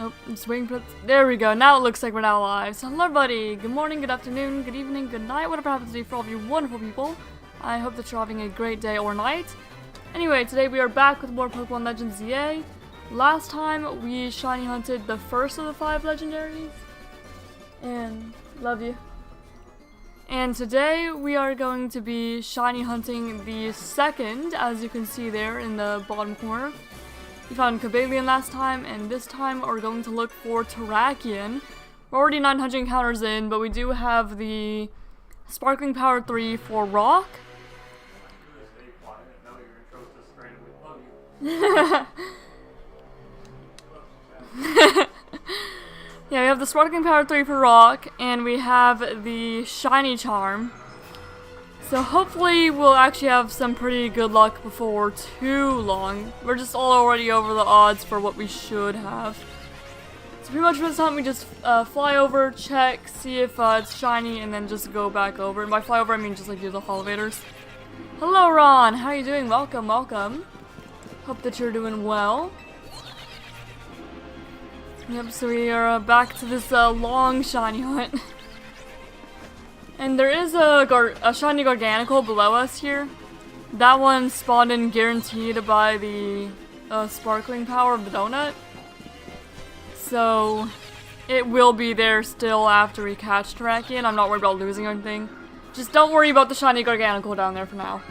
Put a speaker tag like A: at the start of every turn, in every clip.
A: Oh, I'm just waiting for it. There we go. Now it looks like we're now live. So hello everybody. Good morning, good afternoon, good evening, good night, whatever happens to be for all of you wonderful people. I hope that you're having a great day or night. Anyway, today we are back with more Pokemon Legends ZA. Last time we shiny hunted the first of the 5 legendaries. And love you. And today we are going to be shiny hunting the second, as you can see there in the bottom corner. We found Cobalion last time, and this time we're going to look for Terrakion. We're already 900 encounters in, but we do have the Sparkling Power 3 for Rock. Yeah, we have the Sparkling Power 3 for Rock, and we have the Shiny Charm. So hopefully we'll actually have some pretty good luck before too long. We're just already over the odds for what we should have. So pretty much for this time we just fly over, check, see if it's shiny, and then just go back over. And by fly over I mean just like use the elevators. Hello Ron, how are you doing? Welcome, welcome. Hope that you're doing well. Yep, so we are back to this long shiny hunt. And there is a shiny Garganacl below us here. That one spawned in guaranteed by the sparkling power of the donut. So it will be there still after we catch Terrakion. I'm not worried about losing anything. Just don't worry about the shiny Garganacl down there for now.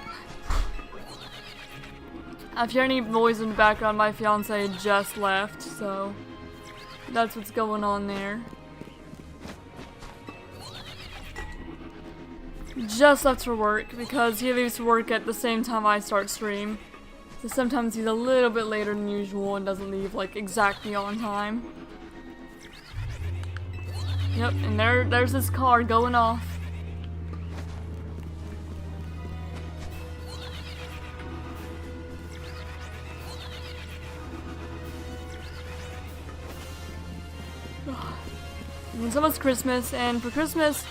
A: If you hear any noise in the background, my fiance just left, so that's what's going on there. Just left for work because he leaves for work at the same time I start stream. So sometimes he's a little bit later than usual and doesn't leave like exactly on time. Yep, and there's his car going off. It's almost Christmas, and for Christmas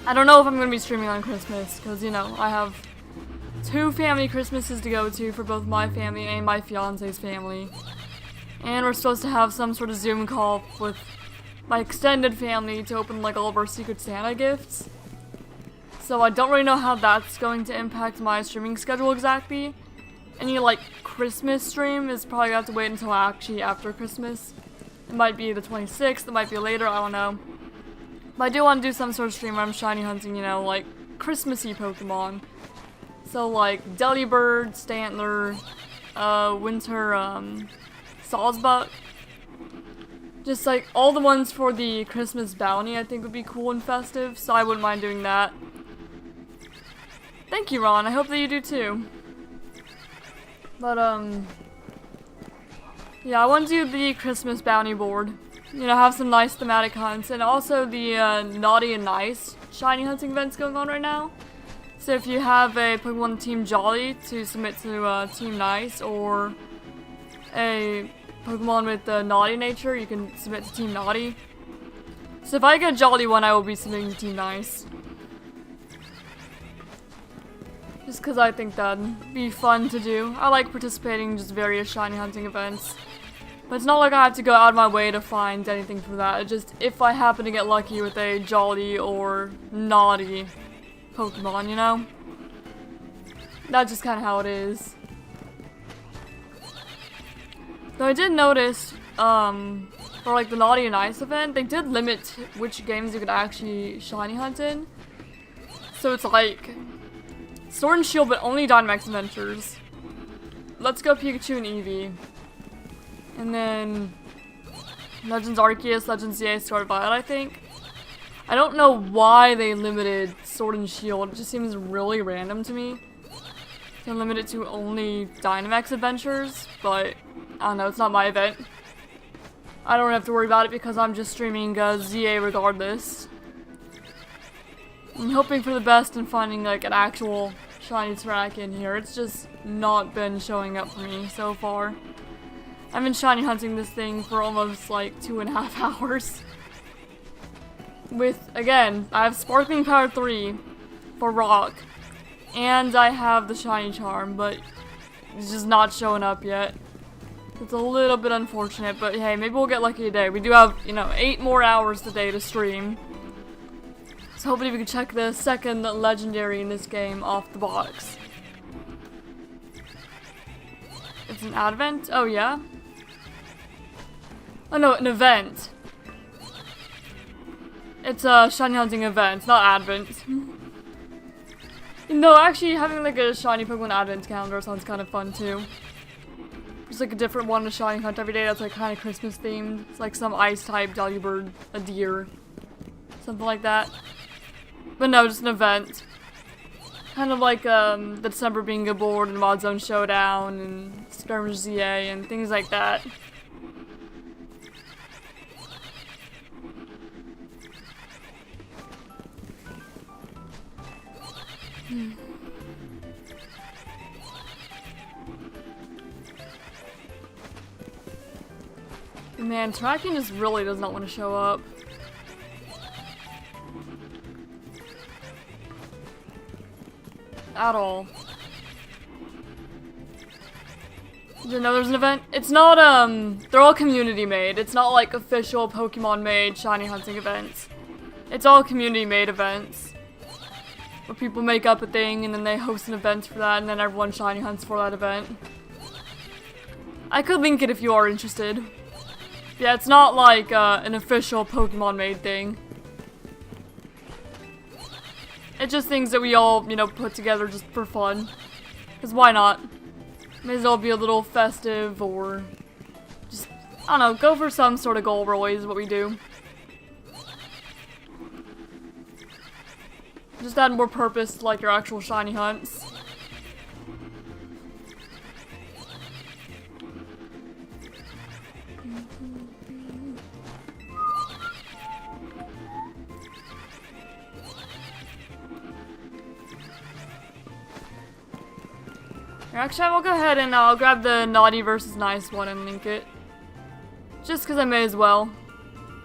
A: I don't know if I'm going to be streaming on Christmas, because, you know, I have 2 family Christmases to go to for both my family and my fiance's family. And we're supposed to have some sort of Zoom call with my extended family to open, like, all of our Secret Santa gifts. So I don't really know how that's going to impact my streaming schedule exactly. Any, like, Christmas stream is probably going to have to wait until actually after Christmas. It might be the 26th, it might be later, I don't know. But I do want to do some sort of stream where I'm shiny hunting, you know, like, Christmassy Pokemon. So, like, Delibird, Stantler, Winter, Sawsbuck. Just, like, all the ones for the Christmas bounty I think would be cool and festive, so I wouldn't mind doing that. Thank you, Ron. I hope that you do, too. But, yeah, I want to do the Christmas bounty board. You know, have some nice thematic hunts, and also the Naughty and Nice shiny hunting events going on right now. So if you have a Pokemon Team Jolly to submit to Team Nice, or a Pokemon with the Naughty nature, you can submit to Team Naughty. So if I get a Jolly one, I will be submitting to Team Nice. Just because I think that'd be fun to do. I like participating in just various shiny hunting events. But it's not like I have to go out of my way to find anything for that. It's just if I happen to get lucky with a Jolly or Naughty Pokemon, you know? That's just kind of how it is. Though I did notice, for like the Naughty and Nice event, they did limit which games you could actually shiny hunt in. So it's like Sword and Shield, but only Dynamax Adventures. Let's Go Pikachu and Eevee. And then Legends Arceus, Legends ZA, Scarlet Violet, I think. I don't know why they limited Sword and Shield. It just seems really random to me to limit it to only Dynamax Adventures, but I don't know, it's not my event. I don't have to worry about it because I'm just streaming ZA regardless. I'm hoping for the best and finding like an actual shiny Terrakion here. It's just not been showing up for me so far. I've been shiny hunting this thing for almost like 2.5 hours. With, again, I have Sparkling Power 3 for Rock, and I have the Shiny Charm, but it's just not showing up yet. It's a little bit unfortunate, but hey, maybe we'll get lucky today. We do have, you know, 8 more hours today to stream. So hopefully we can check the second legendary in this game off the box. It's an advent? Oh yeah? Oh no, an event. It's a shiny hunting event, not advent. No, actually having like a shiny Pokemon advent calendar sounds kind of fun too. Just like a different one to shiny hunt every day that's like kind of Christmas themed. It's like some ice type Delubird, a deer, something like that. But no, just an event. Kind of like the December Bingo board and Mod Zone Showdown and Skirmish ZA and things like that. Man, tracking just really does not want to show up. At all. Did you know there's an event? It's not, they're all community made. It's not like official Pokemon made shiny hunting events. It's all community made events. Where people make up a thing and then they host an event for that and then everyone shiny hunts for that event. I could link it if you are interested. Yeah, it's not like an official Pokemon made thing. It's just things that we all, you know, put together just for fun. Because why not? May as well be a little festive or just, I don't know, go for some sort of goal really is what we do. Just add more purpose to like your actual shiny hunts. Actually, I'll go ahead and I'll grab the naughty versus nice one and link it. Just because I may as well.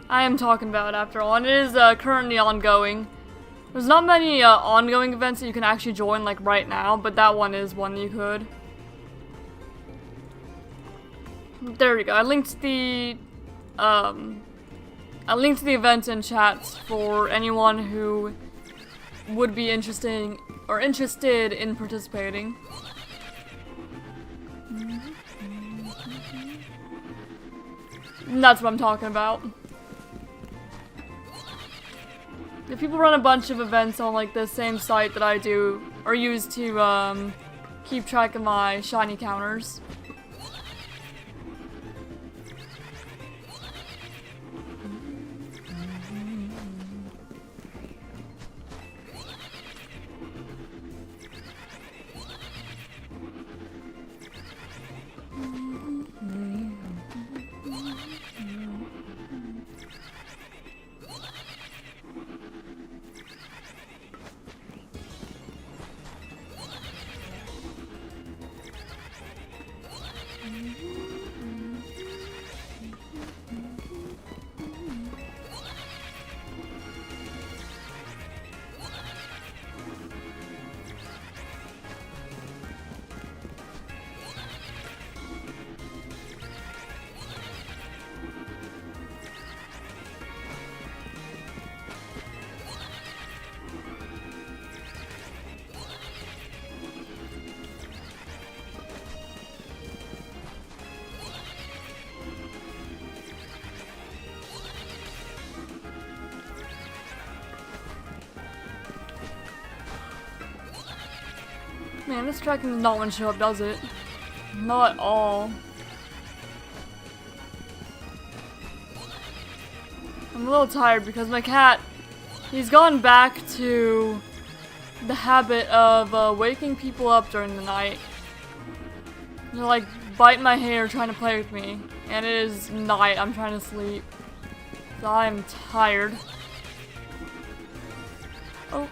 A: I am talking about it after all, and it is currently ongoing. There's not many ongoing events that you can actually join like right now, but that one is one that you could. There we go. I linked the event in chat for anyone who would be interested in participating. And that's what I'm talking about. If people run a bunch of events on like the same site that I do, or use to keep track of my shiny counters. Man, this tracking does not want to show up, does it? Not at all. I'm a little tired because my cat, he's gone back to the habit of waking people up during the night. You know, like, biting my hair trying to play with me. And it is night, I'm trying to sleep. So I'm tired. Oh.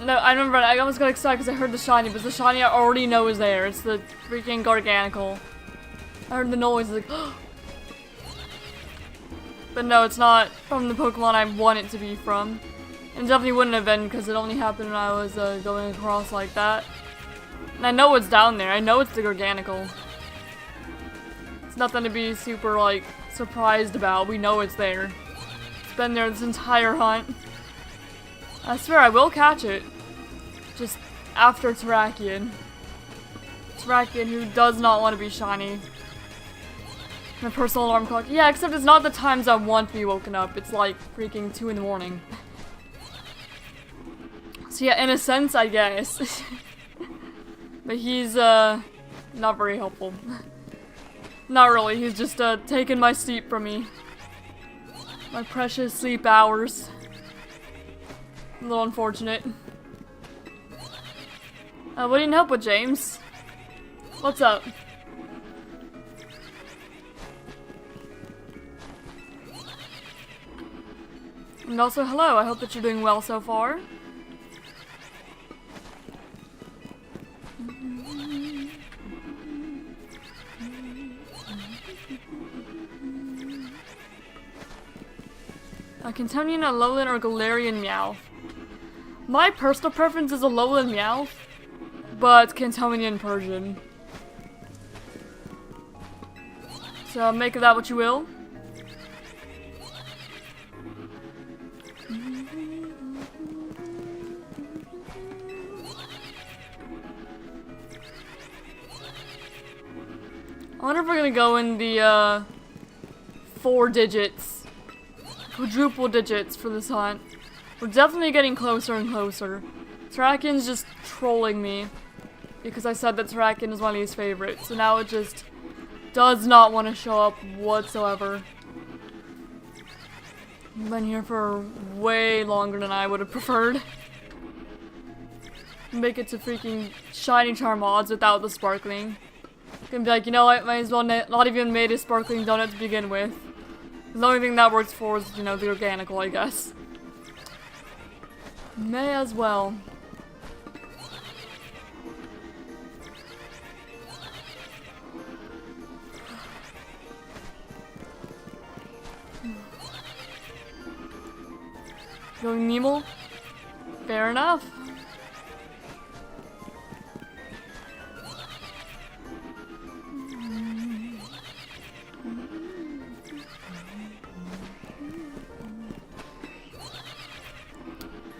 A: No, I remember, I almost got excited because I heard the shiny, but the shiny I already know is there. It's the freaking Garganical. I heard the noise, like, but no, it's not from the Pokemon I want it to be from. And it definitely wouldn't have been because it only happened when I was going across like that. And I know it's down there. I know it's the Garganical. It's nothing to be super, like, surprised about. We know it's there. It's been there this entire hunt. I swear I will catch it. Just after Terrakion. Terrakion, who does not want to be shiny. My personal alarm clock. Yeah, except it's not the times I want to be woken up. It's like freaking 2 in the morning. So yeah, in a sense, I guess. But he's, not very helpful. Not really, he's just, taking my sleep from me. My precious sleep hours. A little unfortunate. What do you need help with, James? What's up? And also, hello, I hope that you're doing well so far. A Cantonian, a Alolan, or Galarian Meowth. My personal preference is a Alolan Meowth, but Cantonian Persian. So make of that what you will. I wonder if we're gonna go in the 4 digits, quadruple digits for this hunt. We're definitely getting closer and closer. Terrakion's just trolling me because I said that Terrakion is one of his favorites, so now it just does not want to show up whatsoever. I've been here for way longer than I would have preferred. Make it to freaking shiny charm odds without the sparkling. Gonna be like, you know what, might as well not even made a sparkling donut to begin with. The only thing that works for is, you know, the organical, I guess. May as well. Going Nemo? Fair enough.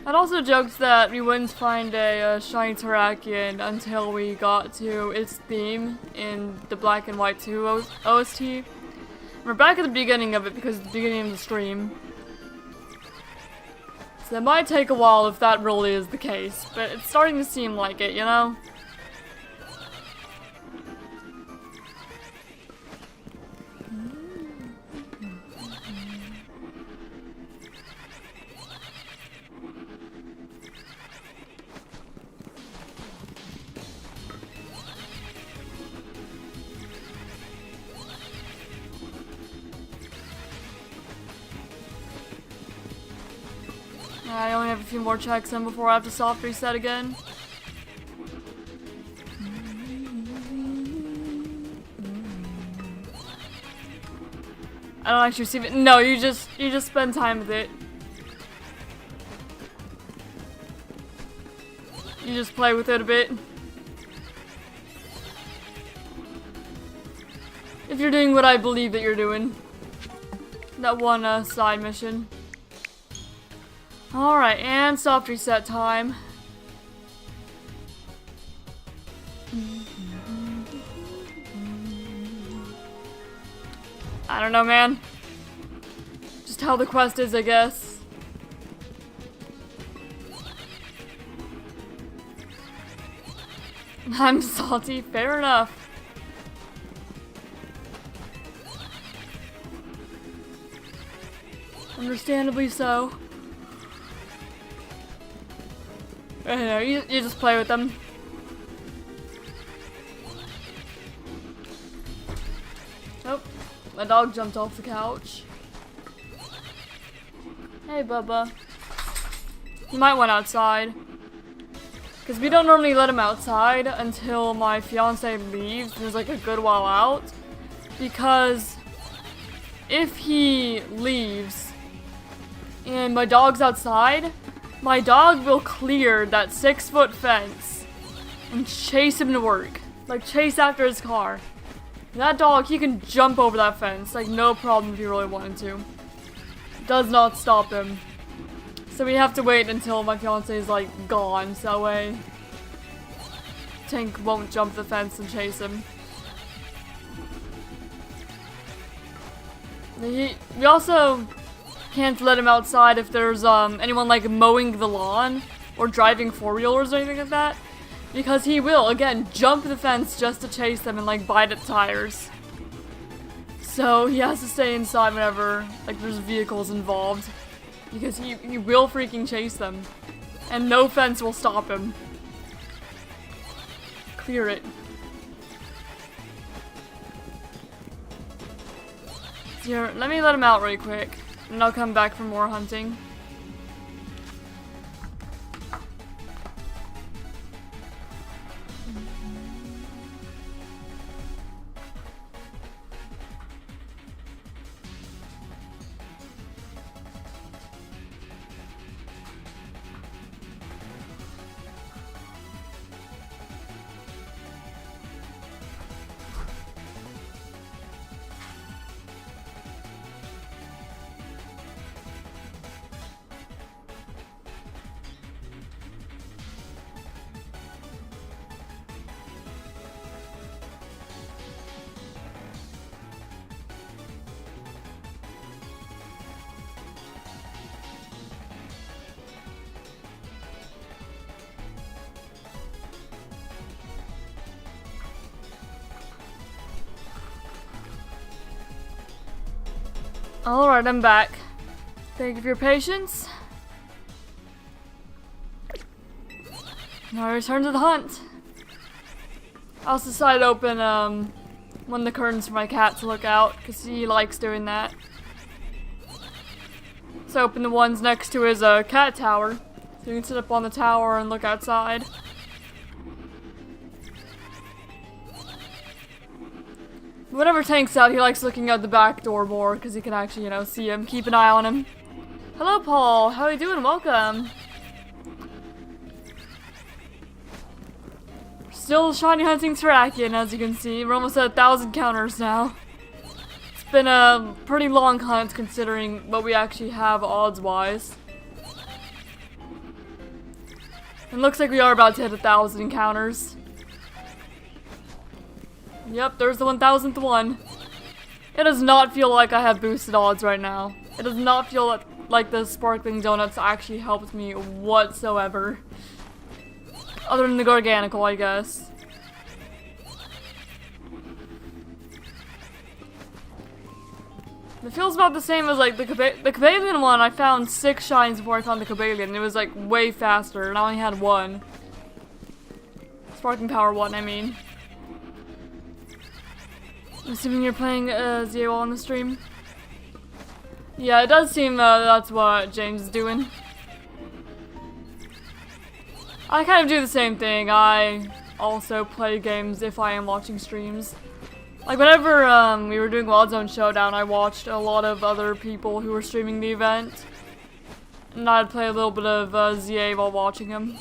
A: I'd also joked that we wouldn't find a shiny Terrakion until we got to its theme in the Black and White 2 OST. We're back at the beginning of it because it's the beginning of the stream. So it might take a while if that really is the case, but it's starting to seem like it, you know? I only have a few more checks in before I have to soft reset again. I don't actually see it. No, you just spend time with it. You just play with it a bit. If you're doing what I believe that you're doing. That one side mission. Alright, and soft reset time. I don't know, man. Just how the quest is, I guess. I'm salty, fair enough. Understandably so. I don't know, you just play with them. Oh, my dog jumped off the couch. Hey, Bubba. You might want outside. Because we don't normally let him outside until my fiance leaves. There's like a good while out. Because if he leaves and my dog's outside, my dog will clear that 6-foot fence and chase him to work. Like, chase after his car. That dog, he can jump over that fence, like no problem if he really wanted to. Does not stop him. So we have to wait until my fiance is like gone, so that way Tank won't jump the fence and chase him. We also can't let him outside if there's anyone like mowing the lawn or driving four-wheelers or anything like that, because he will again jump the fence just to chase them and like bite at tires. So he has to stay inside whenever like there's vehicles involved, because he will freaking chase them and no fence will stop him. Clear it. Here, let me let him out really quick, and I'll come back for more hunting. Alright, I'm back. Thank you for your patience. Now I return to the hunt. I also decided to open one of the curtains for my cat to look out, because he likes doing that. So open the ones next to his cat tower, so you can sit up on the tower and look outside. Whenever Tank's out, he likes looking out the back door more, because he can actually, you know, see him, keep an eye on him. Hello, Paul. How are you doing? Welcome. Still shiny hunting Terrakion, as you can see. We're almost at 1,000 counters now. It's been a pretty long hunt, considering what we actually have odds-wise. It looks like we are about to hit 1,000 encounters. Yep, there's the 1,000th one. It does not feel like I have boosted odds right now. It does not feel like the sparkling donuts actually helped me whatsoever. Other than the Garganical, I guess. It feels about the same as like the Cobalion one. I found 6 shines before I found the Cobalion, and it was like way faster, and I only had 1. Sparkling Power 1, I mean. I'm assuming you're playing ZA on the stream? Yeah, it does seem that's what James is doing. I kind of do the same thing. I also play games if I am watching streams. Like whenever we were doing Wild Zone Showdown, I watched a lot of other people who were streaming the event. And I'd play a little bit of ZA while watching him.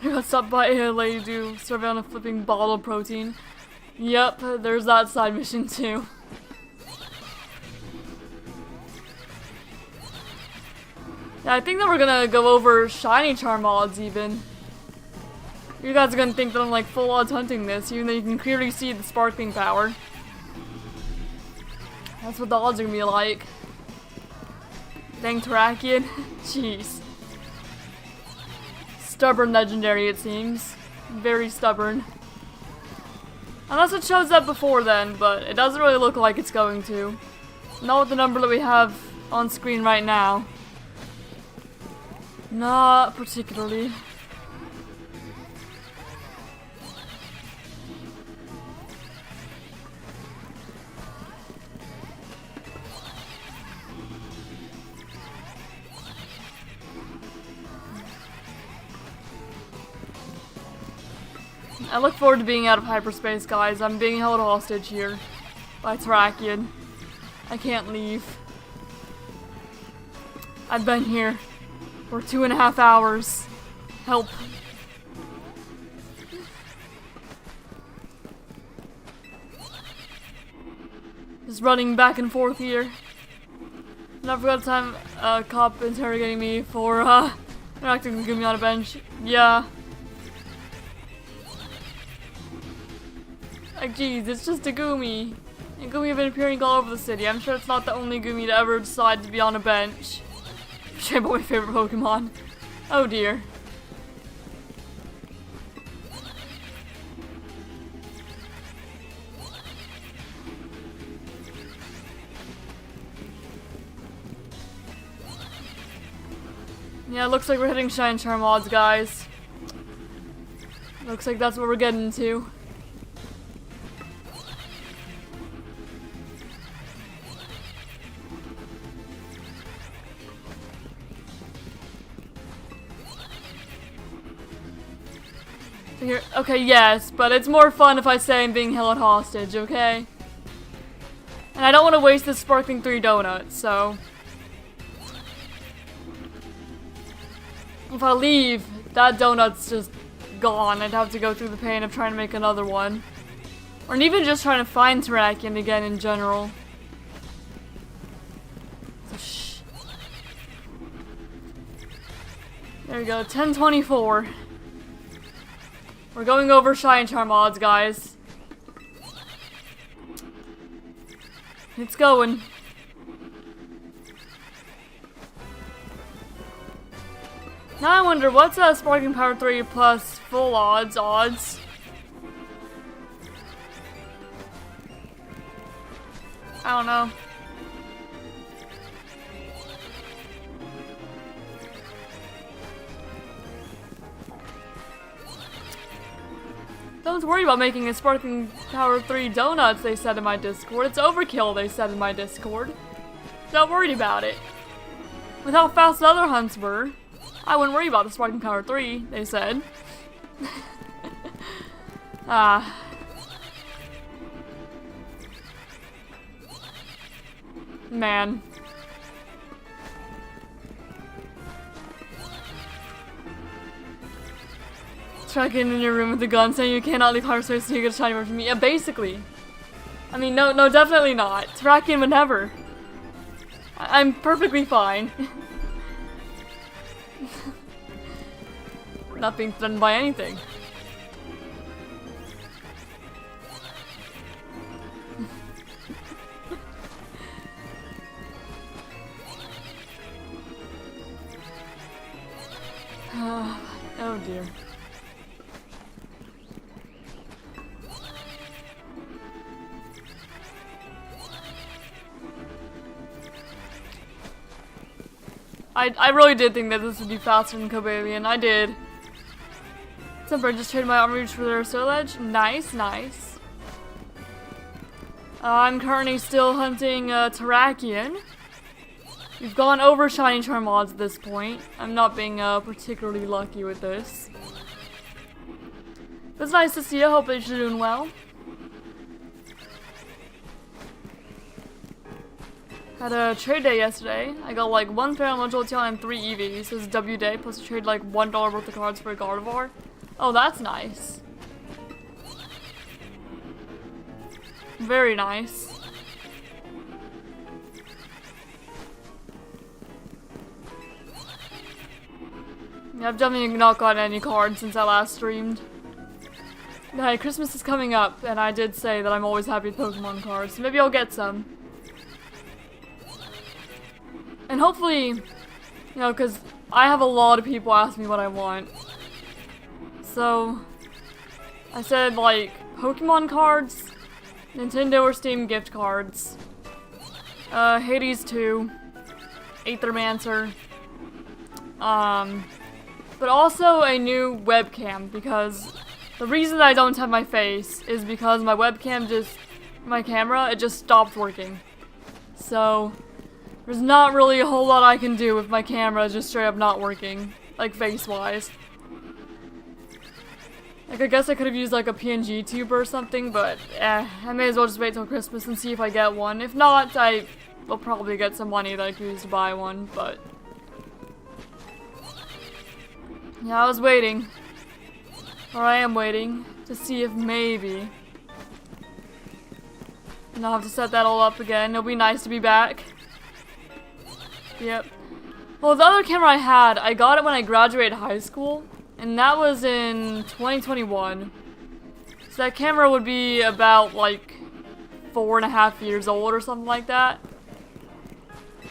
A: I got stopped by a lady to survey on a flipping bottle of protein. Yep, there's that side mission too. Yeah, I think that we're gonna go over shiny charm odds even. You guys are gonna think that I'm like full odds hunting this, even though you can clearly see the sparkling power. That's what the odds are gonna be like. Dang Terrakion. Jeez. Stubborn legendary, it seems. Very stubborn. Unless it shows up before then, but it doesn't really look like it's going to. Not with the number that we have on screen right now. Not particularly. I look forward to being out of hyperspace, guys. I'm being held hostage here by Terrakion. I can't leave. I've been here for 2.5 hours. Help. Just running back and forth here. And I forgot the time a cop interrogating me for interacting with Gumi on a bench. Yeah. Like, geez, it's just a Gumi. And Gumi have been appearing all over the city. I'm sure it's not the only Gumi to ever decide to be on a bench. Shame about my favorite Pokemon. Oh dear. Yeah, it looks like we're hitting Shine Charm odds, guys. Looks like that's what we're getting into. Here, okay, yes, but it's more fun if I say I'm being held hostage, okay? And I don't want to waste this Sparkling 3 donut, so... If I leave, that donut's just gone. I'd have to go through the pain of trying to make another one. Or even just trying to find Terrakion again in general. So, shh. There we go, 1024. We're going over Shine Charm odds, guys. It's going. Now I wonder, what's Sparking Power 3 plus full odds? I don't know. Don't worry about making a Sparking Power 3 donuts, they said in my Discord. It's overkill, they said in my Discord. Not worried about it. With how fast the other hunts were, I wouldn't worry about the Sparking Power 3, they said. Man. Tracking in your room with a gun saying you cannot leave hyperspace until you get a shiny word from me. Yeah, basically. I mean, no, definitely not. Tracking would never. I'm perfectly fine. Not being threatened by anything. Oh dear. I really did think that this would be faster than Cobalion. I did. Ember just traded my armor reach for their Soul Edge. Nice, nice. I'm currently still hunting Terrakion. We've gone over Shiny Charm odds at this point. I'm not being particularly lucky with this. But it's nice to see you. Hope that you're doing well. Had a trade day yesterday. I got like 1 Feral, 1 Jolteon, and 3 Eevees. This is W day, plus I trade like $1 worth of cards for a Gardevoir. Oh, that's nice. Very nice. Yeah, I've definitely not gotten any cards since I last streamed. Hey, Christmas is coming up, and I did say that I'm always happy with Pokemon cards, so maybe I'll get some. And hopefully, you know, because I have a lot of people ask me what I want. So, I said, like, Pokemon cards, Nintendo or Steam gift cards, Hades 2, Aethermancer, but also a new webcam, because the reason that I don't have my face is because my webcam my camera, it just stopped working. So, there's not really a whole lot I can do if my camera is just straight up not working, like face-wise. Like, I guess I could have used like a PNG tube or something, but I may as well just wait till Christmas and see if I get one. If not, I will probably get some money that I can use to buy one, but... Yeah, I was waiting. Or I am waiting to see if maybe And I'll have to set that all up again. It'll be nice to be back. Yep. Well, the other camera I had, I got it when I graduated high school. And that was in 2021. So that camera would be about, like, 4.5 years old or something like that.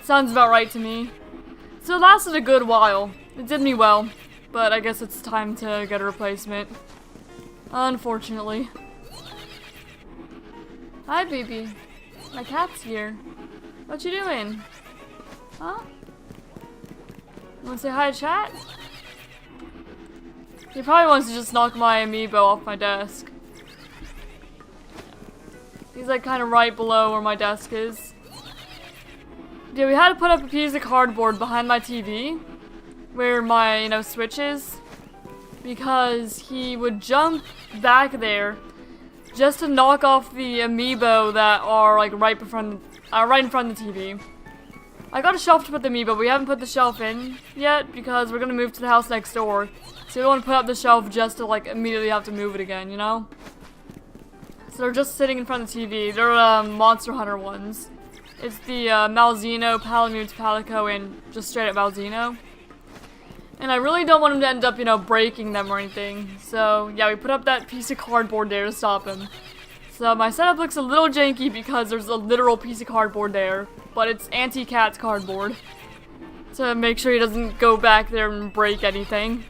A: Sounds about right to me. So it lasted a good while. It did me well. But I guess it's time to get a replacement. Unfortunately. Hi, baby. My cat's here. What you doing? Huh? You wanna say hi to chat? He probably wants to just knock my amiibo off my desk. He's like kind of right below where my desk is. Yeah, we had to put up a piece of cardboard behind my TV where my, you know, switch is, because he would jump back there just to knock off the amiibo that are like right in front of the TV. I got a shelf to put the amiibo. We haven't put the shelf in yet because we're gonna move to the house next door. So we don't want to put up the shelf just to like immediately have to move it again, you know? So they're just sitting in front of the TV. They're Monster Hunter ones. It's the Malzeno, Palamute, Palico, and just straight up Malzeno. And I really don't want him to end up, you know, breaking them or anything. So yeah, we put up that piece of cardboard there to stop him. So my setup looks a little janky because there's a literal piece of cardboard there. But it's anti-cat's cardboard. To make sure he doesn't go back there and break anything.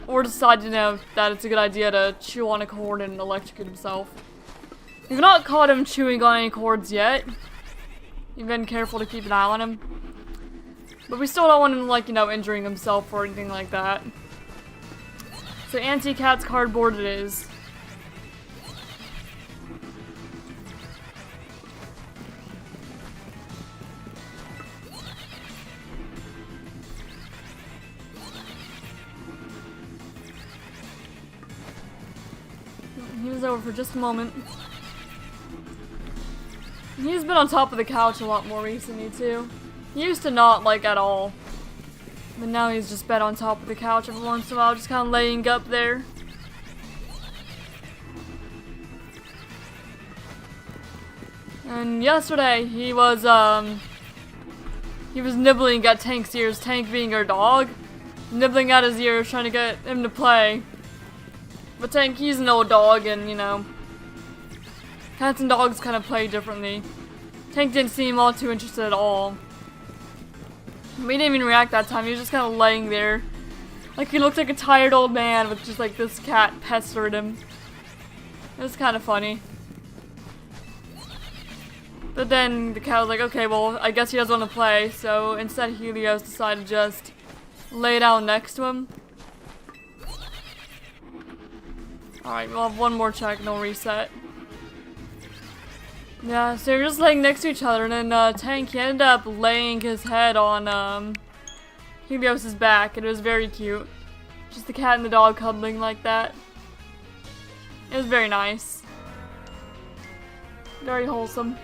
A: Or decide, you know, that it's a good idea to chew on a cord and electrocute himself. We've not caught him chewing on any cords yet. We've been careful to keep an eye on him. But we still don't want him, like, you know, injuring himself or anything like that. So anti-cat's cardboard it is. He was over for just a moment. He's been on top of the couch a lot more recently too. He used to not like at all. But now he's just been on top of the couch every once in a while, just kind of laying up there. And yesterday he was nibbling at Tank's ears, Tank being our dog. Nibbling at his ears, trying to get him to play. But Tank, he's an old dog, and, you know, cats and dogs kind of play differently. Tank didn't seem all too interested at all. We didn't even react that time, he was just kind of laying there. Like, he looked like a tired old man with just, like, this cat pestering him. It was kind of funny. But then the cat was like, okay, well, I guess he doesn't want to play, so instead Helios decided to just lay down next to him. Alright, we'll have one more check and we'll reset. Yeah, so they're just laying next to each other, and then Tank, he ended up laying his head on Helios' back, and it was very cute. Just the cat and the dog cuddling like that. It was very nice. Very wholesome.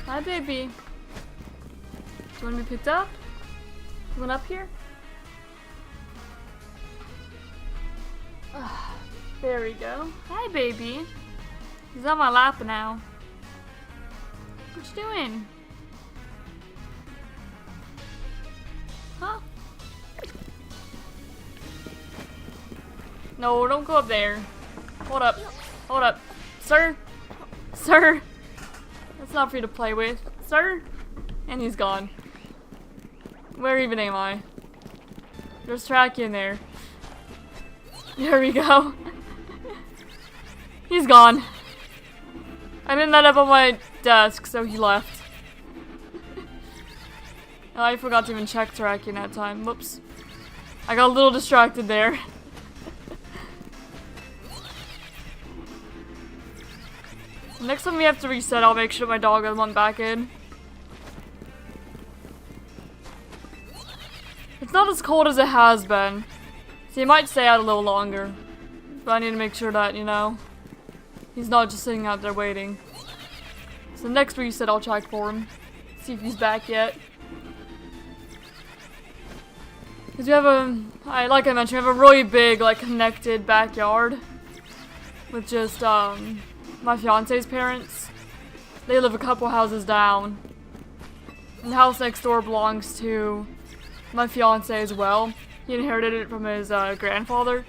A: Hi, baby. Do you want to be picked up? You want up here? There we go. Hi, baby. He's on my lap now. What you doing? Huh? No, don't go up there. Hold up. Hold up. Sir? Sir? That's not for you to play with. Sir? And he's gone. Where even am I? There's Tracky in there. There we go. He's gone. I didn't end up on my desk, so he left. Oh, I forgot to even check Tracky in that time. Whoops. I got a little distracted there. Next time we have to reset, I'll make sure my dog has one back in. It's not as cold as it has been. So he might stay out a little longer. But I need to make sure that, you know, he's not just sitting out there waiting. So next reset, I'll check for him. See see if he's back yet. Because we have like I mentioned, we have a really big, like, connected backyard. With just, my fiance's parents. They live a couple houses down. And the house next door belongs to my fiance as well. He inherited it from his, grandfather.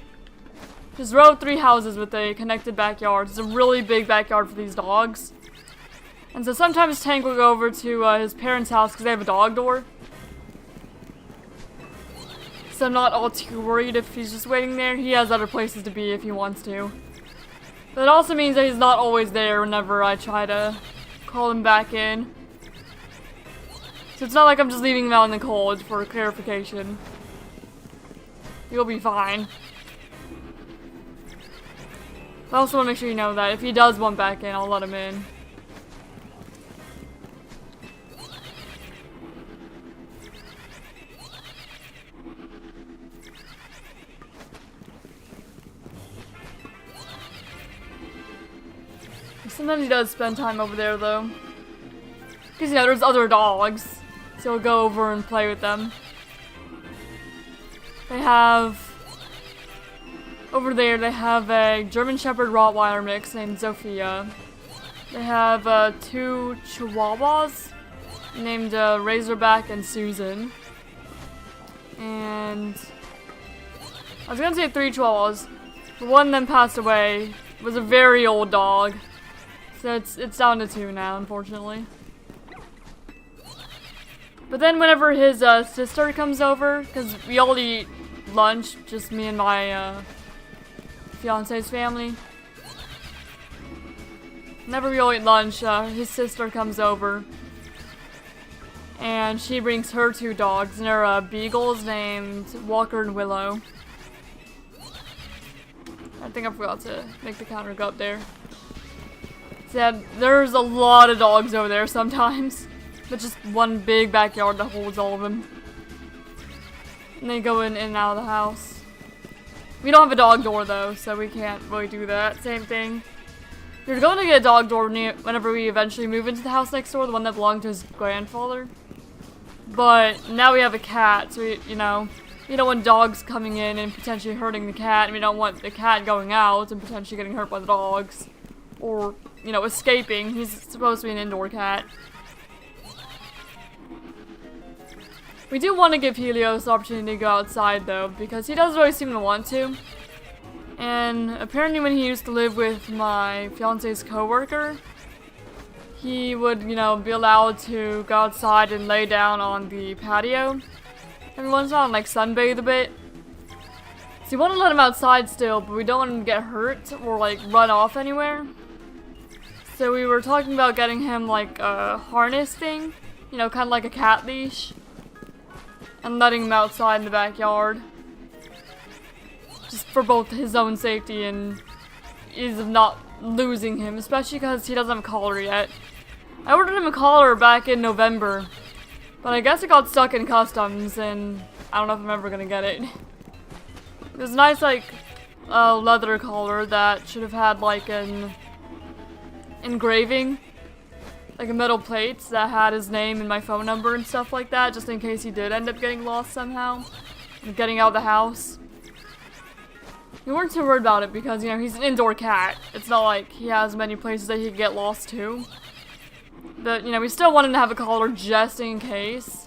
A: Just row of 3 houses with a connected backyard. It's a really big backyard for these dogs. And so sometimes Tank will go over to his parents' house because they have a dog door. So I'm not all too worried if he's just waiting there. He has other places to be if he wants to. But it also means that he's not always there whenever I try to call him back in. So it's not like I'm just leaving him out in the cold for clarification. He'll be fine. I also want to make sure you know that if he does want back in, I'll let him in. Sometimes he does spend time over there, though. Because, you know, there's other dogs. So he'll go over and play with them. They have... Over there, they have a German Shepherd Rottweiler mix named Sophia. They have 2 Chihuahuas named Razorback and Susan. And... I was gonna say 3 Chihuahuas. But one of them passed away. It was a very old dog. So it's down to 2 now, unfortunately. But then whenever his sister comes over, because we all eat lunch, just me and my fiance's family. Whenever we all eat lunch, his sister comes over. And she brings her 2 dogs, and they're beagles named Walker and Willow. I think I forgot to make the counter go up there. Yeah, there's a lot of dogs over there sometimes. But just one big backyard that holds all of them. And they go in and out of the house. We don't have a dog door though, so we can't really do that. Same thing. We were going to get a dog door whenever we eventually move into the house next door, the one that belonged to his grandfather. But now we have a cat, so we don't want dogs coming in and potentially hurting the cat, and we don't want the cat going out and potentially getting hurt by the dogs. Or, escaping. He's supposed to be an indoor cat. We do want to give Helios the opportunity to go outside, though, because he doesn't really seem to want to. And apparently when he used to live with my fiance's coworker, he would, be allowed to go outside and lay down on the patio. Every once in a while and, sunbathe a bit. So we want to let him outside still, but we don't want him to get hurt or, run off anywhere. So we were talking about getting him, a harness thing. Kind of like a cat leash. And letting him outside in the backyard. Just for both his own safety and ease of not losing him. Especially because he doesn't have a collar yet. I ordered him a collar back in November. But I guess it got stuck in customs and I don't know if I'm ever gonna get it. It was a nice, leather collar that should have had, an engraving, a metal plate that had his name and my phone number and stuff like that, just in case he did end up getting lost somehow and getting out of the house. We weren't too worried about it because, he's an indoor cat. It's not like he has many places that he could get lost to. But, we still wanted to have a collar just in case.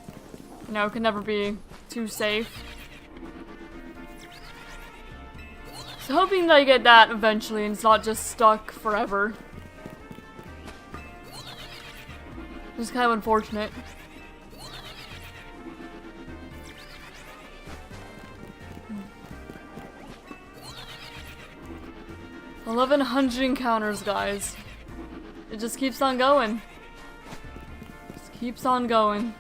A: It could never be too safe. So hoping that I get that eventually and it's not just stuck forever. It's kind of unfortunate. Hmm. 1100 encounters, guys. It just keeps on going. Just keeps on going.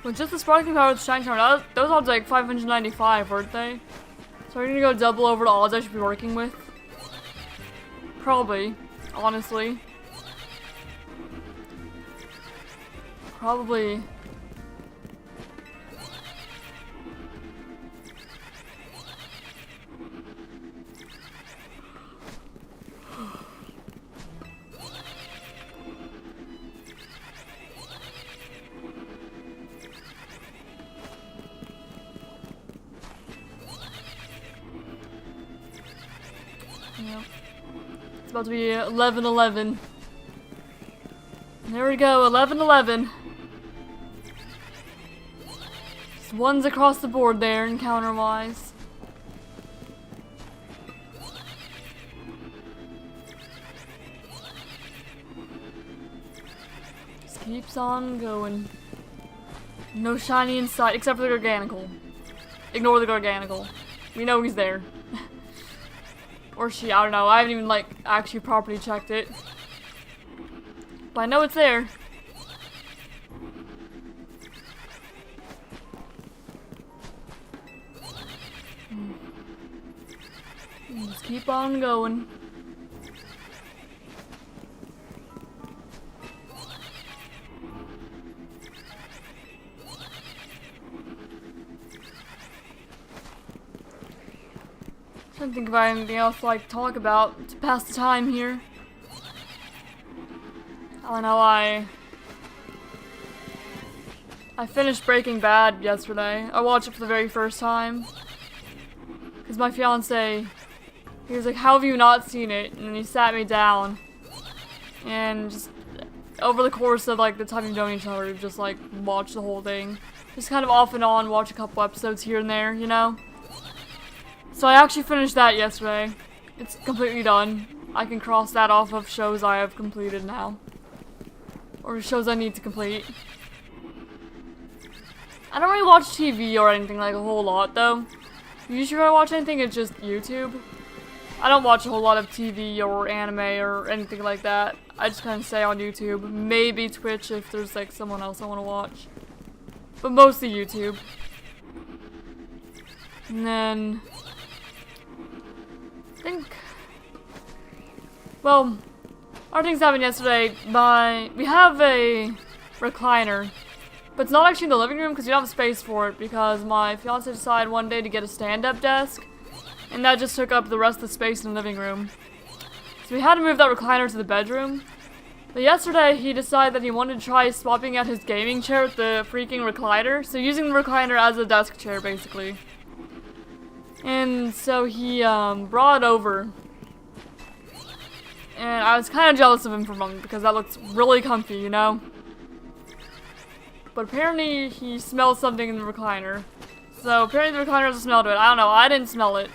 A: With just the sparkling power with the shine charm, those odds like 595, weren't they? So we're gonna go double over the odds I should be working with. Probably, honestly. Probably. about to be 11-11. There we go, 11-11. Just ones across the board there, encounter-wise. Just keeps on going. No shiny in sight, except for the Garganical. Ignore the Garganical. We know he's there. Or she, I don't know. I haven't even, like, actually properly checked it. But I know it's there. Just keep on going. Trying to think if I have anything else to like talk about to pass the time here. I don't know, I finished Breaking Bad yesterday. I watched it for the very first time. Because my fiance, he was like, how have you not seen it? And he sat me down. And just, over the course of like the time we've known each other, we've just like watched the whole thing. Just kind of off and on, watch a couple episodes here and there, you know? So I actually finished that yesterday. It's completely done. I can cross that off of shows I have completed now. Or shows I need to complete. I don't really watch TV or anything like a whole lot though. Usually when I watch anything it's just YouTube. I don't watch a whole lot of TV or anime or anything like that. I just kind of stay on YouTube. Maybe Twitch if there's like someone else I want to watch. But mostly YouTube. And then I think, well, our things happened yesterday. We have a recliner, but it's not actually in the living room because we don't have space for it because my fiance decided one day to get a stand-up desk, and that just took up the rest of the space in the living room. So we had to move that recliner to the bedroom. But yesterday he decided that he wanted to try swapping out his gaming chair with the freaking recliner, so using the recliner as a desk chair basically. And so he brought it over, and I was kind of jealous of him for a moment because that looks really comfy, you know? But apparently he smelled something in the recliner. So apparently the recliner doesn't smell to it. I don't know, I didn't smell it.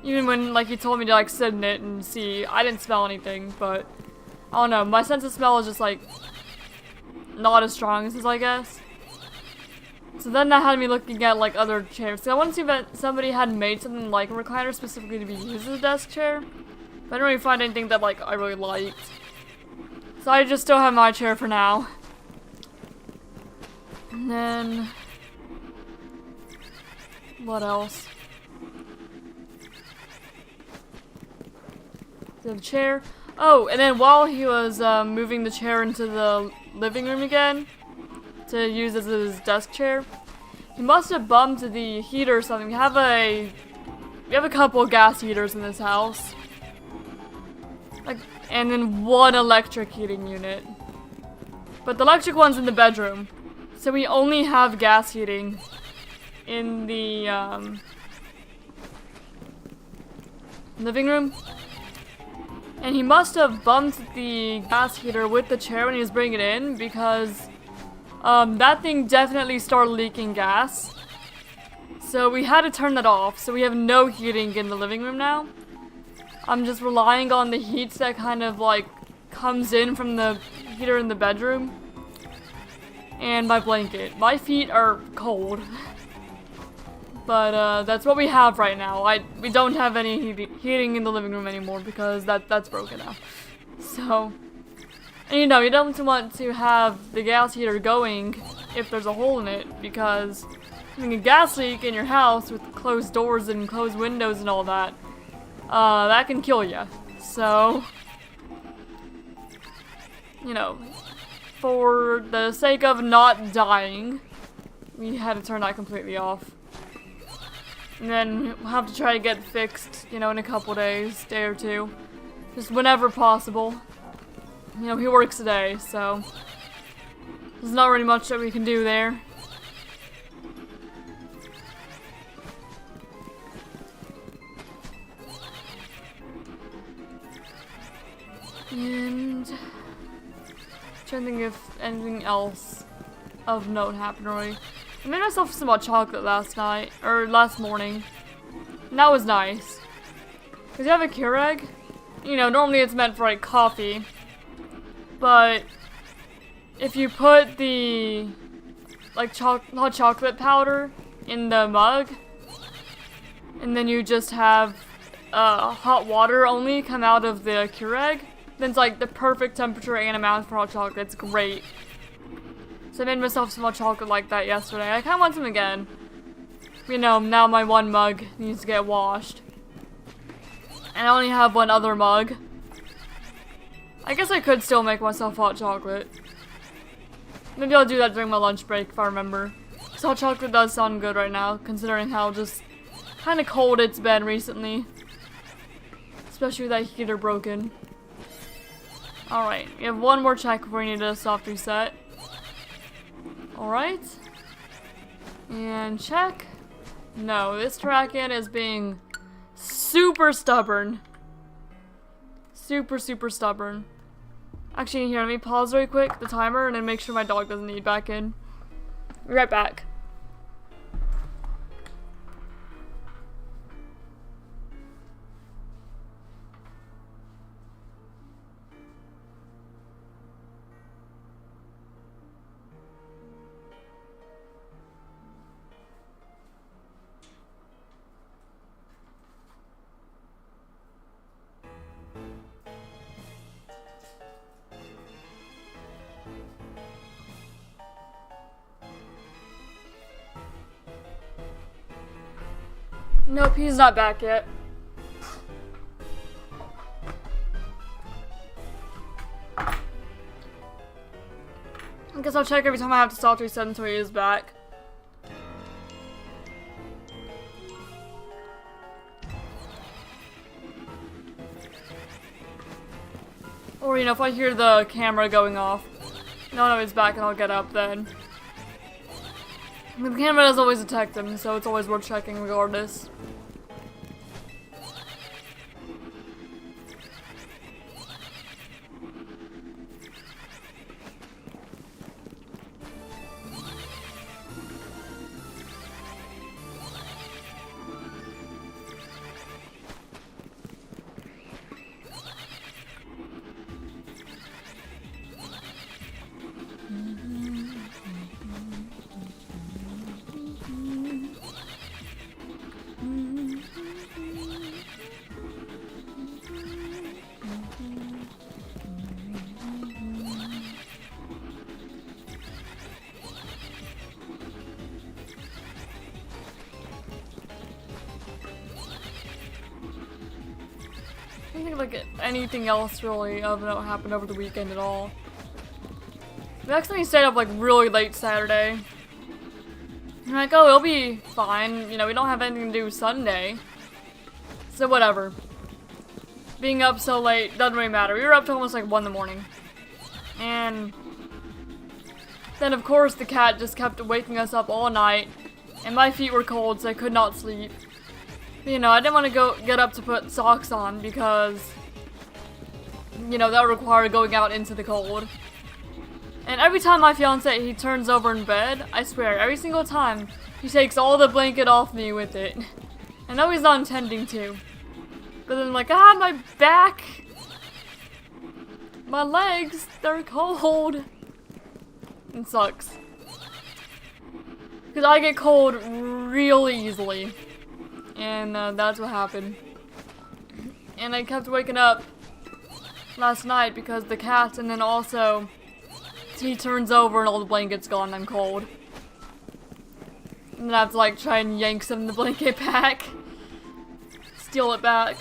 A: Even when like he told me to like sit in it and see, I didn't smell anything, but I don't know, my sense of smell is just like not as strong as his, I guess. So then that had me looking at like other chairs. So I wanted to see if somebody had made something like a recliner specifically to be used as a desk chair. But I didn't really find anything that like I really liked. So I just still have my chair for now. And then what else? The chair. Oh, and then while he was moving the chair into the living room again to use as his desk chair, he must have bumped the heater or something. We have a couple of gas heaters in this house, like, and then one electric heating unit. But the electric one's in the bedroom, so we only have gas heating in the living room. And he must have bumped the gas heater with the chair when he was bringing it in because that thing definitely started leaking gas. So we had to turn that off. So we have no heating in the living room now. I'm just relying on the heat that kind of like comes in from the heater in the bedroom. And my blanket. My feet are cold. But that's what we have right now. We don't have any heating in the living room anymore because that's broken now. So, and you know, you don't want to have the gas heater going if there's a hole in it because having a gas leak in your house with closed doors and closed windows and all that, that can kill you. So, you know, for the sake of not dying, we had to turn that completely off. And then we'll have to try to get it fixed, you know, in a couple days, day or two. Just whenever possible. You know, he works today, so there's not really much that we can do there. And trying to think if anything else of note happened really. I made myself some hot chocolate last night, or last morning. And that was nice. Cause you have a Keurig, you know, normally it's meant for like coffee. But if you put the like hot chocolate powder in the mug, and then you just have hot water only come out of the Keurig, then it's like the perfect temperature and amount for hot chocolate. It's great. So I made myself some hot chocolate like that yesterday. I kind of want some again. You know, now my one mug needs to get washed. And I only have one other mug. I guess I could still make myself hot chocolate. Maybe I'll do that during my lunch break if I remember. Because hot chocolate does sound good right now, considering how just kind of cold it's been recently. Especially with that heater broken. Alright, we have one more check before we need a soft reset. Alright. And check. No, this Terrakion is being super stubborn. Super stubborn. Actually, here, let me pause really quick, the timer, and then make sure my dog doesn't need back in. Be right back. Nope, he's not back yet. I guess I'll check every time I have to soft reset until he is back. Or, you know, if I hear the camera going off. No, he's back and I'll get up then. The camera does always detect him, so it's always worth checking regardless. I don't think like anything else really of note happened over the weekend at all. We actually stayed up like really late Saturday. I'm like, oh, it'll be fine. You know, we don't have anything to do Sunday. So whatever. Being up so late doesn't really matter. We were up to almost like 1 in the morning. And then of course the cat just kept waking us up all night. And my feet were cold, so I could not sleep. You know, I didn't want to get up to put socks on because, you know, that would require going out into the cold. And every time my fiance, he turns over in bed, I swear, every single time, he takes all the blanket off me with it. I know he's not intending to. But then I'm like, ah, my back, my legs, they're cold. It sucks. Because I get cold real easily. And that's what happened. And I kept waking up last night because the cat, and then also he turns over and all the blanket's gone and I'm cold. And then I have to like try and yank some of the blanket back. Steal it back.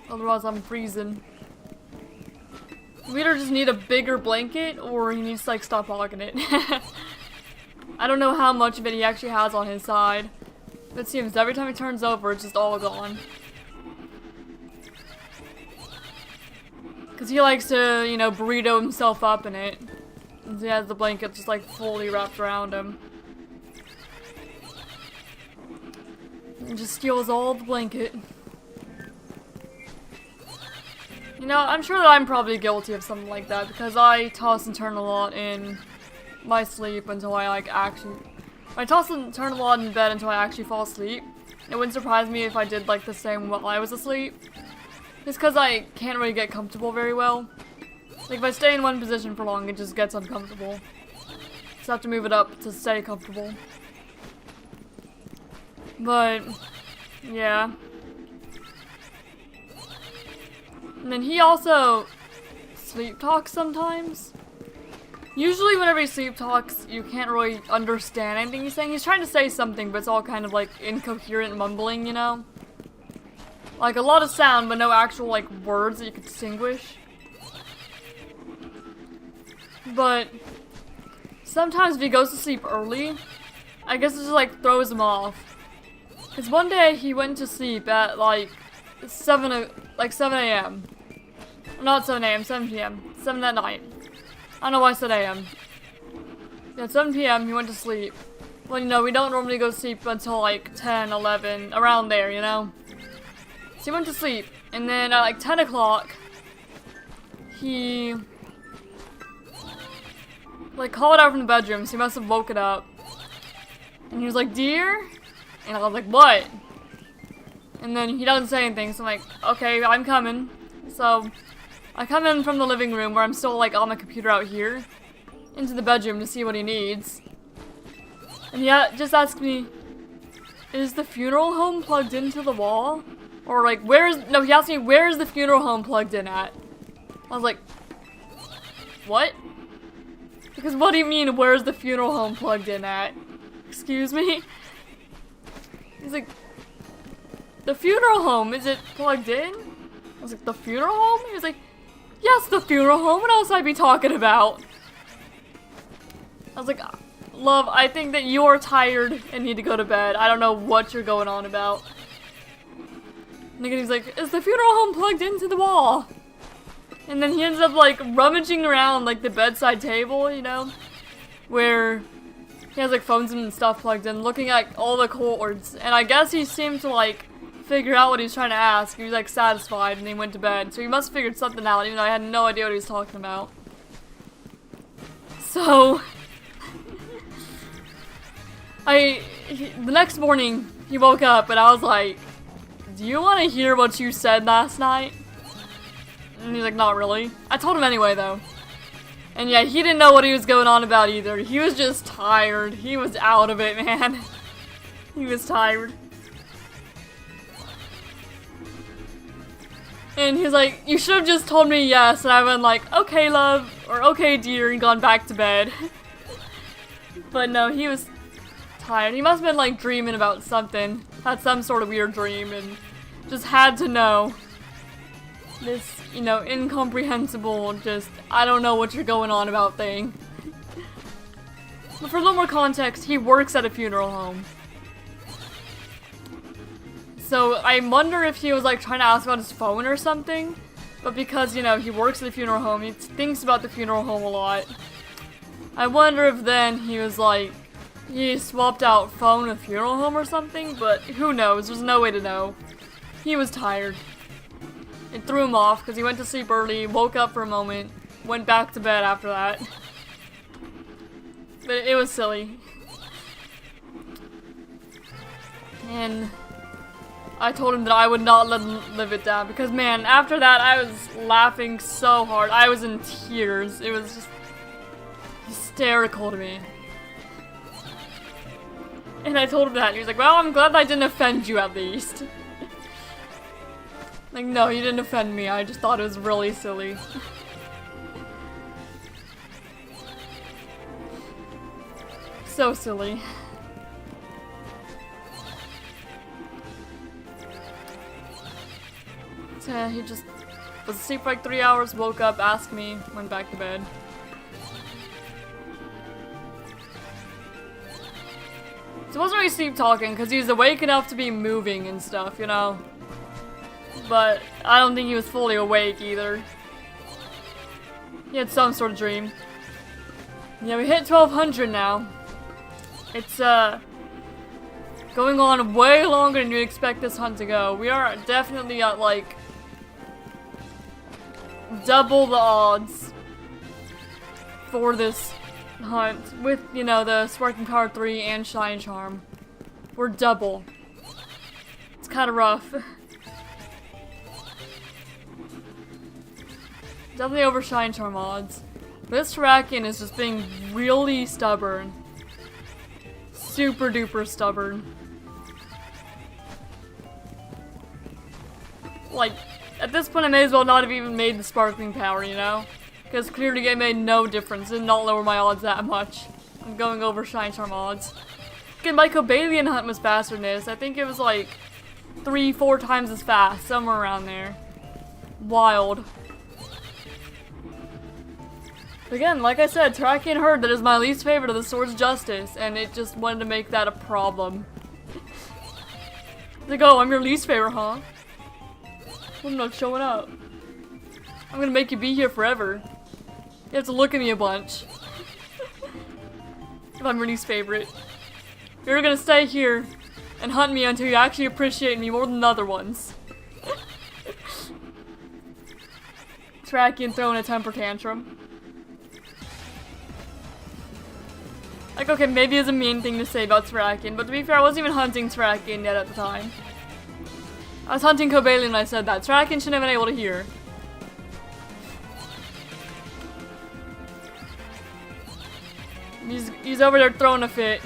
A: Otherwise I'm freezing. We either just need a bigger blanket or he needs to like stop hogging it. I don't know how much of it he actually has on his side. It seems every time he turns over, it's just all gone. Because he likes to, you know, burrito himself up in it. And so he has the blanket just like fully wrapped around him. And just steals all the blanket. You know, I'm sure that I'm probably guilty of something like that because I toss and turn a lot in my sleep until I I toss and turn a lot in bed until I actually fall asleep. It wouldn't surprise me if I did like the same while I was asleep. It's because I can't really get comfortable very well. Like if I stay in one position for long, it just gets uncomfortable. So I have to move it up to stay comfortable. But, yeah. And then he also sleep talks sometimes. Usually whenever he sleep talks, you can't really understand anything he's saying. He's trying to say something, but it's all kind of like incoherent mumbling, you know? Like a lot of sound, but no actual like words that you could distinguish. But sometimes if he goes to sleep early, I guess it just like throws him off. Cause one day he went to sleep at like 7 a.m. Not 7 a.m., 7 p.m. 7 that night. I don't know why I said a.m. Yeah, at 7 p.m. he went to sleep. Well, you know, we don't normally go to sleep until like 10, 11, around there, you know? So he went to sleep, and then at like 10 o'clock, he like called out from the bedroom, so he must have woken up. And he was like, "Dear?" And I was like, "What?" And then he doesn't say anything, so I'm like, "Okay, I'm coming." So I come in from the living room where I'm still like on my computer out here into the bedroom to see what he needs. And he just asked me, "Is the funeral home plugged into the wall?" Or like, no, he asked me, "Where is the funeral home plugged in at?" I was like, "What?" Because what do you mean, where's the funeral home plugged in at? Excuse me? He's like, "The funeral home, is it plugged in?" I was like, "The funeral home?" He was like, "Yes, the funeral home, what else would I be talking about?" I was like, "Love, I think that you're tired and need to go to bed. I don't know what you're going on about." And then he's like, "Is the funeral home plugged into the wall?" And then he ends up like rummaging around like the bedside table, you know, where he has like phones and stuff plugged in, looking at all the cords. And I guess he seemed to like figure out what he was trying to ask. He was like satisfied and he went to bed. So he must have figured something out, even though I had no idea what he was talking about. So the next morning he woke up and I was like, "Do you want to hear what you said last night?" And he's like, "Not really." I told him anyway though. And yeah, he didn't know what he was going on about either. He was just tired. He was out of it, man. He was tired. And he was like, "You should have just told me yes." And I went like, "Okay, love," or "Okay, dear," and gone back to bed. But no, he was tired. He must have been like dreaming about something. Had some sort of weird dream and just had to know. This, you know, incomprehensible, just, I don't know what you're going on about thing. But for a little more context, he works at a funeral home. So I wonder if he was like trying to ask about his phone or something. But because, you know, he works at a funeral home, he thinks about the funeral home a lot. I wonder if then he was like, he swapped out phone with funeral home or something, but who knows, there's no way to know. He was tired. It threw him off because he went to sleep early, woke up for a moment, went back to bed after that. But it was silly. And I told him that I would not let him live it down because, man, after that I was laughing so hard. I was in tears. It was just hysterical to me. And I told him that. He was like, "Well, I'm glad I didn't offend you at least." Like, no, you didn't offend me. I just thought it was really silly. So silly. So he just was asleep for like 3 hours, woke up, asked me, went back to bed. So he wasn't really sleep talking because he was awake enough to be moving and stuff, you know? But I don't think he was fully awake either. He had some sort of dream. Yeah, we hit 1200 now. It's going on way longer than you'd expect this hunt to go. We are definitely at like double the odds for this hunt with, you know, the Sparking Power 3 and Shiny Charm. We're double. It's kind of rough. Definitely over Shiny Charm odds. This Terrakion is just being really stubborn. Super duper stubborn. Like, at this point I may as well not have even made the Sparkling Power, you know? Because clearly it made no difference. It did not lower my odds that much. I'm going over Shiny Charm odds. Again, my Cobalion hunt was faster than this. I think it was like 3-4 times as fast. Somewhere around there. Wild. Again, like I said, Terrakion heard that is my least favorite of the Swords of Justice, and it just wanted to make that a problem. Like, oh, I'm your least favorite, huh? I'm not showing up. I'm gonna make you be here forever. You have to look at me a bunch. If I'm your least favorite. You're gonna stay here and hunt me until you actually appreciate me more than the other ones. Terrakion throwing a temper tantrum. Like, okay, maybe it's a mean thing to say about Terrakion, but to be fair, I wasn't even hunting Terrakion yet at the time. I was hunting Cobalion when I said that. Terrakion shouldn't have been able to hear. He's over there throwing a fit.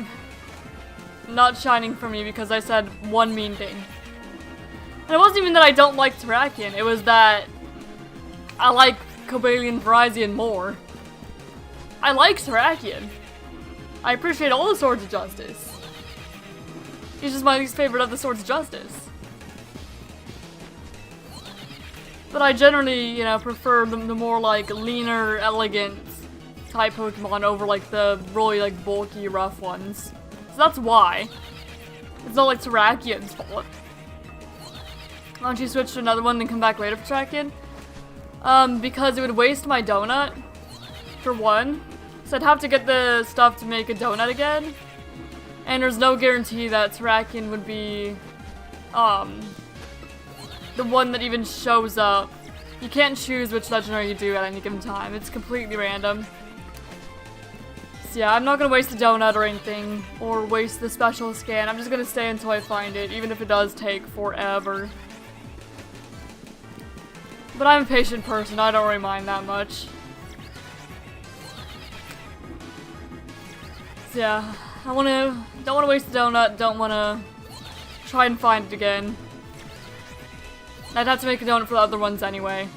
A: Not shining for me because I said one mean thing. And it wasn't even that I don't like Terrakion, it was that I like Cobalion Virizion more. I like Terrakion. I appreciate all the Swords of Justice. He's just my least favorite of the Swords of Justice. But I generally, you know, prefer the more like leaner, elegant type Pokemon over like the really like bulky, rough ones. So that's why. It's not like Terrakion's fault. Why don't you switch to another one and come back later for Terrakion? Because it would waste my donut, for one. So I'd have to get the stuff to make a donut again. And there's no guarantee that Terrakion would be, the one that even shows up. You can't choose which legendary you do at any given time. It's completely random. So yeah, I'm not gonna waste the donut or anything, or waste the special scan. I'm just gonna stay until I find it, even if it does take forever. But I'm a patient person, I don't really mind that much. So yeah, don't wanna waste the donut, don't wanna try and find it again. I'd have to make a donut for the other ones anyway.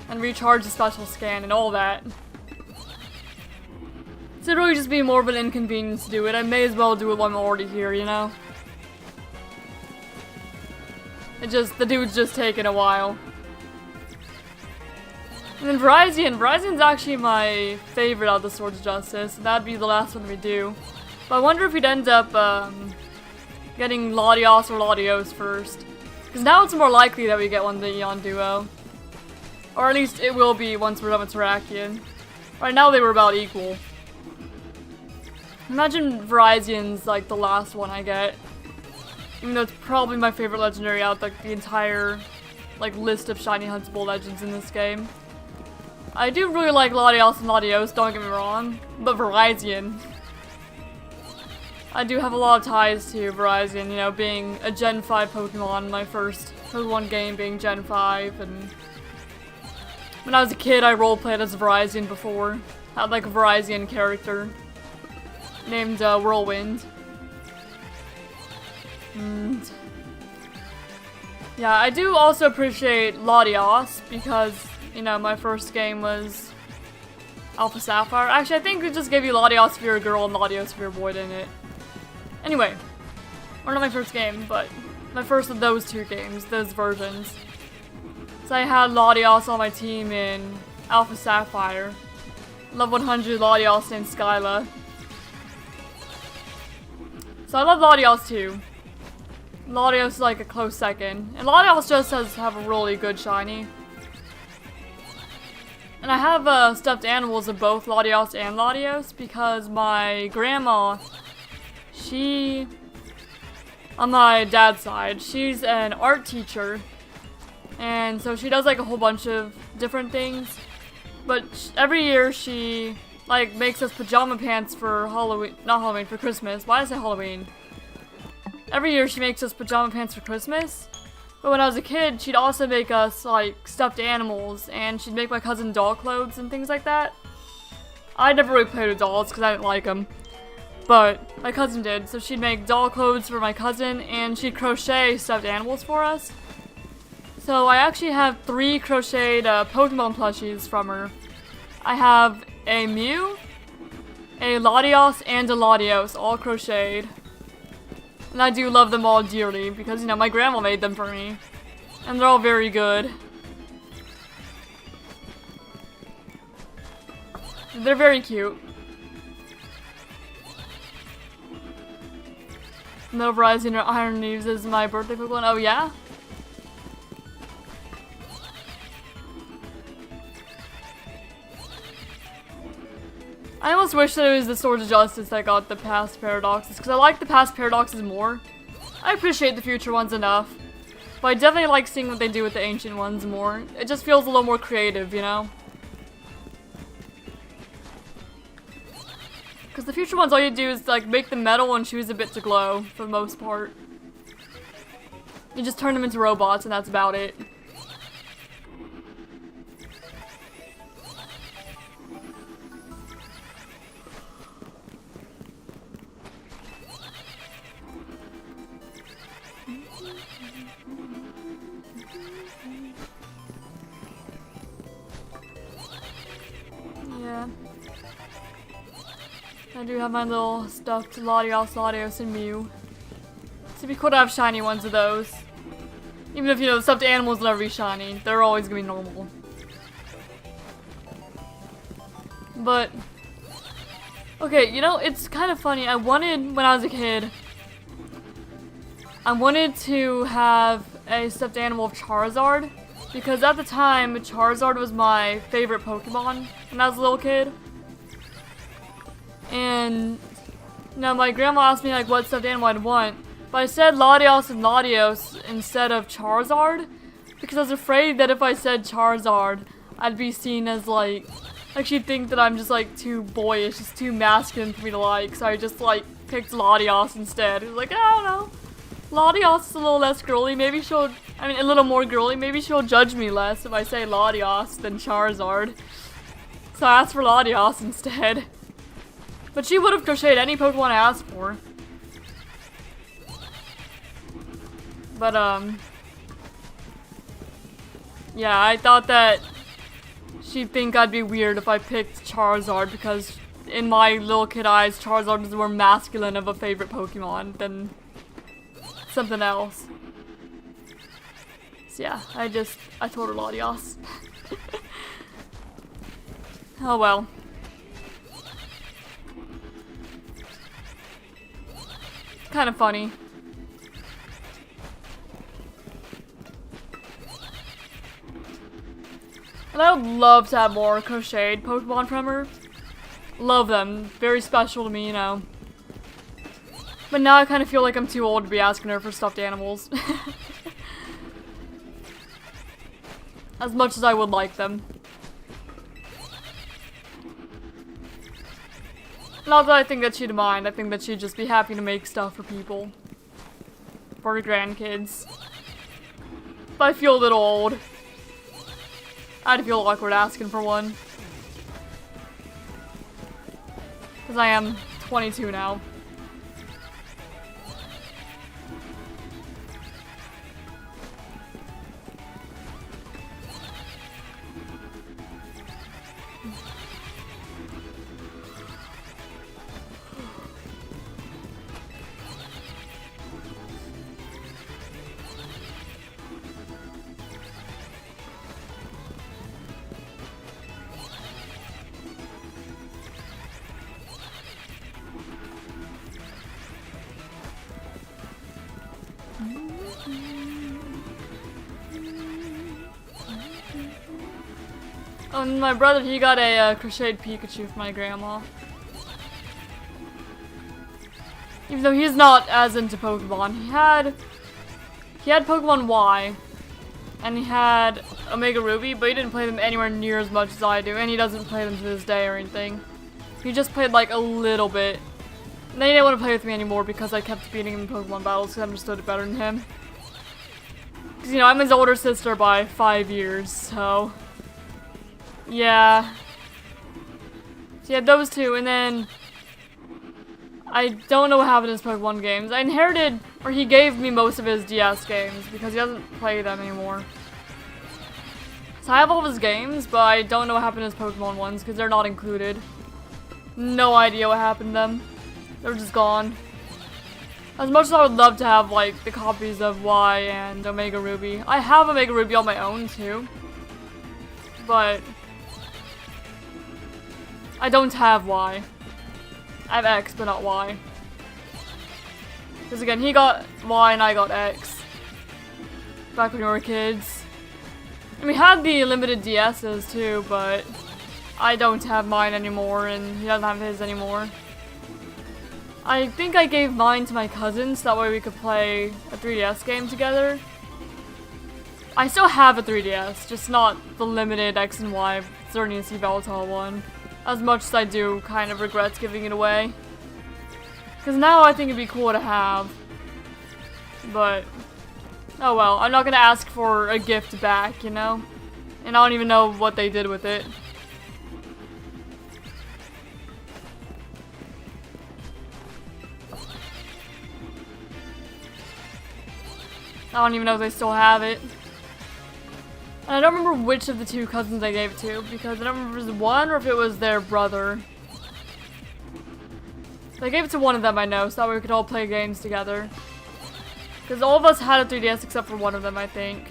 A: And recharge the special scan and all that. So it'd really just be more of an inconvenience to do it. I may as well do it while I'm already here, you know? The dude's just taking a while. And then Virizion's actually my favorite out of the Swords of Justice. And that'd be the last one we do. But I wonder if we'd end up, getting Latios or Latios first. Because now it's more likely that we get one of the Eon Duo. Or at least it will be once we're done with Terrakion. Right now they were about equal. Imagine Virizion's like the last one I get. Even though it's probably my favorite legendary out like the entire like list of shiny huntable legends in this game. I do really like Latios and Latios, don't get me wrong. But Virizion. I do have a lot of ties to Virizion, you know, being a Gen 5 Pokemon, my first Pokemon game being Gen 5, and when I was a kid I roleplayed as a Virizion before. I had like a Virizion character named Whirlwind. And yeah, I do also appreciate Latios because, you know, my first game was Alpha Sapphire. Actually, I think we just gave you Latios if you're a girl and Latios if you're a boy, didn't it? Anyway, or not my first game, but my first of those two games, those versions. So I had Latios on my team in Alpha Sapphire. Level 100 Latios named Skyla. So I love Latios too. Latios is like a close second. And Latios just have a really good shiny. And I have stuffed animals of both Latios and Latios because my grandma, she, on my dad's side, she's an art teacher. And so she does like a whole bunch of different things. But every year she like makes us pajama pants for Halloween, not Halloween, for Christmas. Why did I say Halloween? Every year she makes us pajama pants for Christmas. But when I was a kid, she'd also make us like stuffed animals, and she'd make my cousin doll clothes and things like that. I never really played with dolls because I didn't like them. But my cousin did, so she'd make doll clothes for my cousin, and she'd crochet stuffed animals for us. So I actually have 3 crocheted Pokemon plushies from her. I have a Mew, a Latios, and a Latios, all crocheted. And I do love them all dearly because, you know, my grandma made them for me. And they're all very good. They're very cute. Novarizing or Iron Leaves is my birthday Pokemon. Oh, yeah? I almost wish that it was the Swords of Justice that got the past paradoxes, because I like the past paradoxes more. I appreciate the future ones enough, but I definitely like seeing what they do with the ancient ones more. It just feels a little more creative, you know? Because the future ones, all you do is like make them metal and choose a bit to glow, for the most part. You just turn them into robots and that's about it. Yeah. I do have my little stuffed Latios, Latios, and Mew. So it'd be cool to have shiny ones of those. Even if, you know, the stuffed animals will never be shiny. They're always gonna be normal. But, okay, you know, it's kind of funny. I wanted, when I was a kid, I wanted to have a stuffed animal of Charizard. Because at the time, Charizard was my favorite Pokemon when I was a little kid. And now my grandma asked me like what stuffed animal I'd want, but I said Latios and Latios instead of Charizard because I was afraid that if I said Charizard, I'd be seen as like she'd think that I'm just like too boyish, just too masculine for me to like. So I just like picked Latios instead. It was like, I don't know, Latios is a little less girly. Maybe she'll, I mean, a little more girly. Maybe she'll judge me less if I say Latios than Charizard. So I asked for Latios instead. But she would have crocheted any Pokemon I asked for. But, yeah, I thought that she'd think I'd be weird if I picked Charizard because in my little kid eyes, Charizard is more masculine of a favorite Pokemon than something else. So yeah, I told her Latios. Oh well. Kind of funny. And I would love to have more crocheted Pokemon from her. Love them. Very special to me, you know. But now I kind of feel like I'm too old to be asking her for stuffed animals. As much as I would like them. Not that I think that she'd mind, I think that she'd just be happy to make stuff for people. For her grandkids. But I feel a little old. I'd feel awkward asking for one. Because I am 22 now. Oh, and my brother, he got a crocheted Pikachu for my grandma. Even though he's not as into Pokemon. He had Pokemon Y. and he had Omega Ruby, but he didn't play them anywhere near as much as I do, and he doesn't play them to this day or anything. He just played like a little bit. And then he didn't want to play with me anymore because I kept beating him in Pokemon battles because I understood it better than him. Because, you know, I'm his older sister by 5 years, so... yeah. So yeah, those two, and then... I don't know what happened in his Pokemon games. I inherited, or he gave me most of his DS games because he doesn't play them anymore. So I have all of his games, but I don't know what happened in his Pokemon ones because they're not included. No idea what happened to them. They're just gone. As much as I would love to have, like, the copies of Y and Omega Ruby. I have Omega Ruby on my own, too. But... I don't have Y. I have X, but not Y. Because again, he got Y and I got X. Back when we were kids. And we had the limited DS's, too, but... I don't have mine anymore, and he doesn't have his anymore. I think I gave mine to my cousin, so that way we could play a 3DS game together. I still have a 3DS, just not the limited X and Y Xerneas Yveltal one. As much as I do kind of regret giving it away. Because now I think it'd be cool to have. But, oh well, I'm not gonna ask for a gift back, you know? And I don't even know what they did with it. I don't even know if they still have it. And I don't remember which of the two cousins I gave it to, because I don't remember if it was one or if it was their brother. I gave it to one of them, I know, so that way we could all play games together. Because all of us had a 3DS except for one of them, I think.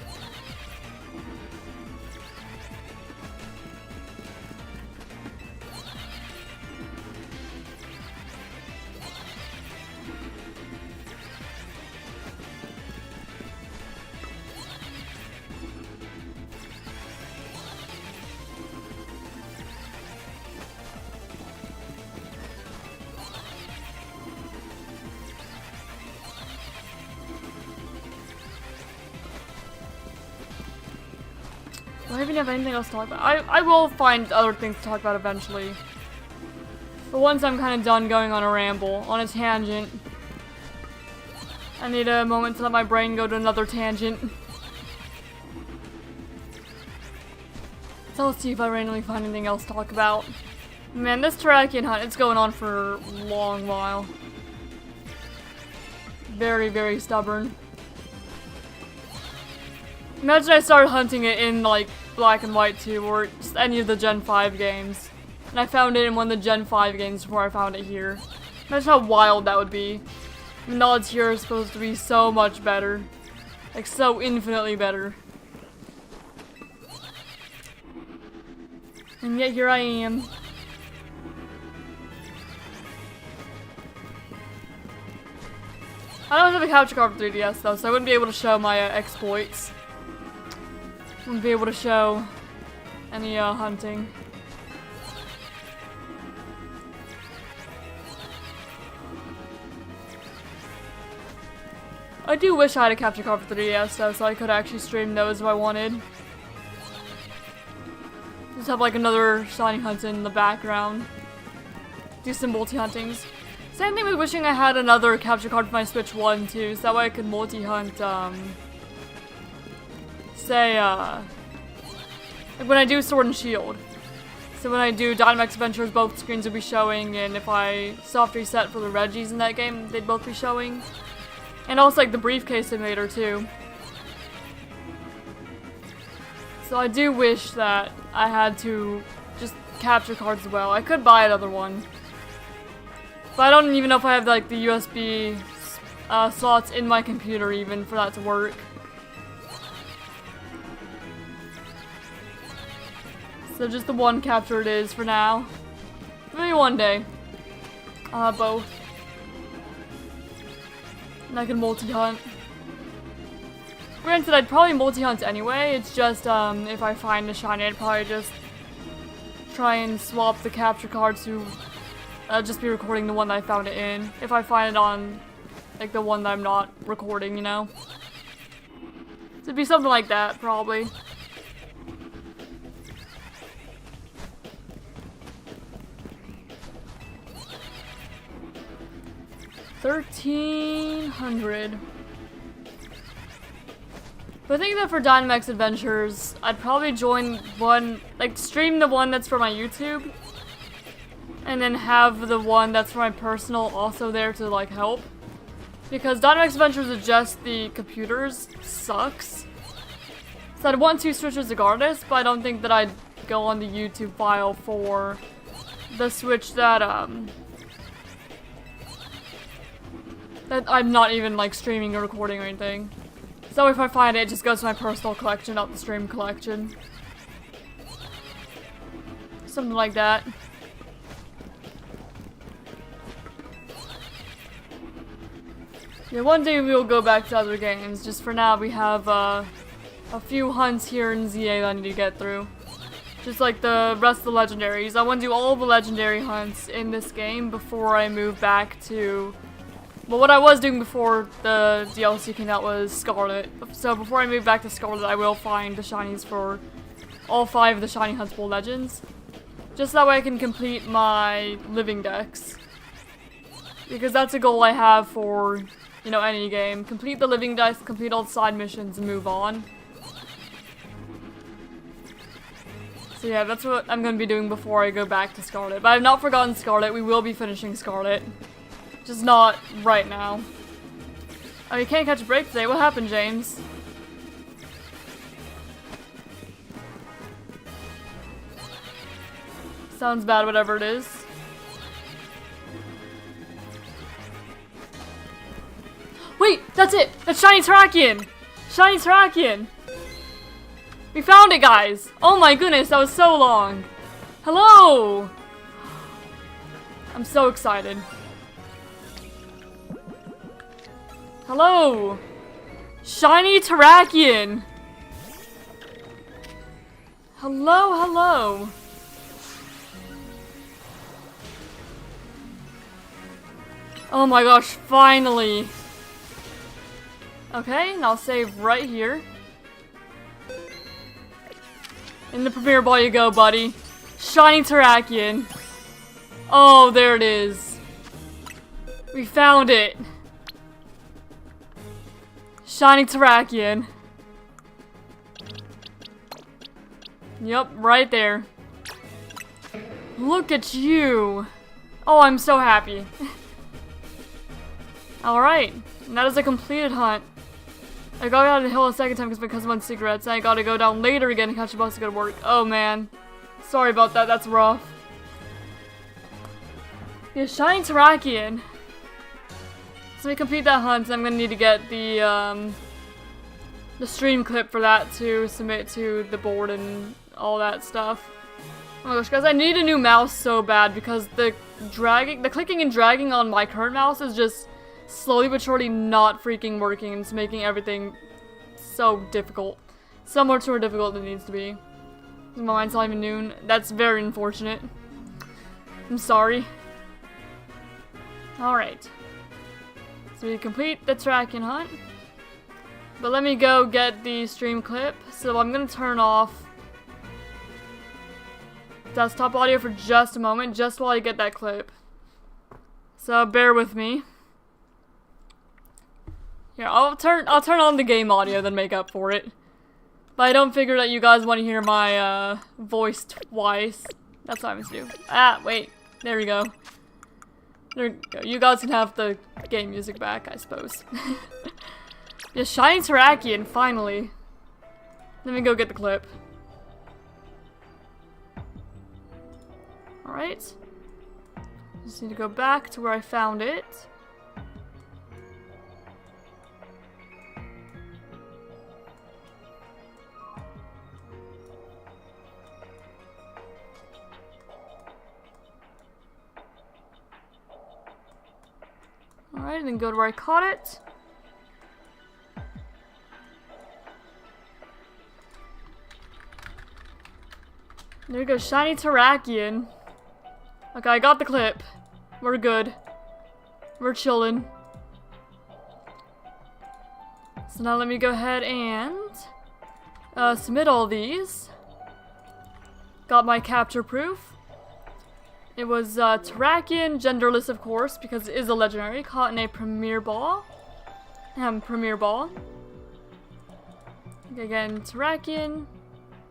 A: Do I even have anything else to talk about? I will find other things to talk about eventually. But once I'm kind of done going on a ramble, on a tangent. I need a moment to let my brain go to another tangent. So let's see if I randomly find anything else to talk about. Man, this Terrakion hunt, it's going on for a long while. Very, very stubborn. Imagine I started hunting it in, like, Black and White 2, or just any of the Gen 5 games. And I found it in one of the Gen 5 games before I found it here. Imagine how wild that would be. The knowledge here is supposed to be so much better. Like, so infinitely better. And yet here I am. I don't have a capture card for 3DS though, so I wouldn't be able to show my exploits. Wouldn't be able to show any hunting. I do wish I had a capture card for 3DS though, so I could actually stream those if I wanted. Just have like another shiny hunt in the background. Do some multi-huntings. Same thing with wishing I had another capture card for my Switch 1 too, so that way I could multi-hunt, say, like when I do Sword and Shield. So when I do Dynamax Adventures, both screens will be showing, and if I soft reset for the Reggies in that game, they'd both be showing. And also like the briefcase invader too. So I do wish that I had to just capture cards as well. I could buy another one. But I don't even know if I have like the USB slots in my computer even for that to work. So just the one capture it is for now. Maybe one day. Both. And I can multi-hunt. Granted, I'd probably multi-hunt anyway. It's just, if I find a shiny, I'd probably just try and swap the capture card to just be recording the one that I found it in. If I find it on, like, the one that I'm not recording, you know? It'd be something like that, probably. $1,300. But I think that for Dynamax Adventures, I'd probably join one, like stream the one that's for my YouTube, and then have the one that's for my personal also there to like help. Because Dynamax Adventures with just the computers sucks. So I'd want 2 switches regardless, but I don't think that I'd go on the YouTube file for the Switch that I'm not even like streaming or recording or anything. So if I find it, it just goes to my personal collection, not the stream collection. Something like that. Yeah, one day we will go back to other games. Just for now, we have a few hunts here in ZA that I need to get through. Just like the rest of the legendaries. I want to do all the legendary hunts in this game before I move back to... Well, what I was doing before the DLC came out was Scarlet. So before I move back to Scarlet, I will find the shinies for all 5 of the Shiny Huntable Legends. Just that way I can complete my living dex. Because that's a goal I have for, you know, any game. Complete the living dex, complete all the side missions, and move on. So yeah, that's what I'm going to be doing before I go back to Scarlet. But I have not forgotten Scarlet. We will be finishing Scarlet. Just not right now. Oh, you can't catch a break today. What happened, James? Sounds bad, whatever it is. Wait, that's it! That's Shiny Terrakion! Shiny Terrakion! We found it, guys! Oh my goodness, that was so long! Hello! I'm so excited. Hello! Shiny Terrakion! Hello, hello! Oh my gosh, finally! Okay, and I'll save right here. In the Premier Ball you go, buddy. Shiny Terrakion. Oh, there it is. We found it. Shiny Terrakion. Yep, right there. Look at you. Oh, I'm so happy. Alright, that is a completed hunt. I got out of the hill a second time because my cousin wants cigarettes, and I gotta go down later again and catch a bus to go to work. Oh man. Sorry about that, that's rough. Yeah, Shiny Terrakion. So we complete that hunt, and I'm gonna need to get the stream clip for that to submit to the board and all that stuff. Oh my gosh, guys, I need a new mouse so bad because the clicking and dragging on my current mouse is just slowly but surely not freaking working. It's making everything so difficult. So much more difficult than it needs to be. My mind's not even noon. That's very unfortunate. I'm sorry. Alright. So we complete the Terrakion hunt. But let me go get the stream clip. So I'm gonna turn off desktop audio for just a moment, just while I get that clip. So bear with me. Here, I'll turn on the game audio, then make up for it. But I don't figure that you guys want to hear my voice twice. That's what I'm gonna do. Ah, wait. There we go. There we go. You guys can have the game music back, I suppose. Yeah, Shiny Terrakion, finally. Let me go get the clip. Alright. Just need to go back to where I found it. Alright, then go to where I caught it. There we go, Shiny Terrakion. Okay, I got the clip. We're good. We're chillin'. So now let me go ahead and submit all these. Got my capture proof. It was Terrakion, genderless of course, because it is a legendary, caught in a Premier Ball. Premier Ball. Okay, again, Terrakion,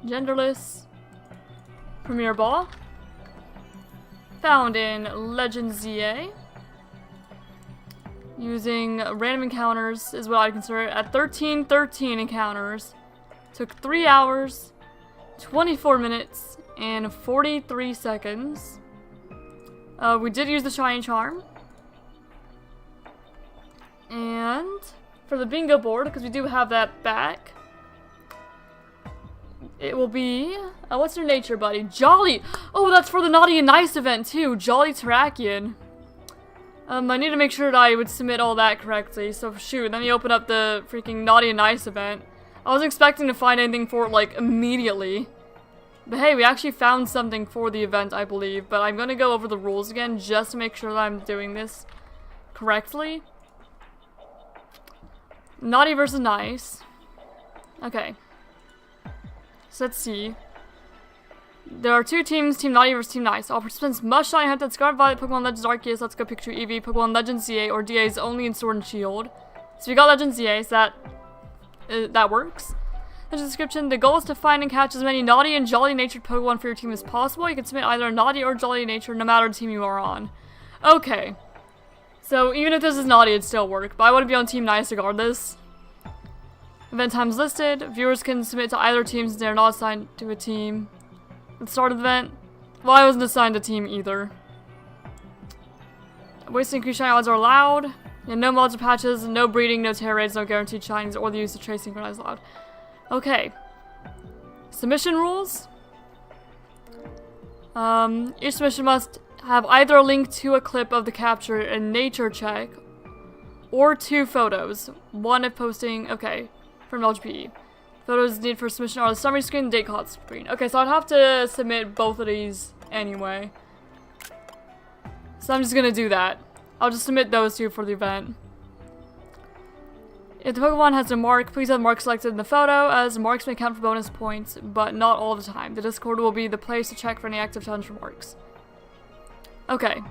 A: genderless, Premier Ball. Found in Legend ZA. Using random encounters is what I consider it at 1313 encounters. Took 3 hours, 24 minutes, and 43 seconds. We did use the Shiny Charm. And for the bingo board, because we do have that back, it will be, what's your nature, buddy? Jolly! Oh, that's for the Naughty and Nice event, too. Jolly Terrakion. I need to make sure that I would submit all that correctly. So, shoot, let me open up the freaking Naughty and Nice event. I was expecting to find anything for it, like, immediately. But hey, we actually found something for the event, I believe. But I'm gonna go over the rules again, just to make sure that I'm doing this correctly. Naughty versus Nice. Okay. So let's see. There are 2 teams, Team Naughty versus Team Nice. All participants must shiny hunt that Scarlet Violet, Pokemon Legends Arceus, Let's Go Pikachu Eevee, Pokemon Legends ZA, or DA is only in Sword and Shield. So we got Legends ZA, so that works. There's a description. The goal is to find and catch as many naughty and jolly natured Pokemon for your team as possible. You can submit either a naughty or jolly nature, no matter the team you are on. Okay. So even if this is naughty, it'd still work. But I want to be on Team Nice regardless. Event times listed. Viewers can submit to either team since they are not assigned to a team. At the start of the event. Well, I wasn't assigned a team either. Wasting increased shiny odds are allowed. And no mods or patches, no breeding, no tear raids, no guaranteed shinies, or the use of trace synchronize allowed. Okay. Submission rules. Each submission must have either a link to a clip of the capture and nature check, or 2 photos. 1 if posting, okay, from LGPE. Photos needed for submission are the summary screen and date card screen. Okay, so I'd have to submit both of these anyway. So I'm just gonna do that. I'll just submit those 2 for the event. If the Pokemon has a mark, please have the mark selected in the photo, as marks may count for bonus points, but not all the time. The Discord will be the place to check for any active challenge for marks. Okay.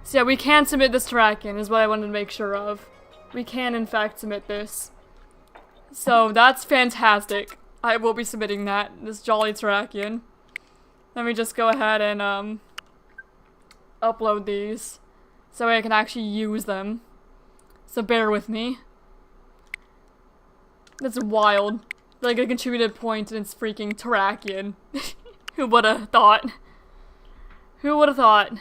A: So yeah, we can submit this Terrakion, is what I wanted to make sure of. We can, in fact, submit this. So, that's fantastic. I will be submitting that, this Jolly Terrakion. Let me just go ahead and, upload these. So I can actually use them. So bear with me. That's wild. Like, a contributed point and it's freaking Terrakion. Who would've thought? Who would've thought?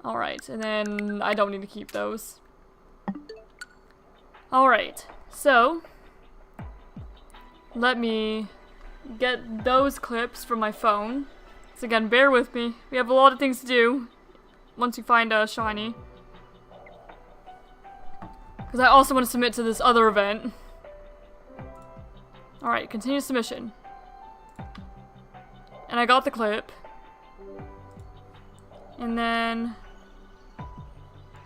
A: Alright, and then I don't need to keep those. Alright, so let me get those clips from my phone. So again, bear with me. We have a lot of things to do once we find a shiny. Because I also want to submit to this other event. Alright, continue submission. And I got the clip. And then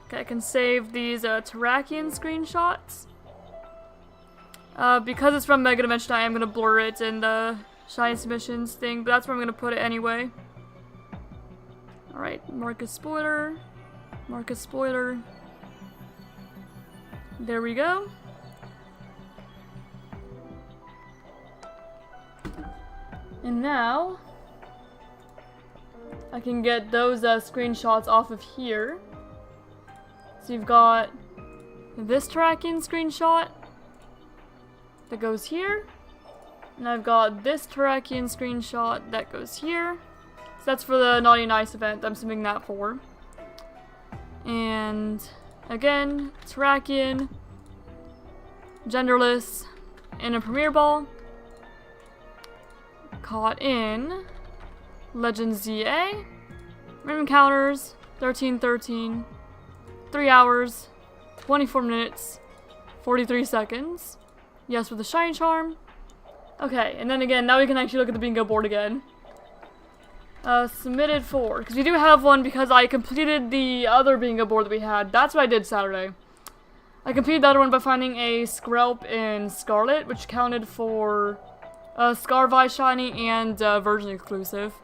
A: okay, I can save these Terrakion screenshots. Because it's from Mega Dimension, I am going to blur it in the shiny submissions thing, but that's where I'm going to put it anyway. Alright, Marcus spoiler. Marcus spoiler. There we go. And now I can get those screenshots off of here. So you've got this Terrakion screenshot that goes here. And I've got this Terrakion screenshot that goes here. So that's for the Naughty and Nice event I'm submitting that for. And again, Terrakion, genderless, in a Premier Ball. Caught in Legends ZA. Random encounters, 1313. 3 hours, 24 minutes, 43 seconds. Yes, with the Shiny Charm. Okay, and then again, now we can actually look at the bingo board again. Submitted for, because we do have one because I completed the other bingo board that we had. That's what I did Saturday. I completed the other one by finding a Skrelp in Scarlet, which counted for Scarvi Shiny and version exclusive.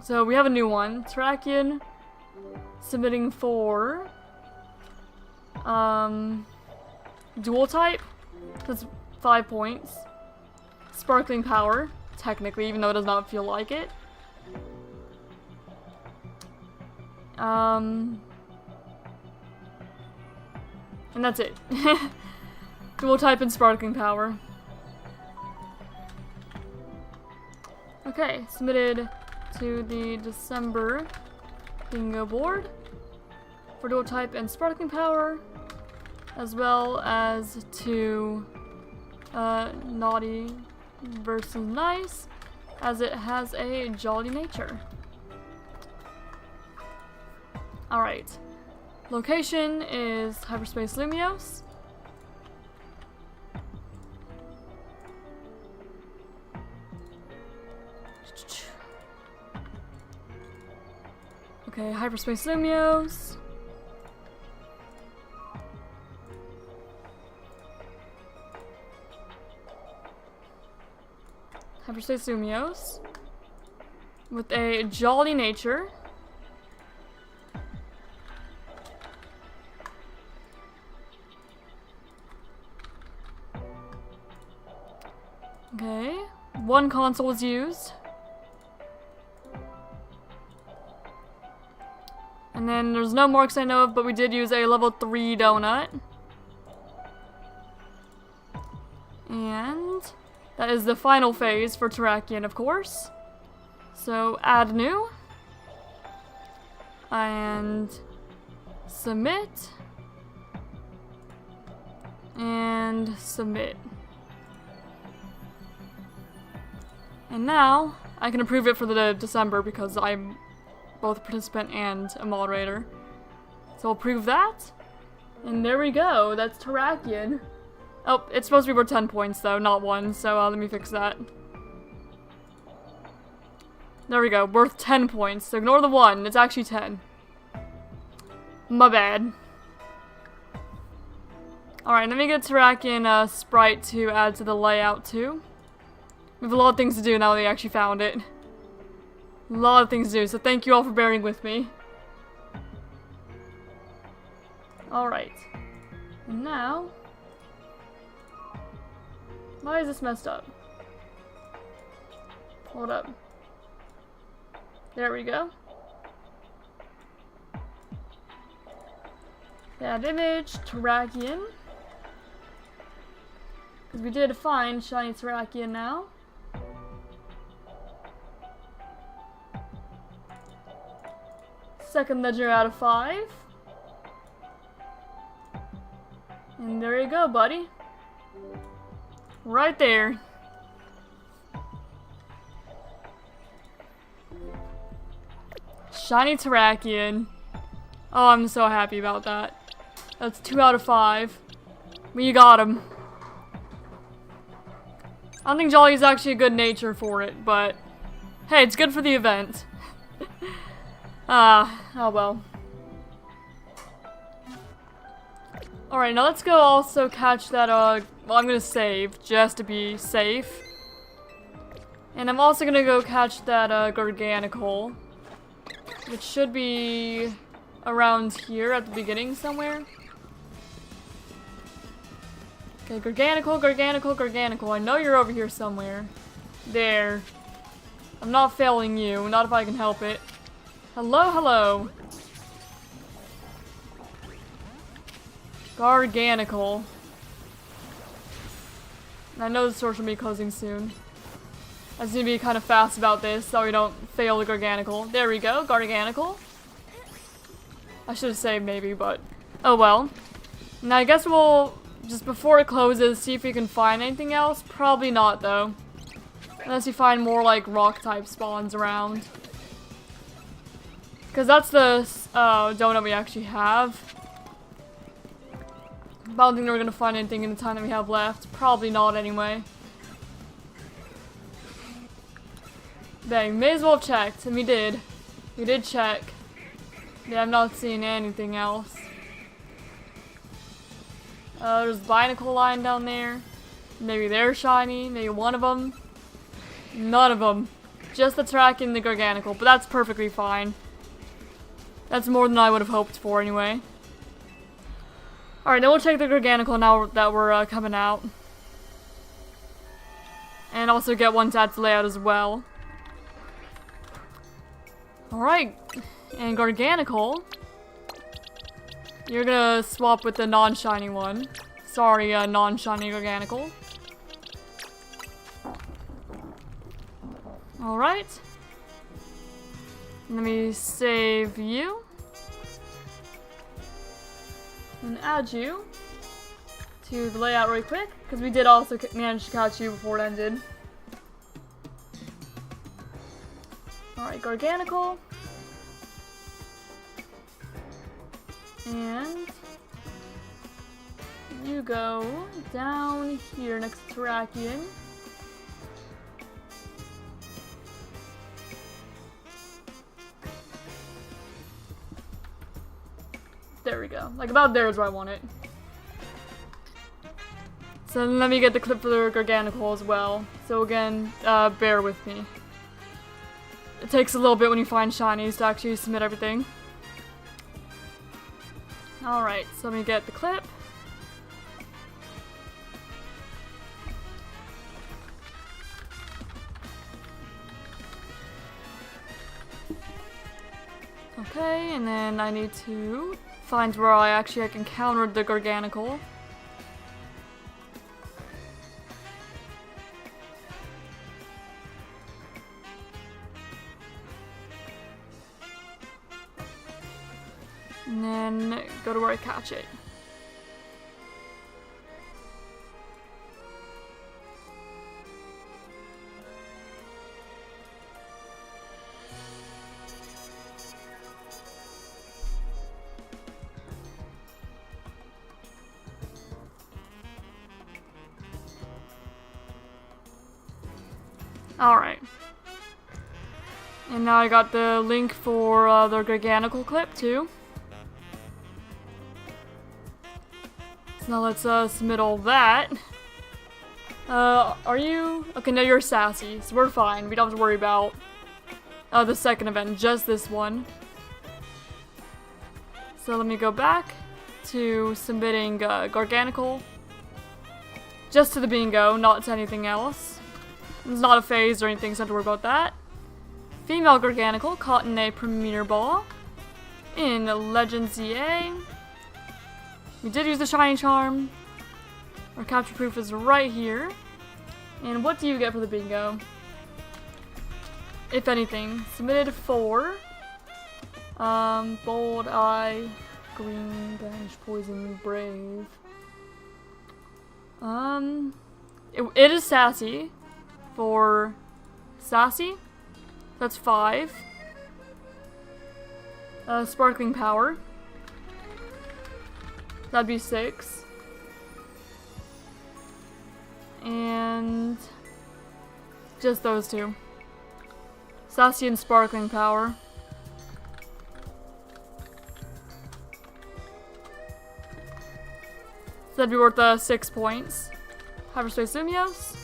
A: So we have a new one. Terrakion submitting for dual type. That's 5 points. Sparkling Power, technically, even though it does not feel like it. And that's it. Dual type and Sparkling Power. Okay, submitted to the December bingo board for dual type and Sparkling Power, as well as to Naughty versus Nice, as it has a jolly nature. Alright. Location is Hyperspace Lumiose. Okay, Hyperspace Lumiose. Hyperspace Lumiose. With a jolly nature. Okay, 1 console was used. And then there's no marks I know of, but we did use a level 3 donut. And that is the final phase for Terrakion, of course. So add new. And submit. And submit. And now, I can approve it for the December because I'm both a participant and a moderator. So I'll approve that. And there we go, that's Terrakion. Oh, it's supposed to be worth 10 points though, not 1, so let me fix that. There we go, worth 10 points. So ignore the 1, it's actually 10. My bad. Alright, let me get Terrakion sprite to add to the layout too. We have a lot of things to do now that we actually found it. A lot of things to do, so thank you all for bearing with me. Alright. And now... why is this messed up? Hold up. There we go. Add image, Terrakion. Because we did find shiny Terrakion now. Second ledger out of 5. And there you go, buddy. Right there. Shiny Terrakion. Oh, I'm so happy about that. That's 2 out of 5. We got him. I don't think Jolly's actually a good nature for it, but hey, it's good for the event. Oh well. Alright, now let's go also catch that, well, I'm gonna save, just to be safe. And I'm also gonna go catch that, Garganical. Which should be around here at the beginning somewhere. Okay, Garganical, I know you're over here somewhere. There. I'm not failing you, not if I can help it. Hello. Garganical. I know the store will be closing soon. I just need to be kind of fast about this so we don't fail the Garganical. There we go, Garganical. I should have saved maybe, but oh well. Now I guess we'll, just before it closes, see if we can find anything else. Probably not though. Unless you find more like rock type spawns around. Because that's the donut we actually have. But I don't think we're going to find anything in the time that we have left. Probably not anyway. Dang, may as well have checked. And we did. We did check. Yeah, I'm not seeing anything else. There's a Binacle line down there. Maybe they're shiny, maybe one of them. None of them. Just the track and the Garganical, but that's perfectly fine. That's more than I would have hoped for anyway. Alright, then we'll check the Garganical now that we're coming out. And also get one stats layout as well. Alright, and Garganical. You're gonna swap with the non-shiny one. Sorry, non-shiny Garganical. Alright. Let me save you. And add you to the layout really quick, because we did also manage to catch you before it ended. Alright, Garganical. And you go down here next to Terrakion. There we go. Like about there is where I want it. So let me get the clip for the Garganical as well. So again, bear with me. It takes a little bit when you find shinies to actually submit everything. Alright, so let me get the clip. Okay, and then I need to find where I can counter the Garganical. And then go to where I catch it. Alright. And now I got the link for the Garganical clip too. So now let's submit all that. Are you? Okay, no, you're sassy, so we're fine. We don't have to worry about the second event, just this one. So let me go back to submitting Garganical. Just to the bingo, not to anything else. It's not a phase or anything, so don't have to worry about that. Female Garganical caught in a Premier Ball in Legends EA. We did use the Shiny Charm. Our capture proof is right here. And what do you get for the bingo? If anything, submitted for Bold Eye, Green Bench, Poison, Brave. It is Sassy. For Sassy, that's 5. Sparkling Power, that'd be 6. And just those two. Sassy and Sparkling Power. So that'd be worth 6 points. Hyperspace Lumios.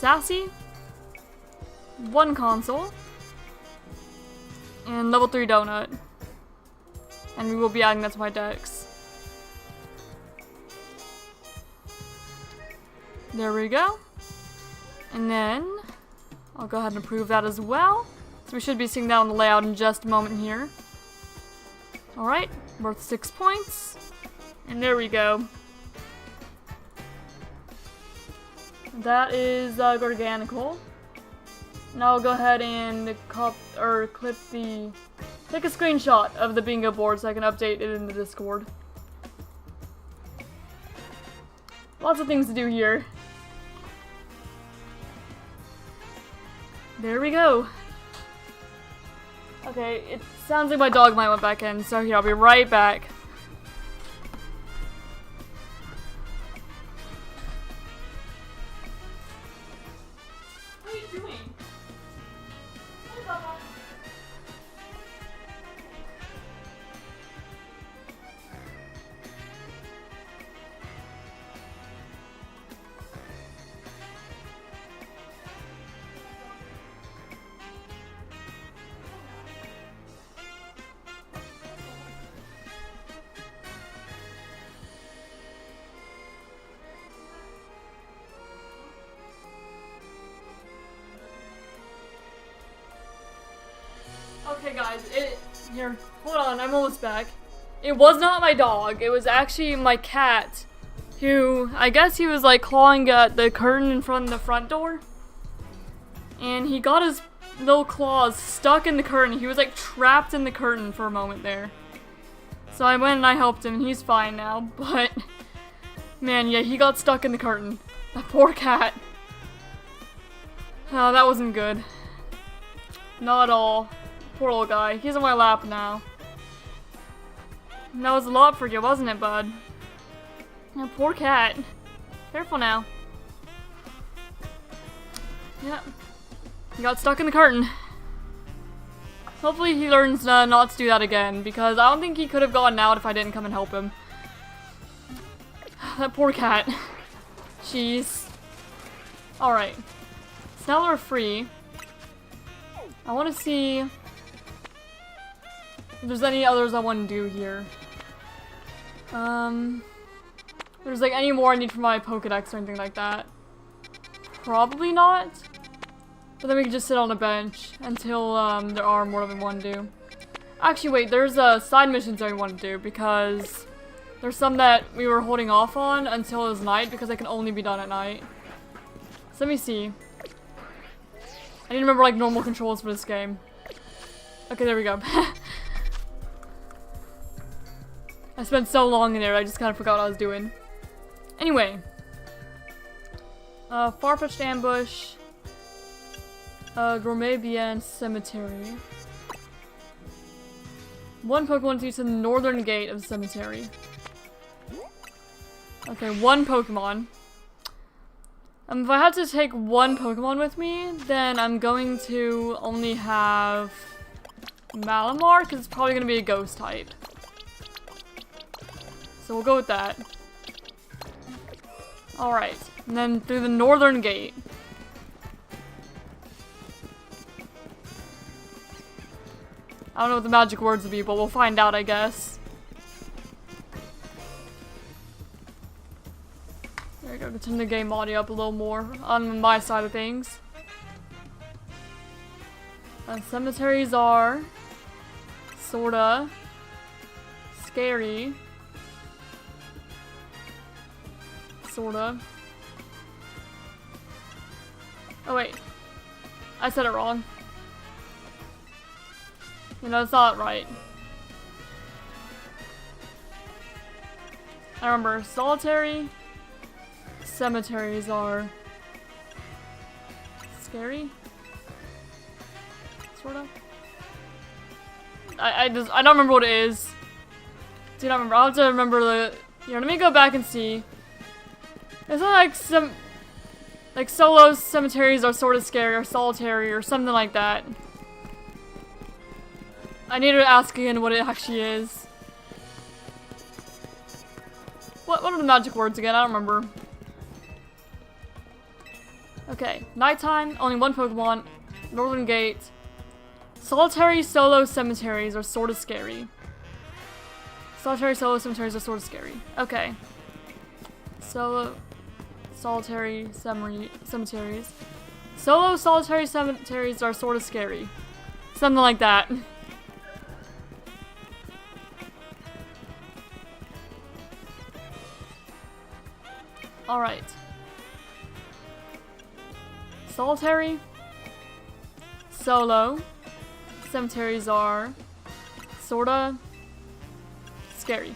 A: Sassy, 1 console, and level 3 donut. And we will be adding that to my decks. There we go. And then I'll go ahead and approve that as well. So we should be seeing that on the layout in just a moment here. Alright, worth 6 points. And there we go. That is Garganical. Now I'll go ahead and clip take a screenshot of the bingo board so I can update it in the Discord. Lots of things to do here. There we go. Okay, it sounds like my dog might went back in, so here, I'll be right back. Okay guys, here, hold on, I'm almost back. It was not my dog, it was actually my cat, who, I guess he was like clawing at the curtain in front of the front door. And he got his little claws stuck in the curtain. He was like trapped in the curtain for a moment there. So I went and I helped him and he's fine now, but man, yeah, he got stuck in the curtain. That poor cat. Oh, that wasn't good. Not at all. Poor little guy. He's on my lap now. And that was a lot for you, wasn't it, bud? Oh, poor cat. Careful now. Yep. He got stuck in the curtain. Hopefully he learns not to do that again, because I don't think he could have gotten out if I didn't come and help him. That poor cat. Jeez. Alright. So now we're free. I want to see if there's any others I want to do here. There's like any more I need for my Pokedex or anything like that. Probably not. But then we can just sit on a bench until there are more than one to do. Actually, wait, there's side missions that we want to do because there's some that we were holding off on until it was night because they can only be done at night. So let me see. I need to remember like normal controls for this game. Okay, there we go. I spent so long in there, I just kind of forgot what I was doing. Anyway. Far-fetched ambush. Gourmet Bien Cemetery. One Pokemon to use to the northern gate of the cemetery. Okay, one Pokemon. If I had to take one Pokemon with me, then I'm going to only have Malamar, because it's probably going to be a ghost type. So we'll go with that. Alright, and then through the northern gate. I don't know what the magic words would be, but we'll find out, I guess. There we go, turn the game audio up a little more on my side of things. Cemeteries are sorta scary. Sorta. Oh wait, I said it wrong. You know, it's not right. I remember solitary cemeteries are scary. Sorta. I don't remember what it is. Do not remember. I'll have to remember the. Here, let me go back and see. It's not like some. Like solo cemeteries are sort of scary or solitary or something like that. I need to ask again what it actually is. What are the magic words again? I don't remember. Okay, nighttime, only one Pokemon, Northern Gate. Solitary solo cemeteries are sort of scary. Solitary solo cemeteries are sort of scary. Okay. Solitary cemeteries. Solo solitary cemeteries are sort of scary. Something like that. Alright. Solitary. Solo. Cemeteries are sorta scary.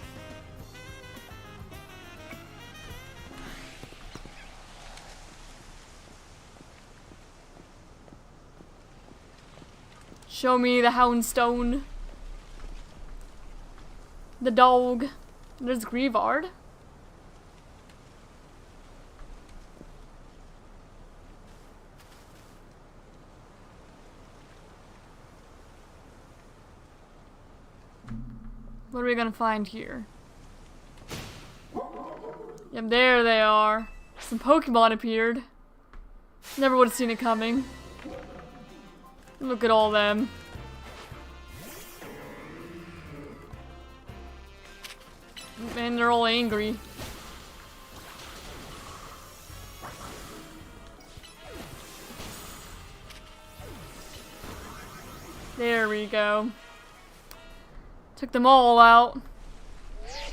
A: Show me the Houndstone. The dog. There's Grievard. What are we gonna find here? Yep, there they are. Some Pokemon appeared. Never would have seen it coming. Look at all them. Man, they're all angry. There we go. Took them all out.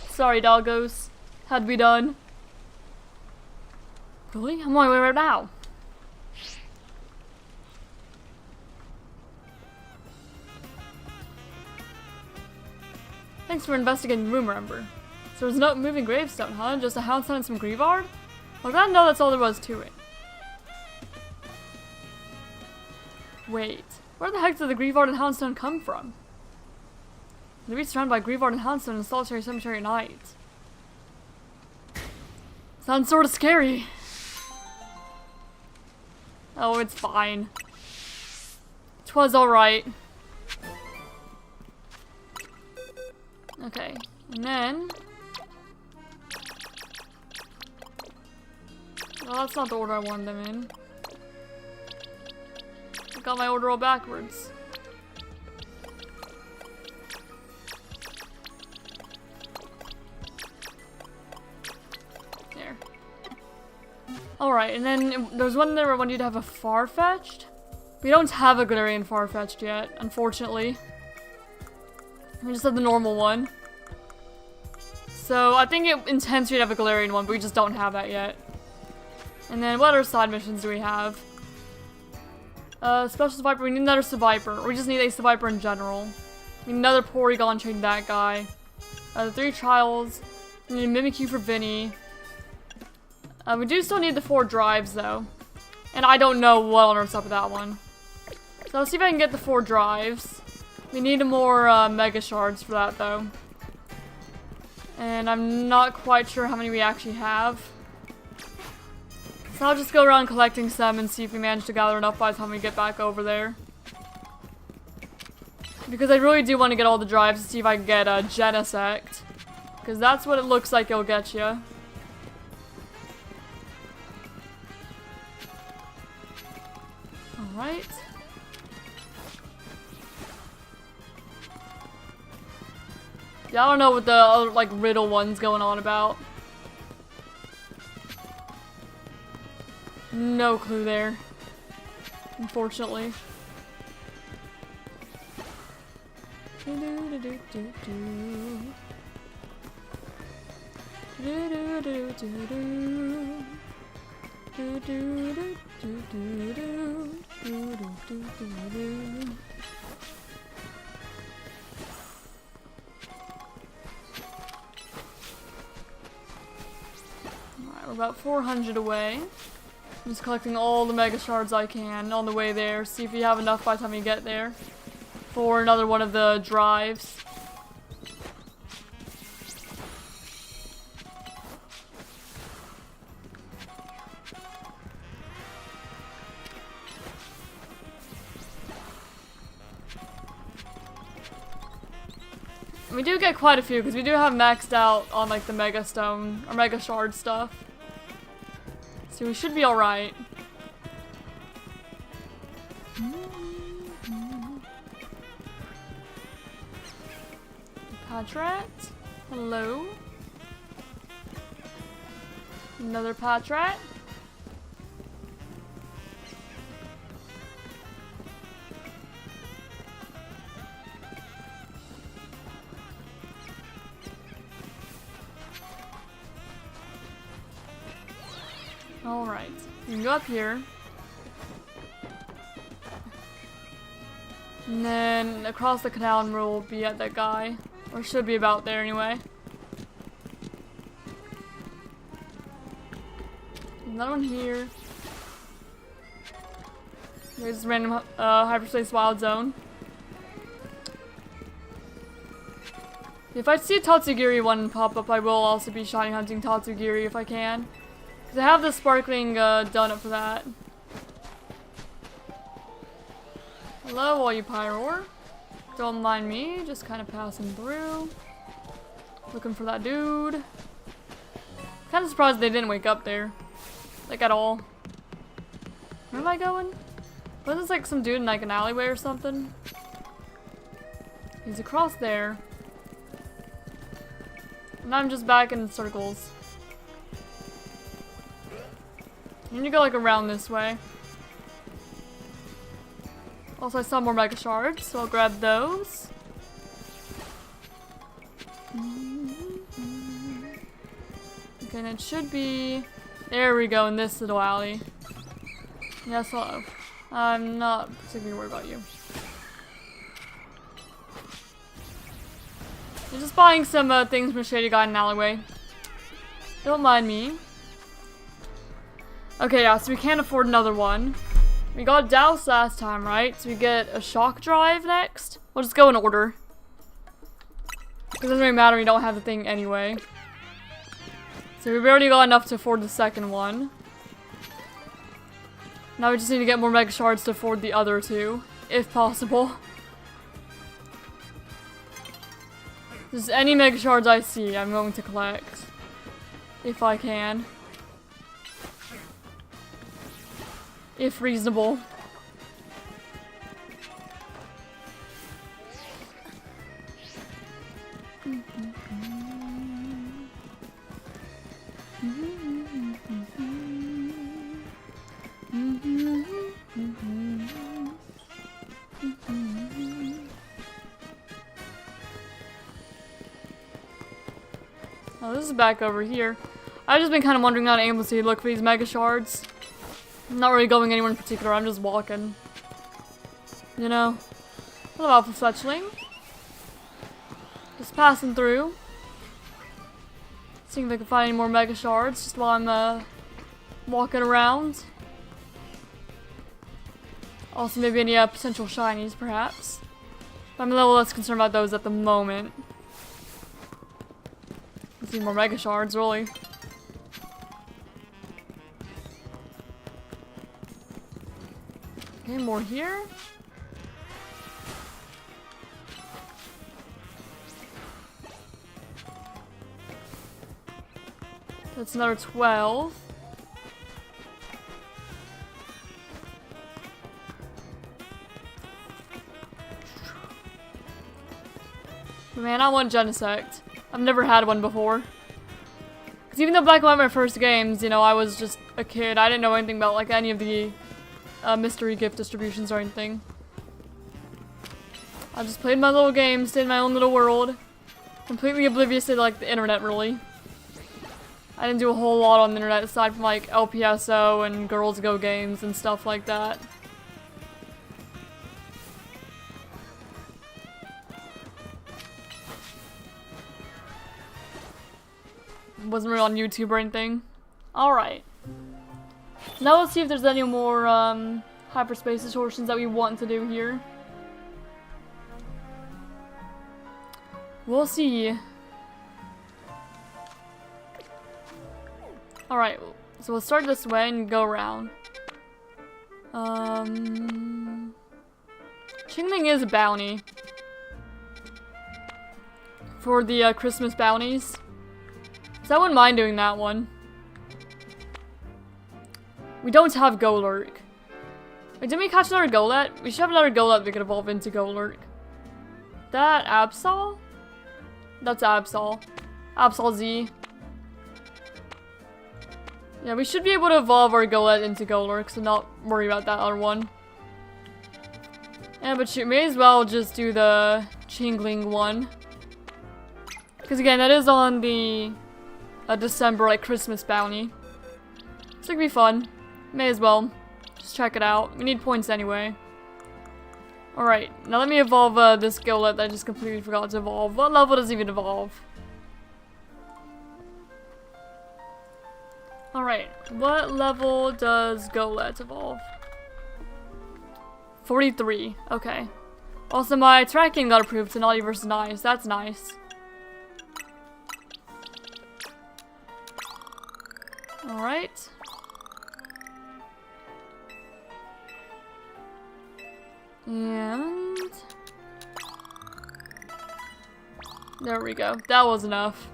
A: Sorry, doggos. Had to be done. Really? I'm on my way right now. Thanks for investigating the rumor, Ember. So there's no moving gravestone, huh? Just a houndstone and some Grievard? Well, glad to know that's all there was to it. Wait, where the heck did the Grievard and houndstone come from? They'd be surrounded by Grievard and houndstone in a solitary cemetery at night. Sounds sorta scary. Oh, it's fine. 'Twas alright. Okay, and then... Well, that's not the order I wanted them in. I got my order all backwards. There. Alright, and then there's one there where I wanted you to have a Farfetch'd. We don't have a Galarian Farfetch'd yet, unfortunately. We just have the normal one. So I think it intends for you to have a Galarian one, but we just don't have that yet. And then what other side missions do we have? Special Survivor, we need another Survivor. We just need a Survivor in general. We need another Porygon, train that guy. The 3 trials. We need a Mimikyu for Vinny. We do still need the 4 drives though. And I don't know what on earth's up with that one. So I'll see if I can get the 4 drives. We need more Mega Shards for that though. And I'm not quite sure how many we actually have. So I'll just go around collecting some and see if we manage to gather enough by the time we get back over there. Because I really do want to get all the drives to see if I can get a Genesect. Because that's what it looks like it'll get you. Alright. Yeah, I don't know what the other, like, riddle one's going on about. No clue there. Unfortunately. Alright, we're about 400 away. I'm just collecting all the Mega Shards I can on the way there. See if we have enough by the time we get there. For another one of the drives. We do get quite a few because we do have maxed out on like the Mega Stone or Mega Shard stuff. So we should be alright. Patrat. Hello. Another Patrat. Alright, you can go up here. And then across the canal and we'll be at that guy. Or should be about there anyway. Another one here. There's this random Hyperspace Wild Zone. If I see a Tatsugiri one pop up, I will also be shiny hunting Tatsugiri if I can. Because I have the sparkling donut for that. Hello, all you Pyroar. Don't mind me, just kind of passing through. Looking for that dude. Kind of surprised they didn't wake up there. Like, at all. Where am I going? Was this like some dude in like an alleyway or something? He's across there. And I'm just back in circles. I need to go like around this way. Also, I saw more Mega Shards, so I'll grab those. Okay, and it should be... There we go, in this little alley. Yes, hello. I'm not particularly worried about you. I'm just buying some things from a shady guy in an alleyway. Don't mind me. Okay, yeah, so we can't afford another one. We got Douse last time, right? So we get a Shock Drive next. We'll just go in order. Because it doesn't really matter, we don't have the thing anyway. So we've already got enough to afford the second one. Now we just need to get more Mega Shards to afford the other two, if possible. Just any Mega Shards I see, I'm going to collect. If I can. If reasonable. Oh, this is back over here. I've just been kind of wandering around aimlessly to look for these Mega Shards. I'm not really going anywhere in particular, I'm just walking. You know? Hello, Alpha Fletchling. Just passing through. Seeing if I can find any more Mega Shards just while I'm walking around. Also, maybe any potential shinies, perhaps. But I'm a little less concerned about those at the moment. Let's see more Mega Shards, really. Okay, more here. That's another 12. But man, I want Genesect. I've never had one before. Because even though Black and White were my first games, you know, I was just a kid. I didn't know anything about, like, any of the mystery gift distributions or anything. I just played my little game, stayed in my own little world. Completely oblivious to, like, the internet, really. I didn't do a whole lot on the internet aside from, like, LPSO and Girls Go games and stuff like that. Wasn't really on YouTube or anything. Alright. Now let's see if there's any more hyperspace distortions that we want to do here. We'll see. Alright, so we'll start this way and go around. Qingling is a bounty. For the Christmas bounties. So I wouldn't mind doing that one. We don't have Golurk. Wait, didn't we catch another Golett? We should have another Golett that could evolve into Golurk. That Absol? That's Absol. Absol Z. Yeah, we should be able to evolve our Golett into Golurk, so not worry about that other one. Yeah, but shoot, may as well just do the Qingling one. Because again, that is on the December, like, Christmas bounty. So it could be fun. May as well. Just check it out. We need points anyway. Alright, now let me evolve this Golett that I just completely forgot to evolve. What level does it even evolve? Alright, what level does Golett evolve? 43, okay. Also, my tracking got approved to Naughty vs. Nice, that's nice. Alright. And... there we go. That was enough.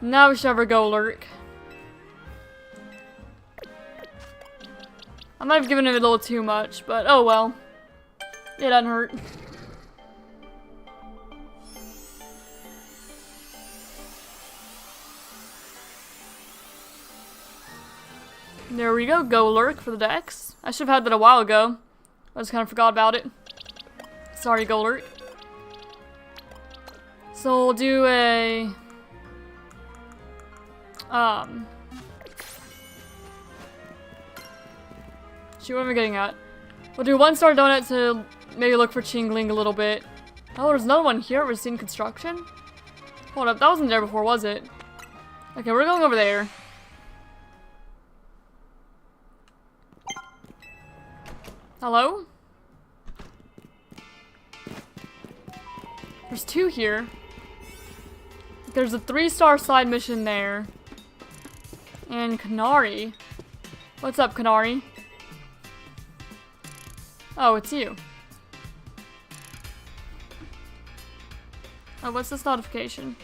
A: Now we should have our Golurk. I might have given it a little too much, but oh well. It doesn't hurt. There we go, Golurk for the Dex. I should have had that a while ago. I just kind of forgot about it. Sorry, Golurk. So we'll do a... Shoot, what am I getting at? We'll do 1-star donut to maybe look for Chingling a little bit. Oh, there's another one here. We're seeing construction? Hold up, that wasn't there before, was it? Okay, we're going over there. Hello? There's 2 here. There's a 3-star side mission there. And Canary. What's up, Canary? Oh, it's you. Oh, what's this notification?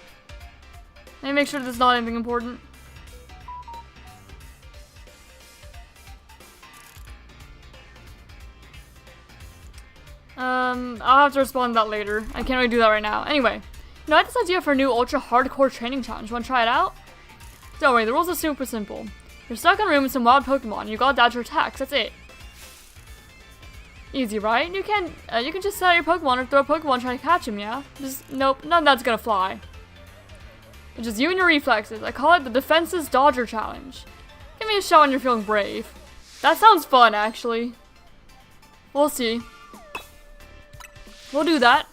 A: Let me make sure there's not anything important. I'll have to respond to that later. I can't really do that right now. Anyway, you know, I had this idea for a new ultra hardcore training challenge. Wanna try it out? Don't worry, the rules are super simple. You're stuck in a room with some wild Pokemon. You gotta dodge your attacks. That's it. Easy, right? You can just set out your Pokemon or throw a Pokemon and try to catch him, yeah? Just, nope, none of that's gonna fly. It's just you and your reflexes. I call it the Defenses Dodger Challenge. Give me a shot when you're feeling brave. That sounds fun, actually. We'll see. We'll do that.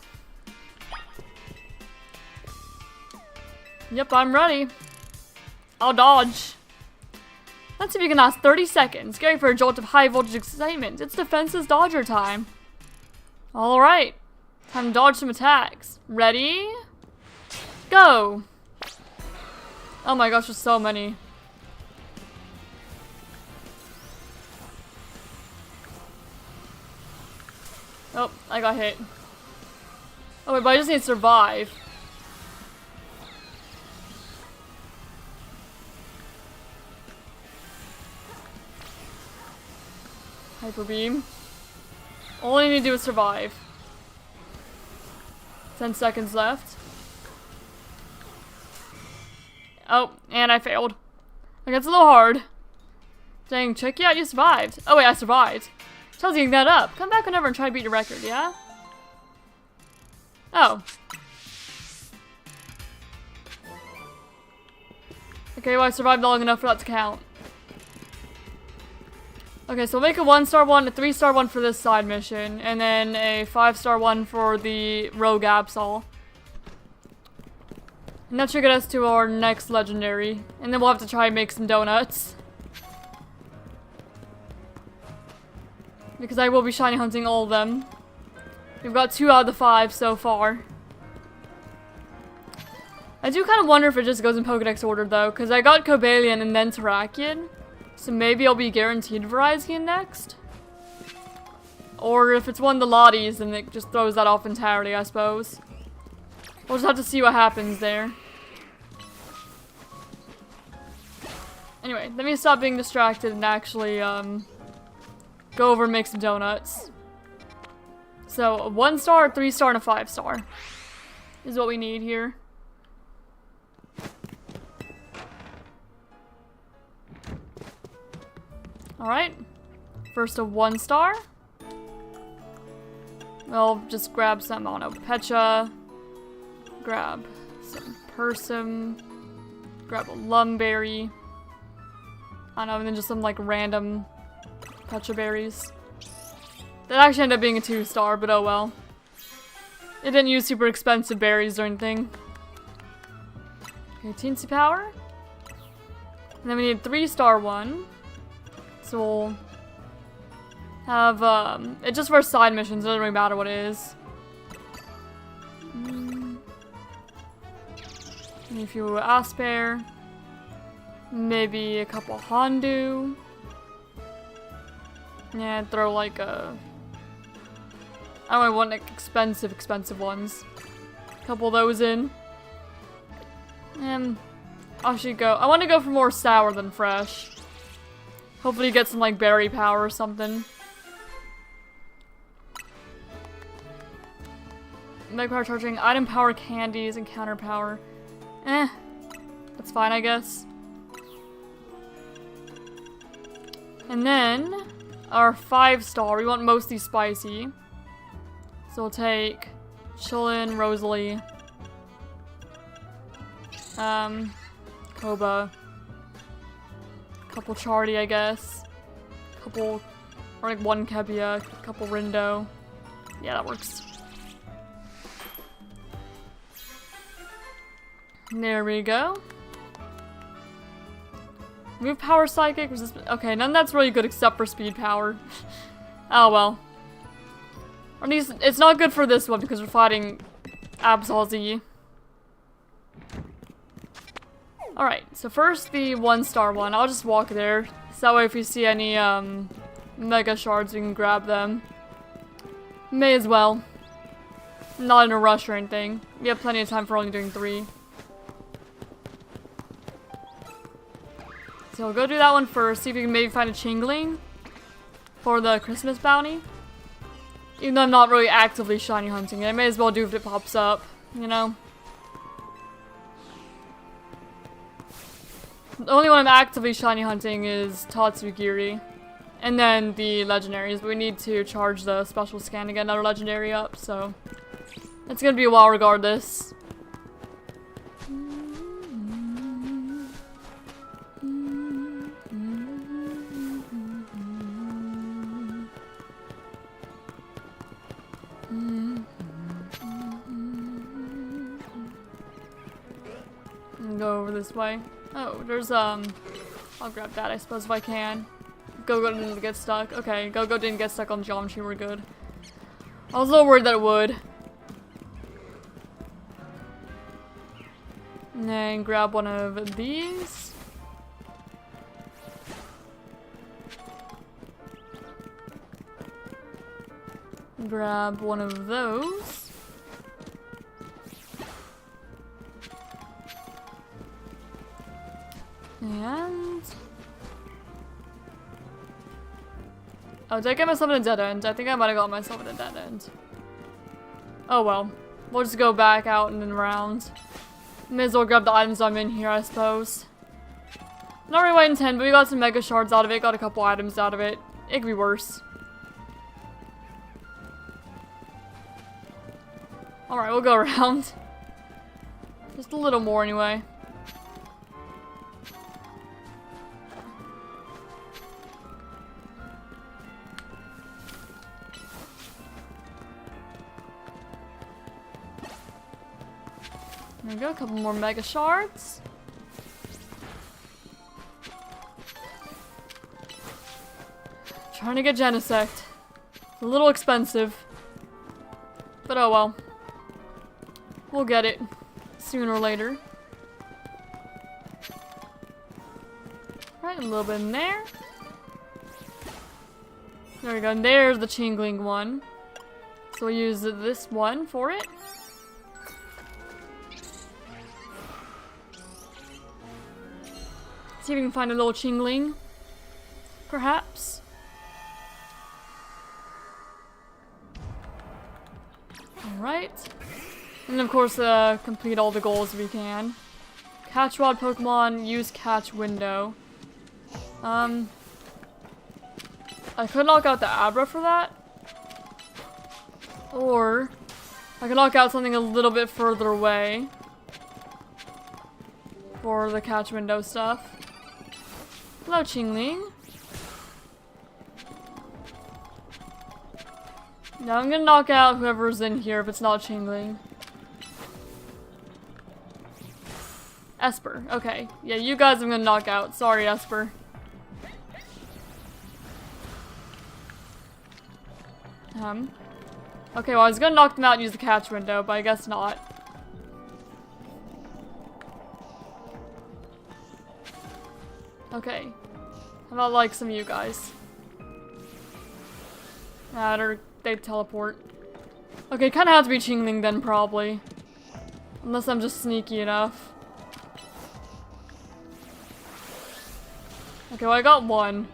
A: Yep, I'm ready. I'll dodge. Let's see if you can last 30 seconds. Get ready for a jolt of high voltage excitement. It's Defenses Dodger time. Alright. Time to dodge some attacks. Ready? Go! Oh my gosh, there's so many. Oh, I got hit. Oh wait, but I just need to survive. Hyper Beam. All I need to do is survive. 10 seconds left. Oh, and I failed. Like, it's a little hard. Dang, check you out, you survived. Oh wait, I survived. Tells you that up. Come back whenever and try to beat your record, yeah? Oh. Okay, well I survived long enough for that to count. Okay, so we'll make a 1-star one, a 3-star one for this side mission, and then a 5-star one for the Rogue Absol. And that should get us to our next legendary. And then we'll have to try and make some donuts. Because I will be shiny hunting all of them. We've got 2 out of the 5 so far. I do kind of wonder if it just goes in Pokedex order though, because I got Cobalion and then Terrakion. So maybe I'll be guaranteed Virizion next? Or if it's one of the Lotties, then it just throws that off entirely, I suppose. We'll just have to see what happens there. Anyway, let me stop being distracted and actually, go over and make some donuts. So, a 1-star, a 3-star, and a 5-star is what we need here. Alright. First a 1-star. We'll just grab some, I don't know, Pecha. Grab some Persim. Grab a Lumberry. I don't know, and then just some like random Pecha berries. That actually ended up being a 2-star, but oh well. It didn't use super expensive berries or anything. Okay, Teensy Power. And then we need a 3-star one. So we'll have, it's just for side missions, it doesn't really matter what it is. Maybe a few Asper. Maybe a couple Hondu. Yeah, throw like a... I don't really want like expensive ones. A couple of those in. And I should go. I want to go for more sour than fresh. Hopefully get some like berry power or something. Mega power charging, item power, candies, and counter power. That's fine, I guess. And then our 5-star. We want mostly spicy. So we'll take Chillin, Rosalie, Koba, couple Chardy, I guess, couple, or like 1 Kebia, couple Rindo. Yeah, that works. There we go. Move power psychic, resist. Okay, none of that's really good except for speed power. Oh well. Or at least it's not good for this one because we're fighting Absol Z. Alright, so first the 1-star one. I'll just walk there. So that way if we see any mega shards we can grab them. May as well. Not in a rush or anything. We have plenty of time for only doing 3. So we'll go do that one first, see if we can maybe find a Chingling for the Christmas bounty. Even though I'm not really actively shiny hunting it, I may as well do if it pops up, you know? The only one I'm actively shiny hunting is Tatsugiri. And then the legendaries, but we need to charge the special scan to get another legendary up, so it's gonna be a while regardless. Go over this way. Oh, there's I'll grab that I suppose if I can. Go didn't get stuck. Okay, go didn't get stuck on geometry, we're good. I was a little worried that it would. And then grab one of these. Grab one of those. And... oh, did I get myself in a dead end? I think I might have got myself in a dead end. Oh well. We'll just go back out and then around. May as well grab the items I'm in here, I suppose. Not really what I intend, but we got some mega shards out of it, got a couple items out of it. It could be worse. Alright, we'll go around. Just a little more anyway. There we go, a couple more mega shards. Trying to get Genesect. A little expensive. But oh well. We'll get it. Sooner or later. Right, a little bit in there. There we go, and there's the Chingling one. So we'll use this one for it. See if we can find a little Chingling. Perhaps. Alright. And of course, complete all the goals we can. Catch Rod Pokemon, use Catch Window. I could knock out the Abra for that. Or, I could knock out something a little bit further away. For the Catch Window stuff. Hello, Chingling. Now I'm gonna knock out whoever's in here if it's not Chingling. Esper. Okay. Yeah, you guys I'm gonna knock out. Sorry, Esper. Okay, well I was gonna knock them out and use the Catch Window, but I guess not. Okay. How about like some of you guys? They teleport. Okay, kinda have to be Chingling then, probably. Unless I'm just sneaky enough. Okay, well I got one.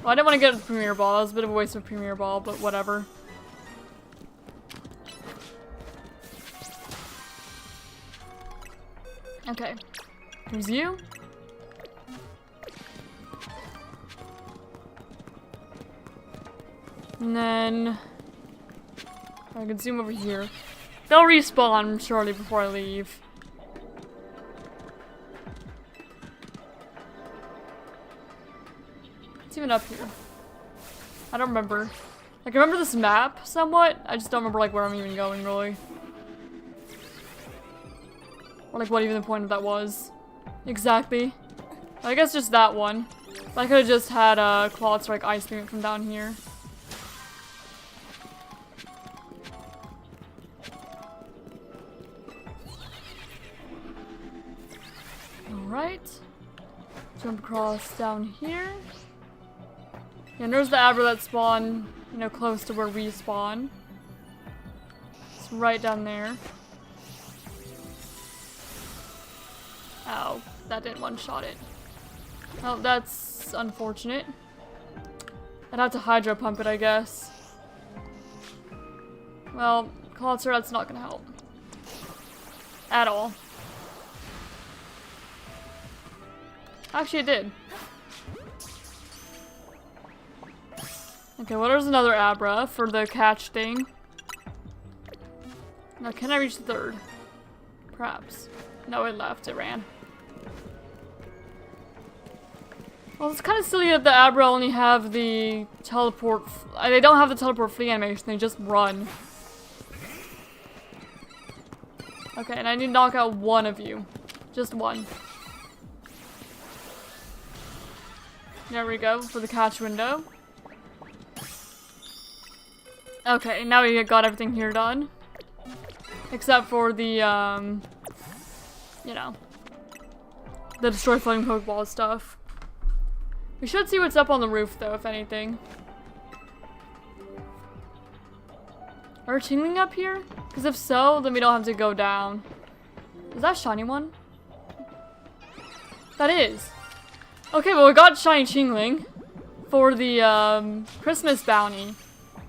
A: Well, I didn't want to get the Premier Ball. That was a bit of a waste of Premier Ball, but whatever. Okay. Here's you. And then I can zoom over here. They'll respawn shortly before I leave. It's even up here. I don't remember. Like, I remember this map somewhat. I just don't remember, like, where I'm even going, really. Or, like, what even the point of that was. Exactly. I guess just that one. I could have just had a Claw Strike Ice Beam from down here. Alright. Jump across down here. Yeah, and there's the Abra that spawn, you know, close to where we spawn. It's right down there. Ow, that didn't one-shot it. Oh, that's unfortunate. I'd have to Hydro Pump it, I guess. Well, Clawster, that's not gonna help. At all. Actually, it did. Okay, well, there's another Abra for the catch thing. Now, can I reach the third? Perhaps. No, it left. It ran. Well, it's kind of silly that the Abra only have the teleport. They don't have the teleport flee animation. They just run. Okay, and I need to knock out one of you. Just one. There we go, for the catch window. Okay, now we got everything here done. Except for the, you know, the destroy floating Pokeball stuff. We should see what's up on the roof, though, if anything. Are Chingling up here? Because if so, then we don't have to go down. Is that a shiny one? That is. Okay, well, we got shiny Chingling for the, Christmas bounty.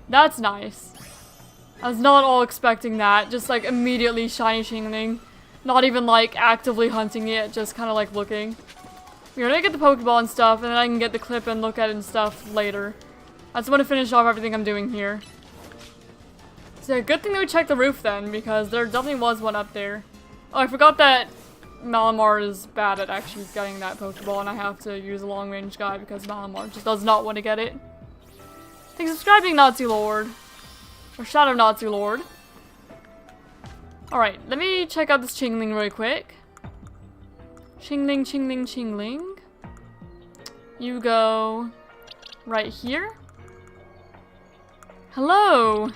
A: That's nice. I was not all expecting that. Just, like, immediately shiny Chingling. Not even, like, actively hunting it. Just kind of, like, looking. We're gonna get the Pokeball and stuff, and then I can get the clip and look at it and stuff later. I just want to finish off everything I'm doing here. So, good thing that we checked the roof then, because there definitely was one up there. Oh, I forgot that Malamar is bad at actually getting that Pokeball, and I have to use a long-range guy because Malamar just does not want to get it. Thanks for subscribing, Nazi Lord. Or Shadow Nazi Lord. Alright, let me check out this Chingling really quick. Chingling, Chingling, Chingling. You go right here. Hello!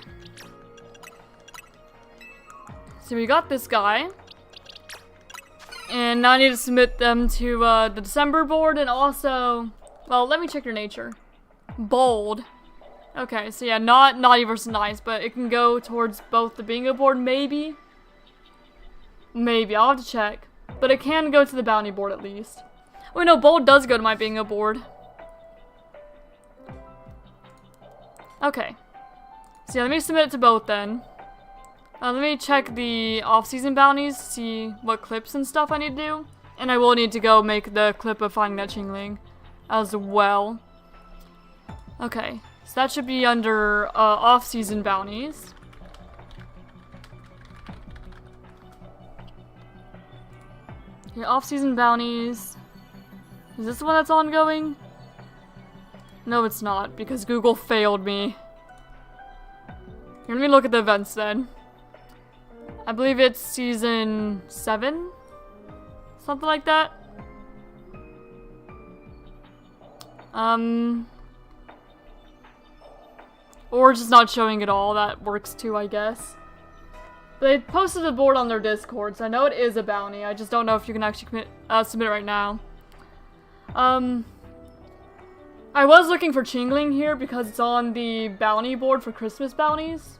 A: So we got this guy. And now I need to submit them to the December board and also... Well, let me check your nature. Bold. Okay, so yeah, not naughty versus nice, but it can go towards both the bingo board, maybe? Maybe, I'll have to check. But it can go to the bounty board at least. Oh no, bold does go to my bingo board. Okay. So yeah, let me submit it to both then. Let me check the off-season bounties, see what clips and stuff I need to do. And I will need to go make the clip of finding that Chingling as well. Okay, so that should be under off-season bounties. Okay, off-season bounties. Is this the one that's ongoing? No, it's not, because Google failed me. Here, let me look at the events then. I believe it's season 7? Something like that. Or just not showing it all. That works too, I guess. They posted the board on their Discord, so I know it is a bounty. I just don't know if you can actually submit it right now. I was looking for Chingling here because it's on the bounty board for Christmas bounties.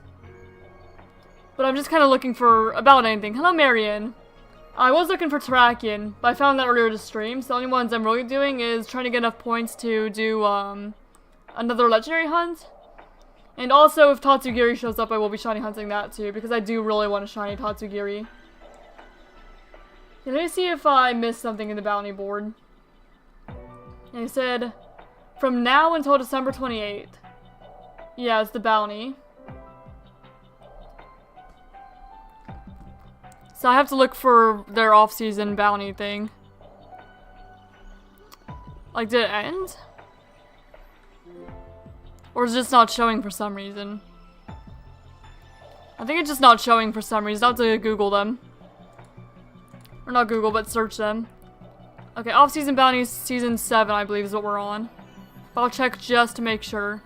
A: But I'm just kind of looking for about anything. Hello, Marion. I was looking for Terrakion, but I found that earlier to stream. So the only ones I'm really doing is trying to get enough points to do another legendary hunt. And also, if Tatsugiri shows up, I will be shiny hunting that too, because I do really want to shiny Tatsugiri. Okay, let me see if I missed something in the bounty board. And he said, from now until December 28th. Yeah, it's the bounty. So I have to look for their off-season bounty thing. Like, did it end? Or is it just not showing for some reason? I think it's just not showing for some reason. I'll have to Google them. Or not Google, but search them. Okay, off-season bounties, season 7, I believe is what we're on. But I'll check just to make sure.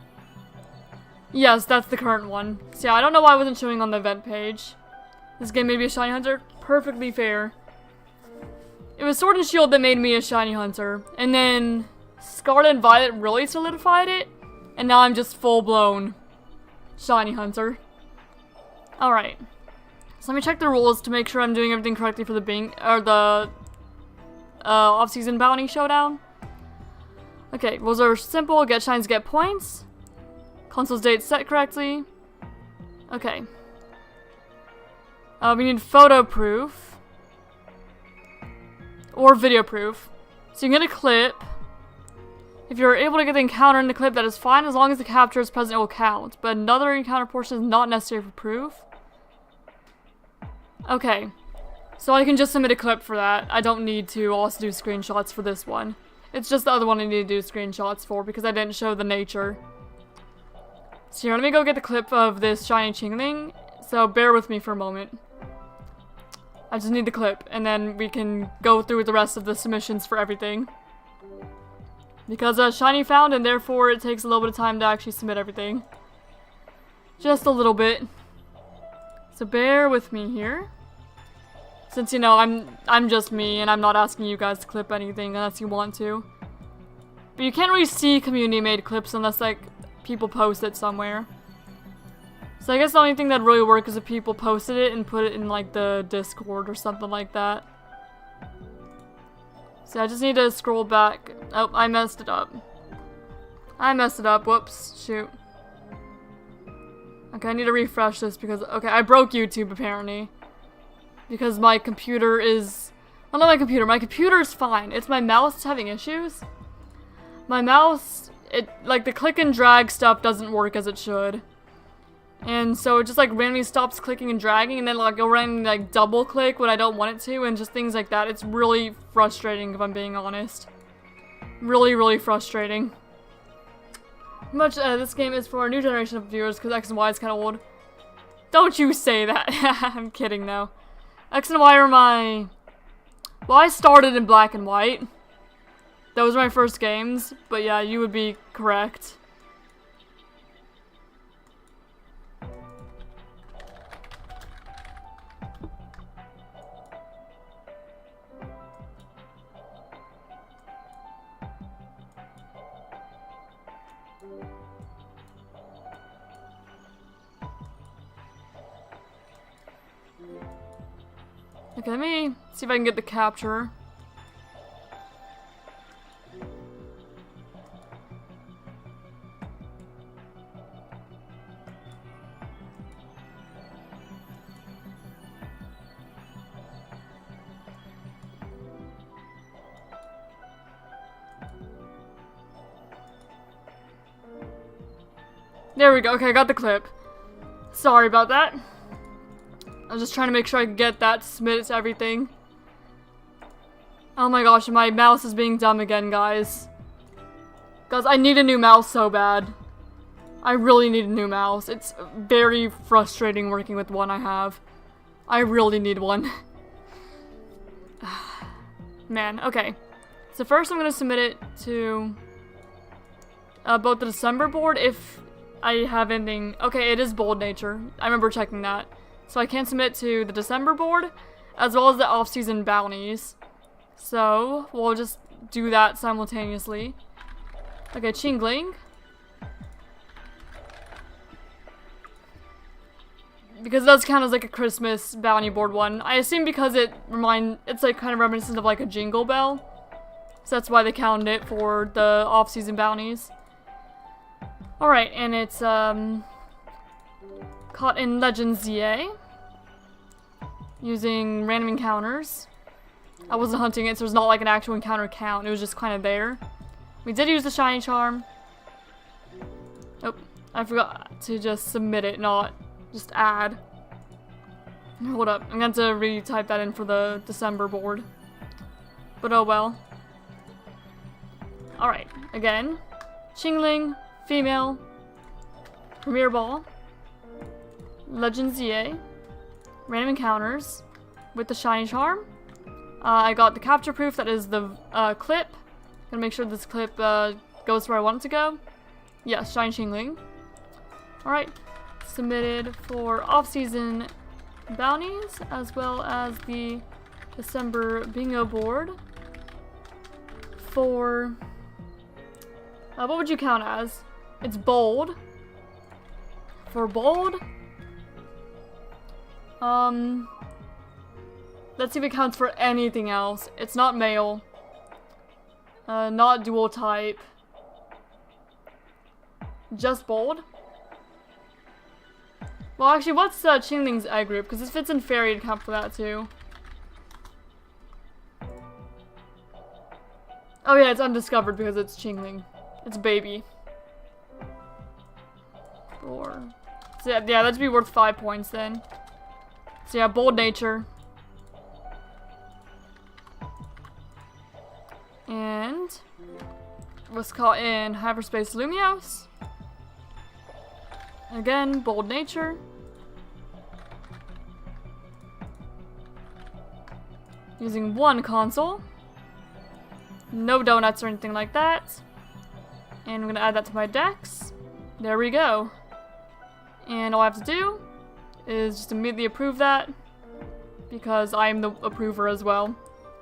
A: Yes, that's the current one. So yeah, I don't know why it wasn't showing on the event page. This game made me a shiny hunter. Perfectly fair. It was Sword and Shield that made me a shiny hunter. And then Scarlet and Violet really solidified it. And now I'm just full-blown shiny hunter. Alright. So let me check the rules to make sure I'm doing everything correctly for the off-season bounty showdown. Okay, rules are simple. Get shines, get points. Console's date set correctly. Okay. We need photo proof. Or video proof. So you can get a clip. If you're able to get the encounter in the clip, that is fine. As long as the capture is present, it will count. But another encounter portion is not necessary for proof. Okay. So I can just submit a clip for that. I don't need to also do screenshots for this one. It's just the other one I need to do screenshots for because I didn't show the nature. So here, let me go get the clip of this shiny Chingling. So bear with me for a moment. I just need the clip, and then we can go through the rest of the submissions for everything. Because shiny found, and therefore it takes a little bit of time to actually submit everything. Just a little bit. So bear with me here. Since, you know, I'm just me, and I'm not asking you guys to clip anything unless you want to. But you can't really see community-made clips unless, like, people post it somewhere. So I guess the only thing that'd really work is if people posted it and put it in, like, the Discord or something like that. So I just need to scroll back. Oh, I messed it up. Whoops. Shoot. Okay, I need to refresh this because... Okay, I broke YouTube, apparently. Because my computer is... Well, not my computer. My computer is fine. It's my mouse that's having issues. My mouse... Like, the click and drag stuff doesn't work as it should. And so it just, like, randomly stops clicking and dragging, and then, like, it'll randomly, like, double click when I don't want it to, and just things like that. It's really frustrating, if I'm being honest. Really, really frustrating. This game is for a new generation of viewers, because X and Y is kind of old. Don't you say that. I'm kidding, though. X and Y are my... Well, I started in black and white. Those were my first games, but yeah, you would be correct. Okay, let me see if I can get the capture. There we go. Okay, I got the clip. Sorry about that. I was just trying to make sure I could get that, submit it to everything. Oh my gosh, my mouse is being dumb again, guys. Guys, I need a new mouse so bad. I really need a new mouse. It's very frustrating working with one I have. I really need one. Man, okay. So first I'm going to submit it to both the December board if I have anything. Okay, it is bold nature. I remember checking that. So I can submit to the December board, as well as the off-season bounties. So, we'll just do that simultaneously. Okay, Chingling. Because it does count as like a Christmas bounty board one. I assume because it's like kind of reminiscent of like a Jingle Bell. So that's why they counted it for the off-season bounties. Alright, and it's caught in Legends ZA. Using random encounters. I wasn't hunting it, so there's not like an actual encounter count. It was just kind of there. We did use the shiny charm. Oh, I forgot to just submit it, not just add. Hold up, I'm going to retype that in for the December board. But oh well. Alright, again. Chingling, female, Premier Ball, Legends EA, random encounters with the shiny charm. I got the capture proof, that is the clip. Gonna make sure this clip goes where I want it to go. Yes, shiny Chingling. Alright, submitted for off-season bounties as well as the December bingo board for what would you count as? It's bold. For bold, let's see if it counts for anything else. It's not male, not dual type, just bold. Well, actually, what's Chingling's egg group? Because this fits in fairy to count for that too. Oh yeah, it's undiscovered because it's Chingling. It's baby. 4. So yeah, that'd be worth 5 points then. So yeah, bold nature. And was caught in hyperspace Lumios. Again, bold nature. Using 1 console. No donuts or anything like that. And I'm gonna add that to my dex. There we go. And all I have to do is just immediately approve that, because I'm the approver as well.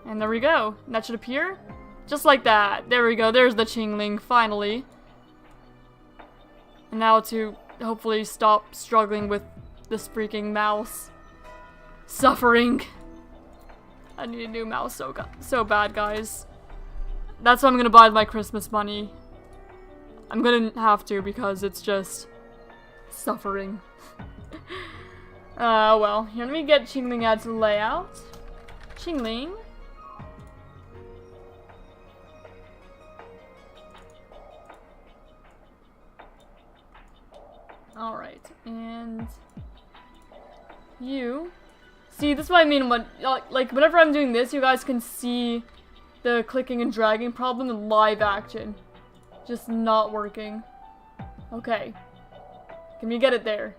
A: And there we go. And that should appear just like that. There we go. There's the Chingling, finally. And now to hopefully stop struggling with this freaking mouse. Suffering. I need a new mouse so bad, guys. That's what I'm gonna buy with my Christmas money. I'm gonna have to, because it's just suffering. Well, here, let me get Chingling add to the layout. Chingling. Alright, and you. See, this is what I mean when, like, whenever I'm doing this, you guys can see the clicking and dragging problem in live action. Just not working. Okay. Can we get it there?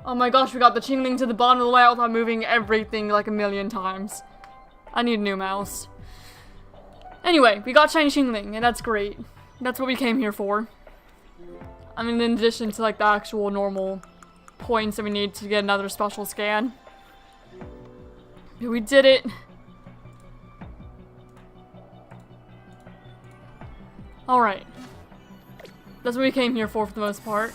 A: Oh my gosh, we got the Chingling to the bottom of the layout without moving everything like a million times. I need a new mouse. Anyway, we got shiny Chingling, and that's great. That's what we came here for. I mean, in addition to like the actual normal points that we need to get another special scan. But we did it. Alright. That's what we came here for the most part.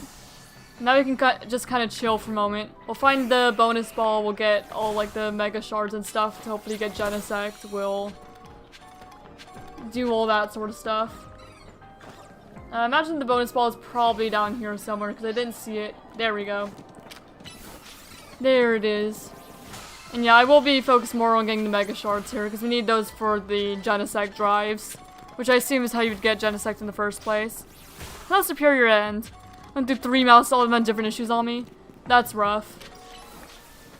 A: Now we can just kind of chill for a moment. We'll find the bonus ball, we'll get all like the mega shards and stuff to hopefully get Genesect. We'll do all that sort of stuff. Imagine the bonus ball is probably down here somewhere because I didn't see it. There we go. There it is. And yeah, I will be focused more on getting the mega shards here because we need those for the Genesect drives, which I assume is how you would get Genesect in the first place. Not Superior End. Went through 3 mouse, all of them had different issues on me. That's rough.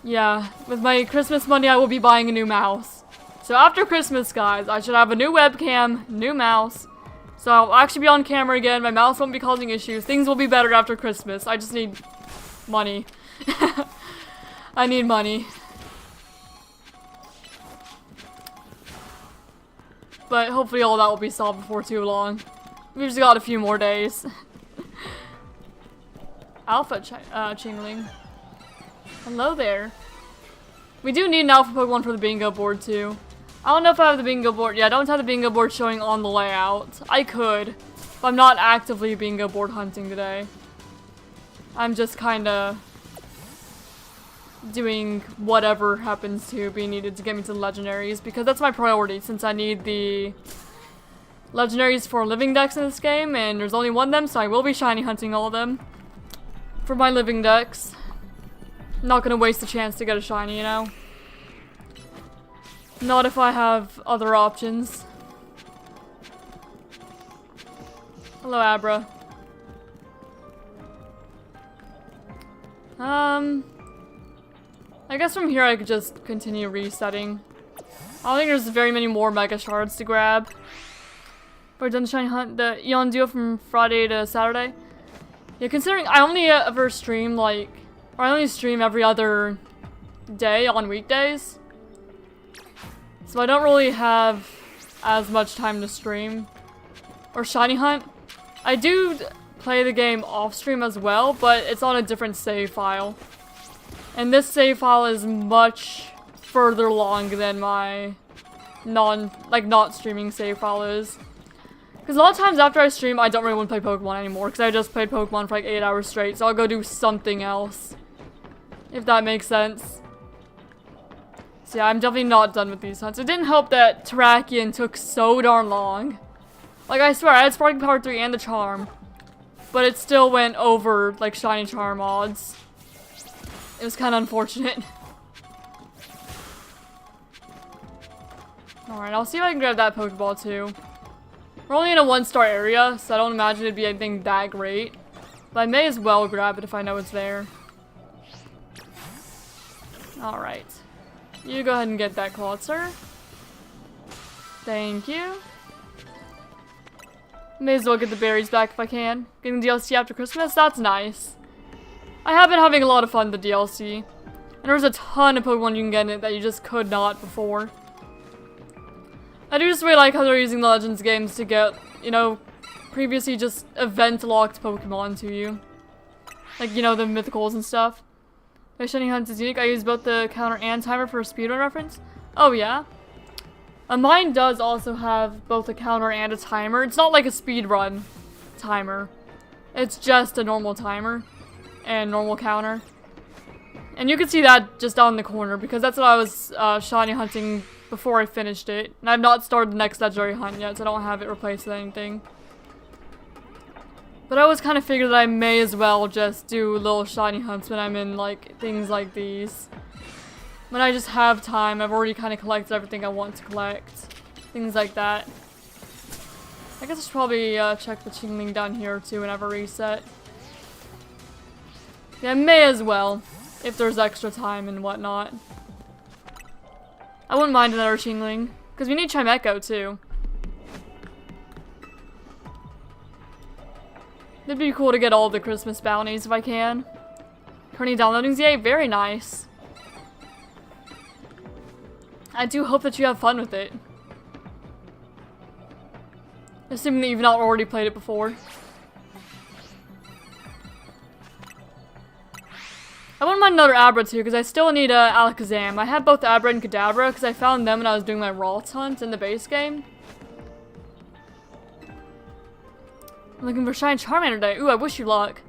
A: Yeah, with my Christmas money, I will be buying a new mouse. So after Christmas, guys, I should have a new webcam, new mouse. So I'll actually be on camera again, my mouse won't be causing issues. Things will be better after Christmas. I just need money. I need money. But hopefully all that will be solved before too long. We've just got a few more days. Alpha Chingling. Hello there. We do need an alpha Pokemon for the bingo board too. I don't know if I have the bingo board. Yeah, I don't have the bingo board showing on the layout. I could, but I'm not actively bingo board hunting today. I'm just kinda doing whatever happens to be needed to get me to the legendaries, because that's my priority since I need the legendaries for living decks in this game, and there's only 1 of them, so I will be shiny hunting all of them for my living decks. I'm not gonna waste the chance to get a shiny, you know? Not if I have other options. Hello, Abra. I guess from here I could just continue resetting. I don't think there's very many more Mega Shards to grab. We're done the shiny hunt, the Eon Duo from Friday to Saturday. Yeah, considering I only ever stream like, or I only stream every other day on weekdays. So I don't really have as much time to stream or shiny hunt. I do play the game off stream as well, but it's on a different save file. And this save file is much further along than my not streaming save file is. Because a lot of times after I stream, I don't really want to play Pokemon anymore, because I just played Pokemon for like 8 hours straight, so I'll go do something else. If that makes sense. So yeah, I'm definitely not done with these hunts. It didn't help that Terrakion took so darn long. Like, I swear, I had Sparking Power 3 and the Charm. But it still went over, like, Shiny Charm odds. It was kind of unfortunate. Alright, I'll see if I can grab that Pokeball too. We're only in a 1-star area, so I don't imagine it'd be anything that great. But I may as well grab it if I know it's there. Alright. You go ahead and get that Clawitzer. Thank you. May as well get the berries back if I can. Getting the DLC after Christmas, that's nice. I have been having a lot of fun with the DLC. And there's a ton of Pokemon you can get in it that you just could not before. I do just really like how they're using the Legends games to get, you know, previously just event-locked Pokemon to you. Like, you know, the mythicals and stuff. My Shiny Hunt is unique. I use both the counter and timer for a speedrun reference. Oh, yeah? Mine does also have both a counter and a timer. It's not like a speedrun timer. It's just a normal timer and normal counter. And you can see that just down in the corner because that's what I was shiny hunting before I finished it. And I've not started the next legendary hunt yet, so I don't have it replaced with anything. But I always kind of figured that I may as well just do little shiny hunts when I'm in, like, things like these. When I just have time, I've already kind of collected everything I want to collect. Things like that. I guess I should probably check the Chingling down here too whenever I reset. Yeah, I may as well, if there's extra time and whatnot. I wouldn't mind another Chingling, because we need Chimecho too. It'd be cool to get all the Christmas bounties if I can. Currently downloading ZA, very nice. I do hope that you have fun with it. Assuming that you've not already played it before. I wouldn't mind another Abra too, because I still need Alakazam. I had both Abra and Kadabra, because I found them when I was doing my Ralts hunt in the base game. I'm looking for Shiny Charmander today. Ooh, I wish you luck.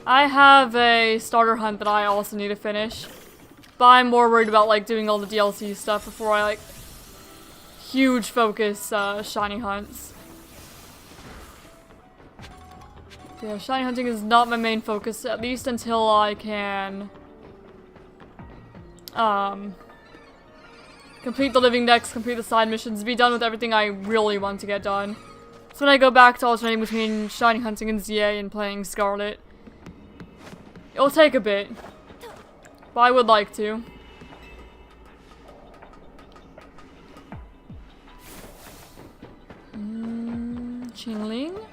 A: I have a starter hunt that I also need to finish. But I'm more worried about, like, doing all the DLC stuff before I, like, huge focus shiny hunts. Yeah, shiny hunting is not my main focus, at least until I can complete the living decks, complete the side missions, be done with everything I really want to get done. So when I go back to alternating between shiny hunting and ZA and playing Scarlet, it'll take a bit, but I would like to. Chingling.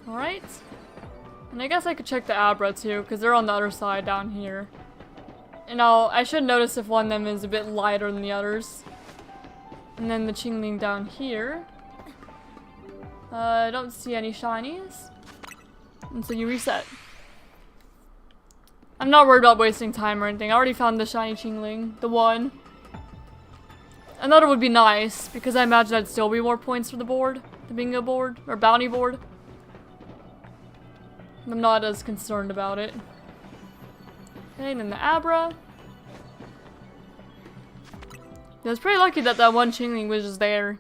A: Alright. And I guess I could check the Abra too, because they're on the other side down here. And I should notice if one of them is a bit lighter than the others. And then the Chingling down here. I don't see any shinies. And so you reset. I'm not worried about wasting time or anything. I already found the shiny Chingling. The one. Another would be nice, because I imagine that'd still be more points for the board. The bingo board. Or bounty board. I'm not as concerned about it. Okay, and then the Abra. Yeah, I was pretty lucky that that one Chingling was just there.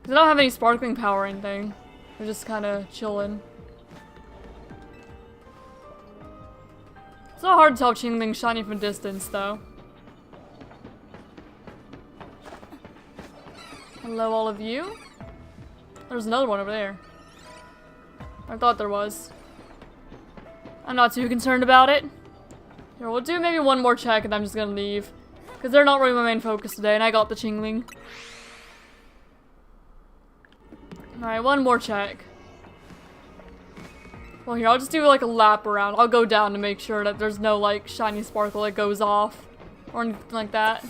A: Because I don't have any sparkling power or anything. They're just kind of chilling. It's not hard to tell Chingling shiny from distance, though. Hello, all of you. There's another one over there. I thought there was. I'm not too concerned about it. Here, we'll do maybe one more check and I'm just gonna leave. Because they're not really my main focus today, and I got the Chingling. Alright, one more check. Well, here, I'll just do like a lap around. I'll go down to make sure that there's no like shiny sparkle that goes off. Or anything like that.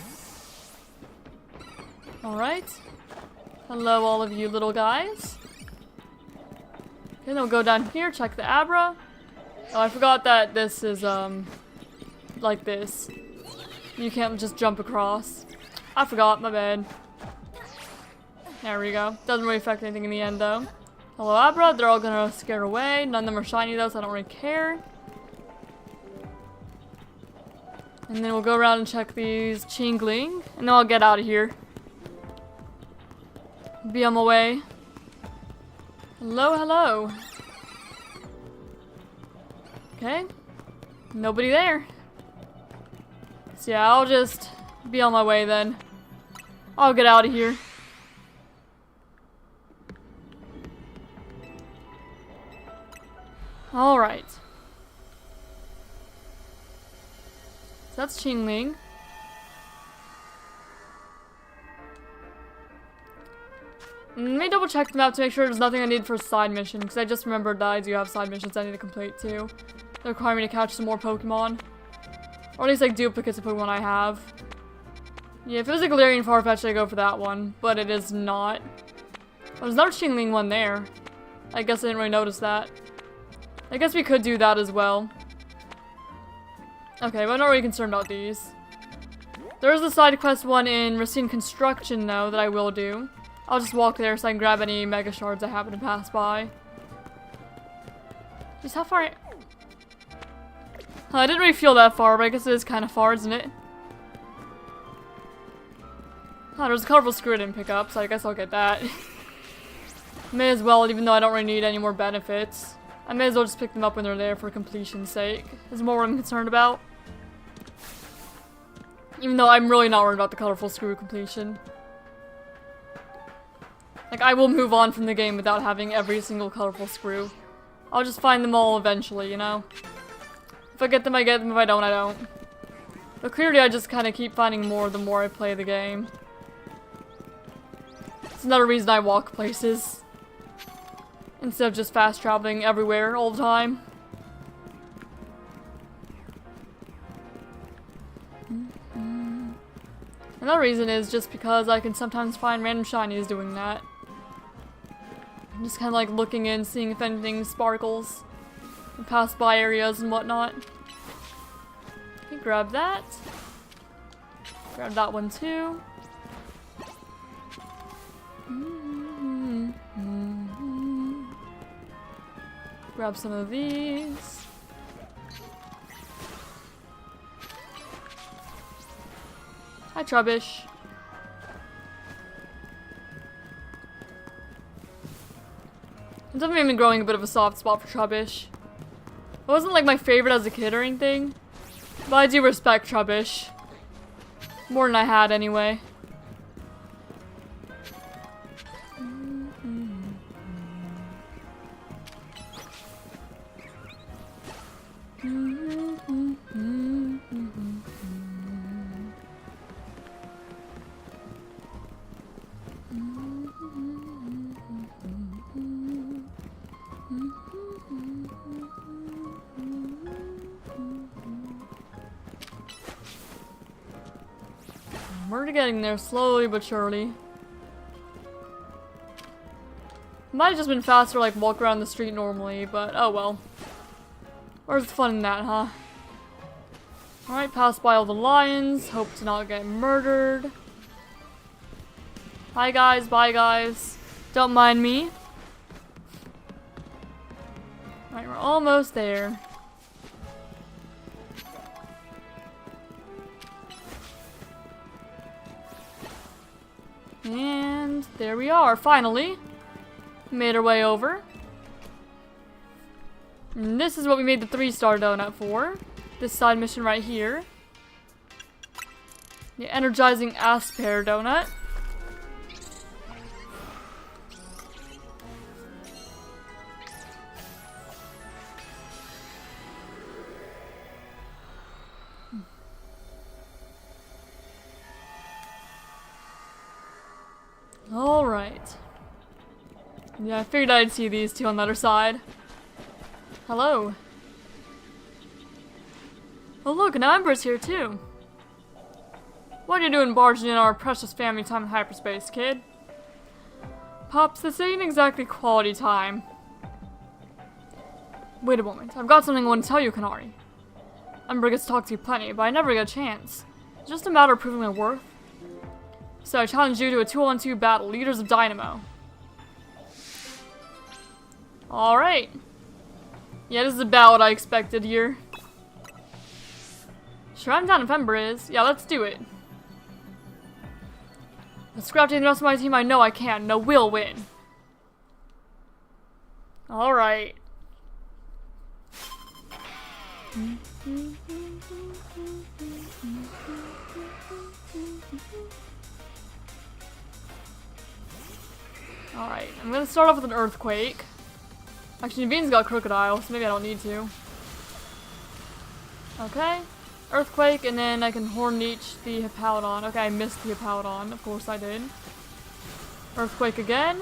A: Alright. Hello, all of you little guys. Okay, then we'll go down here, check the Abra. Oh, I forgot that this is, like this. You can't just jump across. I forgot, my bad. There we go. Doesn't really affect anything in the end, though. Hello, Abra. They're all gonna scare away. None of them are shiny, though, so I don't really care. And then we'll go around and check these Chingling. And then I'll get out of here. Be on my way. Hello, hello. Okay. Nobody there. So yeah, I'll just be on my way then. I'll get out of here. Alright. So that's Chingling. Let me double check the map to make sure there's nothing I need for a side mission, because I just remembered that I do have side missions I need to complete too. They require me to catch some more Pokemon. Or at least like duplicates of Pokemon I have. Yeah, if it was a Galarian Farfetch'd, I'd go for that one, but it is not. Oh, there's another Chingling one there. I guess I didn't really notice that. I guess we could do that as well. Okay, but I'm not really concerned about these. There's a side quest one in Racine Construction though that I will do. I'll just walk there so I can grab any Mega Shards I happen to pass by. Just how far? I didn't really feel that far, but I guess it is kind of far, isn't it? Oh, there's a colorful screw I didn't pick up, so I guess I'll get that. May as well, even though I don't really need any more benefits. I may as well just pick them up when they're there for completion's sake. Is more what I'm concerned about. Even though I'm really not worried about the colorful screw completion. Like, I will move on from the game without having every single colorful screw. I'll just find them all eventually, you know? If I get them, I get them. If I don't, I don't. But clearly, I just kind of keep finding more the more I play the game. It's another reason I walk places. Instead of just fast traveling everywhere all the time. Another reason is just because I can sometimes find random shinies doing that. I'm just kind of like looking in, seeing if anything sparkles. And pass by areas and whatnot. Okay, grab that. Grab that one too. Grab some of these. Hi, Trubbish. I'm definitely been growing a bit of a soft spot for Trubbish. It wasn't like my favorite as a kid or anything, but I do respect Trubbish. More than I had anyway. We're getting there slowly but surely. Might have just been faster like walk around the street normally, but oh well. Where's the fun in that, huh? Alright, pass by all the lions. Hope to not get murdered. Hi guys, bye guys. Don't mind me. Alright, we're almost there. And there we are, finally. Made our way over. And this is what we made the 3-star donut for. This side mission right here. The energizing Aspear donut. Alright. Yeah, I figured I'd see these two on the other side. Hello. Oh look, now Ember's here too. What are you doing barging in our precious family time in hyperspace, kid? Pops, this ain't exactly quality time. Wait a moment, I've got something I want to tell you, Kanari. Ember gets to talk to you plenty, but I never get a chance. It's just a matter of proving my worth. So I challenge you to a 2-on-2 battle, Leaders of Dynamo. Alright. Yeah, this is about what I expected here. Sure, I'm down if Ember is. Yeah, let's do it. But scrap the rest of my team, I know I can. No, we'll win. Alright. Alright, I'm gonna start off with an Earthquake. Actually, Naveen's got Crocodile, so maybe I don't need to. Okay. Earthquake, and then I can Horn Leech the Hippowdon. Okay, I missed the Hippowdon. Of course I did. Earthquake again.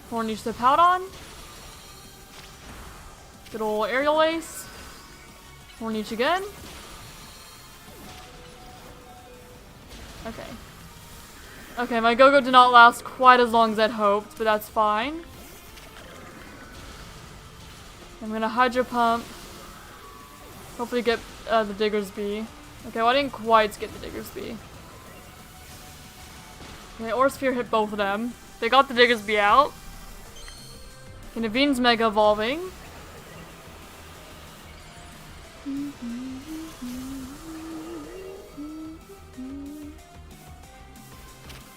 A: Horn Leech the Hippowdon. Good ol' Aerial Ace. Horn Leech again. Okay. Okay, my Go-Go did not last quite as long as I'd hoped, but that's fine. I'm gonna Hydro Pump. Hopefully get the Diggersby. Okay, well I didn't quite get the Diggersby. Okay, Aura Sphere hit both of them. They got the Diggersby out. Okay, Naveen's Mega Evolving.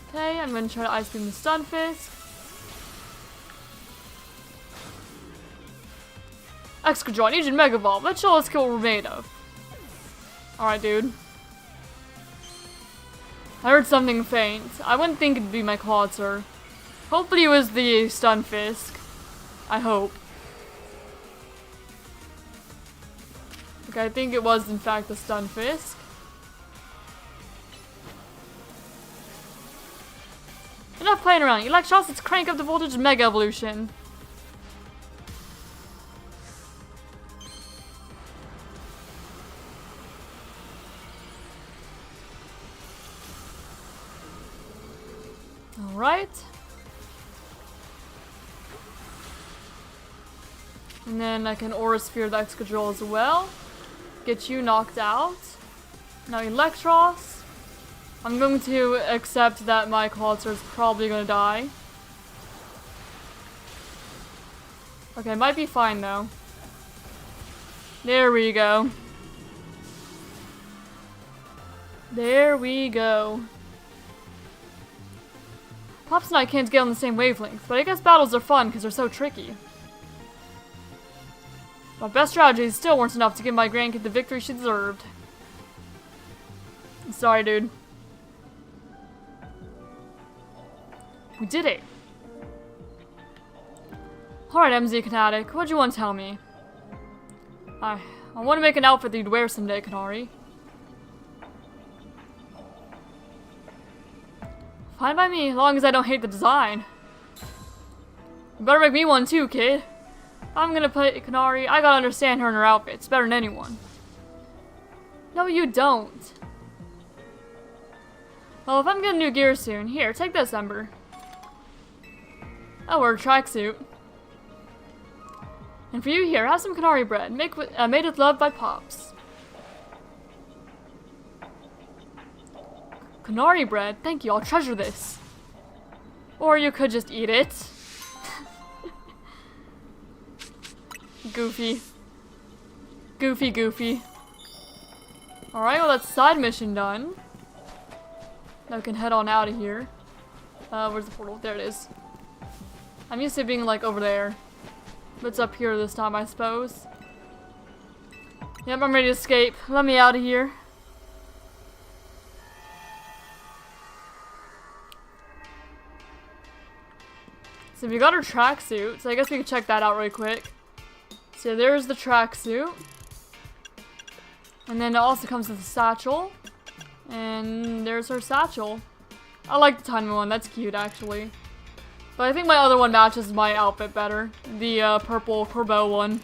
A: Okay, I'm gonna try to Ice Beam the Stunfisk. Excadrill, I need you to Mega Evolve. Let's show us what we're made of. Alright, dude. I heard something faint. I wouldn't think it'd be my Clawitzer. Hopefully it was the Stunfisk. I hope. Okay, I think it was in fact the Stunfisk. Enough playing around. Electros, let's crank up the voltage Mega Evolution. Alright. And then I can Aura Sphere the Excadrill as well. Get you knocked out. Now Electros. I'm going to accept that my Clawitzer is probably going to die. Okay, might be fine though. There we go. There we go. Pops and I can't get on the same wavelength, but I guess battles are fun because they're so tricky. My best strategies still weren't enough to give my grandkid the victory she deserved. I'm sorry, dude. We did it! Alright, MZ Kinetic, what'd you want to tell me? I want to make an outfit that you'd wear someday, Kanari. Fine by me, as long as I don't hate the design. You better make me one too, kid. I'm gonna play Kanari. I gotta understand her and her outfits better than anyone. No, you don't. Well, if I'm getting new gear soon, here, take this, Ember. Oh, we're a tracksuit. And for you here, have some Kanari bread, made with love by Pops. Kanari bread? Thank you, I'll treasure this. Or you could just eat it. Goofy. Goofy, goofy. Alright, well that's side mission done. Now we can head on out of here. Where's the portal? There it is. I'm used to it being like over there. But it's up here this time, I suppose. Yep, I'm ready to escape. Let me out of here. So we got our tracksuit, so I guess we can check that out really quick. So there's the tracksuit. And then it also comes with a satchel. And there's her satchel. I like the tiny one, that's cute actually. But I think my other one matches my outfit better. The purple Corbeau one.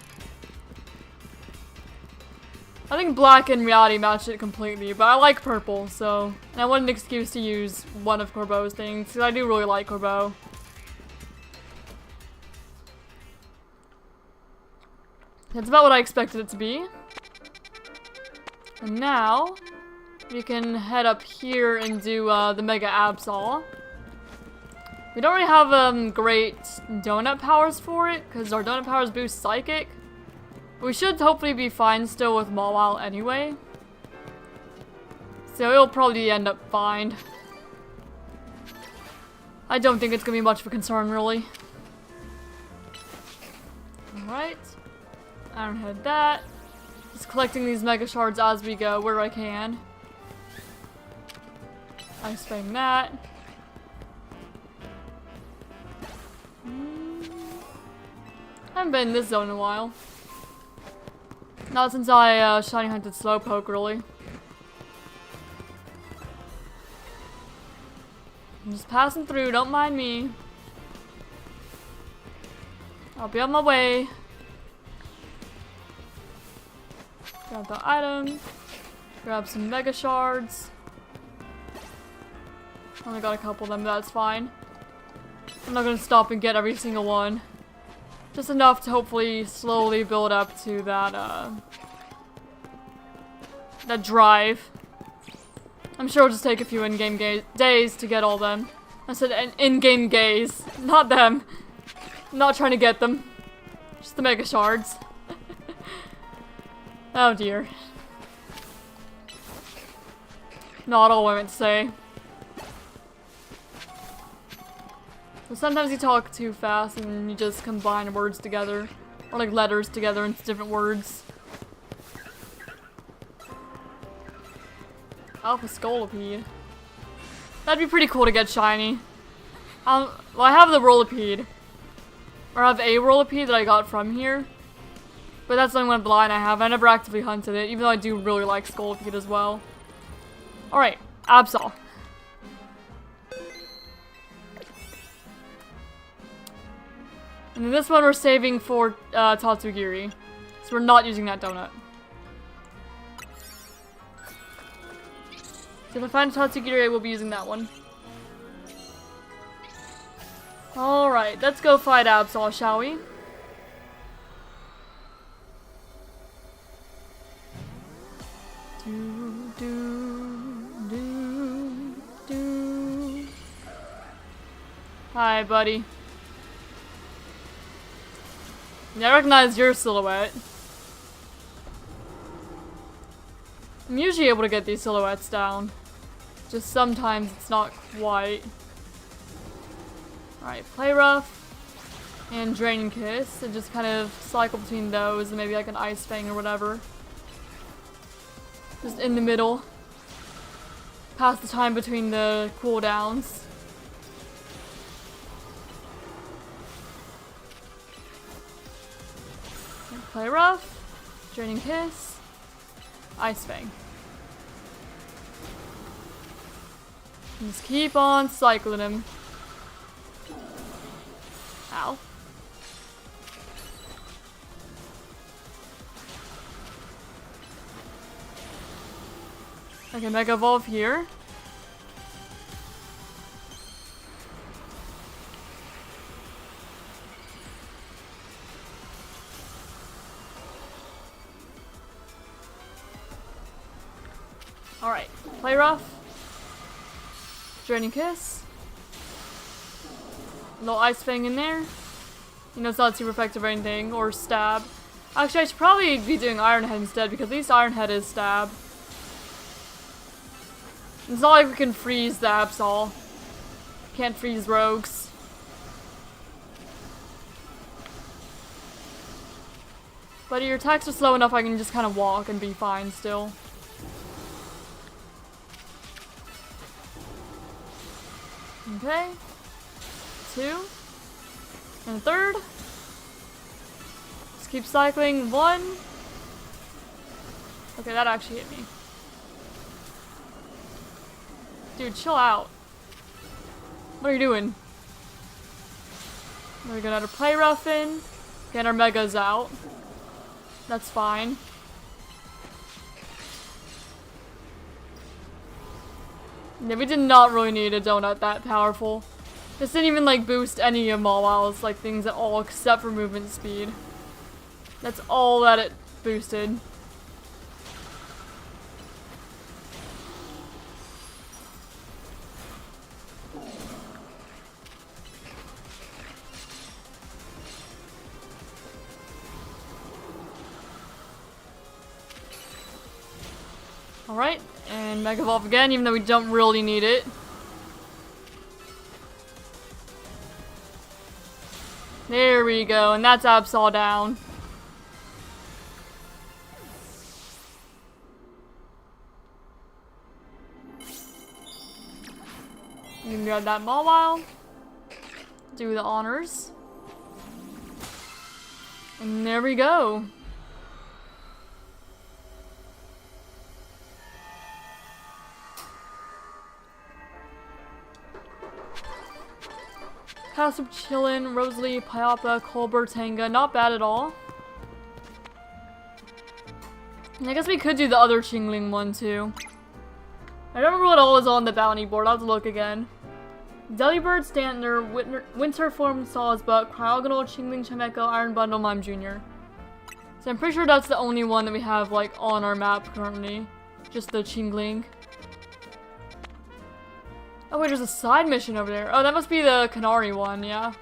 A: I think black in reality matched it completely, but I like purple, so... And I want an excuse to use one of Corbeau's things, because I do really like Corbeau. That's about what I expected it to be. And now, we can head up here and do the Mega Absol. We don't really have great donut powers for it, because our donut powers boost Psychic. We should hopefully be fine still with Mawile anyway. So it'll probably end up fine. I don't think it's gonna be much of a concern, really. Alright. Ironhead that. Just collecting these Mega Shards as we go, where I can. Ice Fang that. I haven't been in this zone in a while. Not since I shiny hunted Slowpoke, really. I'm just passing through, don't mind me. I'll be on my way. Grab the item. Grab some Mega Shards. Only got a couple of them, but that's fine. I'm not gonna stop and get every single one. Just enough to hopefully slowly build up to that, that drive. I'm sure it'll just take a few in-game days to get all them. I said in-game gays, not them. I'm not trying to get them. Just the Mega Shards. Oh dear. Not all I meant to say. But sometimes you talk too fast and you just combine words together. Or like letters together into different words. Alpha Scolipede. That'd be pretty cool to get shiny. Well, I have the Rolipede. Or I have a Rolipede that I got from here. But that's the only one of the line I have. I never actively hunted it, even though I do really like Scolipede as well. Alright, Absol. And then this one we're saving for Tatsugiri. So we're not using that donut. So if I find Tatsugiri, I will be using that one. Alright, let's go fight Absol, shall we? Hi, buddy. Yeah, I recognize your silhouette. I'm usually able to get these silhouettes down. Just sometimes it's not quite. Alright, Play Rough and Drain Kiss, and just kind of cycle between those and maybe like an Ice Fang or whatever. Just in the middle. Pass the time between the cooldowns. Play Rough, Draining Kiss, Ice Fang. Just keep on cycling him. Ow. Okay, Mega Evolve here. Alright, Play Rough, Draining Kiss, little Ice Fang in there. You know, it's not super effective or anything, or Stab. Actually, I should probably be doing Iron Head instead, because at least Iron Head is Stab. It's not like we can freeze the Absol. Can't freeze rogues. But your attacks are slow enough I can just kind of walk and be fine still. Okay. 2. And a 3rd. Just keep cycling. 1. Okay, that actually hit me. Dude, chill out. What are you doing? We're gonna play rough in. Get our megas out. That's fine. Yeah, we did not really need a donut that powerful. This didn't even like boost any of Mawil's like things at all except for movement speed. That's all that it boosted. Alright, and Mega Evolve again, even though we don't really need it. There we go, and that's Absol down. You can grab that Mawile. Do the honors. And there we go. Castle Chillin, Rosalie, Pyapa, Colbert, Tanga. Not bad at all. And I guess we could do the other Chingling one too. I don't remember what all is on the bounty board. I'll have to look again. Delibird, Stantner, Winter Form, Sawsbuck, Cryogonal, Chingling, Chimecho, Iron Bundle, Mime Jr. So I'm pretty sure that's the only one that we have like on our map currently. Just the Chingling. Oh wait, there's a side mission over there. Oh, that must be the Canary one, yeah.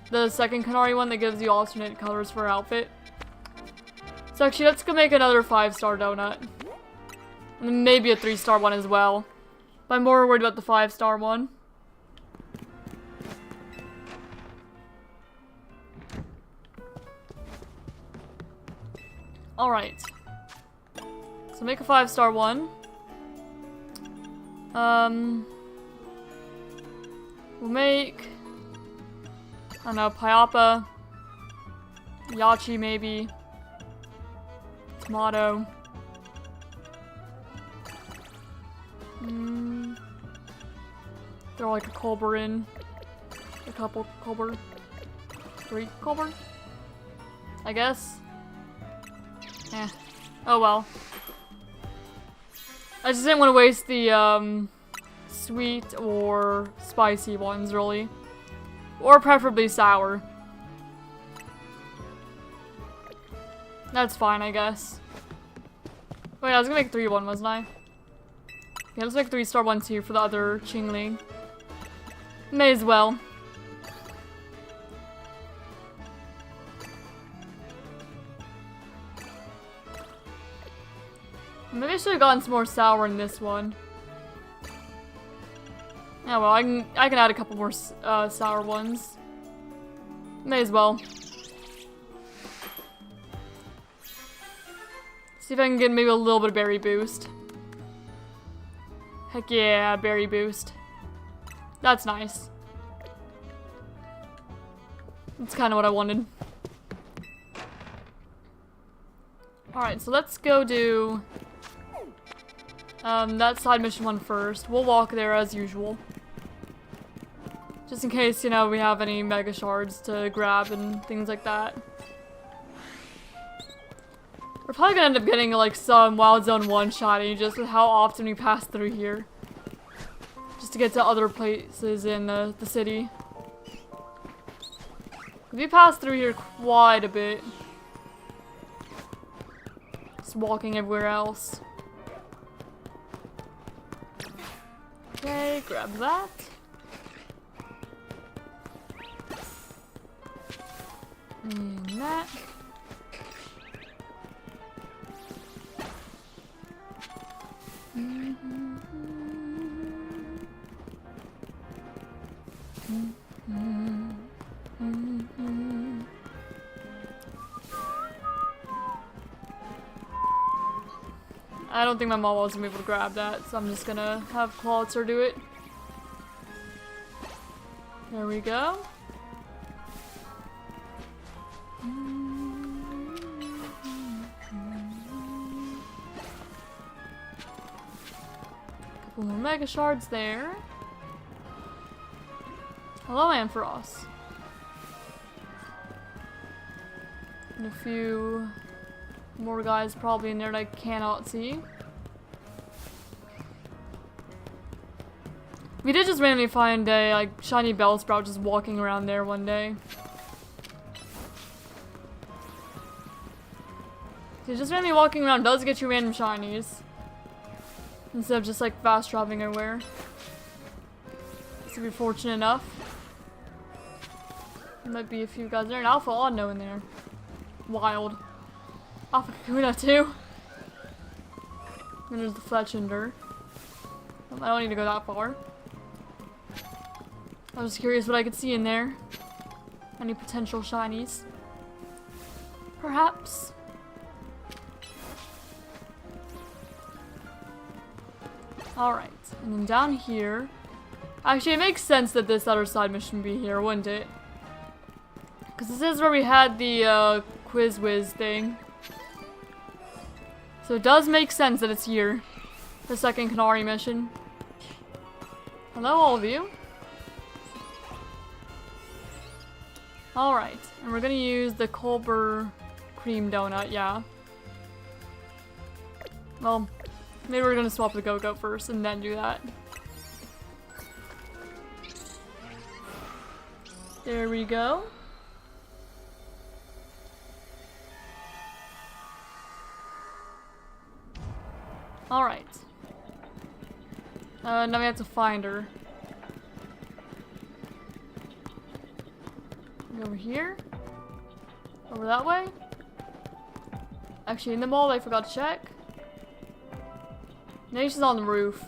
A: The second Canary one that gives you alternate colors for outfit. So actually, let's go make another 5-star donut. And then maybe a 3-star one as well. But I'm more worried about the 5-star one. Alright. So make a 5-star one. We'll make, I don't know, Pyapa, Yachi maybe, Tomato. Throw like a Colbert in, a couple Colbert, 3 Colbert, I guess. Eh, oh well. I just didn't want to waste the, sweet or spicy ones, really. Or preferably sour. That's fine, I guess. Wait, I was gonna make a 3-1, wasn't I? Yeah, let's make a 3-star one too for the other Chingling. May as well. Maybe I should have gotten some more sour in this one. Oh well, I can add a couple more sour ones. May as well. See if I can get maybe a little bit of berry boost. Heck yeah, berry boost. That's nice. That's kind of what I wanted. Alright, so let's go do that side mission one first. We'll walk there as usual. Just in case, you know, we have any mega shards to grab and things like that. We're probably gonna end up getting like some Wild Zone 1 shotty just with how often we pass through here. Just to get to other places in the city. We pass through here quite a bit. Just walking everywhere else. Okay, grab that. And that. I don't think my mom was gonna be able to grab that, so I'm just gonna have Clawitzer do it. There we go. Couple more Mega Shards there. Hello, Ampharos. And a few more guys probably in there that I cannot see. We did just randomly find a like shiny Bellsprout just walking around there one day. So just randomly walking around does get you random shinies. Instead of just like fast traveling everywhere. So if you're fortunate enough. There might be a few guys there. An Alpha Audio in there. Wild. Alpha Kakuna too. And there's the Fletchender. I don't need to go that far. I was curious what I could see in there. Any potential shinies? Perhaps. Alright, and then down here... Actually, it makes sense that this other side mission would be here, wouldn't it? Because this is where we had the Quiz Whiz thing. So it does make sense that it's here. The second Canary mission. Hello, all of you. Alright, and we're gonna use the Culber Cream Donut, yeah. Well, maybe we're gonna swap the Go-Go first and then do that. There we go. Alright. Now we have to find her. Over here? Over that way? Actually, in the mall, I forgot to check. Maybe she's on the roof.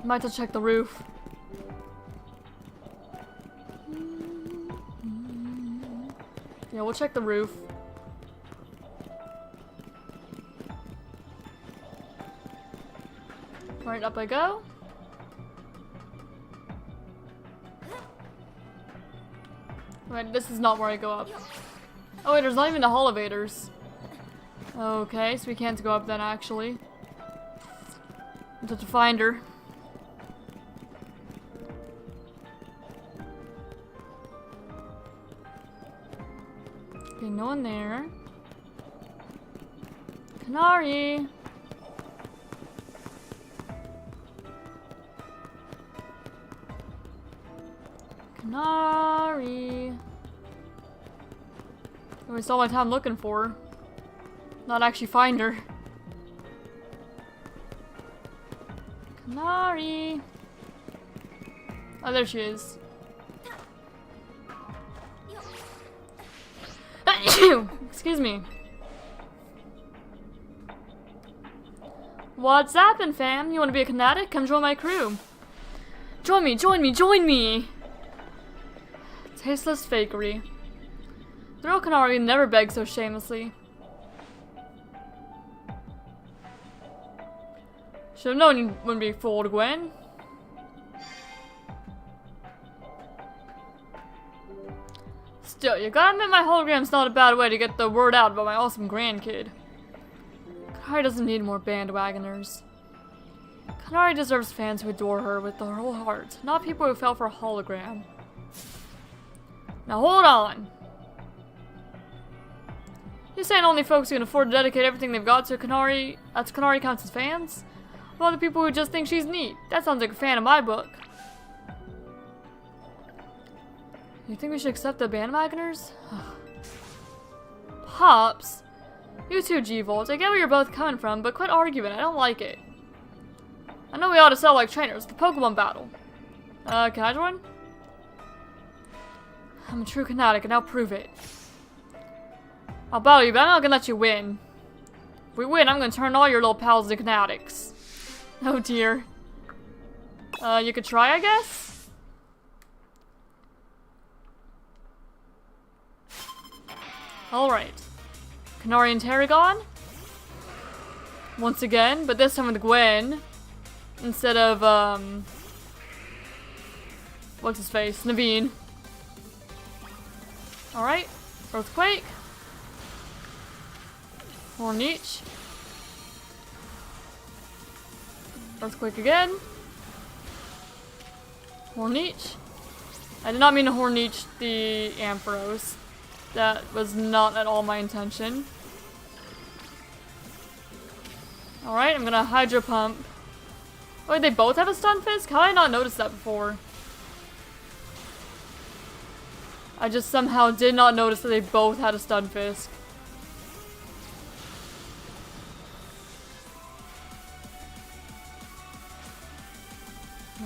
A: Might have to check the roof. Yeah, we'll check the roof. Right, up I go. Right, this is not where I go up. Oh wait, there's not even the elevators. Okay, so we can't go up then actually. I have to find her. Okay, no one there. Canary! Canary! I wasted all my time looking for her. Not actually find her. Canary! Oh, there she is. Excuse me. What's happened, fam? You want to be a Kinetic? Come join my crew. Join me, join me, join me! Tasteless fakery. The real Canary never begs so shamelessly. Should have known you wouldn't be fooled, Gwen. Still, you gotta admit my hologram's not a bad way to get the word out about my awesome grandkid. Canary doesn't need more bandwagoners. Canary deserves fans who adore her with their whole heart, not people who fell for a hologram. Now hold on. You saying only folks who can afford to dedicate everything they've got to Canary, Canary counts as fans? Well, the people who just think she's neat. That sounds like a fan in my book. You think we should accept the bandwagoners? Pops? You two G-Volt, I get where you're both coming from, but quit arguing, I don't like it. I know we ought to sell like trainers, the Pokemon battle. Can I join? I'm a true Kinetic, and I'll prove it. I'll battle you, but I'm not gonna let you win. If we win, I'm gonna turn all your little pals into Kinetics. Oh dear. You could try, I guess? Alright. Canary and Tarragon. Once again, but this time with Gwen. Instead of, what's his face? Naveen. Alright. Earthquake. Horneach. Earthquake again. Horneach. I did not mean to Horneach the Ampharos. That was not at all my intention. Alright, I'm gonna Hydro Pump. Wait, they both have a Stun Fisk? How did I not notice that before? I just somehow did not notice that they both had a Stun Fisk.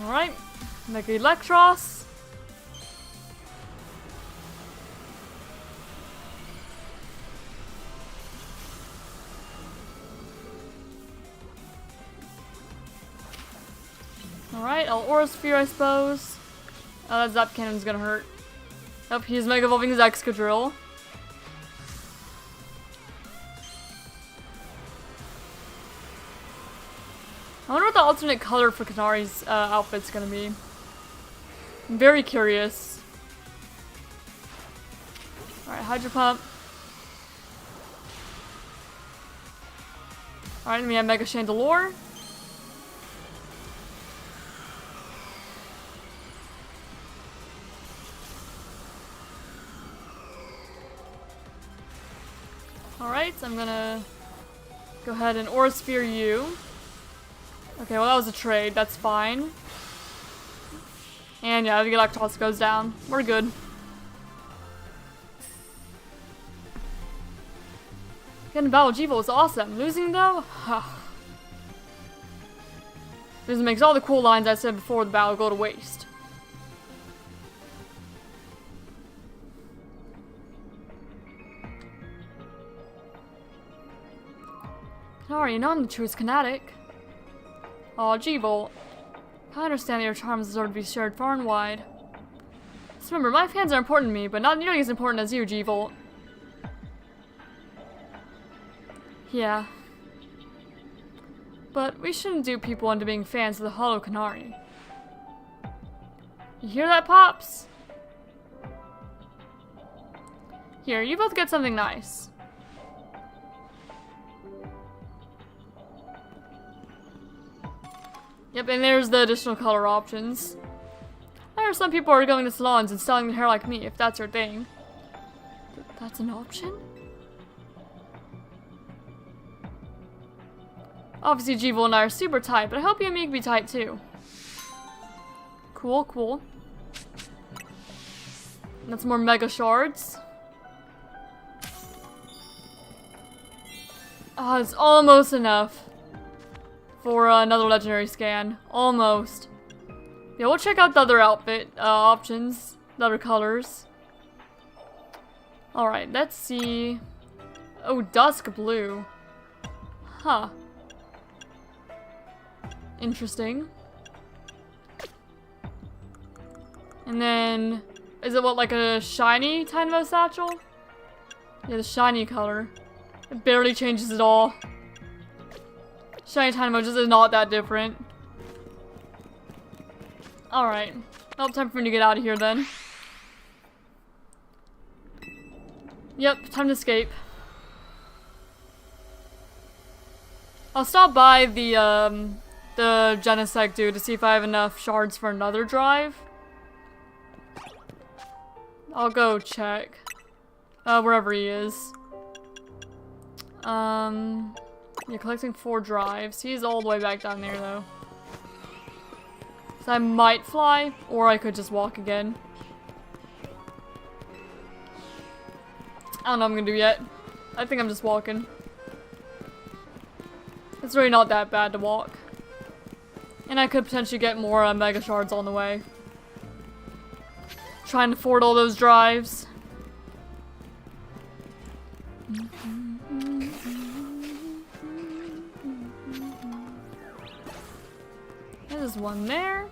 A: Alright, Mega Electros. Alright, I'll Aura Sphere, I suppose. Oh, that Zap Cannon's gonna hurt. Yep, he's Mega Evolving his Excadrill. I wonder what the alternate color for Kanari's outfit's gonna be. I'm very curious. Alright, Hydro Pump. Alright, then we have Mega Chandelure. Alright, so I'm gonna go ahead and Aura Sphere you. Okay, well that was a trade, that's fine. And yeah, the Electros goes down. We're good. Getting a battle with Evo was awesome. Losing though? Losing makes all the cool lines I said before the battle go to waste. Kanari, you're not the truest kinetic. Aw, G-Volt. I understand that your charms deserve to be shared far and wide. Just remember, my fans are important to me, but not nearly as important as you, G-Volt. Yeah. But we shouldn't dupe people into being fans of the Hollow Kanari. You hear that, Pops? Here, you both get something nice. Yep, and there's the additional color options. I hear some people are going to salons and styling their hair like me, if that's your thing. That's an option? Obviously, G-Volt and I are super tight, but I hope you and me can be tight too. Cool, cool. That's more Mega Shards. Oh, it's almost enough for another legendary scan. Almost. Yeah, we'll check out the other outfit options, the other colors. Alright, let's see. Oh, Dusk Blue. Huh. Interesting. And then, is it what, like a shiny Tynamo Satchel? Yeah, the shiny color. It barely changes at all. Shiny Tynamo just is not that different. Alright. Well, time for me to get out of here then. Yep, time to escape. I'll stop by the Genesect dude to see if I have enough shards for another drive. I'll go check. Wherever he is. Yeah, collecting 4 drives. He's all the way back down there, though. So I might fly, or I could just walk again. I don't know what I'm gonna do yet. I think I'm just walking. It's really not that bad to walk. And I could potentially get more Mega Shards on the way. Trying to afford all those drives. There's one there.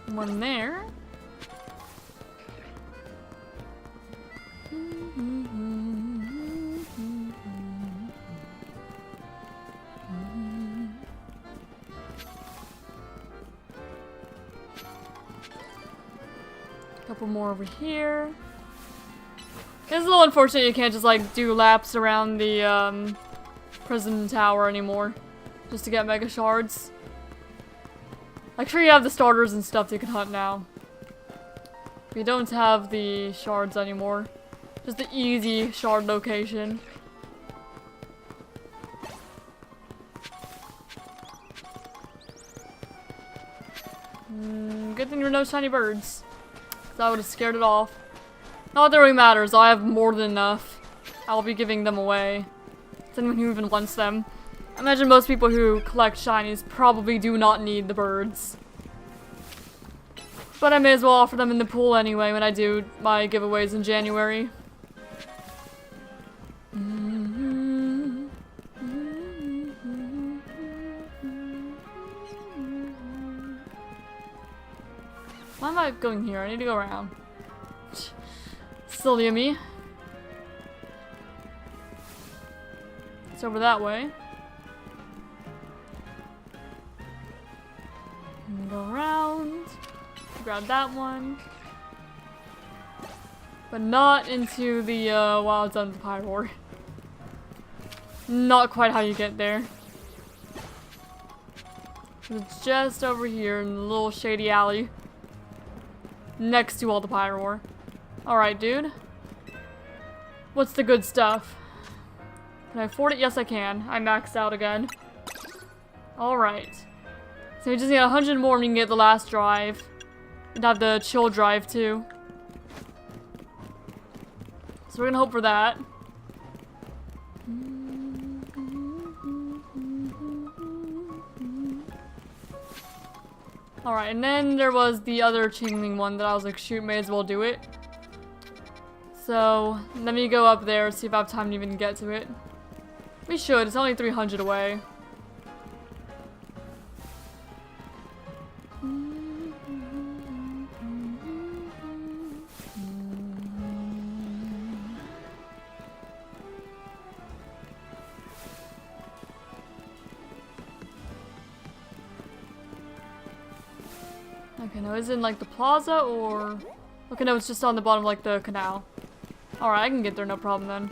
A: One there. Couple more over here. It's a little unfortunate you can't just like do laps around the prison tower anymore just to get Mega Shards. Like, sure, you have the starters and stuff that you can hunt now. We don't have the shards anymore. Just the easy shard location. Good thing there were no shiny birds. That would have scared it off. Not that it really matters. I have more than enough. I'll be giving them away to anyone who even wants them. I imagine most people who collect shinies probably do not need the birds. But I may as well offer them in the pool anyway when I do my giveaways in January. Why am I going here? I need to go around. Silly of me. It's over that way. Go around. Grab that one. But not into the Wild Zone Pyroar. Not quite how you get there. It's just over here in the little shady alley. Next to all the Pyroar. Alright, dude. What's the good stuff? Can I afford it? Yes, I can. I maxed out again. Alright. So we just need 100 more and we can get the last drive. And have the chill drive too. So we're gonna hope for that. Alright, and then there was the other Chingling one that I was like, shoot, may as well do it. So, let me go up there, see if I have time to even get to it. We should, it's only 300 away. Okay, no, is it in like the plaza or... Okay, no, it's just on the bottom of like the canal. Alright, I can get there, no problem then.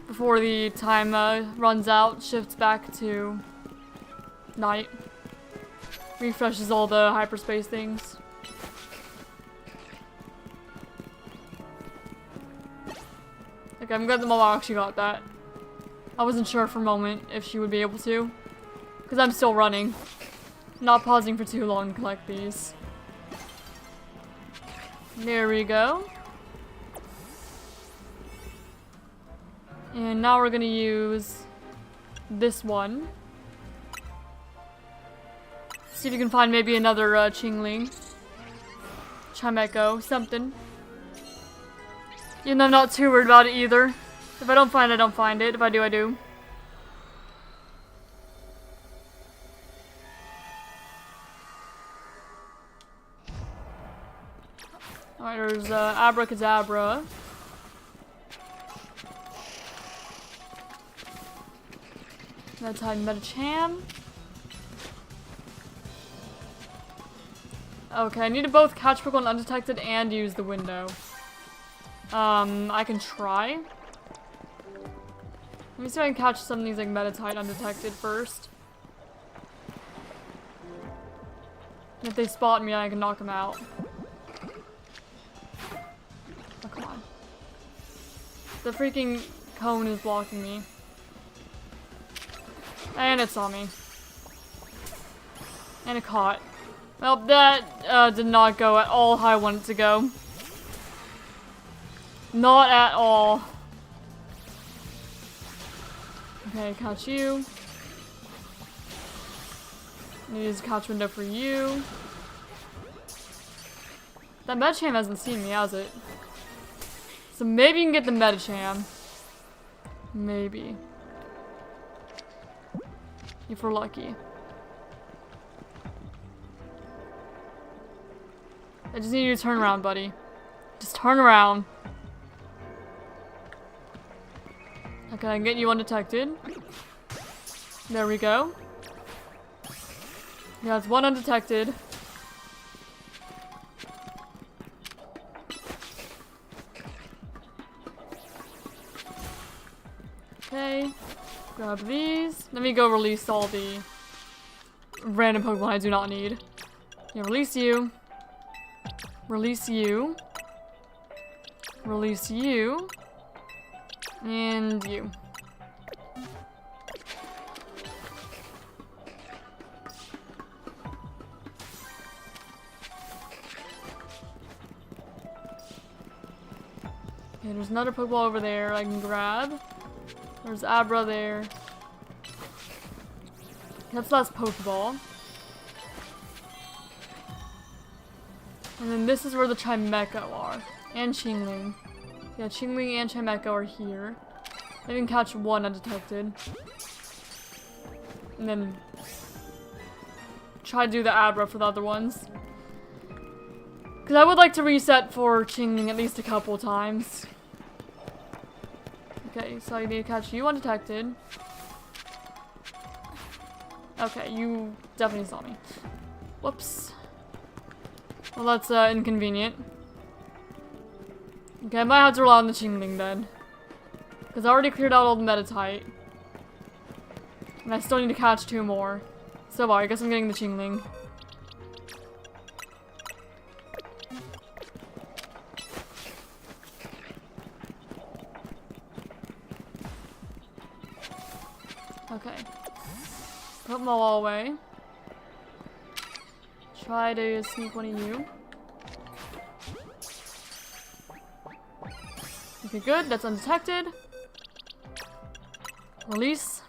A: Before the time runs out, shifts back to night. Refreshes all the hyperspace things. Okay, I'm glad the mom actually got that. I wasn't sure for a moment if she would be able to. Because I'm still running. Not pausing for too long to collect these. There we go. And now we're gonna use this one. See if you can find maybe another Chingling. Chimecho, something. Even though I'm not too worried about it either. If I don't find it, I don't find it. If I do, I do. Alright, there's Abracadabra. That's how Metacham. Okay, I need to both catch Pokemon undetected and use the window. I can try. Let me see if I can catch some of these like Metatite undetected first. And if they spot me, I can knock them out. Oh, come on. The freaking cone is blocking me. And it saw me. And it caught. Well, that did not go at all how I wanted it to go. Not at all. Okay, catch you. Need to use a catch window for you. That Metacham hasn't seen me, has it? So maybe you can get the Metacham. Maybe. If we're lucky. I just need you to turn around, buddy. Just turn around. Okay, I can get you undetected. There we go. Yeah, it's one undetected. Okay. Grab these. Let me go release all the random Pokemon I do not need. Yeah, release you. Release you. Release you. And you. Okay, there's another Pokeball over there I can grab. There's Abra there. That's the last Pokeball. And then this is where the Chimecho are. And Chingling. Yeah, Chingling and Chimecho are here. I can catch one undetected. And then try to do the Abra for the other ones. Because I would like to reset for Chingling at least a couple times. Okay, so I need to catch you undetected. Okay, you definitely saw me. Whoops. Well, that's inconvenient. Okay, I might have to rely on the Chingling then. Because I already cleared out all the Metatite. And I still need to catch 2 more. So I guess I'm getting the Chingling. Okay. Put them all away. Try to sneak one of you. Okay, good. That's undetected. Release.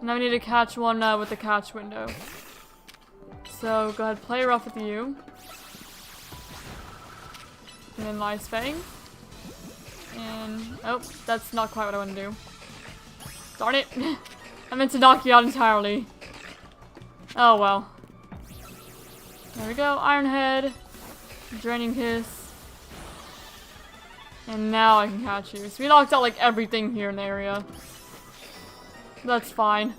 A: Now we need to catch one with the catch window. So go ahead, play rough with you. And then Lice Fang. And oh, that's not quite what I want to do. Darn it! I meant to knock you out entirely. Oh well. There we go. Iron Head. Draining Kiss. And now I can catch you. So we knocked out like everything here in the area. That's fine.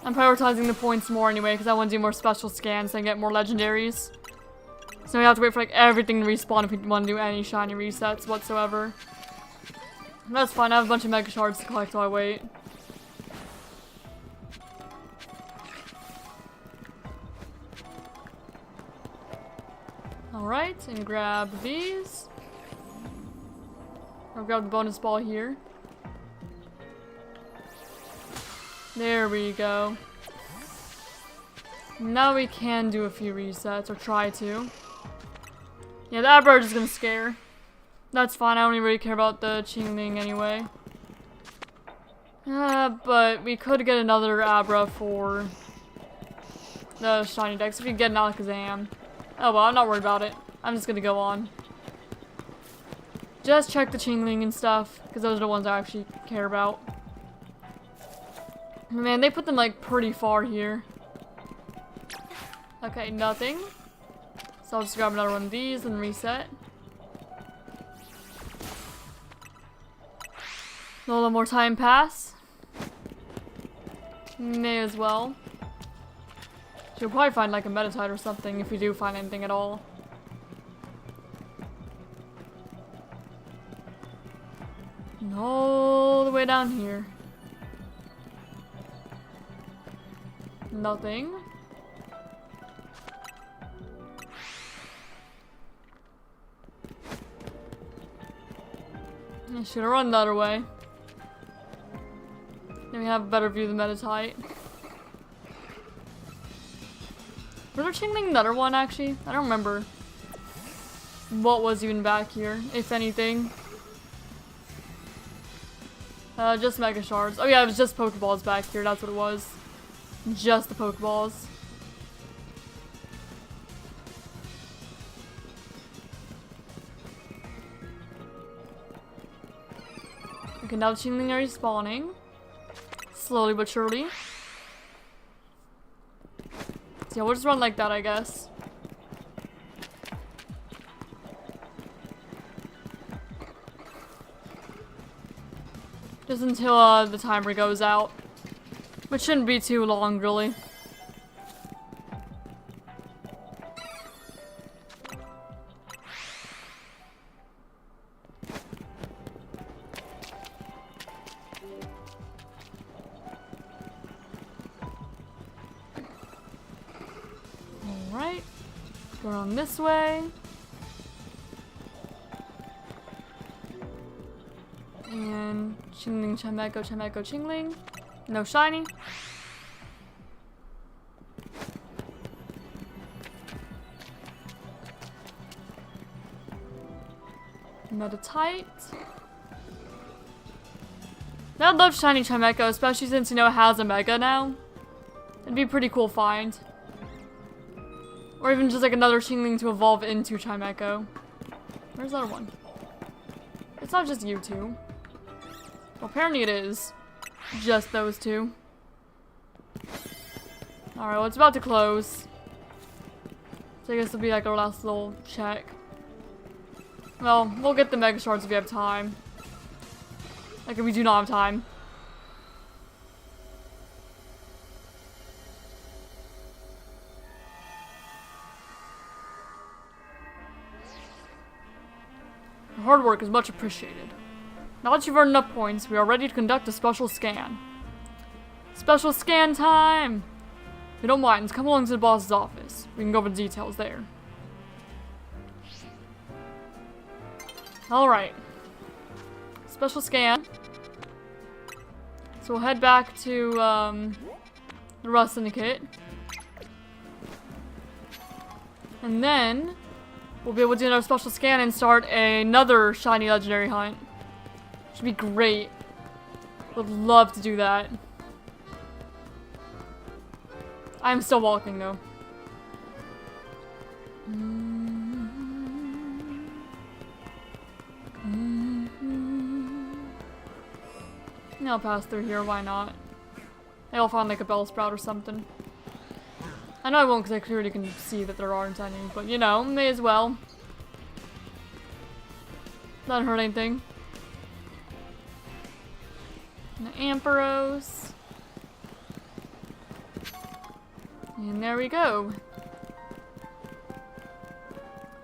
A: I'm prioritizing the points more anyway because I want to do more special scans and get more legendaries. So we have to wait for like everything to respawn if we want to do any shiny resets whatsoever. That's fine. I have a bunch of Mega Shards to collect while I wait. Alright, and grab these. I'll grab the bonus ball here. There we go. Now we can do a few resets, or try to. Yeah, that bird is gonna scare. That's fine, I don't really care about the Chingling anyway. But we could get another Abra for the ShinyDex if we get an Alakazam. Oh well, I'm not worried about it. I'm just gonna go on. Just check the Chingling and stuff, because those are the ones I actually care about. Man, they put them like pretty far here. Okay, nothing. So I'll just grab another one of these and reset. A little more time pass. May as well. You'll probably find like a Metatite or something if we do find anything at all. And all the way down here. Nothing. I should have run the other way. Then we have a better view of the Metatite. Was there Chingling another one actually? I don't remember what was even back here, if anything. Just Mega Shards. Oh yeah, it was just Pokeballs back here, that's what it was. Just the Pokeballs. Okay, now the Chingling are respawning. Slowly but surely. So yeah, we'll just run like that, I guess. Just until the timer goes out. Which shouldn't be too long, really. Go around this way. And Chingling, Chimecho, Chimecho, Chingling. No shiny. Metatite. I love shiny Chimecho, especially since, you know, it has a Mega now. It'd be a pretty cool find. Or even just like another Chingling to evolve into Chimecho. Where's the other one? It's not just you two. Well, apparently it is. Just those two. Alright, well, it's about to close. So I guess it'll be like our last little check. Well, we'll get the Mega Shards if we have time. Like, if we do not have time. Your hard work is much appreciated. Now that you've earned enough points, we are ready to conduct a special scan. Special scan time! If you don't mind, come along to the boss's office. We can go over the details there. Alright. Special scan. So we'll head back to, the Rust Syndicate. And then, we'll be able to do another special scan and start another shiny legendary hunt. Should be great. Would love to do that. I'm still walking though. I'll pass through here, why not? Maybe I'll find like a Bellsprout or something. I know I won't because I clearly can see that there aren't any, but you know, may as well. Doesn't hurt anything. And the Amperos. And there we go.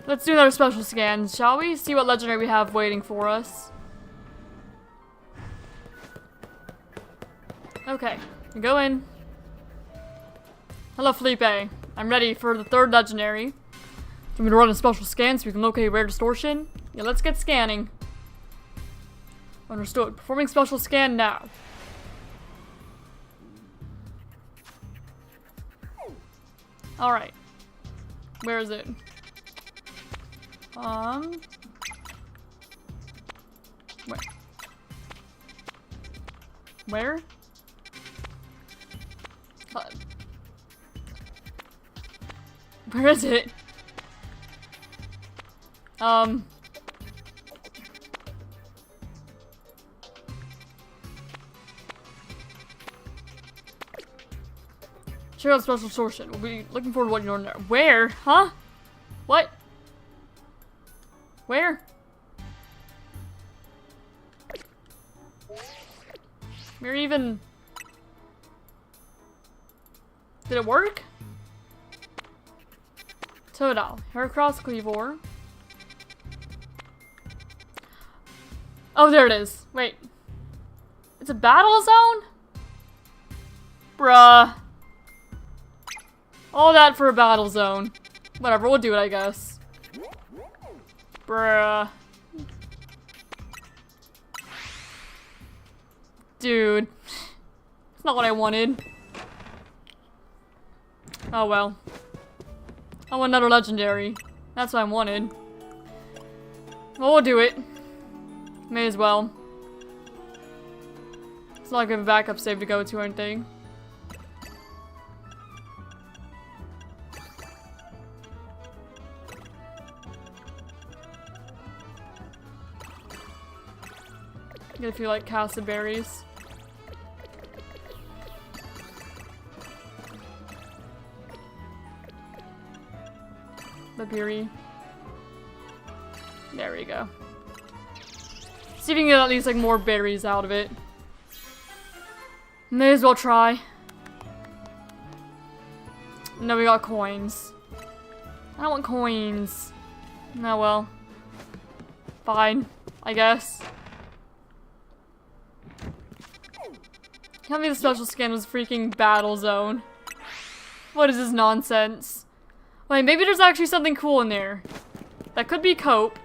A: Let's do another special scan, shall we? See what legendary we have waiting for us. Okay, we go in. Hello, Felipe. I'm ready for the third legendary. I'm gonna run a special scan so we can locate rare distortion. Yeah, let's get scanning. Understood. Performing special scan now. Alright. Where is it? Where? Where? Where is it? Check out special distortion. We'll be looking forward to what you're doing there. Where? Huh? What? Where? Where even? Did it work? Toadal. Heracross Cleavor. Oh, there it is. Wait. It's a battle zone? Bruh. All that for a battle zone. Whatever, we'll do it, I guess. Bruh. Dude. It's not what I wanted. Oh well. I want another legendary. That's what I wanted. Well, we'll do it. May as well. It's not like we have a backup save to go to or anything. Get a few like Casa berries. The berry. There we go. See if we can get at least like more berries out of it. May as well try. No, we got coins. I don't want coins. Oh well. Fine, I guess. Tell me the special scan was freaking battle zone. What is this nonsense? Wait, maybe there's actually something cool in there. That could be cope.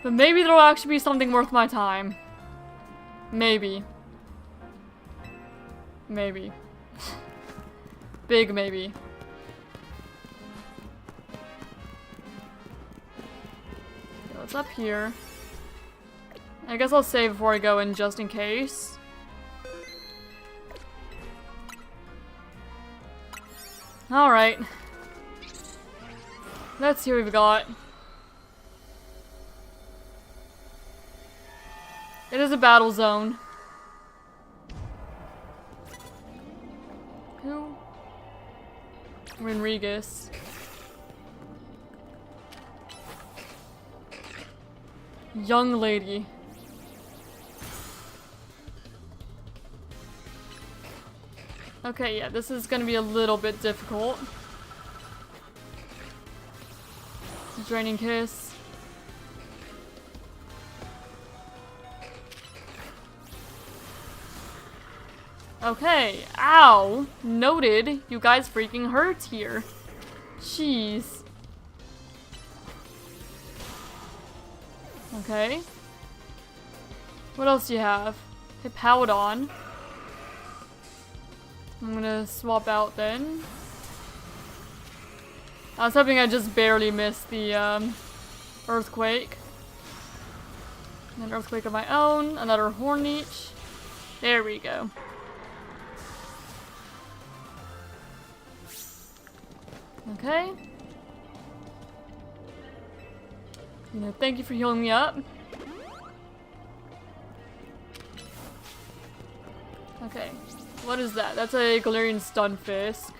A: But maybe there'll actually be something worth my time. Maybe. Maybe. Big maybe. Okay, what's up here? I guess I'll save before I go in just in case. Alright. Let's see what we've got. It is a battle zone. Who? Rodriguez. Young lady. Okay, yeah, this is gonna be a little bit difficult. Draining kiss. Okay, ow! Noted, you guys freaking hurt here. Jeez. Okay. What else do you have? Hippowdon. I'm gonna swap out then. I was hoping I just barely missed the earthquake. An earthquake of my own, another Horneach. There we go. Okay. You know, thank you for healing me up. Okay. What is that? That's a Galarian Stunfisk.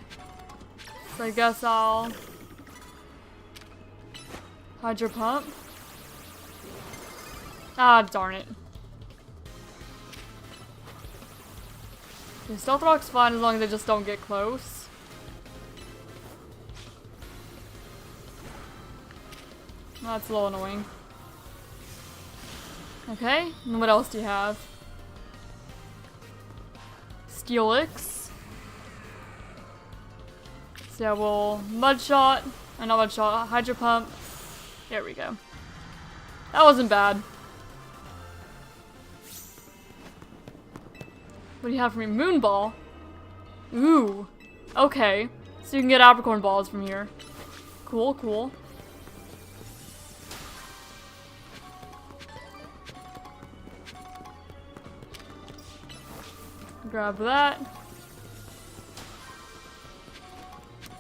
A: So I guess I'll Hydro Pump. Ah, darn it. Okay, Stealth Rock's fine as long as they just don't get close. That's a little annoying. Okay, and what else do you have? Steelix. So yeah, we'll Mud Shot. Not Mud Shot, Hydro Pump. There we go. That wasn't bad. What do you have for me? Moon Ball? Ooh. Okay. So you can get Apricorn Balls from here. Cool, cool. Grab that.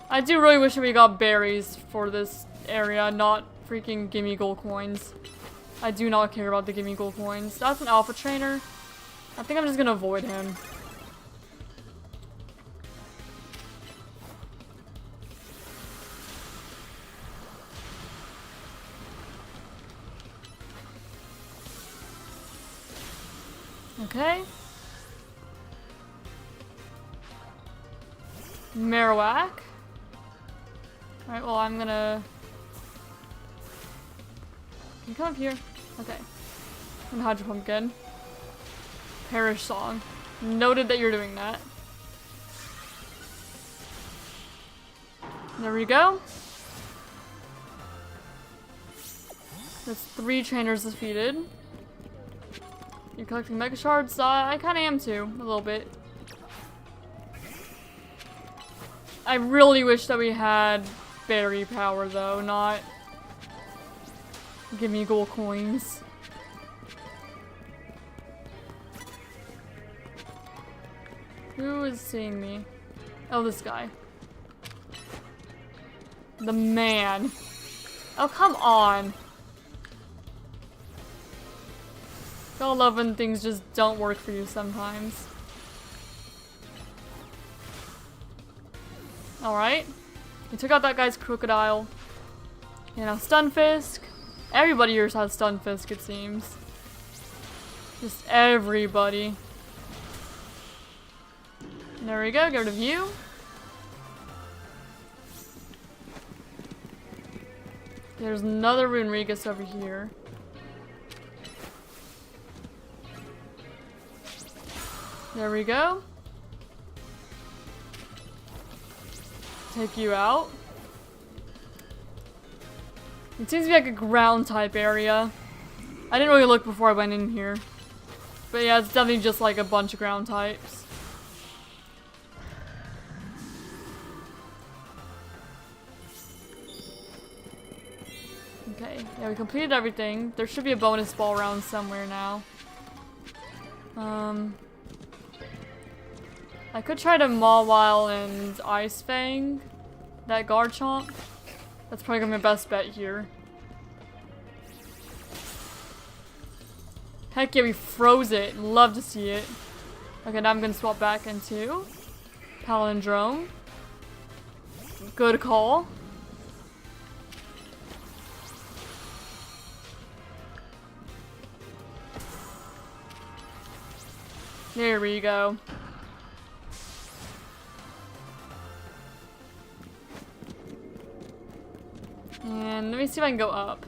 A: I do really wish that we got berries for this area, not freaking gimme gold coins. I do not care about the gimme gold coins. That's an alpha trainer. I think I'm just gonna avoid him. Okay. Marowak. Alright, well, I'm gonna... Can you come up here? Okay. I'm gonna Hydro Pump again. Perish Song. Noted that you're doing that. There we go. That's 3 trainers defeated. You're collecting Mega Shards? I kinda am too, a little bit. I really wish that we had berry power though, not give me gold coins. Who is seeing me? Oh, this guy. The man. Oh, come on. Gotta love when things just don't work for you sometimes. Alright. We took out that guy's Crocodile. You know, Stunfisk. Everybody here has Stunfisk, it seems. Just everybody. There we go, get rid of you. There's another Runerigus over here. There we go. Take you out. It seems to be like a ground type area. I didn't really look before I went in here. But yeah, it's definitely just like a bunch of ground types. Okay, yeah, we completed everything. There should be a bonus ball around somewhere now. I could try to Mawile and Ice Fang that Garchomp. That's probably gonna be my best bet here. Heck yeah, we froze it. Love to see it. Okay, now I'm gonna swap back into Palindrome. Good call. There we go. And let me see if I can go up.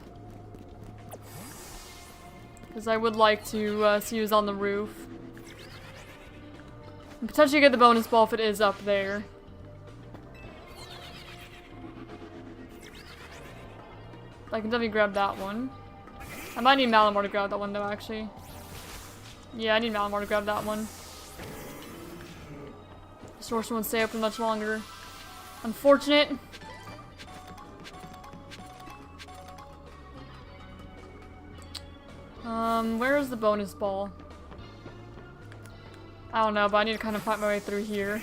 A: Because I would like to see who's on the roof. And potentially get the bonus ball if it is up there. I can definitely grab that one. I might need Malamar to grab that one though, actually. Yeah, I need Malamar to grab that one. The source won't stay open much longer. Unfortunate. Where is the bonus ball? I don't know, but I need to kind of fight my way through here.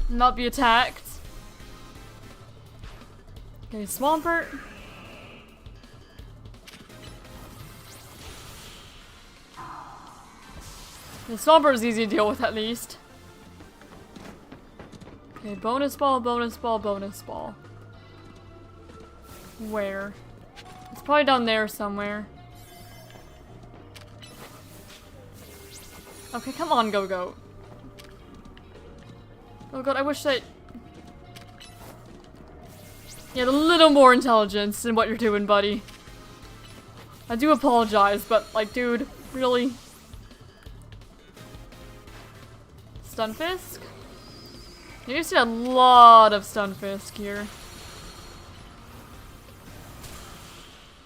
A: Not be attacked. Okay, Swampert. The Swampert is easy to deal with at least. Okay, bonus ball, bonus ball, bonus ball. Where? It's probably down there somewhere. Okay, come on, Go-Goat. Go-Goat, I wish that... You had a little more intelligence in what you're doing, buddy. I do apologize, but, like, dude, really? Stunfisk? You see a lot of Stunfisk here.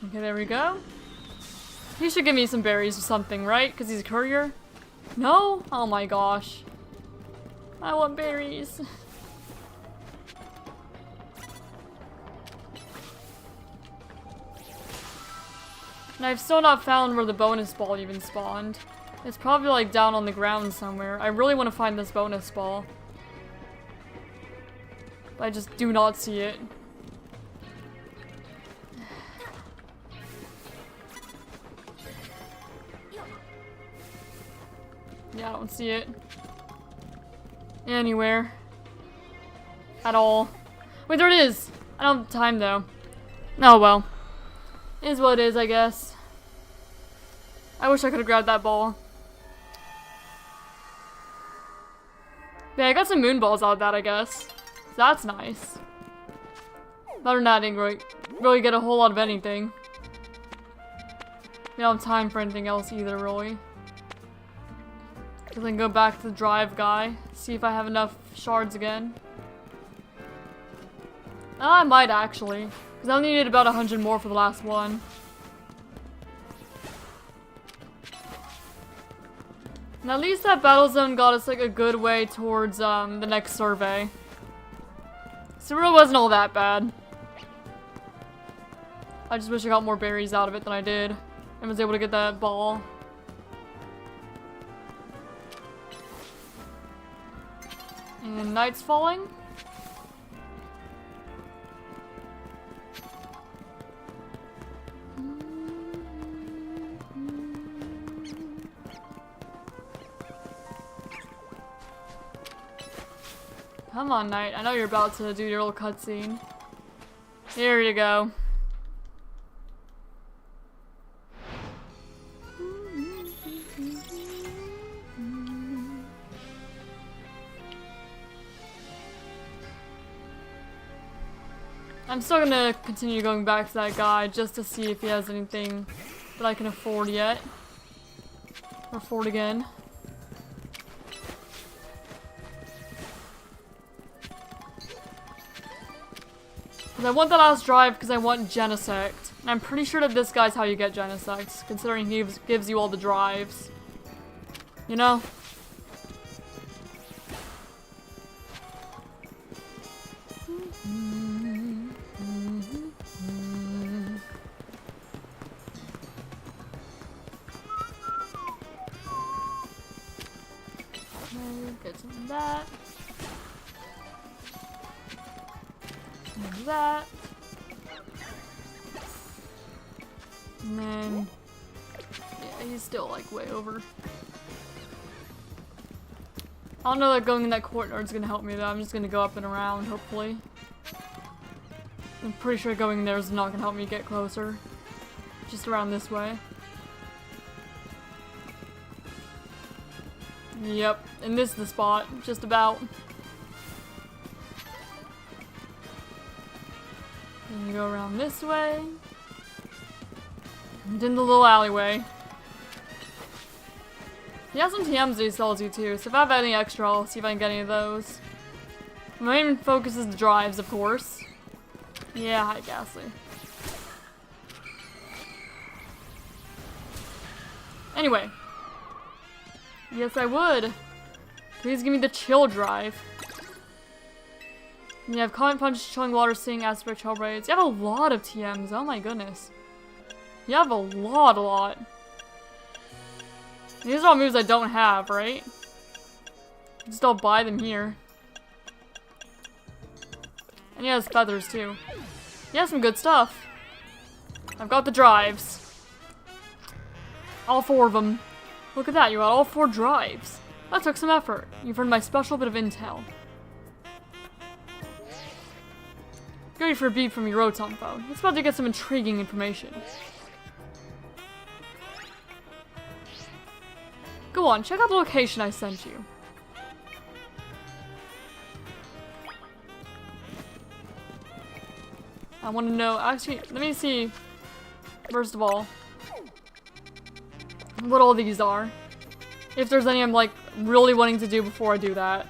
A: Okay, there we go. He should give me some berries or something, right? Because he's a courier? No? Oh my gosh. I want berries. And I've still not found where the bonus ball even spawned. It's probably like down on the ground somewhere. I really want to find this bonus ball. But I just do not see it. Yeah, I don't see it. Anywhere. At all. Wait, there it is! I don't have time though. Oh well. It is what it is, I guess. I wish I could have grabbed that ball. Yeah, I got some moon balls out of that, I guess. So that's nice. Other than that, I didn't really get a whole lot of anything. We don't have time for anything else either, really. Then go back to the drive guy, see if I have enough shards again. I might actually, because I only needed about 100 more for the last one. And at least that battle zone got us like a good way towards the next survey. So it really wasn't all that bad. I just wish I got more berries out of it than I did, and was able to get that ball. And night's falling. Come on, Night. I know you're about to do your little cutscene. Here you go. I'm still gonna continue going back to that guy just to see if he has anything that I can afford yet. Or afford again. Because I want the last drive because I want Genesect. And I'm pretty sure that this guy's how you get Genesect, considering he gives you all the drives. You know? Get some of that. Some of that. And then, yeah, he's still like way over. I don't know that going in that courtyard's gonna help me though. I'm just gonna go up and around, hopefully. I'm pretty sure going there is not gonna help me get closer. Just around this way. Yep, and this is the spot, just about. Then you go around this way. And in the little alleyway. He has some TMs that he sells you too, so if I have any extra, I'll see if I can get any of those. My main focus is the drives, of course. Yeah, hi, Ghastly. Anyway. Yes, I would. Please give me the chill drive. And you have Comet Punch, Chilling Water, Sing, Aspect, Hellbraids. You have a lot of TMs, oh my goodness. You have a lot. These are all moves I don't have, right? Just don't buy them here. And he has feathers too. He has some good stuff. I've got the drives. All 4 of them. Look at that, you got all 4 drives. That took some effort. You've earned my special bit of intel. Get ready for a beep from your Rotom phone. It's about to get some intriguing information. Go on, check out the location I sent you. I want to know, actually, let me see, first of all, what all these are. If there's any I'm, like, really wanting to do before I do that.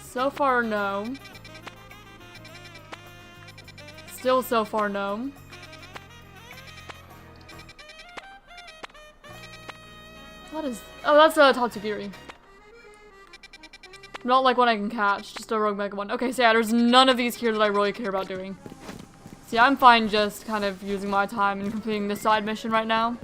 A: So far, no. Still so far, no. What is... Oh, that's a Tatsugiri. Not like one I can catch, just a Rogue Mega one. Okay, so yeah, there's none of these here that I really care about doing. So yeah, I'm fine just kind of using my time and completing this side mission right now.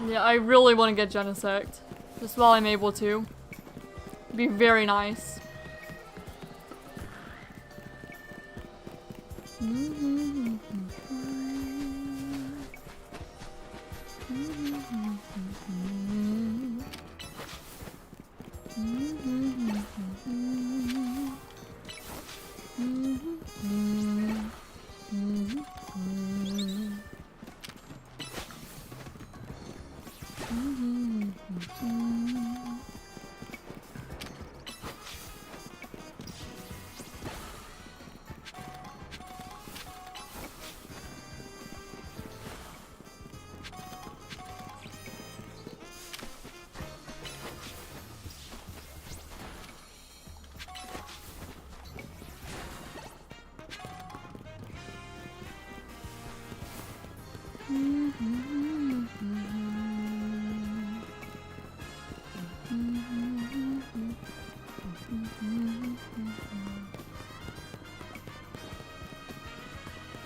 A: Yeah, I really want to get Genesect. Just while I'm able to. It'd be very nice.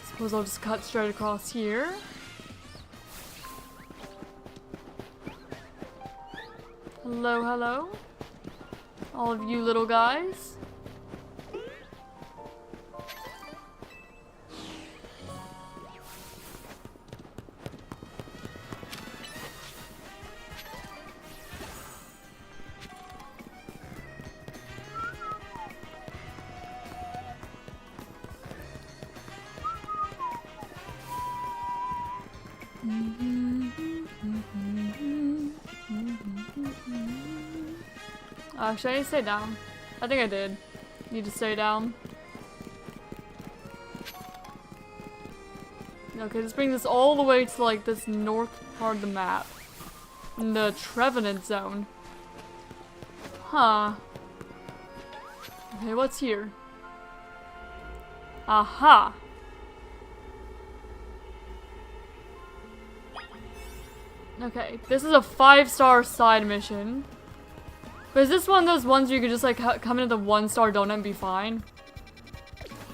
A: Suppose I'll just cut straight across here. Hello, hello. All of you little guys. Should I stay down? I think I did. Need to stay down. Okay, let's bring this all the way to like this north part of the map. In the Trevenant zone. Huh. Okay, what's here? Aha! Okay, this is a 5-star side mission. But is this one of those ones where you could just like come into the 1-star donut and be fine?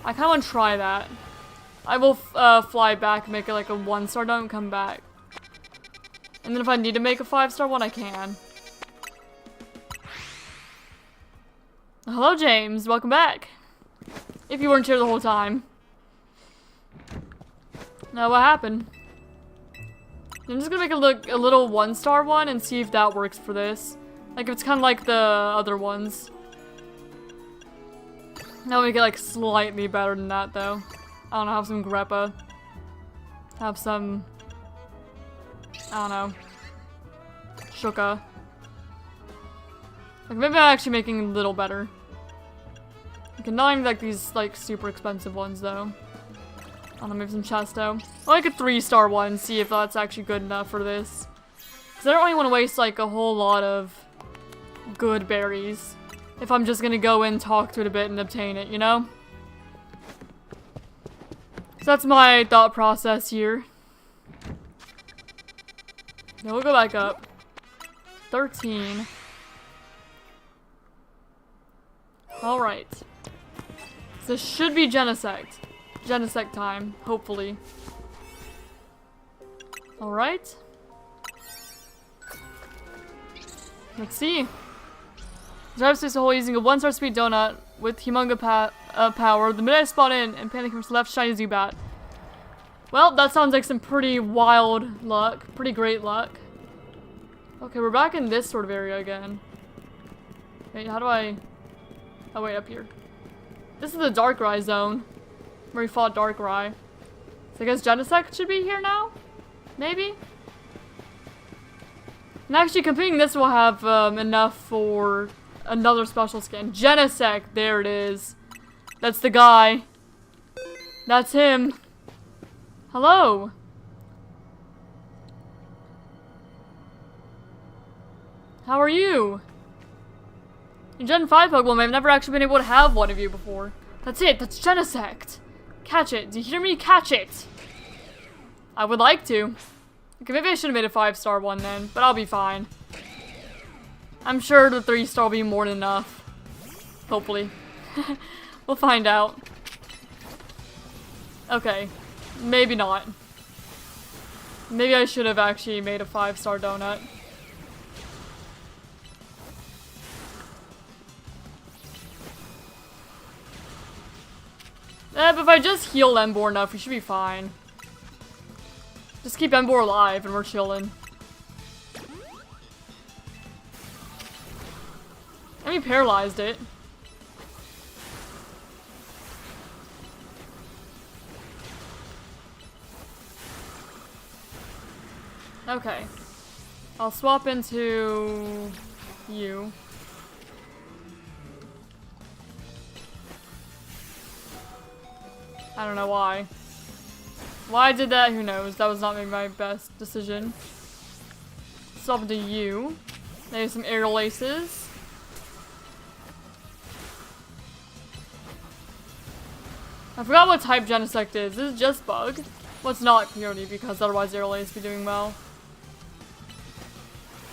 A: I kind of want to try that. I will fly back, make it like a 1-star donut and come back. And then if I need to make a 5-star one, I can. Hello, James. Welcome back. If you weren't here the whole time. Now, what happened? I'm just gonna make a little 1-star one and see if that works for this. Like, if it's kind of like the other ones. Now we get like slightly better than that, though. I don't know, have some Greppa. Have some... I don't know. Shuka. Like, maybe I'm actually making a little better. Okay, not even like these, like, super expensive ones, though. I don't know, maybe some Chesto. I like a 3-star one, see if that's actually good enough for this. Because I don't really want to waste, like, a whole lot of good berries. If I'm just gonna go in, talk to it a bit, and obtain it, you know? So that's my thought process here. Now we'll go back up. 13. Alright. So this should be Genesect. Genesect time, hopefully. Alright. Let's see. Drive space a hole using a 1-star speed donut with humongous power. The minute I spawn in and panic from left shiny Zubat. Well, that sounds like some pretty wild luck. Pretty great luck. Okay, we're back in this sort of area again. Wait, how do I... Oh, wait, up here. This is the Darkrai zone. Where we fought Darkrai. So I guess Genesect should be here now? Maybe? And actually, completing this will have enough for another special skin. Genesect, there it is. That's the guy. That's him. Hello. How are you? In Gen 5 Pokemon, I've never actually been able to have one of you before. That's it, that's Genesect. Catch it. Do you hear me? Catch it. I would like to. Okay, maybe I should have made a 5-star one then, but I'll be fine. I'm sure the 3-star will be more than enough. Hopefully. We'll find out. Okay. Maybe not. Maybe I should have actually made a 5-star donut. But if I just heal Ember enough, we should be fine. Just keep Ember alive and we're chilling. And we paralyzed it. Okay. I'll swap into you. I don't know why. Why I did that, who knows? That was not maybe my best decision. Swap into you. Maybe some aerial aces. I forgot what type Genesect is. This is just bug. Well, it's not purely because otherwise aerial ace would be doing well.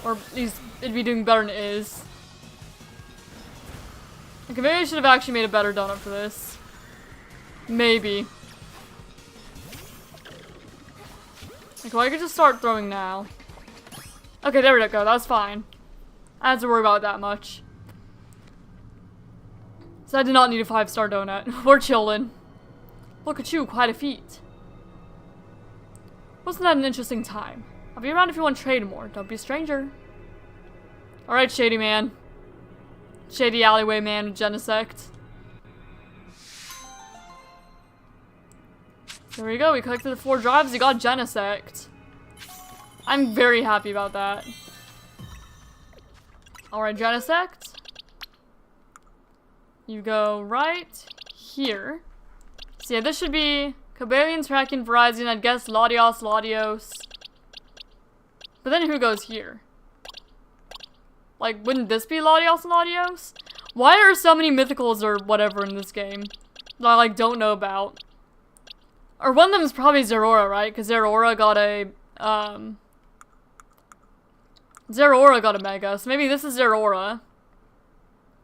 A: Or at least it'd be doing better than it is. Okay, maybe I should have actually made a better donut for this. Maybe. Okay, well, I could just start throwing now. Okay, there we go. That's fine. I don't have to worry about it that much. So I did not need a 5-star donut. We're chilling. Look at you, quite a feat. Wasn't that an interesting time? I'll be around if you want to trade more. Don't be a stranger. Alright, Shady Man. Shady alleyway man with Genesect. There we go, we collected the 4 drives, we got Genesect. I'm very happy about that. Alright, Genesect. You go right here. So yeah, this should be Cobalion, Terrakion, Virizion, I'd guess Latios, Latios. But then who goes here? Like, wouldn't this be Latios and Latios? Why are so many mythicals or whatever in this game that I, like, don't know about? Or one of them is probably Zeraora, right? Because Zeraora got a, Zeraora got a Mega, so maybe this is Zeraora.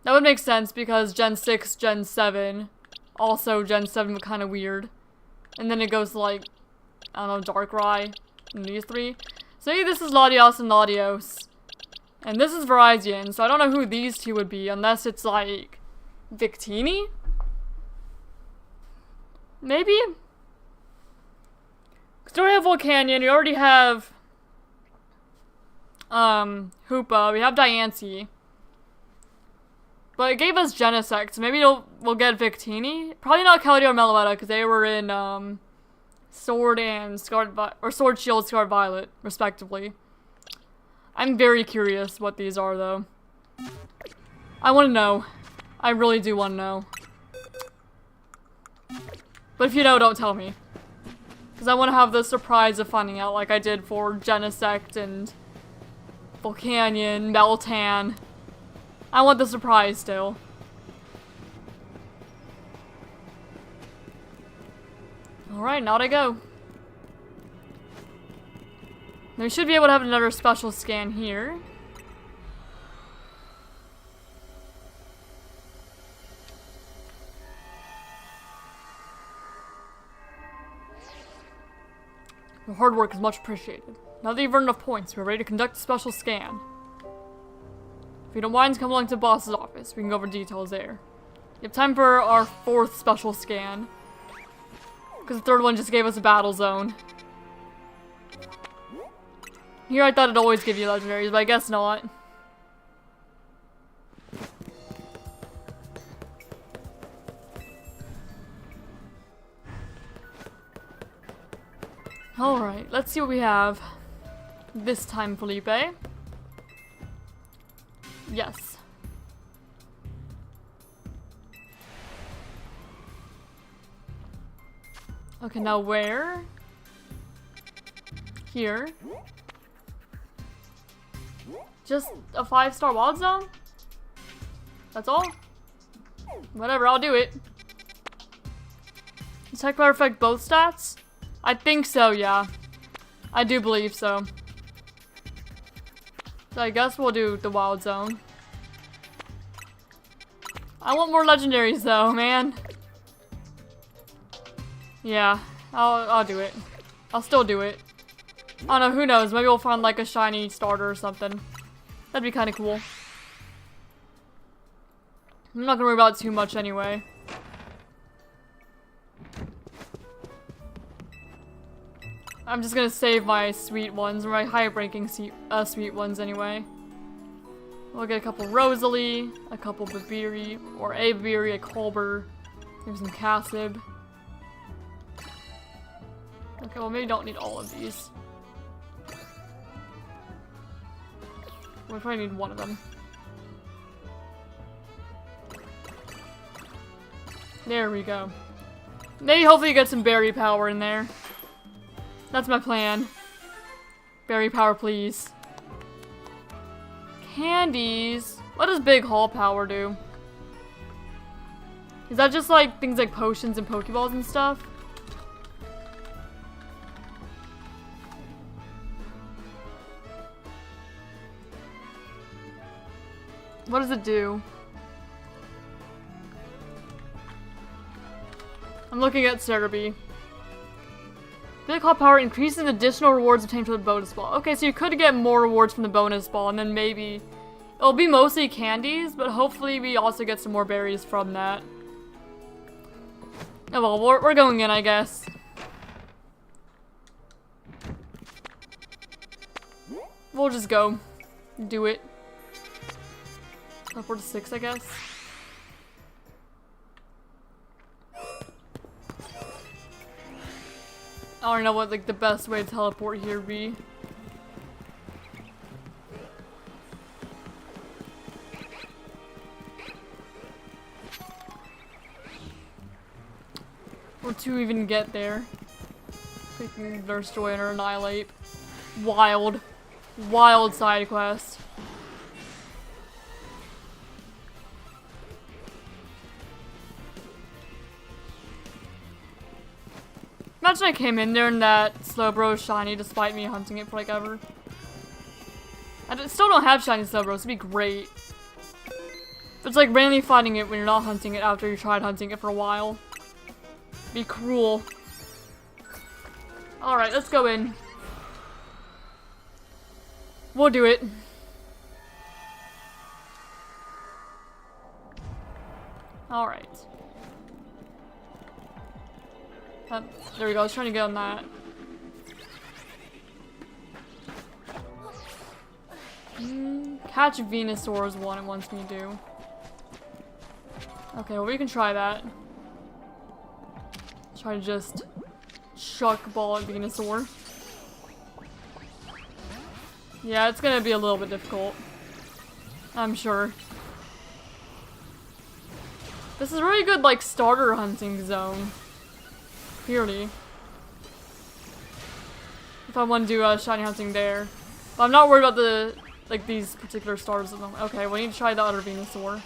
A: That would make sense because Gen 6, Gen 7, also Gen 7 was kind of weird. And then it goes to, like, I don't know, Darkrai, and these three. So maybe this is Latios and Latios. And this is Virizion, so I don't know who these two would be, unless it's, like, Victini? Maybe? Because we already have Volcanion, we already have, Hoopa, we have Diancie. But it gave us Genesect, so maybe we'll get Victini? Probably not Keldeo or Meloetta, because they were in, Sword and Sword Shield, Scarred Violet, respectively. I'm very curious what these are, though. I want to know. I really do want to know. But if you know, don't tell me. Because I want to have the surprise of finding out like I did for Genesect and Volcanion, Meltan. I want the surprise still. Alright, now to go. Now we should be able to have another special scan here. Your hard work is much appreciated. Now that you've earned enough points, we're ready to conduct a special scan. If you don't mind, come along to the boss's office. We can go over details there. You have time for our 4th special scan. Because the 3rd one just gave us a battle zone. Here I thought it'd always give you legendaries, but I guess not. Alright, let's see what we have this time, Felipe. Yes. Okay, now where? Here. Just a 5-star wild zone? That's all? Whatever, I'll do it. Does Tech Power affect both stats? I think so, yeah. I do believe so. So I guess we'll do the wild zone. I want more legendaries though, man. Yeah, I'll do it. I'll still do it. I don't know, who knows? Maybe we'll find like a shiny starter or something. That'd be kind of cool. I'm not gonna worry about it too much anyway. I'm just gonna save my sweet ones, or my high-ranking sweet ones anyway. We'll get a couple Rosalie, a couple Babiri, or a Babiri, a Colbur, maybe some Cassib. Okay, well maybe don't need all of these. We'll probably need one of them. There we go. Maybe hopefully you get some berry power in there. That's my plan. Berry power, please. Candies. What does big haul power do? Is that just like things like potions and Pokeballs and stuff? What does it do? I'm looking at Cerebi. Big Haul Power increases additional rewards obtained from the bonus ball. Okay, so you could get more rewards from the bonus ball, and then maybe it'll be mostly candies, but hopefully we also get some more berries from that. Oh well, we're going in, I guess. We'll just go. Do it. Upward to 6, I guess. I don't know what like the best way to teleport here would be. We're to even get there. Freaking Destroy and Annihilate. Wild. Wild side quest. Imagine I came in there and that Slowbro shiny despite me hunting it for like ever. I still don't have shiny Slowbro, so it'd be great. But it's like randomly finding it when you're not hunting it after you tried hunting it for a while. Be cruel. Alright, let's go in. We'll do it. Alright. There we go, I was trying to get on that. Catch Venusaur is one it wants me to do. Okay, well we can try that. Try to just chuck ball at Venusaur. Yeah, it's gonna be a little bit difficult. I'm sure. This is a really good, like, starter hunting zone. Clearly. If I want to do shiny hunting there. But I'm not worried about the, like, these particular starters at the moment. Okay, we need to try the other Venusaur.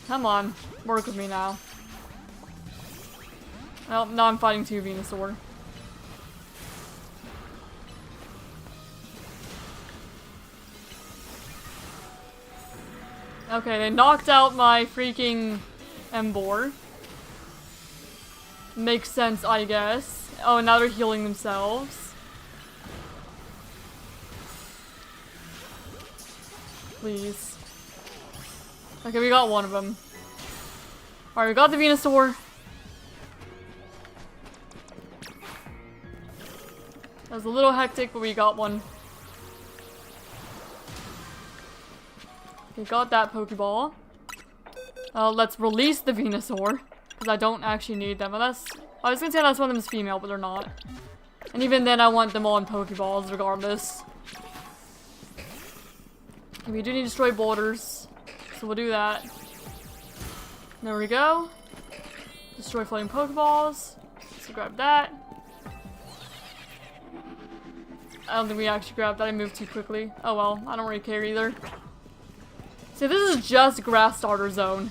A: Come on. Work with me now. Well, now I'm fighting two Venusaur. Okay, they knocked out my freaking Ember. Makes sense, I guess. Oh, and now they're healing themselves. Please. Okay, we got one of them. Alright, we got the Venusaur. That was a little hectic, but we got one. We got that Pokeball. Let's release the Venusaur. Because I don't actually need them. Unless, I was gonna say unless one of them is female, but they're not. And even then, I want them all in Pokeballs, regardless. Okay, we do need to destroy boulders. So we'll do that. There we go. Destroy floating Pokeballs. So grab that. I don't think we actually grabbed that. I moved too quickly. Oh well, I don't really care either. See, this is just grass starter zone.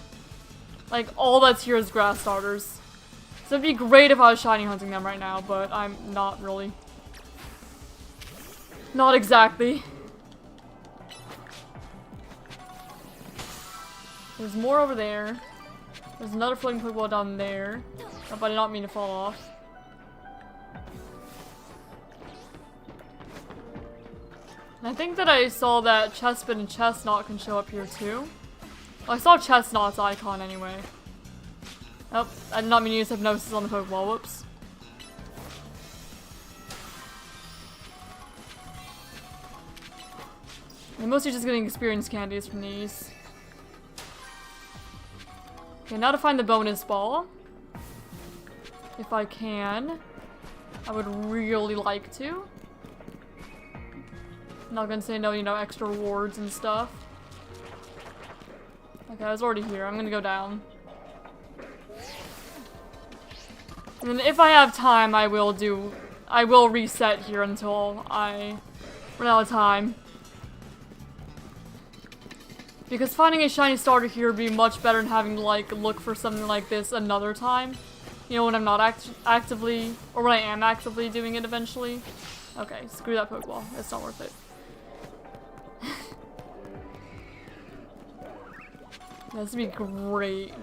A: Like, all that's here is grass starters. So it'd be great if I was shiny hunting them right now, but I'm not really. Not exactly. There's more over there. There's another floating Pokeball down there. Oh, but I did not mean to fall off. And I think that I saw that Chespin and Chestnut can show up here too. Oh, I saw Chestnut's icon anyway. Oh, I did not mean to use Hypnosis on the Pokeball, whoops. I'm mostly just getting experience candies from these. Okay, now to find the bonus ball. If I can. I would really like to. I'm not gonna say no, you know, extra rewards and stuff. Okay, I was already here. I'm gonna go down. And then if I have time, I will reset here until I run out of time. Because finding a shiny starter here would be much better than having to, like, look for something like this another time. You know, when I'm not actively, or when I am actively doing it eventually. Okay, screw that Pokeball. It's not worth it. This would be great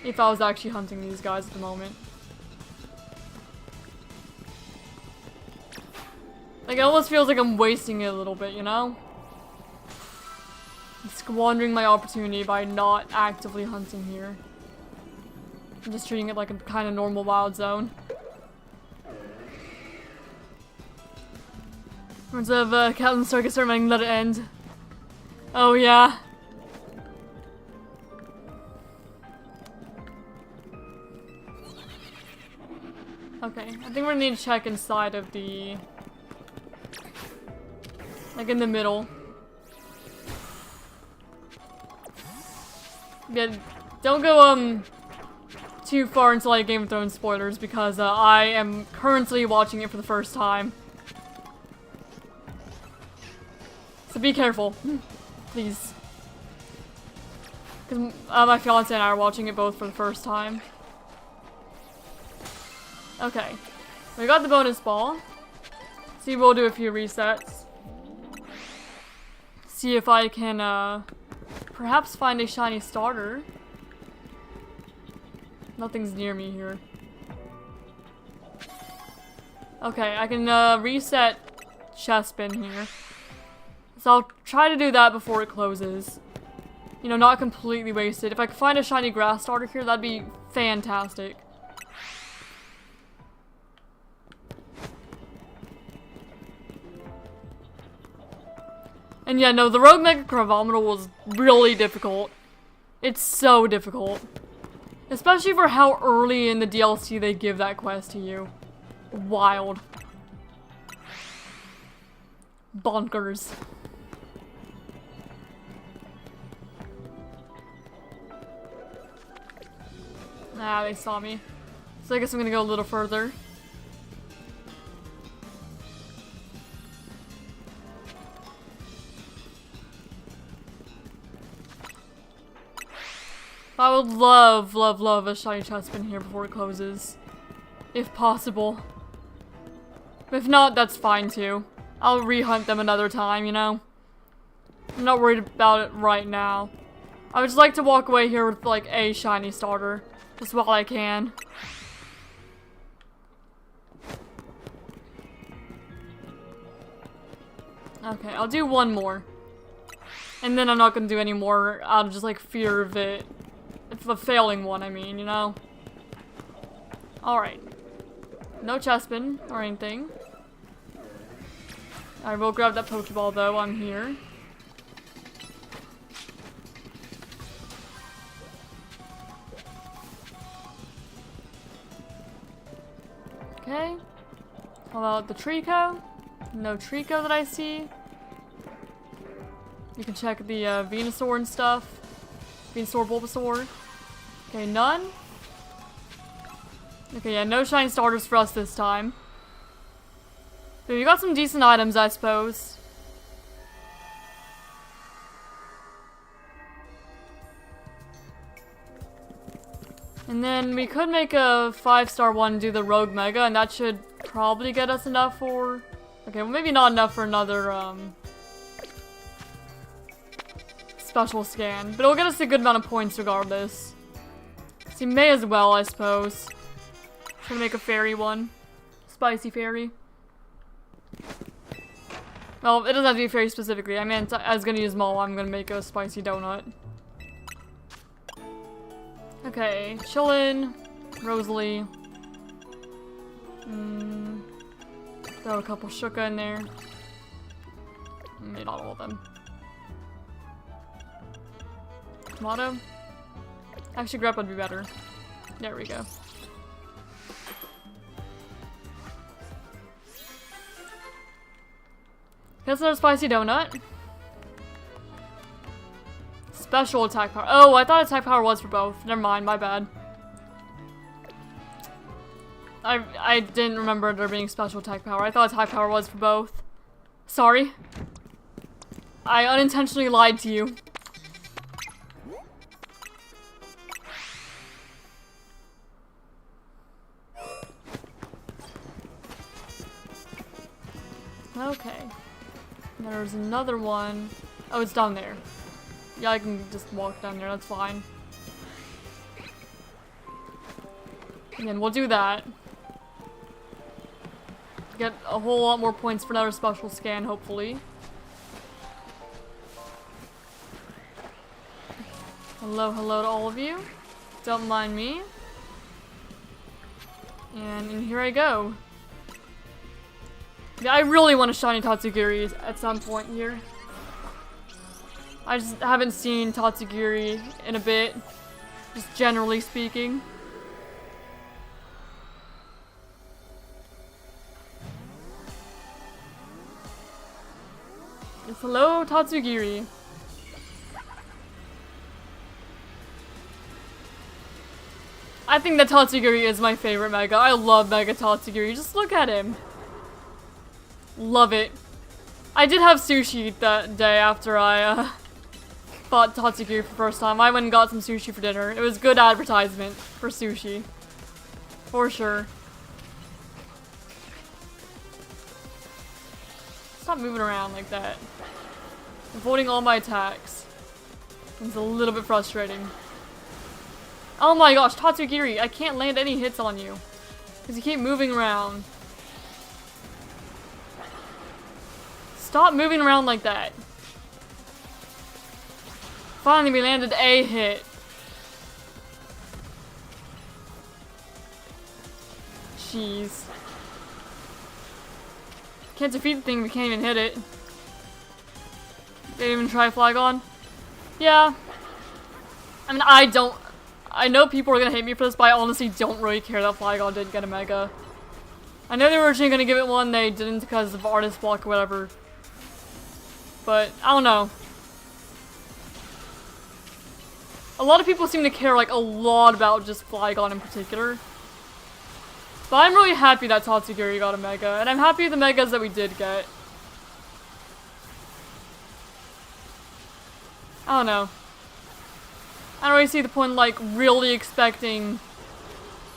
A: if I was actually hunting these guys at the moment. Like, it almost feels like I'm wasting it a little bit, you know? I'm squandering my opportunity by not actively hunting here. I'm just treating it like a kind of normal wild zone. Words of Captain Circus Ermang, let it end. Oh yeah. Okay, I think we're gonna need to check inside of the... like in the middle. Yeah, don't go too far into like Game of Thrones spoilers because I am currently watching it for the first time. So be careful, please. Because my fiance and I are watching it both for the first time. Okay, we got the bonus ball. See, we'll do a few resets. See if I can perhaps find a shiny starter. Nothing's near me here. Okay, I can reset Chespin here. So I'll try to do that before it closes. You know, not completely wasted. If I could find a shiny grass starter here, that'd be fantastic. And yeah, no, the Rogue Mega Chronometer was really difficult. It's so difficult. Especially for how early in the DLC they give that quest to you. Wild. Bonkers. Ah, they saw me. So I guess I'm gonna go a little further. I would love, love, love a shiny Chespin here before it closes. If possible. If not, that's fine too. I'll rehunt them another time, you know? I'm not worried about it right now. I would just like to walk away here with like a shiny starter. Just while I can. Okay, I'll do one more. And then I'm not gonna do any more out of just like fear of it. It's a failing one, I mean, you know? Alright. No Chespin or anything. I will grab that Pokeball though, I'm here. Okay. How about the Trico? No Trico that I see. You can check the Venusaur and stuff. Venusaur, Bulbasaur. Okay, none. Okay, yeah, no shiny starters for us this time. But we got some decent items, I suppose. And then we could make a 5-star one and do the Rogue Mega, and that should probably get us enough for... Okay, well maybe not enough for another, special scan. But it'll get us a good amount of points regardless. So you may as well, I suppose. Try to make a fairy one. Spicy fairy. Well, it doesn't have to be fairy specifically. I meant I was gonna use Mole, I'm gonna make a spicy donut. Okay, chillin', Rosalie. Throw a couple Shuka in there. Maybe not all of them. Tomato. Actually, Grep would be better. There we go. That's another spicy donut. Special attack power. Oh, I thought attack power was for both. Never mind, my bad. I didn't remember there being special attack power. I thought attack power was for both. Sorry. I unintentionally lied to you. Okay. There's another one. Oh, it's down there. Yeah, I can just walk down there, that's fine. Again, we'll do that. Get a whole lot more points for another special scan, hopefully. Hello, hello to all of you. Don't mind me. And here I go. Yeah, I really want a shiny Tatsugiri at some point here. I just haven't seen Tatsugiri in a bit, just generally speaking. Yes, hello, Tatsugiri. I think that Tatsugiri is my favorite Mega. I love Mega Tatsugiri. Just look at him. Love it. I did have sushi that day after I fought Tatsugiri for the first time. I went and got some sushi for dinner. It was good advertisement for sushi. For sure. Stop moving around like that. Avoiding all my attacks. It's a little bit frustrating. Oh my gosh, Tatsugiri, I can't land any hits on you. Because you keep moving around. Stop moving around like that. Finally, we landed a hit. Jeez. Can't defeat the thing, we can't even hit it. Didn't even try Flygon? Yeah. I mean, I know people are gonna hate me for this, but I honestly don't really care that Flygon didn't get a Mega. I know they were originally gonna give it one, they didn't because of artist block or whatever. But, I don't know. A lot of people seem to care, like, a lot about just Flygon in particular. But I'm really happy that Tatsugiri got a Mega, and I'm happy with the Megas that we did get. I don't know. I don't really see the point in, like, really expecting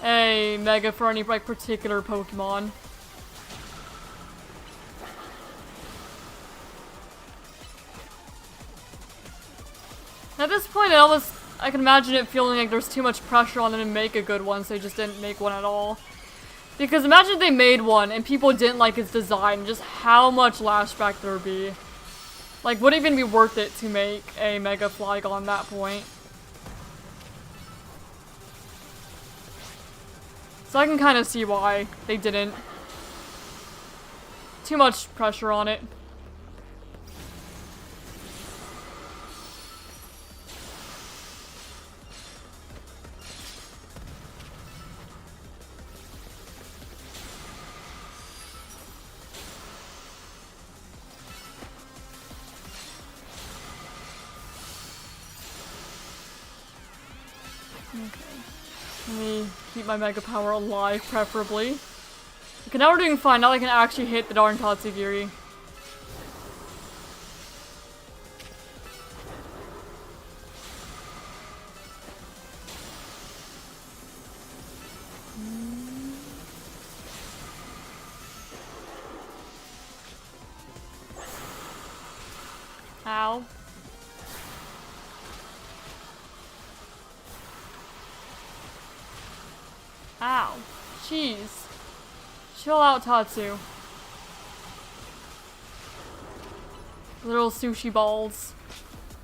A: a Mega for any, like, particular Pokemon. At this point, I can imagine it feeling like there's too much pressure on them to make a good one, so they just didn't make one at all. Because imagine if they made one and people didn't like its design, just how much lashback there would be. Like, would it even be worth it to make a Mega Flygon at that point? So I can kind of see why they didn't. Too much pressure on it. Let me keep my Mega Power alive, preferably. Okay, now we're doing fine. Now I can actually hit the darn Tatsugiri. Ow. Ow. Jeez. Chill out, Tatsu. Little sushi balls.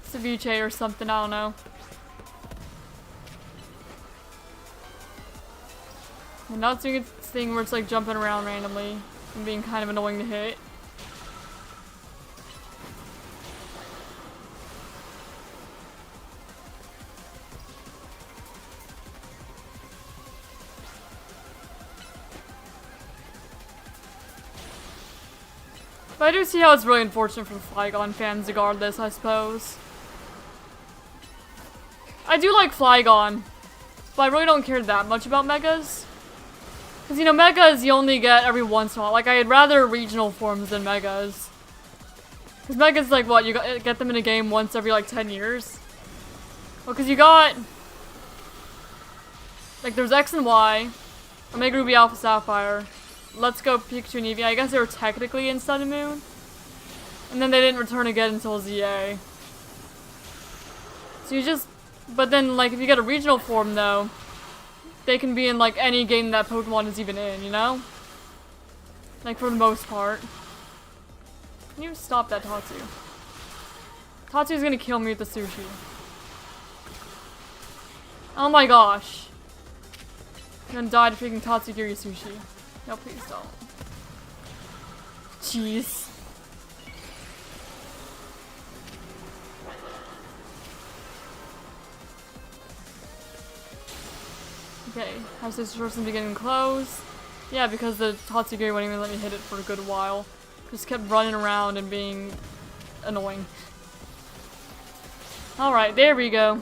A: Ceviche or something, I don't know. And now it's doing its thing where it's like jumping around randomly and being kind of annoying to hit. But I do see how it's really unfortunate for the Flygon fans regardless, I suppose. I do like Flygon, but I really don't care that much about Megas. Because, you know, Megas you only get every once in a while. Like, I'd rather regional forms than Megas. Because Megas, like, what, you get them in a game once every, like, 10 years? Well, because you got... Like, there's X and Y, Omega Ruby Alpha Sapphire, Let's Go Pikachu and Eevee. I guess they were technically in Sun and Moon. And then they didn't return again until ZA. So you just... But then, like, if you get a regional form, though, they can be in, like, any game that Pokemon is even in, you know? Like, for the most part. Can you stop that, Tatsu? Tatsu's gonna kill me with the sushi. Oh my gosh. I'm gonna die to freaking Tatsugiri sushi. No, please don't. Jeez. Okay, house this person beginning close. Yeah, because the Tatsugiri wouldn't even let me hit it for a good while. Just kept running around and being annoying. Alright, there we go.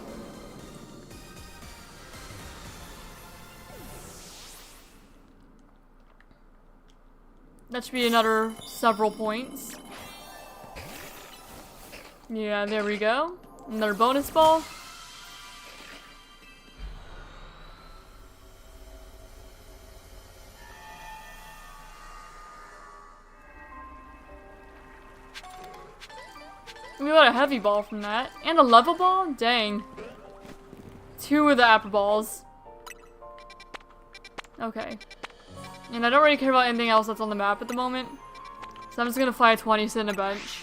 A: That should be another several points. Yeah, there we go. Another bonus ball. We got a heavy ball from that. And a level ball? Dang. 2 of the apple balls. Okay. And I don't really care about anything else that's on the map at the moment. So I'm just gonna fly a 20, sit in a bench.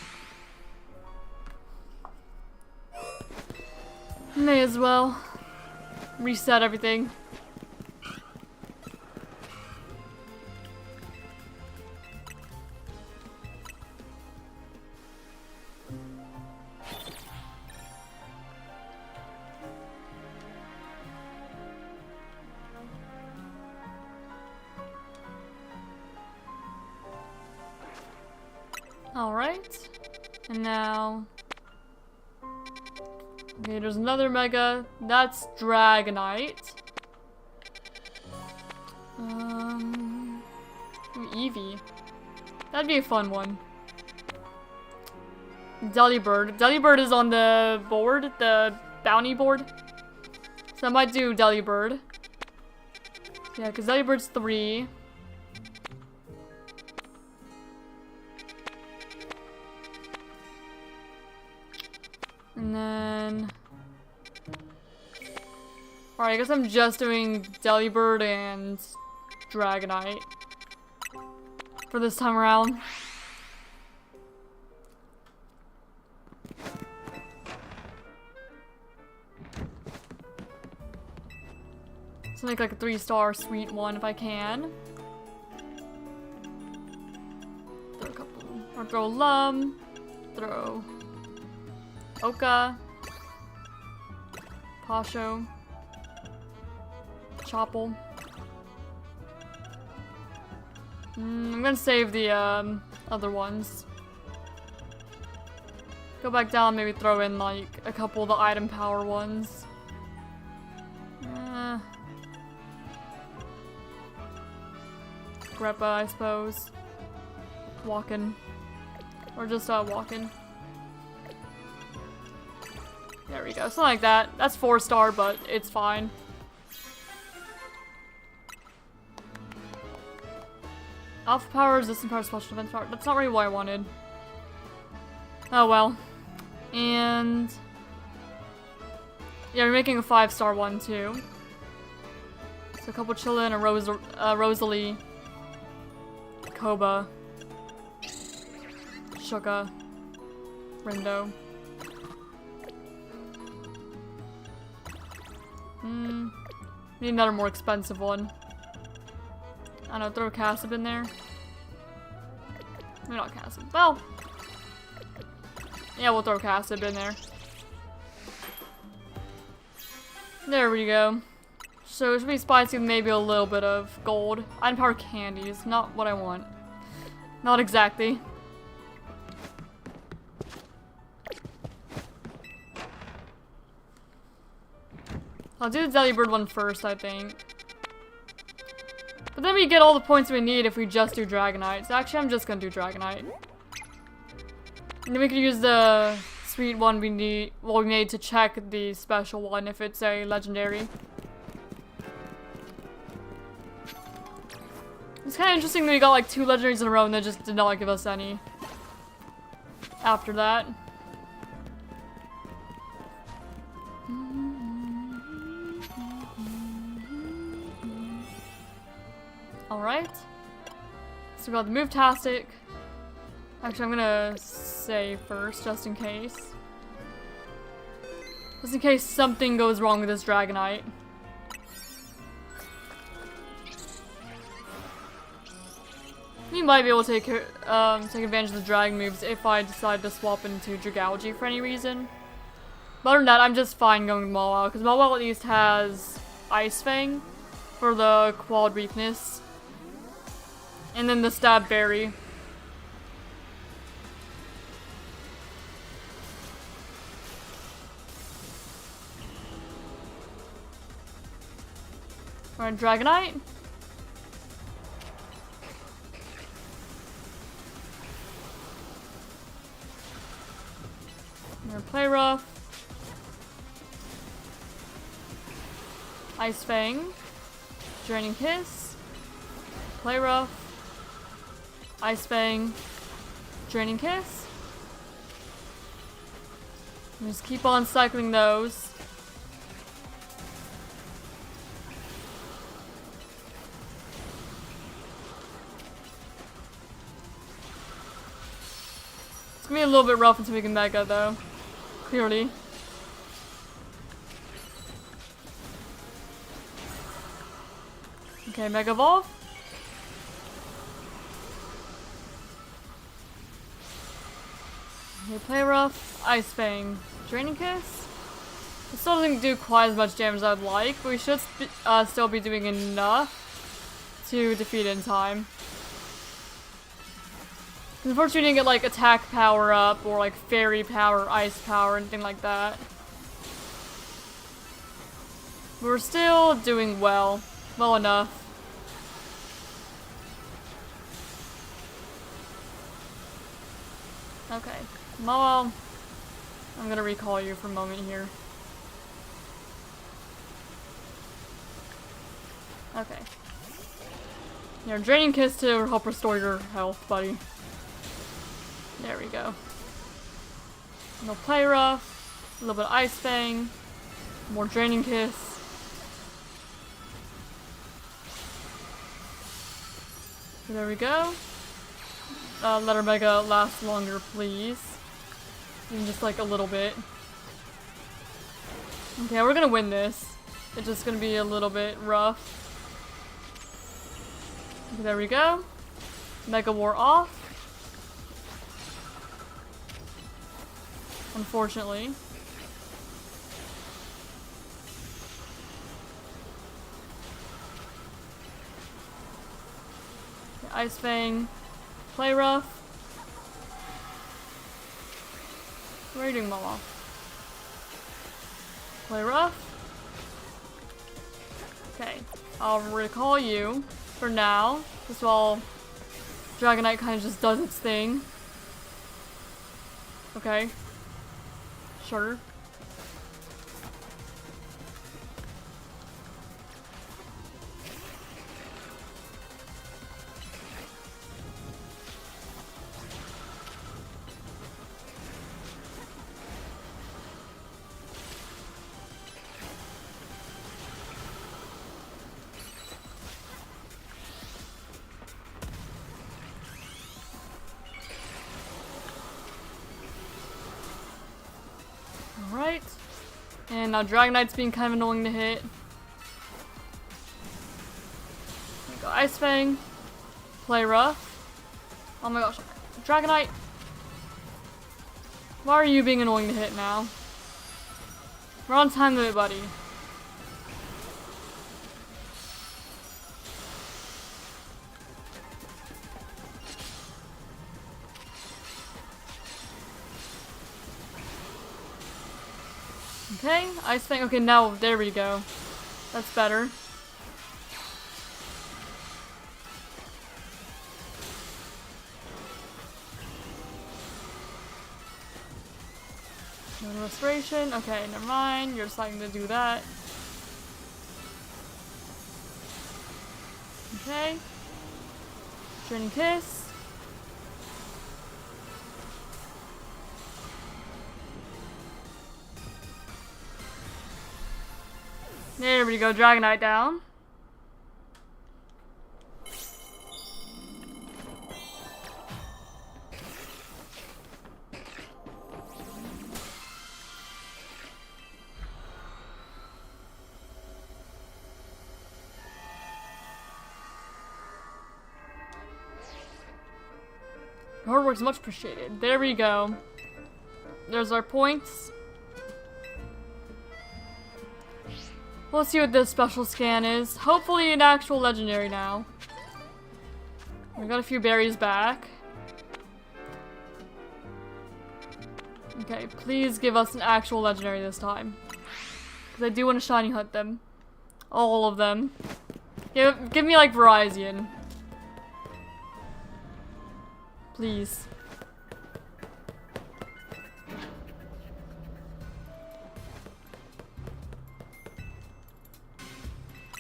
A: May as well. Reset everything. Alright. And now... Okay, there's another Mega. That's Dragonite. Eevee. That'd be a fun one. Delibird. Delibird is on the board, the bounty board. So I might do Delibird. Yeah, because Delibird's 3. And then... Alright, I guess I'm just doing Delibird and Dragonite for this time around. So make like a 3-star sweet one if I can. Throw a couple. Or throw Lum. Throw Oka. Pasho. Chopple. I'm gonna save the other ones. Go back down, maybe throw in like a couple of the item power ones. Greppa, I suppose. Walkin'. Or just walkin'. There we go, something like that. That's 4-star, but it's fine. Alpha power, resistant power, special defense power. That's not really what I wanted. Oh well. And... yeah, we're making a 5-star one too. So a couple Chillin, a Rosalie, Koba, Shuka, Rindo. Need another more expensive one. I don't know, throw Cassib in there. Maybe not Cassib. Well, yeah, we'll throw Cassib in there. There we go. So it should be spicy with maybe a little bit of gold. Item power candies, not what I want. Not exactly. I'll do the Delibird one first, I think. But then we get all the points we need if we just do Dragonite. So actually, I'm just gonna do Dragonite. And then we can use the sweet one we need. Well, we need to check the special one if it's a legendary. It's kind of interesting that we got like 2 legendaries in a row and they just did not give us any after that. Alright. So we got the Move-tastic. Actually, I'm gonna save first, just in case. Just in case something goes wrong with this Dragonite. We might be able to take advantage of the Dragon moves if I decide to swap into Dragalge for any reason. But other than that, I'm just fine going with Mawile, because Mawile at least has Ice Fang for the quad weakness. And then the Stab Berry. Alright, Dragonite. I'm gonna play rough. Ice Fang. Draining Kiss. Play rough. Ice Fang. Draining Kiss. And just keep on cycling those. It's gonna be a little bit rough until we can Mega though. Clearly. Okay, Mega Evolve. Okay, play rough. Ice Fang. Draining Kiss. It still doesn't do quite as much damage as I'd like, but we should still be doing enough to defeat it in time. Unfortunately, we didn't get like attack power up or like fairy power, ice power, anything like that. But we're still doing well. Well enough. Okay. Well, I'm gonna recall you for a moment here. Okay. Yeah, Draining Kiss to help restore your health, buddy. There we go. No play rough. A little bit of Ice Fang. More Draining Kiss. There we go. Let our Mega last longer, please. Even just like a little bit. Okay, we're gonna win this. It's just gonna be a little bit rough. Okay, there we go. Mega War off. Unfortunately. Okay, Ice Fang. Play rough. What are you doing, Mama? Play rough. Okay, I'll recall you for now. Just while Dragonite kind of just does its thing. Okay. Sure. Alright. And now Dragonite's being kind of annoying to hit. There we go, Ice Fang. Play rough. Oh my gosh. Dragonite! Why are you being annoying to hit now? We're on time limit, buddy. Okay, Ice Fang. Okay, now, there we go. That's better. No restoration. Okay, never mind. You're deciding to do that. Okay. Draining Kiss. There we go, Dragonite down. Hard work's much appreciated. There we go. There's our points. Let's see what this special scan is. Hopefully an actual legendary now. We got a few berries back. Okay, please give us an actual legendary this time. Because I do want to shiny hunt them. All of them. Give me like Verizon. Please.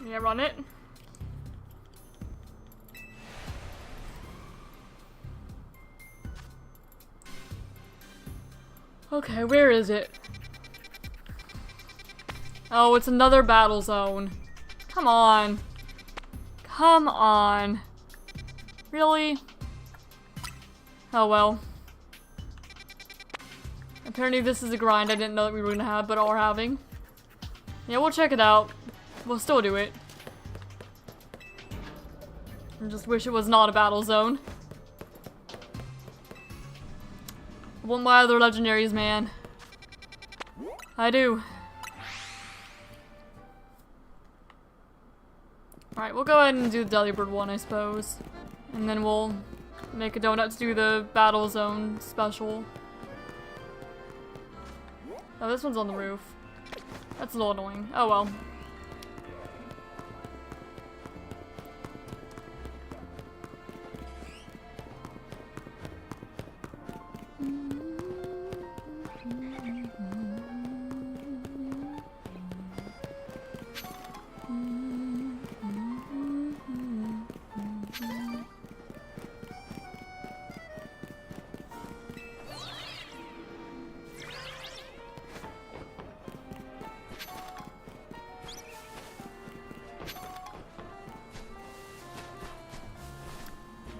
A: Yeah, run it. Okay, where is it? Oh, it's another battle zone. Come on. Come on. Really? Oh well. Apparently this is a grind I didn't know that we were gonna have, but are having. Yeah, we'll check it out. We'll still do it. I just wish it was not a battle zone. I want my other legendaries, man. I do. Alright, we'll go ahead and do the Delibird one, I suppose. And then we'll make a donut to do the battle zone special. Oh, this one's on the roof. That's a little annoying. Oh well.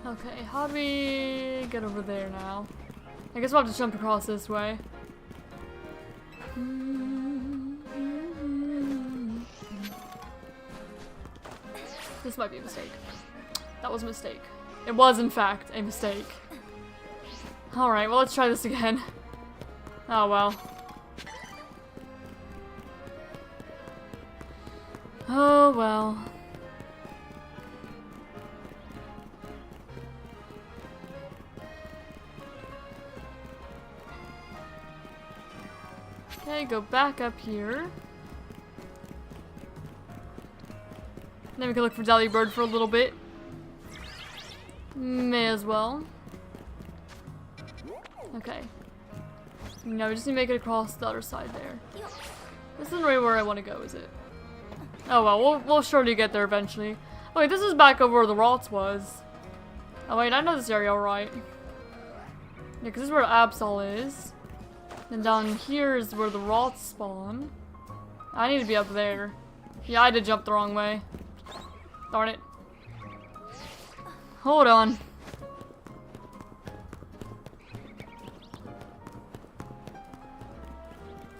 A: Okay, how do we get over there now? I guess we'll have to jump across this way. This might be a mistake. That was a mistake. It was, in fact, a mistake. Alright, well, let's try this again. Oh, well. Oh, well. Okay, go back up here. Then we can look for Delibird for a little bit. May as well. Okay. No, we just need to make it across the other side there. This isn't really where I want to go, is it? Oh well, we'll surely get there eventually. Oh wait, this is back over where the Rots was. Oh wait, I know this area alright. Yeah, because this is where Absol is. And down here is where the Rots spawn. I need to be up there. Yeah, I did jump the wrong way. Darn it. Hold on.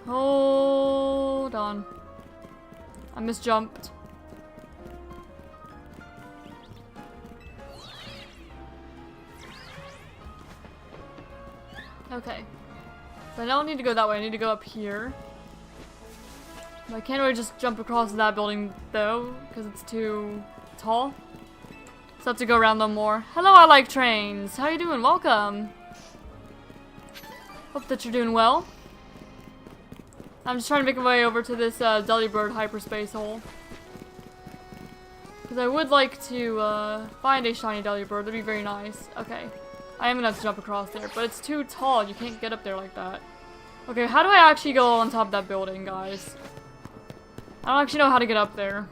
A: Hold on. I misjumped. Okay. So I don't need to go that way, I need to go up here. But I can't really just jump across that building though, because it's too tall. So I have to go around them more. Hello, I like trains! How you doing? Welcome! Hope that you're doing well. I'm just trying to make my way over to this Delibird hyperspace hole. Because I would like to find a shiny Delibird, that'd be very nice. Okay. I am gonna have to jump across there, but it's too tall, you can't get up there like that. Okay, how do I actually go on top of that building, guys? I don't actually know how to get up there.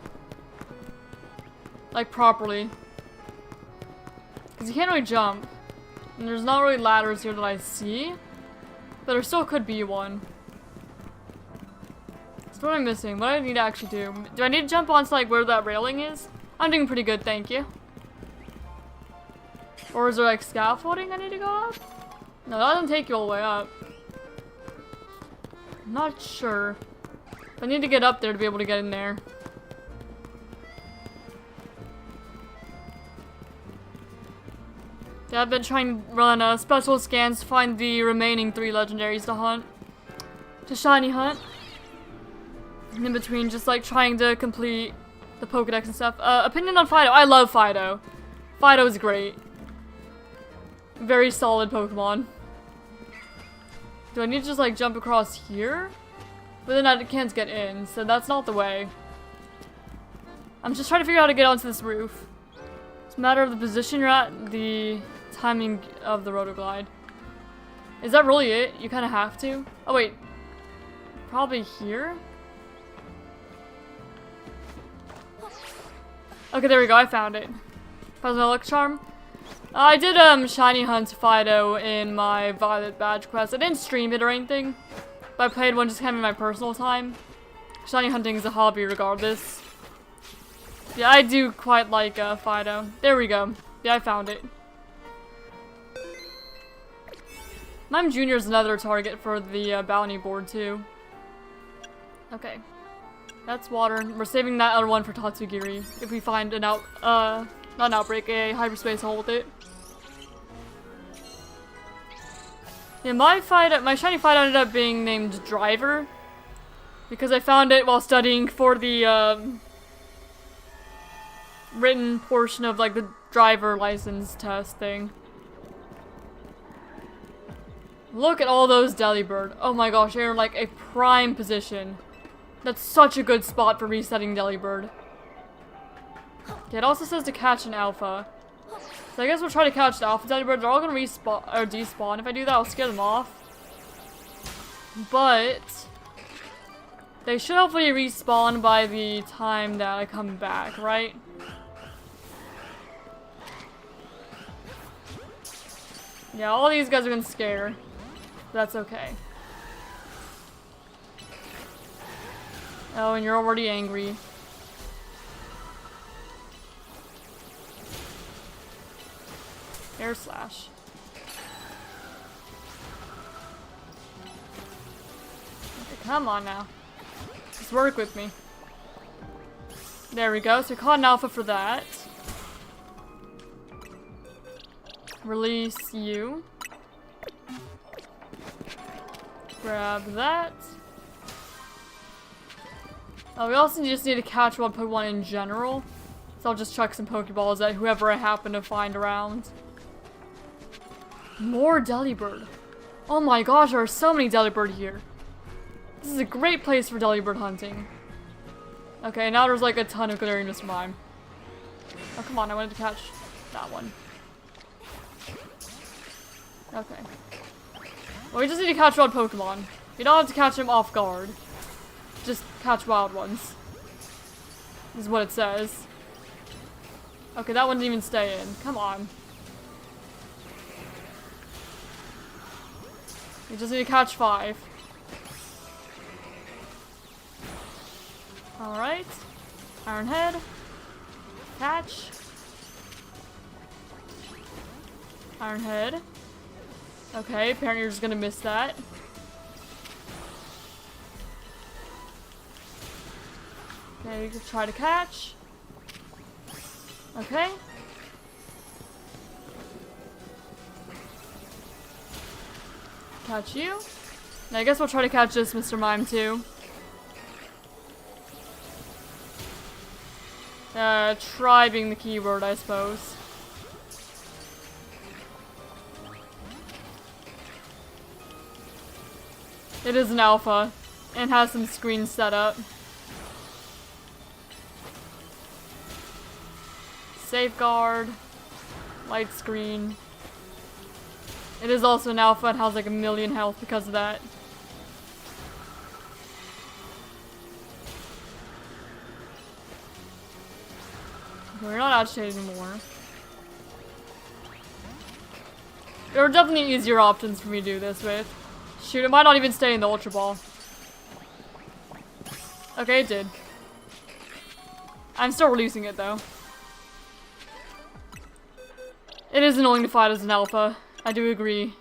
A: Like, properly. Because you can't really jump. And there's not really ladders here that I see. But there still could be one. So what am I missing? What do I need to actually do? Do I need to jump onto, like, where that railing is? I'm doing pretty good, thank you. Or is there, like, scaffolding I need to go up? No, that doesn't take you all the way up. I'm not sure. I need to get up there to be able to get in there. Yeah, I've been trying to run special scans to find the remaining 3 legendaries to hunt. To shiny hunt. And in between, just like trying to complete the Pokedex and stuff. Opinion on Fido. I love Fido. Fido's great. Very solid Pokemon. Do I need to just like jump across here? But then I can't get in, so that's not the way. I'm just trying to figure out how to get onto this roof. It's a matter of the position you're at, the timing of the Rotoglide. Is that really it? You kind of have to? Oh wait. Okay, there we go. I found it. Cosmetic Charm. I did shiny hunt Fido in my Violet badge quest. I didn't stream it or anything, but I played one just kind of in my personal time. Shiny hunting is a hobby regardless. Yeah, I do quite like Fido. There we go. Yeah, I found it. Mime Jr. is another target for the bounty board too. Okay. That's water. We're saving that other one for Tatsugiri if we find an not an outbreak, a hyperspace hole with it. Yeah, my shiny Fido ended up being named Driver because I found it while studying for the written portion of like the driver license test thing. Look at all those Delibird. Oh my gosh, they're in like a prime position. That's such a good spot for resetting Delibird. Yeah, it also says to catch an alpha. So I guess we'll try to catch the alpha Delibird. They're all gonna respawn or despawn. If I do that, I'll scare them off. But they should hopefully respawn by the time that I come back, right? Yeah, all these guys are gonna scare. That's okay. Oh, and you're already angry. Air slash. Okay, come on now. Just work with me. There we go. So we caught an alpha for that. Release you. Grab that. Oh, we also just need to catch one Pokemon in general. So I'll just chuck some Pokeballs at whoever I happen to find around. More Delibird. Oh my gosh, there are so many Delibird here. This is a great place for Delibird hunting. Okay, now there's like a ton of Galarian Mr. Mime. Oh, come on, I wanted to catch that one. Okay. Well, we just need to catch wild Pokemon. You don't have to catch them off guard. Just catch wild ones. This is what it says. Okay, that one didn't even stay in. Come on. You just need to catch 5. Alright. Iron Head. Catch. Iron Head. Okay, apparently you're just gonna miss that. Okay, you can try to catch. Okay. Catch you. Now I guess we'll try to catch this Mr. Mime too. Try being the keyword, I suppose. It is an alpha, and has some screens set up. Safeguard. Light screen. It is also an alpha and has like 1,000,000 health because of that. We're not agitated anymore. There are definitely easier options for me to do this with. Shoot, it might not even stay in the Ultra Ball. Okay, it did. I'm still releasing it though. It is annoying to fight as an alpha. I do agree.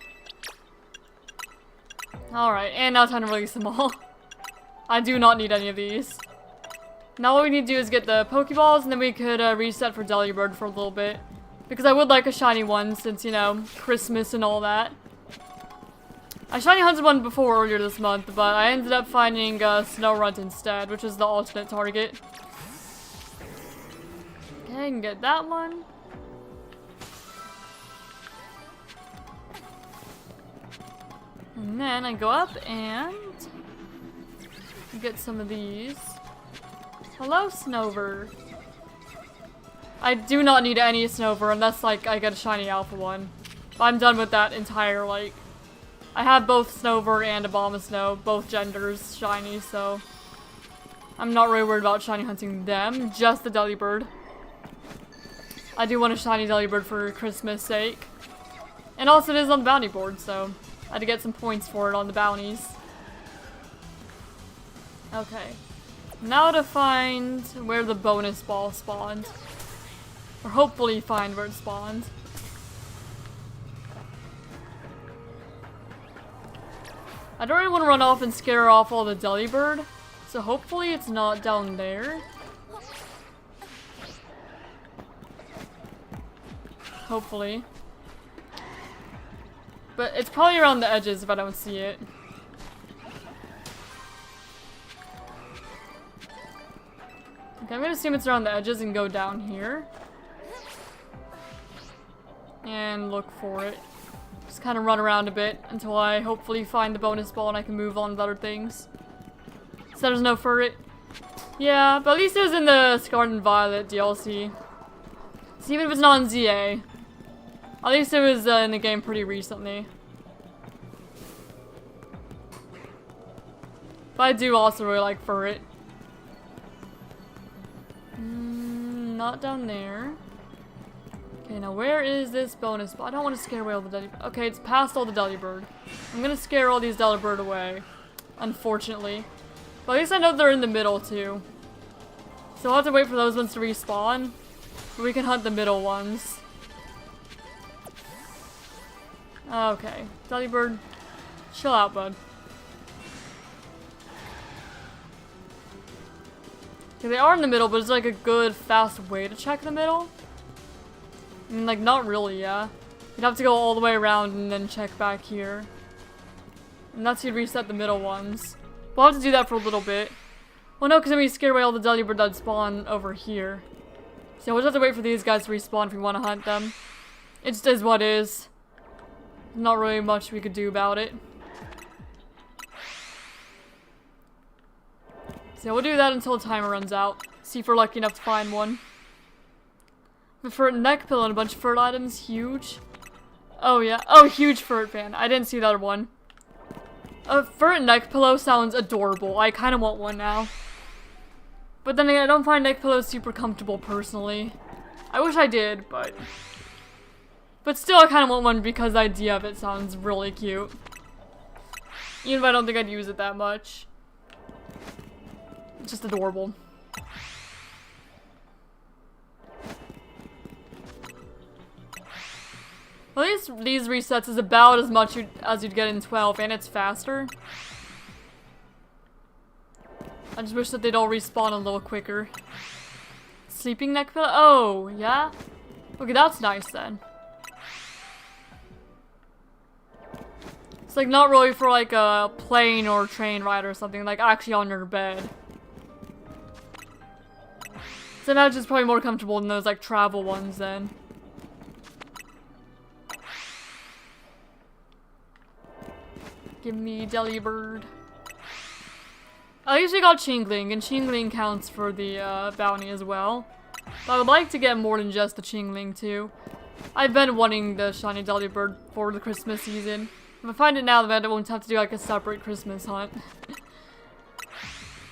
A: Alright, and now time to release them all. I do not need any of these. Now what we need to do is get the Pokeballs, and then we could reset for Delibird for a little bit. Because I would like a shiny one, since, you know, Christmas and all that. I shiny hunted one before earlier this month, but I ended up finding Snorunt instead, which is the alternate target. Okay, I can get that one. And then I go up and get some of these. Hello, Snover. I do not need any Snover unless, like, I get a shiny alpha one. But I'm done with that entire, like... I have both Snover and Abomasnow, both genders shiny, so... I'm not really worried about shiny hunting them, just the Delibird. I do want a shiny Delibird for Christmas sake. And also it is on the bounty board, so I had to get some points for it on the bounties. Okay. Now to find where the bonus ball spawned. Or hopefully find where it spawned. I don't really want to run off and scare off all the Delibird, so hopefully it's not down there. Hopefully. But it's probably around the edges if I don't see it. Okay, I'm gonna assume it's around the edges and go down here. And look for it. Just kind of run around a bit until I hopefully find the bonus ball and I can move on with other things. So there's no ferret. Yeah, but at least it was in the Scarlet and Violet DLC. So even if it's not in ZA, at least it was in the game pretty recently. But I do also really like ferret. Not down there. Okay, now where is this bonus ball? I don't want to scare away all the Delibird. Okay, it's past all the Delibird. I'm gonna scare all these Delibird away. Unfortunately. But at least I know they're in the middle too. So I'll have to wait for those ones to respawn. But we can hunt the middle ones. Okay. Delibird, chill out, bud. Okay, they are in the middle, but it's like a good, fast way to check the middle. I mean, like, not really, yeah. You'd have to go all the way around and then check back here. And that's how you reset the middle ones. We'll have to do that for a little bit. Well, no, because then we scare away all the Delibird that spawn over here. So we'll just have to wait for these guys to respawn if we want to hunt them. It just is what is. Not really much we could do about it. So we'll do that until the timer runs out. See if we're lucky enough to find one. The ferret neck pillow and a bunch of ferret items. Huge. Oh yeah. Oh, huge ferret fan. I didn't see the other one. A ferret neck pillow sounds adorable. I kind of want one now. But then again, I don't find neck pillows super comfortable personally. I wish I did, but still I kind of want one because the idea of it sounds really cute. Even if I don't think I'd use it that much. It's just adorable. At least these resets is about as much as you'd get in 12, and it's faster. I just wish that they'd all respawn a little quicker. Sleeping neck pillow? Oh, yeah? Okay, that's nice then. It's like not really for like a plane or train ride or something, like actually on your bed. So I imagine it's probably more comfortable than those like travel ones then. Give me Delibird. I usually got Chingling, and Chingling counts for the bounty as well. But I would like to get more than just the Chingling too. I've been wanting the shiny Delibird for the Christmas season. If I find it now, then I won't have to do like a separate Christmas hunt.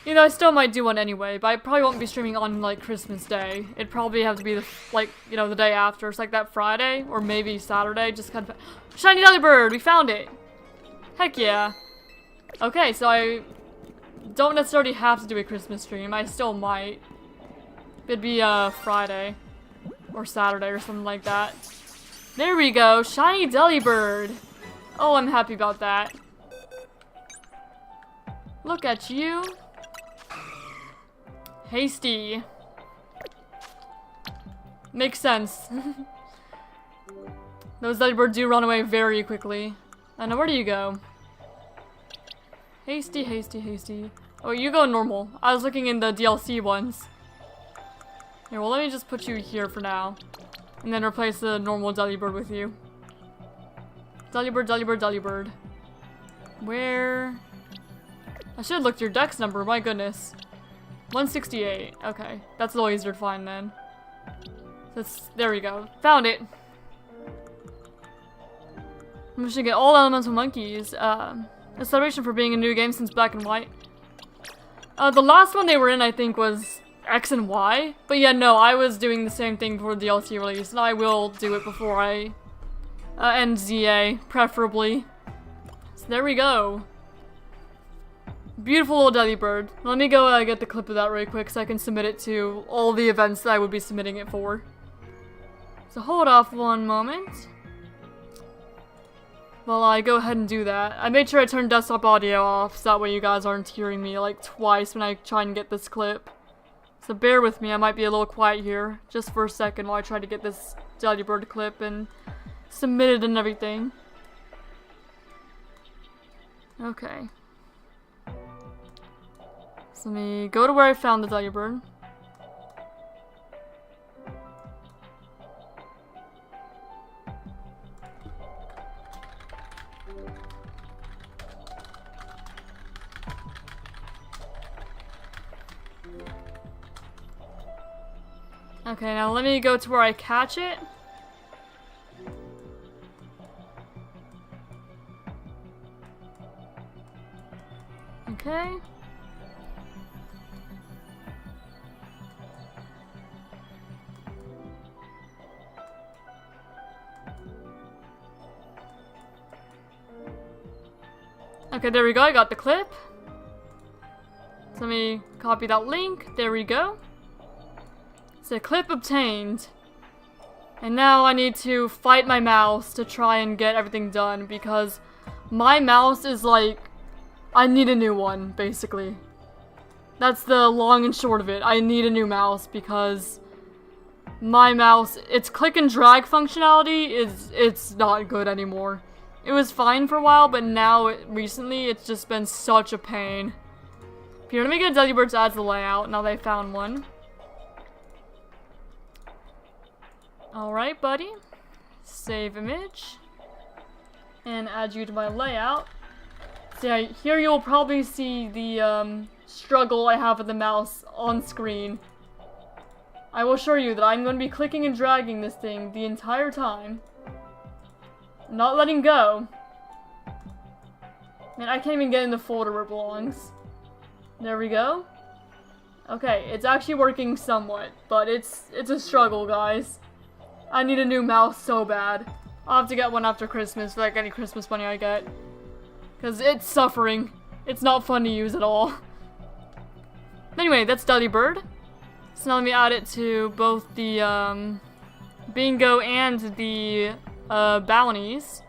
A: You know, I still might do one anyway, but I probably won't be streaming on like Christmas Day. It'd probably have to be the, like, you know, the day after. It's like that Friday, or maybe Saturday, just kind of. Shiny Delibird! We found it! Heck yeah. Okay, so I don't necessarily have to do a Christmas stream. I still might. It'd be Friday. Or Saturday or something like that. There we go. Shiny Delibird. Oh, I'm happy about that. Look at you. Hasty. Makes sense. Those Delibird do run away very quickly. I know, where do you go? Hasty, hasty, hasty. Oh, you go normal. I was looking in the DLC ones. Here, well, let me just put you here for now. And then replace the normal Delibird with you. Delibird, Delibird, Delibird. Where? I should have looked your dex number, my goodness. 168. Okay, that's a little easier to find then. There we go. Found it. I'm just gonna get all elemental monkeys. A celebration for being a new game since Black and White. The last one they were in, I think, was X and Y. But yeah, no, I was doing the same thing for the DLC release, and I will do it before I end ZA, preferably. So there we go. Beautiful little Delibird. Let me go get the clip of that really quick so I can submit it to all the events that I would be submitting it for. So hold off one moment. Well, I go ahead and do that. I made sure I turned desktop audio off so that way you guys aren't hearing me like twice when I try and get this clip. So bear with me, I might be a little quiet here just for a second while I try to get this Delibird clip and submitted and everything. Okay. So let me go to where I found the Delibird. Okay, now let me go to where I catch it. Okay. Okay, there we go, I got the clip. So let me copy that link, there we go. So clip obtained. And now I need to fight my mouse to try and get everything done because my mouse is like, I need a new one, basically. That's the long and short of it. I need a new mouse because my mouse, its click and drag functionality it's not good anymore. It was fine for a while, but now recently it's just been such a pain. Here, let me get Delibird to add to the layout now that I found one. Alright, buddy. Save image. And add you to my layout. So yeah, here you'll probably see the struggle I have with the mouse on screen. I will assure you that I'm going to be clicking and dragging this thing the entire time. Not letting go. Man, I can't even get in the folder where it belongs. There we go. Okay, it's actually working somewhat, but it's a struggle, guys. I need a new mouse so bad. I'll have to get one after Christmas, like any Christmas money I get. Because it's suffering. It's not fun to use at all. Anyway, that's Delibird. So now let me add it to both the bingo and the bounties.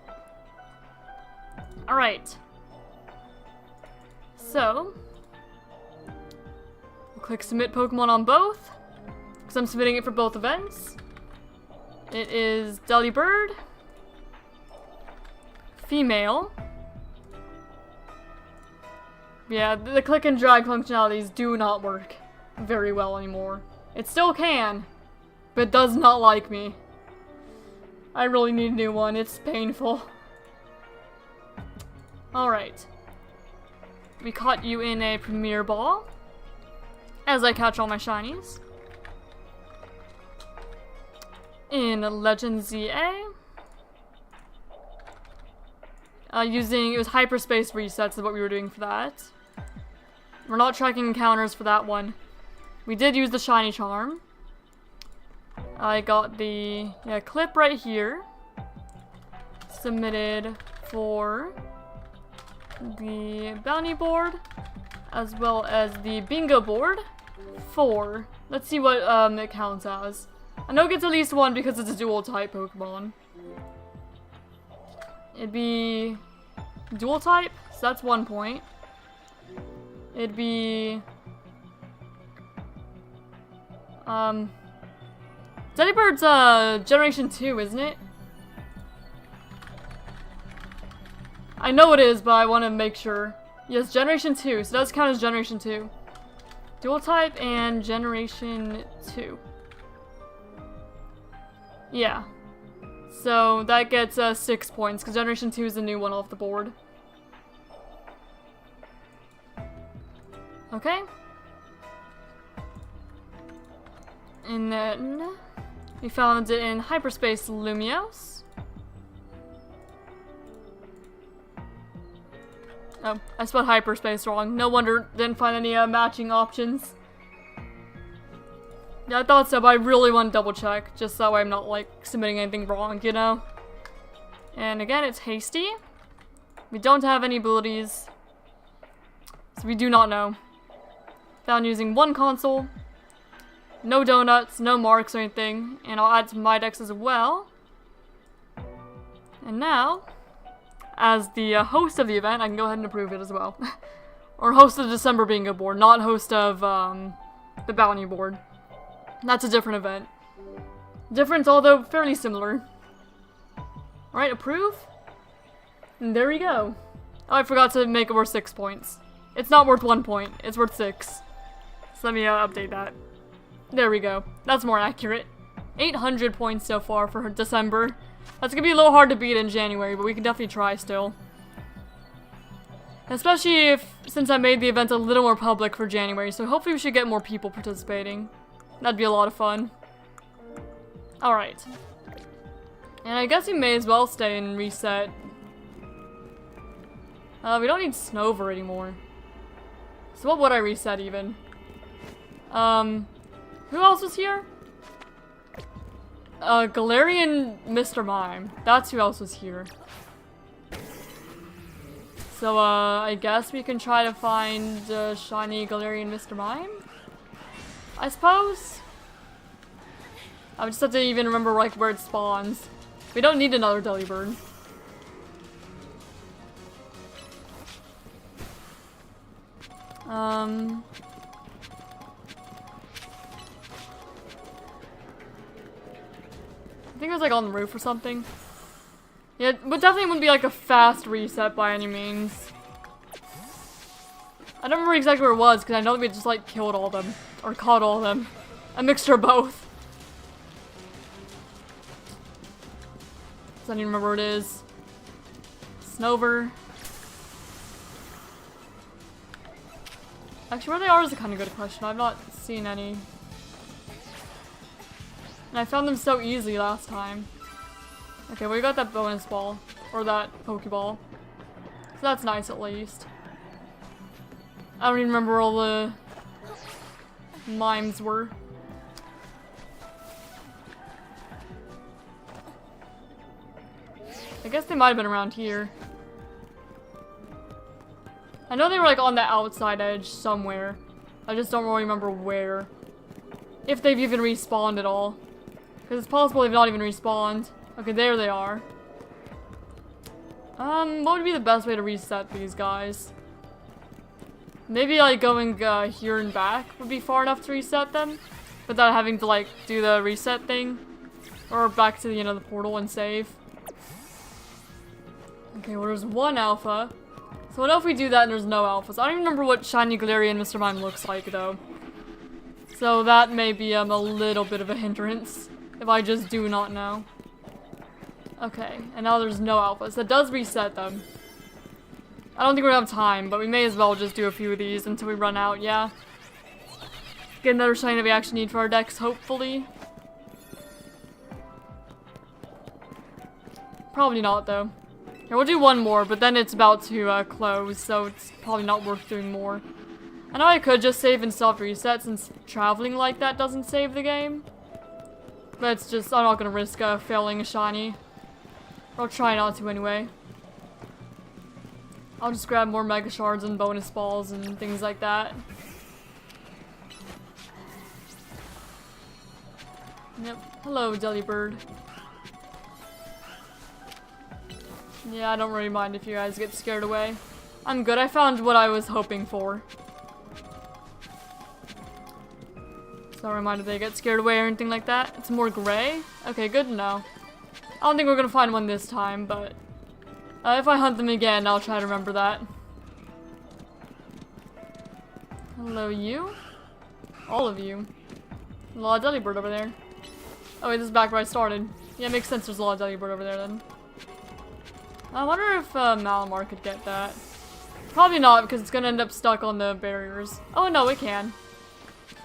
A: Alright. So, we'll click submit Pokemon on both. Because I'm submitting it for both events. It is Delibird. Female. Yeah, the click and drag functionalities do not work very well anymore. It still can, but it does not like me. I really need a new one, it's painful. Alright. We caught you in a Premier Ball. As I catch all my shinies. In Legend ZA. It was hyperspace resets is what we were doing for that. We're not tracking encounters for that one. We did use the shiny charm. I got the clip right here. Submitted for the bounty board. As well as the bingo board. Let's see what it counts as. I know it gets at least one because it's a dual type Pokemon. It'd be dual type, so that's 1 point. It'd be Delibird's Generation 2, isn't it? I know it is, but I want to make sure. Yes, Generation 2, so it does count as Generation 2. Dual type and Generation 2. Yeah. So that gets 6 points, because Generation 2 is the new one off the board. Okay. And then we found it in Hyperspace Lumiose. Oh, I spelled hyperspace wrong. No wonder didn't find any matching options. Yeah, I thought so, but I really want to double check, just so that way I'm not, like, submitting anything wrong, you know? And again, it's hasty. We don't have any abilities, so we do not know. Found using one console. No donuts, no marks or anything, and I'll add to my decks as well. And now, as the host of the event, I can go ahead and approve it as well. Or host of the December Bingo board, not host of the Bounty board. That's a different event. Different, although fairly similar. Alright, approve. And there we go. Oh, I forgot to make it worth 6 points. It's not worth 1 point, it's worth 6. So let me update that. There we go. That's more accurate. 800 points so far for December. That's gonna be a little hard to beat in January, but we can definitely try still. Especially since I made the event a little more public for January, so hopefully we should get more people participating. That'd be a lot of fun. Alright. And I guess we may as well stay and reset. We don't need Snover anymore. So what would I reset even? Who else was here? Galarian Mr. Mime. That's who else was here. So, I guess we can try to find shiny Galarian Mr. Mime? I suppose? I would just have to even remember, like, where it spawns. We don't need another Delibird. I think it was, like, on the roof or something. Yeah, but definitely wouldn't be, like, a fast reset by any means. I don't remember exactly where it was, because I know that we just, like, killed all of them. Or caught all of them. A mixture of both. I don't even remember where it is. Snover. Actually, where they are is a kind of good question. I've not seen any. And I found them so easily last time. Okay, well, we got that bonus ball. Or that Pokeball. So that's nice at least. I don't even remember where all the mimes were. I guess they might have been around here. I know they were like on the outside edge somewhere. I just don't really remember where. If they've even respawned at all. Because it's possible they've not even respawned. Okay, there they are. What would be the best way to reset these guys? Maybe like going here and back would be far enough to reset them. Without having to like do the reset thing. Or back to the end of the portal and save. Okay, well there's one alpha. So what if we do that and there's no alphas? I don't even remember what shiny Galarian Mr. Mime looks like though. So that may be a little bit of a hindrance. If I just do not know. Okay, and now there's no alphas. That does reset them. I don't think we're gonna have time, but we may as well just do a few of these until we run out, yeah. Get another shiny that we actually need for our decks, hopefully. Probably not, though. Yeah, we'll do one more, but then it's about to close, so it's probably not worth doing more. I know I could just save and self-reset since traveling like that doesn't save the game. But it's just, I'm not gonna risk failing a shiny. I'll try not to anyway. I'll just grab more Mega Shards and bonus balls and things like that. Yep. Hello, Delibird. Yeah, I don't really mind if you guys get scared away. I'm good. I found what I was hoping for. So a reminder they get scared away or anything like that. It's more gray? Okay, good to know. I don't think we're gonna find one this time, but if I hunt them again, I'll try to remember that. Hello, you? All of you. A lot of Delibird over there. Oh wait, this is back where I started. Yeah, it makes sense there's a lot of Delibird over there then. I wonder if Malamar could get that. Probably not, because it's gonna end up stuck on the barriers. Oh no, it can.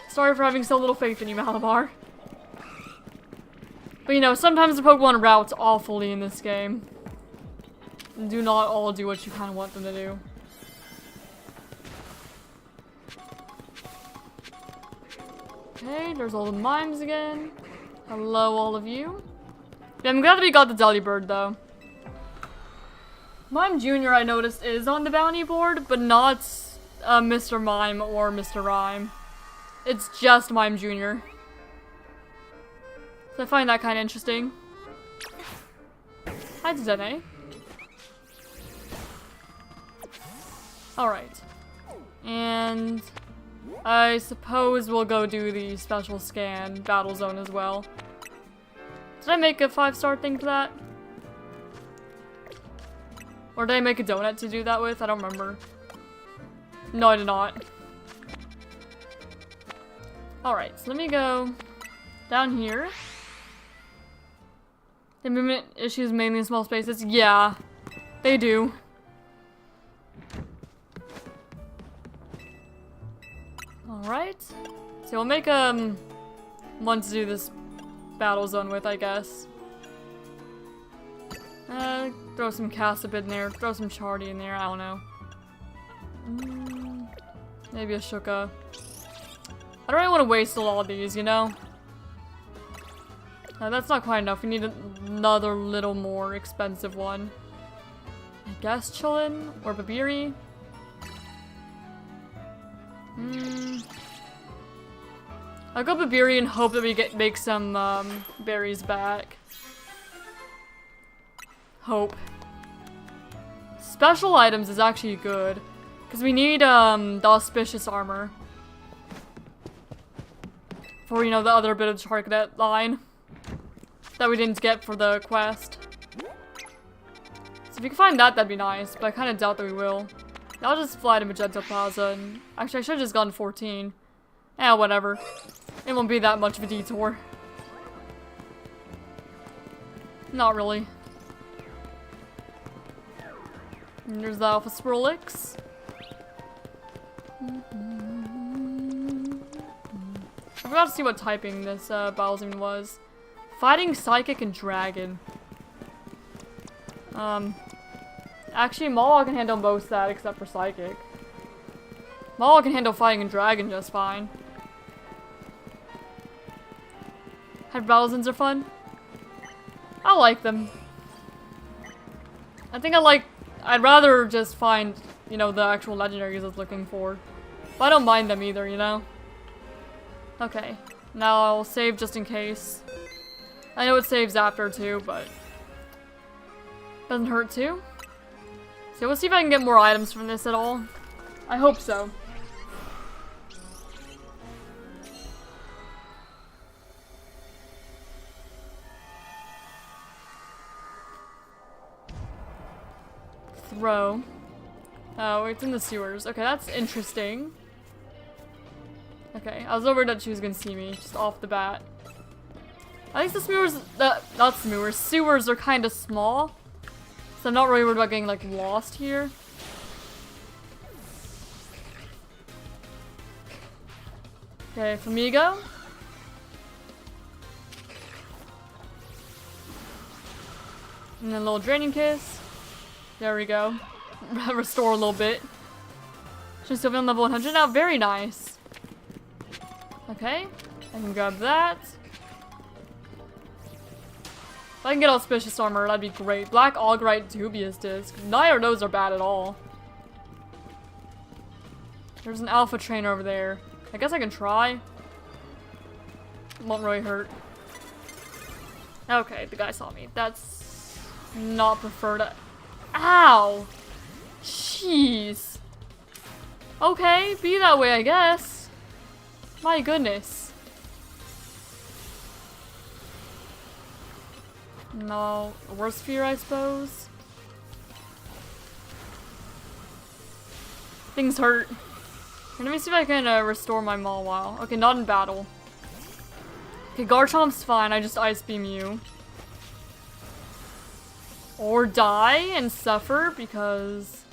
A: Sorry for having so little faith in you, Malamar. But you know, sometimes the Pokemon routes awfully in this game. And do not all do what you kind of want them to do. Okay, there's all the mimes again. Hello, all of you. Yeah, I'm glad that we got the Delibird, though. Mime Jr., I noticed, is on the bounty board, but not Mr. Mime or Mr. Rhyme. It's just Mime Jr. So I find that kind of interesting. Hi, Dene. Alright. And I suppose we'll go do the special scan battle zone as well. Did I make a 5-star thing for that? Or did I make a donut to do that with? I don't remember. No, I did not. Alright, so let me go down here. The movement issues mainly in small spaces? Yeah, they do. Alright. So we'll make one to do this battle zone with, I guess. Throw some Cassip in there, throw some Chardy in there, I don't know. Maybe a Shuka. I don't really want to waste a lot of these, you know? That's not quite enough, we need another little more expensive one. I guess Chillin or Babiri. I'll go Babiri and hope that we make some berries back. Hope. Special items is actually good. Because we need the auspicious armor. For, you know, the other bit of Charcadet line. That we didn't get for the quest. So if we can find that, that'd be nice. But I kind of doubt that we will. I'll just fly to Magenta Plaza and... Actually, I should have just gone 14. Eh, whatever. It won't be that much of a detour. Not really. And there's the Alpha Swirlix. I forgot to see what typing this Bowsing was. Fighting, Psychic, and Dragon. Actually, Mawile can handle most of that except for Psychic. Mawile can handle Fighting and Dragon just fine. Hyper Battlezins are fun. I like them. I think I'd rather just find, you know, the actual legendaries I was looking for. But I don't mind them either, you know? Okay. Now I'll save just in case. I know it saves after too, but doesn't hurt too. So we'll see if I can get more items from this at all. I hope so. Throw. Oh, it's in the sewers. Okay, that's interesting. Okay, I was worried that she was gonna see me just off the bat. I think the sewers are kind of small. So I'm not really worried about getting, like, lost here. Okay, Flamigo. And then a little Draining Kiss. There we go. Restore a little bit. She's still on level 100 now. Very nice. Okay, I can grab that. If I can get Auspicious Armor, that'd be great. Black Augrite Dubious Disc. Neither of those are bad at all. There's an Alpha Trainer over there. I guess I can try. Won't really hurt. Okay, the guy saw me. That's not preferred. Ow! Jeez. Okay, be that way, I guess. My goodness. No, worst fear, I suppose. Things hurt. Let me see if I can restore my Mawile. Okay, not in battle. Okay, Garchomp's fine. I just Ice Beam you. Or die and suffer because...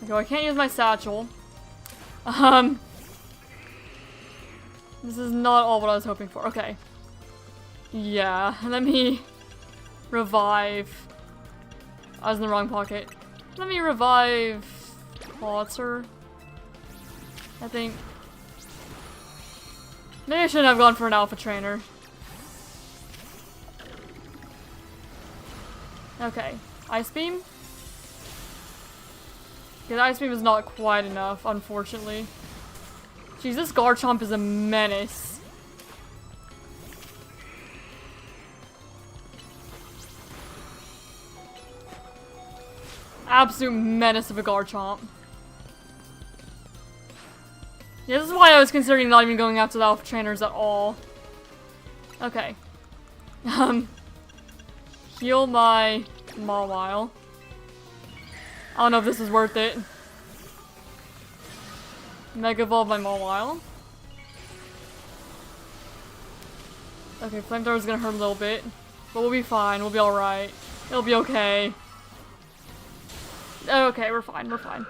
A: Okay, I can't use my satchel. This is not all what I was hoping for. Okay. Yeah, let me revive. I was in the wrong pocket. Let me revive Klotzer. I think. Maybe I shouldn't have gone for an alpha trainer. Okay. Ice Beam? Yeah, Ice Beam is not quite enough, unfortunately. Jeez, this Garchomp is a menace. Absolute menace of a Garchomp. Yeah, this is why I was considering not even going after the alpha trainers at all. Okay. Heal my Mawile. I don't know if this is worth it. Mega Evolve my Mawile. Okay, Flamethrower's gonna hurt a little bit. But we'll be fine, we'll be alright. It'll be okay. Okay, we're fine, we're fine.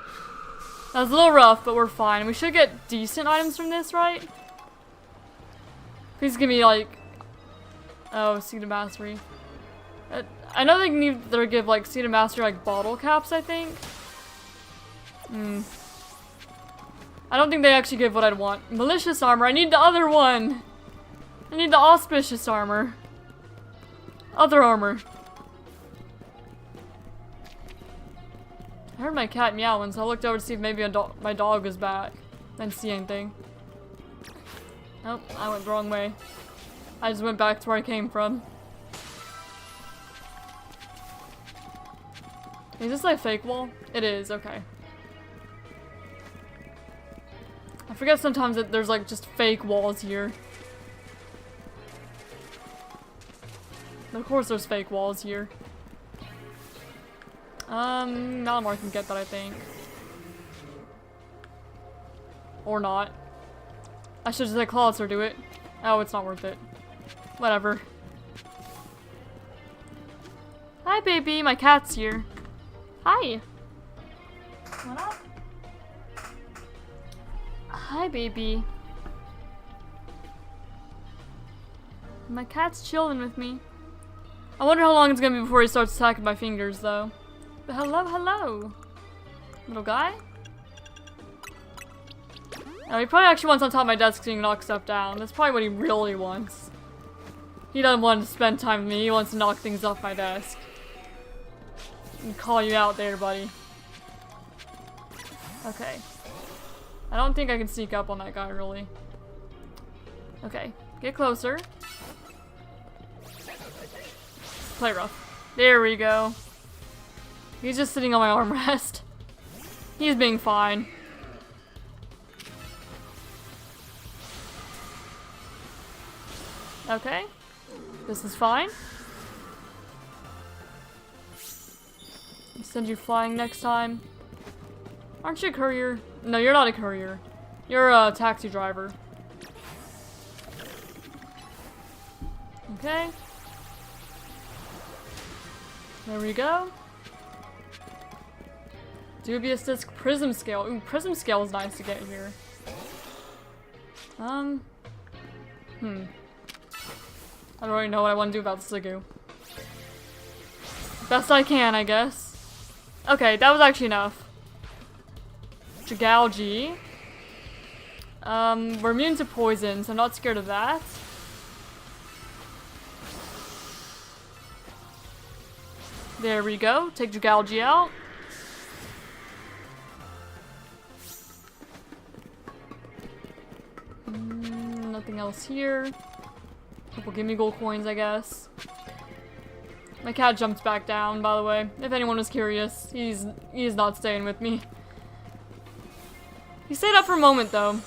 A: That was a little rough, but we're fine. We should get decent items from this, right? Please give me, like... Oh, Seed of Mastery. I know they can either give, like, Seed of Mastery, like, bottle caps, I think. I don't think they actually give what I'd want. Malicious Armor, I need the other one! I need the Auspicious Armor. Other armor. I heard my cat meowing, so I looked over to see if maybe my dog was back. Didn't see anything. Nope, I went the wrong way. I just went back to where I came from. Is this like a fake wall? It is, okay. I forget sometimes that there's like just fake walls here. Of course there's fake walls here. Malamar can get that, I think. Or not. I should just let Clawitzer do it. Oh, it's not worth it. Whatever. Hi, baby. My cat's here. Hi. What up? Hi, baby. My cat's chilling with me. I wonder how long it's gonna be before he starts attacking my fingers, though. But hello, hello. Little guy? Oh, he probably actually wants on top of my desk so he can knock stuff down. That's probably what he really wants. He doesn't want to spend time with me. He wants to knock things off my desk. And call you out there, buddy. Okay. I don't think I can sneak up on that guy, really. Okay. Get closer. Play rough. There we go. He's just sitting on my armrest. He's being fine. Okay. This is fine. I'll send you flying next time. Aren't you a courier? No, you're not a courier. You're a taxi driver. Okay. There we go. Dubious Disc Prism Scale. Ooh, Prism Scale is nice to get here. I don't really know what I want to do about Sigoo. Best I can, I guess. Okay, that was actually enough. Jigalgi. We're immune to poison, so I'm not scared of that. There we go. Take Jigalgi out. Nothing else here. Couple gimme gold coins, I guess. My cat jumped back down, by the way. If anyone was curious, he's not staying with me. He stayed up for a moment, though.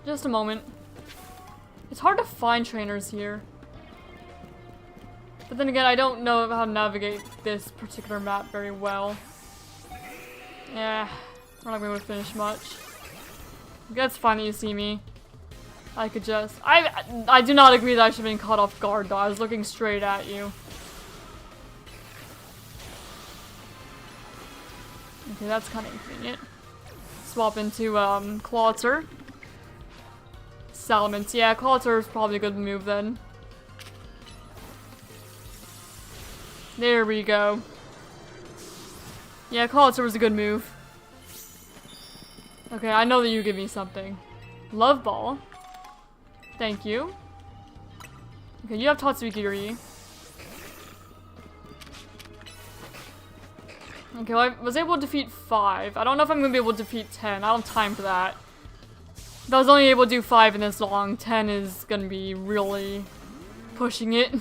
A: Just a moment. It's hard to find trainers here. But then again, I don't know how to navigate this particular map very well. Yeah, we're not going to finish much. That's fine that you see me. I could just... I do not agree that I should have been caught off guard, though. I was looking straight at you. Okay, that's kind of convenient. Swap into, Clawitzer. Salamence. Yeah, Clawitzer is probably a good move, then. There we go. Yeah, Clawitzer was a good move. Okay, I know that you give me something. Love Ball. Thank you. Okay, you have Tatsugiri. Okay, well, I was able to defeat 5. I don't know if I'm gonna be able to defeat 10. I don't have time for that. If I was only able to do 5 in this long, 10 is gonna be really pushing it.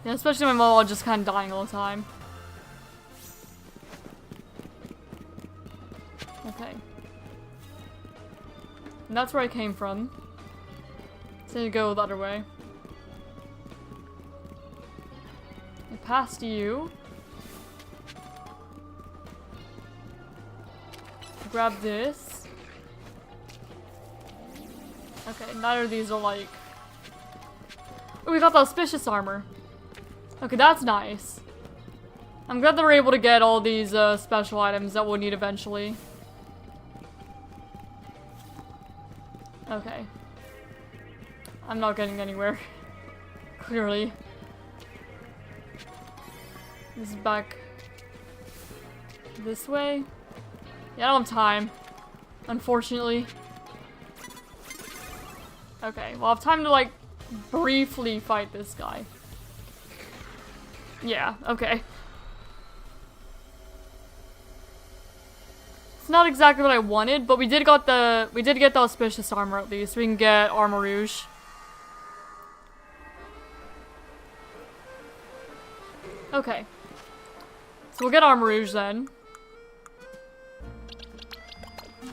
A: Yeah, especially my mom just kind of dying all the time. Okay. And that's where I came from. So you go the other way. I passed you. Grab this. Okay, neither of these are like... Oh, we got the auspicious armor. Okay, that's nice. I'm glad that we're able to get all these special items that we'll need eventually. Okay. I'm not getting anywhere. Clearly. This is back this way. Yeah, I don't have time. Unfortunately. Okay, well I have time to like briefly fight this guy. Yeah, okay. It's not exactly what I wanted, but we did get the auspicious armor at least. We can get Armor Rouge. Okay. So we'll get Armor Rouge then.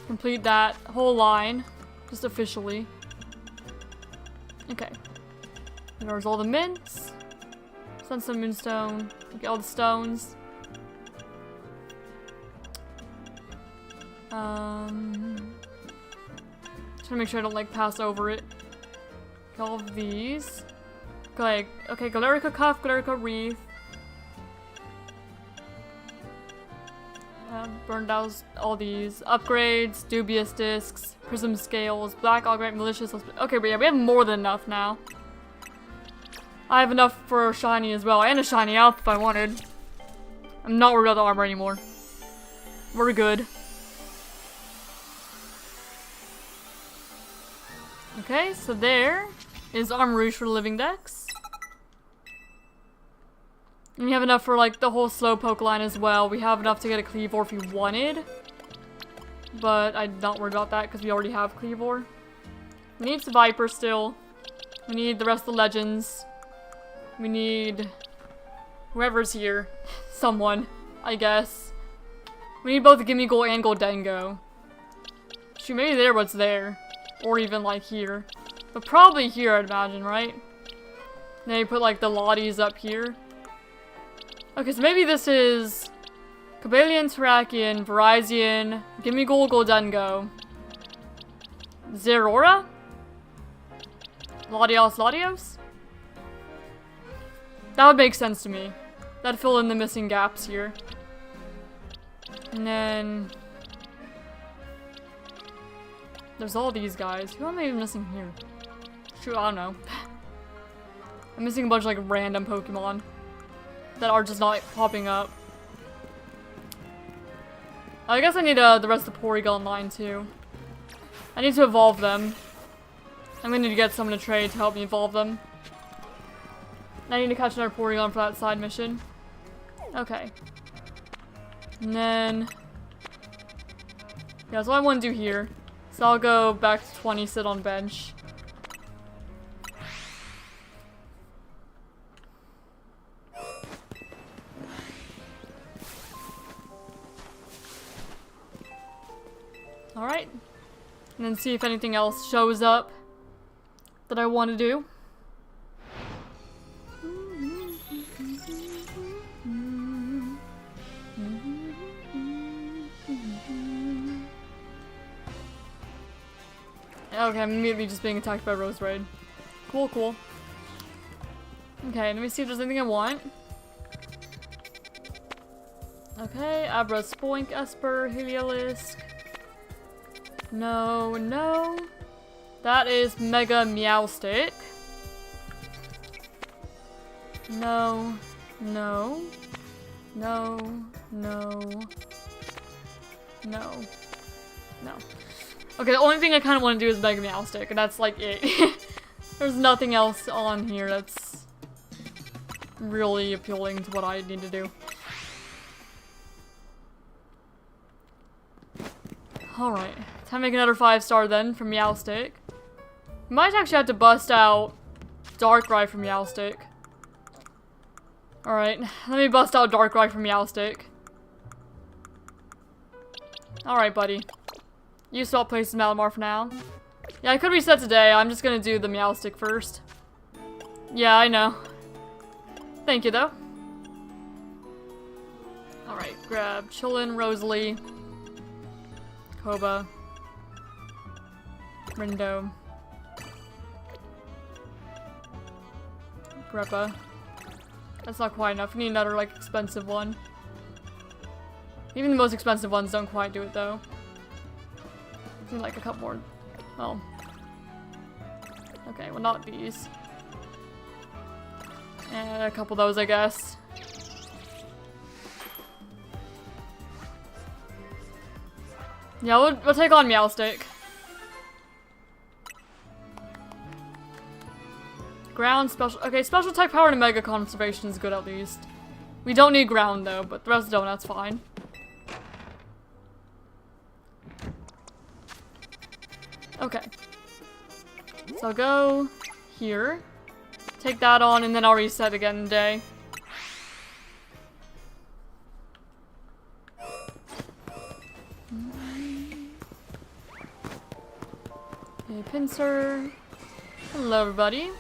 A: Complete that whole line. Just officially. Okay. There's all the mints. Sunstone, Moonstone. Okay, all the stones. Trying to make sure I don't like pass over it. All of these. Okay, Galerica Cuff, Galerica Wreath. Burned out all these. Upgrades, Dubious Discs, Prism Scales, Black Augment, Malicious. Okay, but yeah, we have more than enough now. I have enough for a shiny as well, and a shiny elf if I wanted. I'm not worried about the armor anymore. We're good. Okay, so there is Armor Rouge for the Living Dex. And we have enough for like the whole Slowpoke line as well. We have enough to get a Cleavor if we wanted. But I'm not worried about that because we already have Cleavor. We need some Viper still. We need the rest of the legends. We need whoever's here. Someone, I guess. We need both Gimmighoul and Goldengo. Shoot, maybe there what's there. Or even like here. But probably here, I'd imagine, right? Then you put like the Lotties up here. Okay, so maybe this is Cobalion, Terrakion, Virizion, Gimmighoul, Goldengo, Zeraora? Latios? That would make sense to me. That'd fill in the missing gaps here. And then... there's all these guys. Who am I even missing here? Shoot, I don't know. I'm missing a bunch of like random Pokemon that are just not like, popping up. I guess I need the rest of the Porygon line too. I need to evolve them. I'm gonna need to get someone to trade to help me evolve them. I need to catch another Porygon for that side mission. Okay. And then... yeah, that's what I want to do here. So I'll go back to 20, sit on bench. Alright. And then see if anything else shows up that I want to do. Okay, I'm immediately just being attacked by Roserade. Cool, cool. Okay, let me see if there's anything I want. Okay, Abra, Spoink, Esper, Heliolisk. No, no. That is Mega Meowstic. No, no. No. No. No. No. Okay, the only thing I kind of want to do is Mega Meowstic, and that's like it. There's nothing else on here that's really appealing to what I need to do. Alright, time to make another 5-star then from Meowstic. Might actually have to bust out Darkrai from Meowstic. Alright, let me bust out Darkrai from Meowstic. Alright, buddy. You swap places with Malamar for now. Yeah, I could reset today. I'm just gonna do the Meowstic first. Yeah, I know. Thank you, though. Alright, grab Chillin, Rosalie, Koba, Rindo, Greppa. That's not quite enough. We need another, like, expensive one. Even the most expensive ones don't quite do it, though. I need, like, a couple more. Oh. Okay, well, not these. And a couple of those, I guess. Yeah, we'll take on Meowstic. Ground, special. Okay, special type power and mega conservation is good at least. We don't need ground though, but the rest don't, that's fine. Okay. So I'll go here. Take that on and then I'll reset again in a day. Okay, pincer. Hello everybody.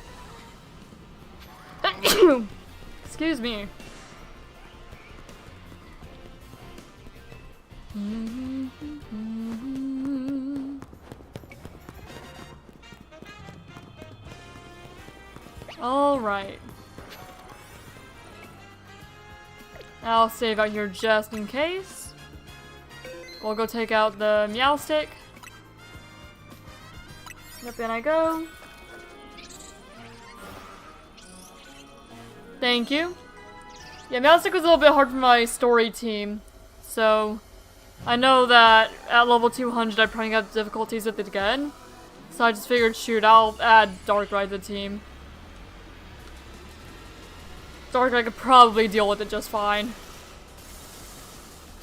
A: Excuse me. Alright. I'll save out here just in case. We'll go take out the Meowstic. Yep, in I go. Thank you. Yeah, Meowstic was a little bit hard for my story team, so I know that at level 200 I probably have difficulties with it again. So I just figured, shoot, I'll add Darkrai to the team. Darkrai could probably deal with it just fine.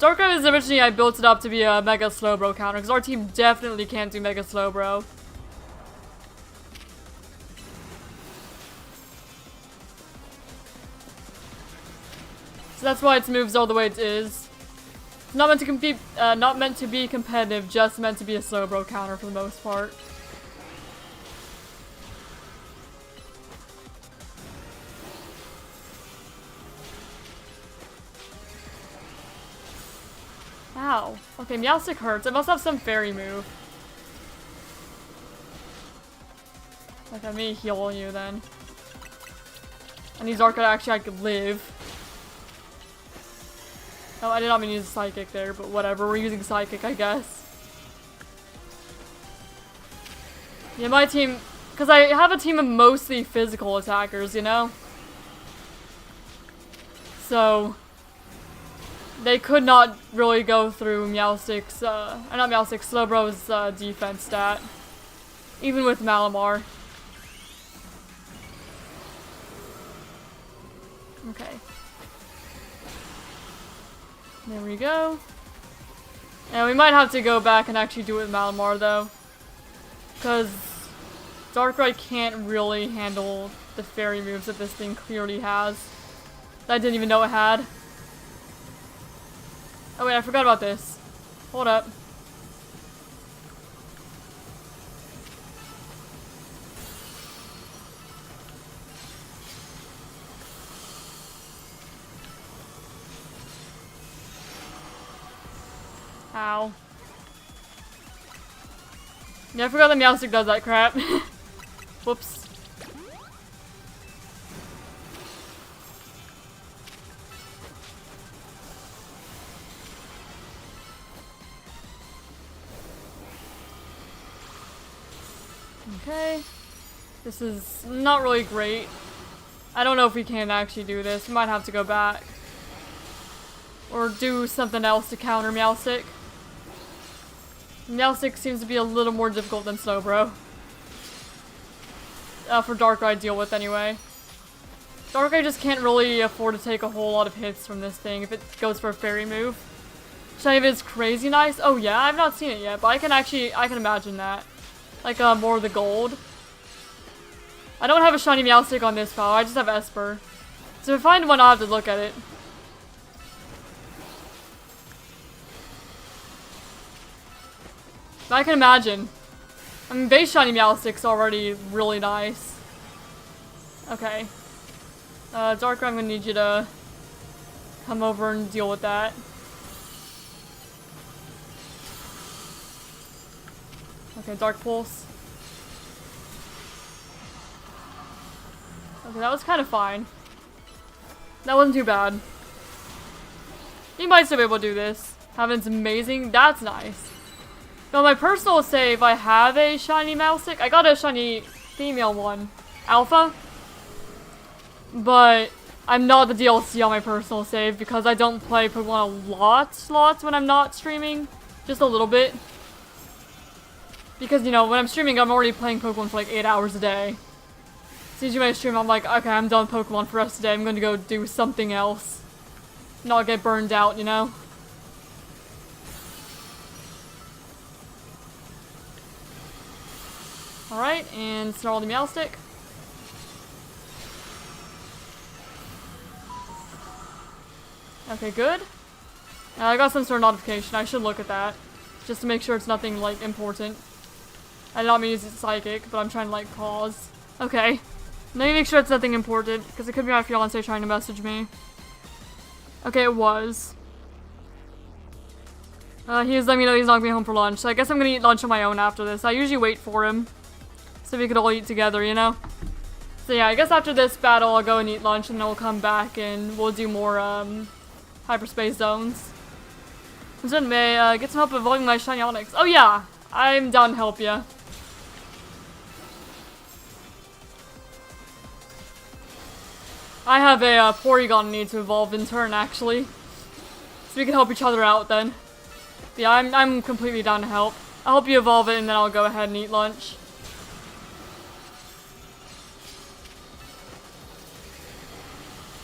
A: Darkrai was originally, I built it up to be a Mega Slowbro counter, because our team definitely can't do Mega Slowbro. So that's why its moves all the way it is. It's not meant to compete, not meant to be competitive, just meant to be a Slowbro counter for the most part. Ow. Okay, Meowstic hurts. It must have some fairy move. Okay, let me heal you then. I need Darkrai actually I could live. Oh, I did not mean to use Psychic there, but whatever. We're using Psychic, I guess. Yeah, my team... Because I have a team of mostly physical attackers, you know? So... They could not really go through Meowstic's, or not Meowstic, Slowbro's, defense stat. Even with Malamar. Okay. There we go. And we might have to go back and actually do it with Malamar, though. Because Darkrai can't really handle the fairy moves that this thing clearly has. That I didn't even know it had. Oh wait, I forgot about this. Hold up. Ow. Yeah, I forgot that Meowstic does that crap. Whoops. Okay. This is not really great. I don't know if we can actually do this. We might have to go back. Or do something else to counter Meowstic. Meowstic seems to be a little more difficult than Slowbro. For Darkrai to deal with anyway. Darkrai just can't really afford to take a whole lot of hits from this thing if it goes for a fairy move. Shiny of it is crazy nice. Oh yeah, I've not seen it yet, but I can imagine that. Like more of the gold. I don't have a shiny Meowstic on this file, I just have Esper. So if I find one, I'll have to look at it. But I can imagine. I mean, base shiny Meowstic's already really nice. Okay. Darkrai, I'm gonna need you to come over and deal with that. Okay, Dark Pulse. Okay, that was kind of fine. That wasn't too bad. You might still be able to do this. Heaven's amazing. That's nice. Now, my personal save, I have a shiny Meowstic. I got a shiny female one. Alpha. But I'm not the DLC on my personal save because I don't play Pokemon a lot when I'm not streaming. Just a little bit. Because, you know, when I'm streaming, I'm already playing Pokemon for like 8 hours a day. As soon as you make a stream, I'm like, okay, I'm done with Pokemon for the rest of the day. I'm going to go do something else. Not get burned out, you know? Alright, and Snarl the Meowstic. Okay, good. I got some sort of notification. I should look at that. Just to make sure it's nothing, like, important. I did not mean to use Psychic, but I'm trying to, like, pause. Okay. Let me make sure it's nothing important, because it could be my fiance trying to message me. Okay, it was. He was letting me know he's not gonna be home for lunch, so I guess I'm gonna eat lunch on my own after this. I usually wait for him, so we could all eat together, you know? So yeah, I guess after this battle, I'll go and eat lunch, and then we'll come back, and we'll do more, hyperspace zones. Then may, get some help evolving my shiny Onyx. Oh yeah! I'm down to help ya. I have a Porygon need to evolve in turn, actually. So we can help each other out then. But yeah, I'm completely down to help. I'll help you evolve it and then I'll go ahead and eat lunch.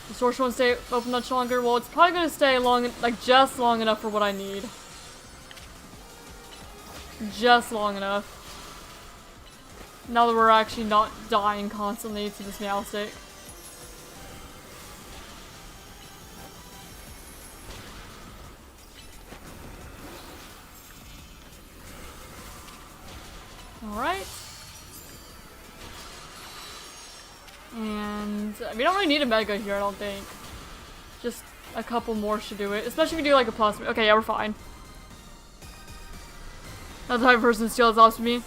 A: The source won't stay open much longer. Well, it's probably gonna stay long, like just long enough for what I need. Just long enough. Now that we're actually not dying constantly to this Meowstic. Alright. And we don't really need a Mega here, I don't think. Just a couple more should do it. Especially if we do like a plus. Okay, yeah, we're fine. Not the type of person to steal this off me.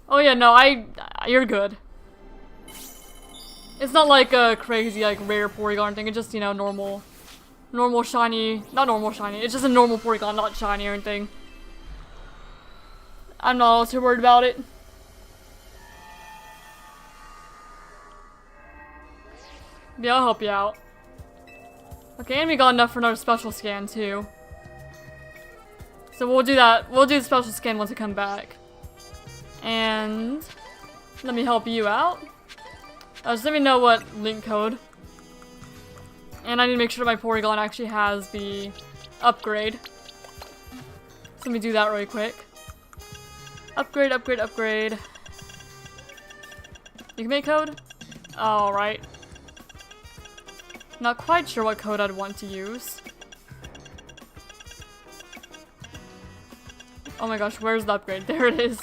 A: Oh yeah, no, you're good. It's not like a crazy, like, rare Porygon thing. It's just, you know, normal shiny. Not normal shiny. It's just a normal Porygon, not shiny or anything. I'm not all too worried about it. Yeah, I'll help you out. Okay, and we got enough for another special scan, too. So we'll do that. We'll do the special scan once I come back. And let me help you out. Just let me know what link code. And I need to make sure my Porygon actually has the upgrade. So let me do that really quick. Upgrade, upgrade, upgrade. You can make code? Alright. Not quite sure what code I'd want to use. Oh my gosh, where's the upgrade? There it is.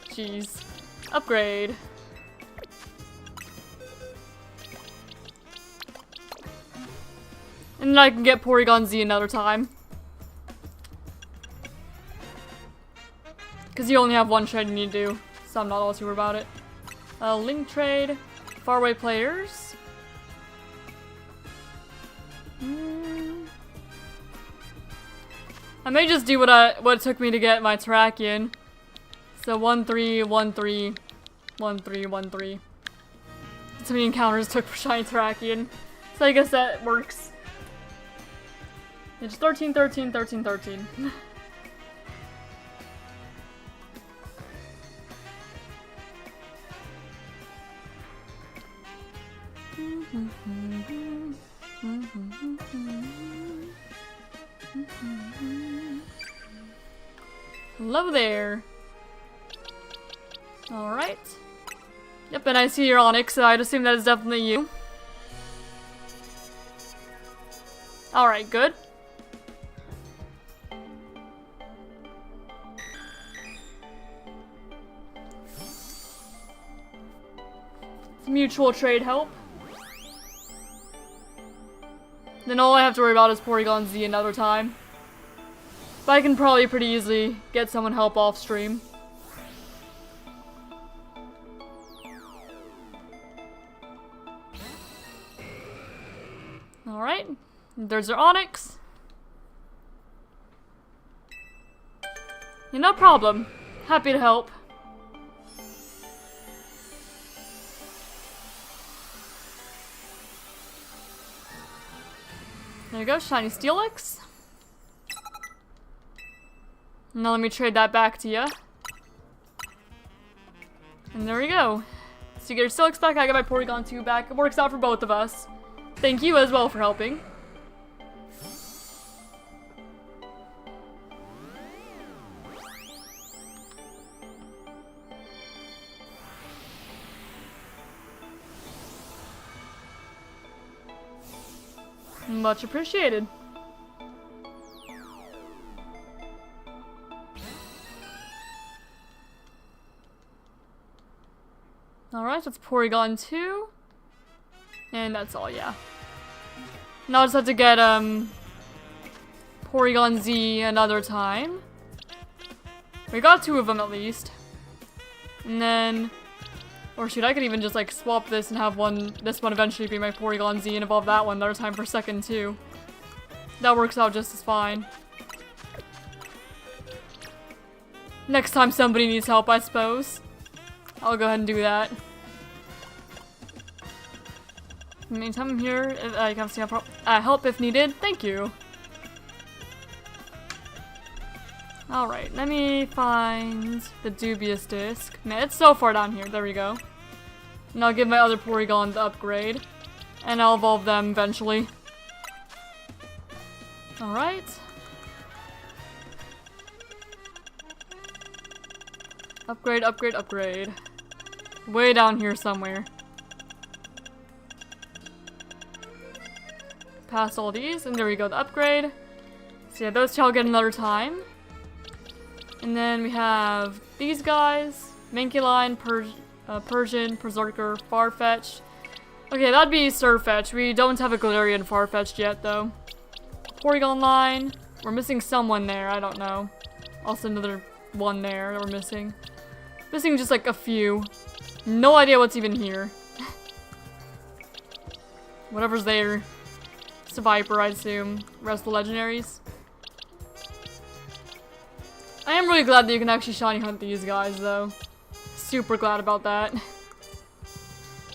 A: Jeez. Upgrade. And then I can get Porygon Z another time. Because you only have one trade you need to do, so I'm not all too worried about it. Link trade. Faraway players. I may just do what it took me to get my Terrakion. So 1 3 1 3 1 3 1 3. That's how many encounters it took for shiny Terrakion. So I guess that works. It's 13, 13, 13, 13. Hello there. Alright. Yep, and I see your Onyx, so I'd assume that is definitely you. Alright, good. It's mutual trade help. Then all I have to worry about is Porygon Z another time. But I can probably pretty easily get someone help off stream. Alright, there's our Onyx. Yeah, no problem. Happy to help. There you go, shiny Steelix. Now let me trade that back to you. And there we go. So you get your Steelix back, I get my Porygon 2 back. It works out for both of us. Thank you as well for helping. Much appreciated. Alright, that's Porygon 2. And that's all, yeah. Now I just have to get, Porygon Z another time. We got 2 of them at least. And then... Or shoot, I could even just, like, swap this and have this one eventually be my Porygon Z and evolve that one another time for second, too. That works out just as fine. Next time somebody needs help, I suppose. I'll go ahead and do that. In the meantime, I'm here. I can see help if needed. Thank you. Alright, let me find the dubious disc. Man, it's so far down here. There we go. And I'll give my other Porygon the upgrade. And I'll evolve them eventually. Alright. Upgrade, upgrade, upgrade. Way down here somewhere. Past all these, and there we go, the upgrade. So yeah, those two I'll get another time. And then we have these guys. Mankyline, Persian, Berserker, Farfetch'd. Okay, that'd be Surfetch. We don't have a Galarian Farfetch'd yet, though. Porygon line. We're missing someone there, I don't know. Also another one there that we're missing. Missing just like a few. No idea what's even here. Whatever's there. Just a Viper, I assume. Rest of the legendaries. I am really glad that you can actually shiny hunt these guys, though. Super glad about that.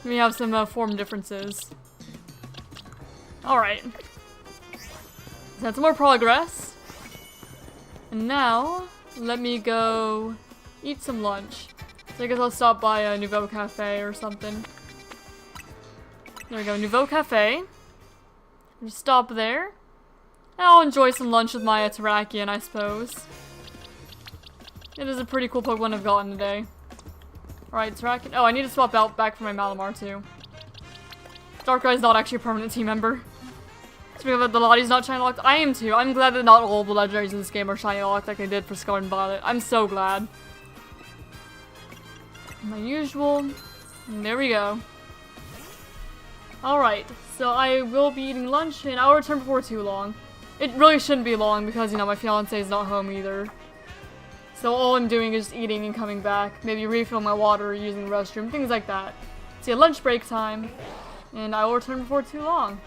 A: We have some form differences. Alright. That's more progress. And now, let me go eat some lunch. So I guess I'll stop by a Nouveau Cafe or something. There we go, Nouveau Cafe. Just stop there. And I'll enjoy some lunch with my Terrakion, I suppose. It is a pretty cool Pokemon I've gotten today. Alright, Terrakion. Oh, I need to swap out back for my Malamar too. Darkrai's not actually a permanent team member. Speaking of the Lottie's not shiny locked, I am too. I'm glad that not all the legendaries in this game are shiny locked like they did for Scarlet and Violet. I'm so glad. My usual. And there we go. Alright, so I will be eating lunch and I'll return before too long. It really shouldn't be long because, you know, my fiance is not home either. So all I'm doing is eating and coming back. Maybe refill my water, using the restroom, things like that. So yeah, lunch break time. And I will return before too long.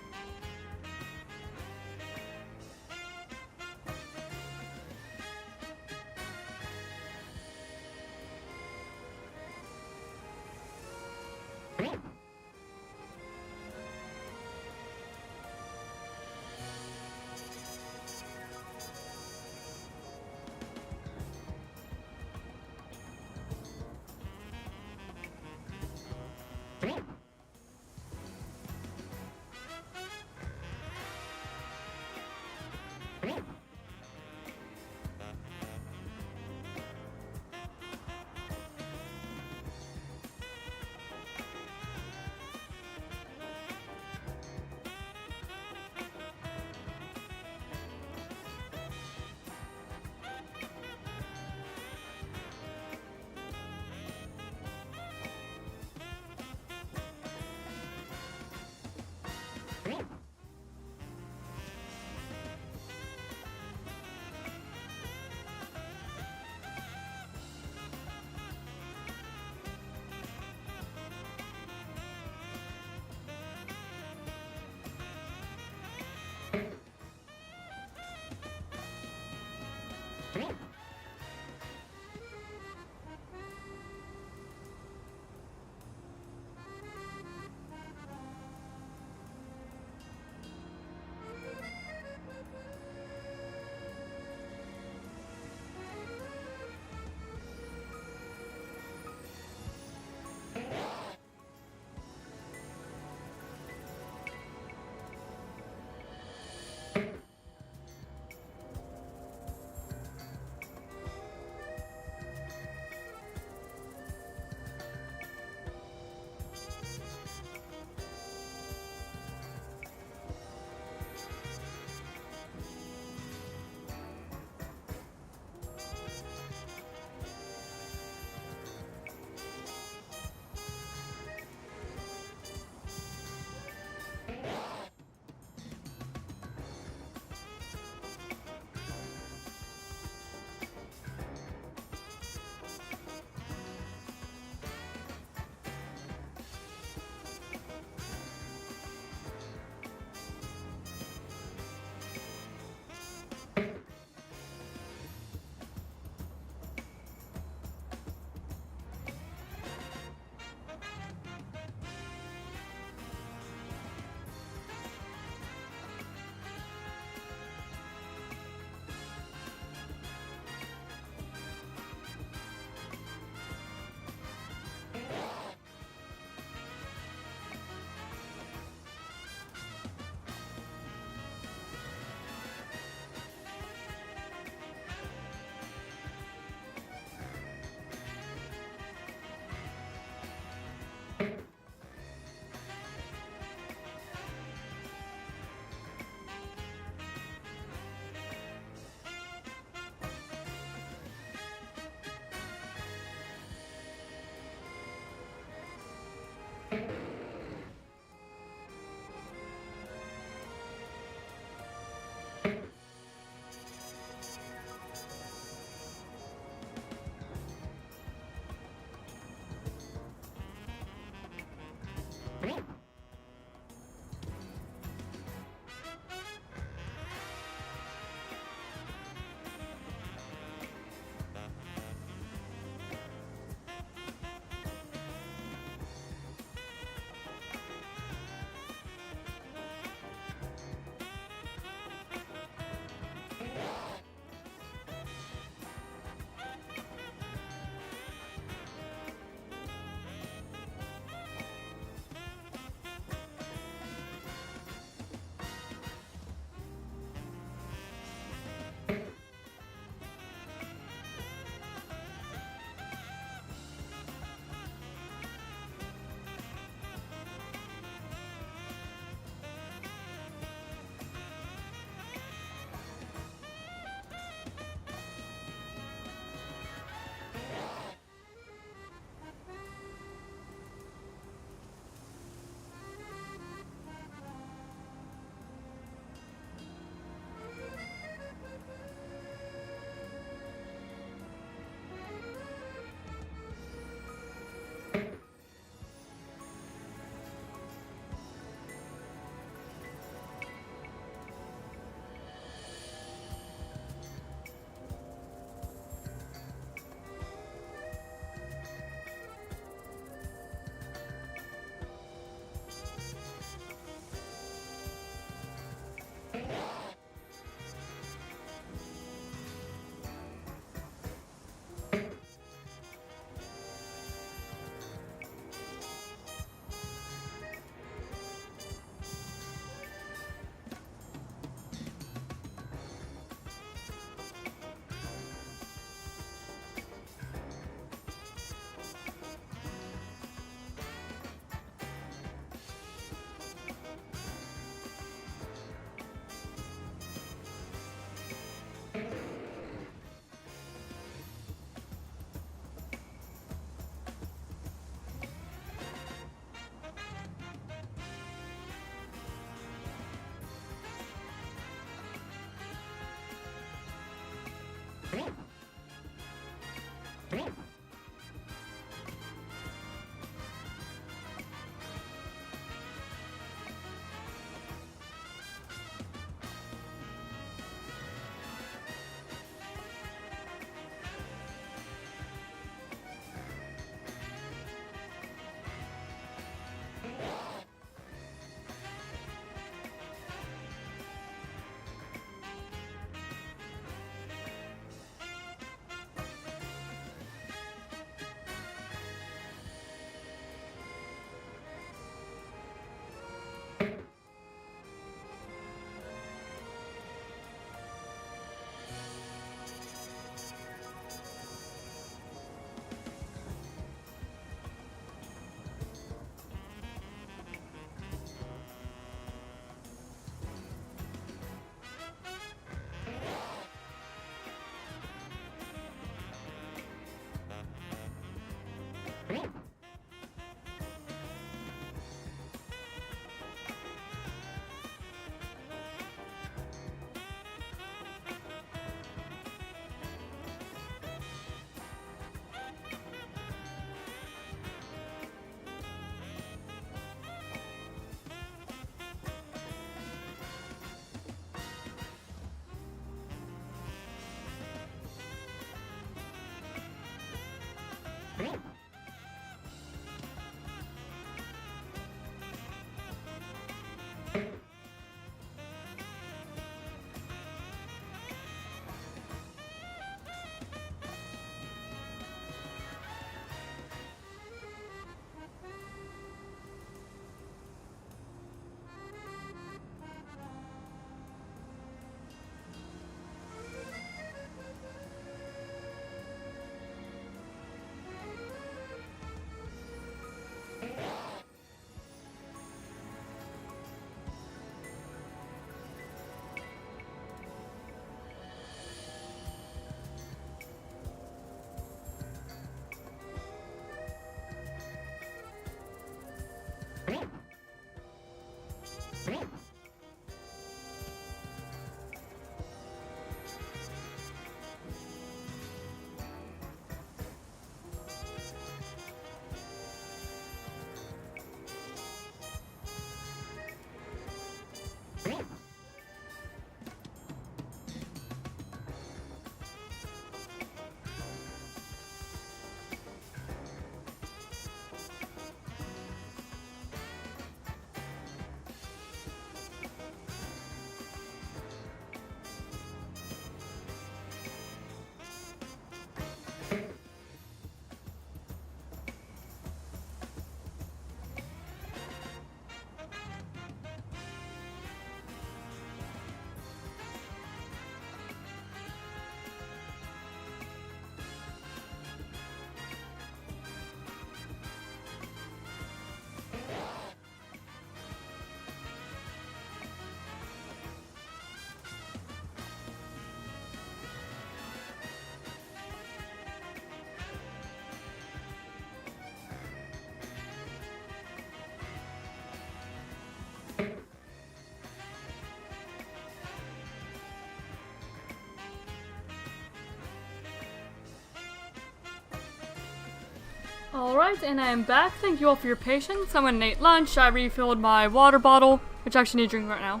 A: Alright, and I am back. Thank you all for your patience. I'm gonna eat lunch. I refilled my water bottle, which I actually need to drink right now.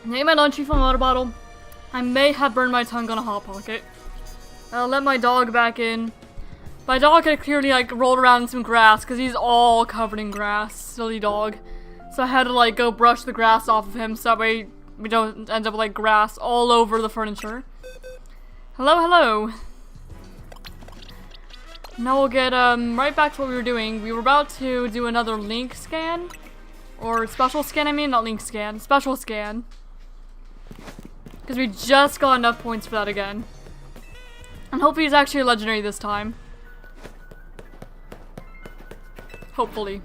A: I ate my lunch, refilled my water bottle. I may have burned my tongue on a Hot Pocket. I'll let my dog back in. My dog had clearly like rolled around in some grass because he's all covered in grass. Silly dog. So I had to like go brush the grass off of him so that way we don't end up with like grass all over the furniture. Hello, hello. Now we'll get right back to what we were doing. We were about to do another link scan. Or special scan, I mean, not link scan. Special scan. Because we just got enough points for that again. And hopefully he's actually a legendary this time. Hopefully.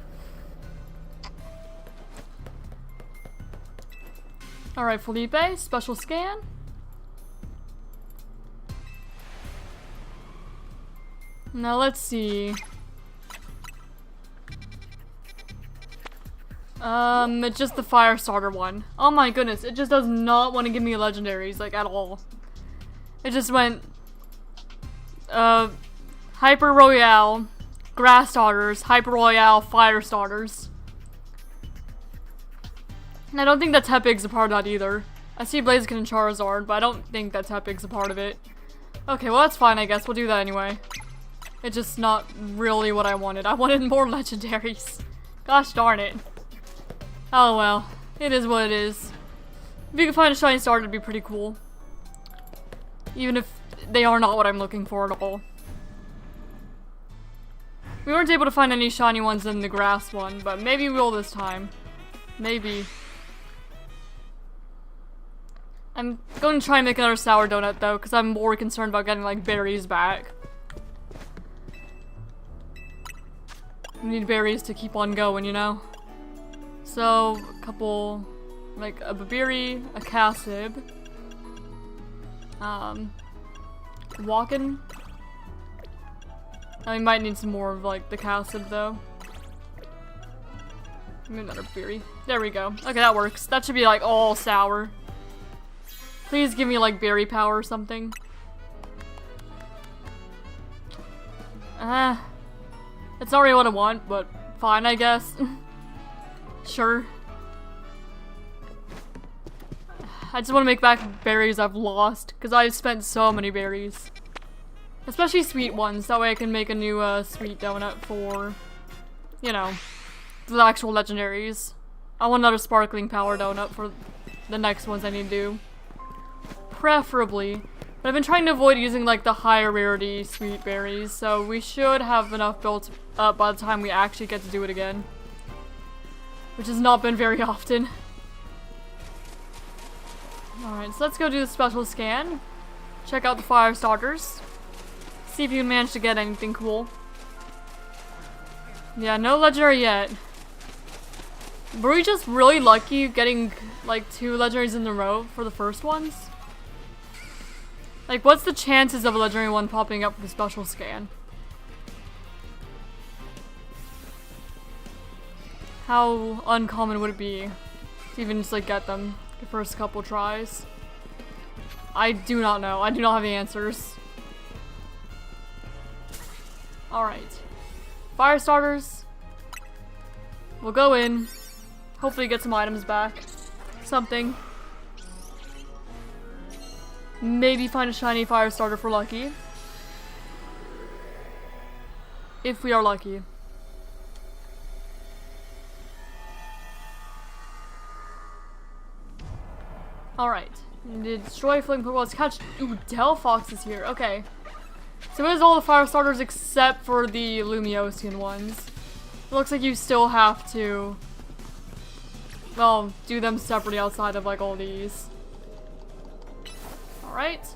A: Alright, Felipe, special scan. Now let's see. It's just the fire starter one. Oh my goodness, it just does not want to give me legendaries, like, at all. It just went, Hyper Royale, Grass Starters, Hyper Royale, Fire Starters. And I don't think that Tepig's a part of that either. I see Blaziken and Charizard, but I don't think that Tepig's a part of it. Okay, well that's fine, I guess. We'll do that anyway. It's just not really what I wanted. I wanted more legendaries. Gosh darn it. Oh well. It is what it is. If you could find a shiny starter, it'd be pretty cool. Even if they are not what I'm looking for at all. We weren't able to find any shiny ones in the grass one, but maybe we will this time. Maybe. I'm going to try and make another sour donut though, because I'm more concerned about getting like berries back. We need berries to keep on going, you know? So, a couple, like a Babiri, a Cassib, Walkin'. I might need some more of like the Cassib though. Maybe another Babiri. There we go. Okay, that works. That should be like all sour. Please give me like berry power or something. It's not really what I want, but fine, I guess. Sure. I just want to make back berries I've lost, because I've spent so many berries. Especially sweet ones, that way I can make a new sweet donut for, you know, the actual legendaries. I want another sparkling power donut for the next ones I need to do. Preferably. But I've been trying to avoid using like the higher rarity sweet berries, so we should have enough built up by the time we actually get to do it again. Which has not been very often. Alright, so let's go do the special scan. Check out the fire starters. See if you can manage to get anything cool. Yeah, no legendary yet. Were we just really lucky getting like 2 legendaries in a row for the first ones? Like, what's the chances of a legendary one popping up with a special scan? How uncommon would it be to even just like get them the first couple tries? I do not know. I do not have the answers. Alright. Fire starters. We'll go in. Hopefully get some items back. Something. Maybe find a shiny fire starter for lucky. If we are lucky. Alright. Destroy fling Pokeballs. Catch. Ooh, Delphox is here. Okay. So it is all the fire starters except for the Lumiosian ones. It looks like you still have to, well, do them separately outside of like all these. Alright.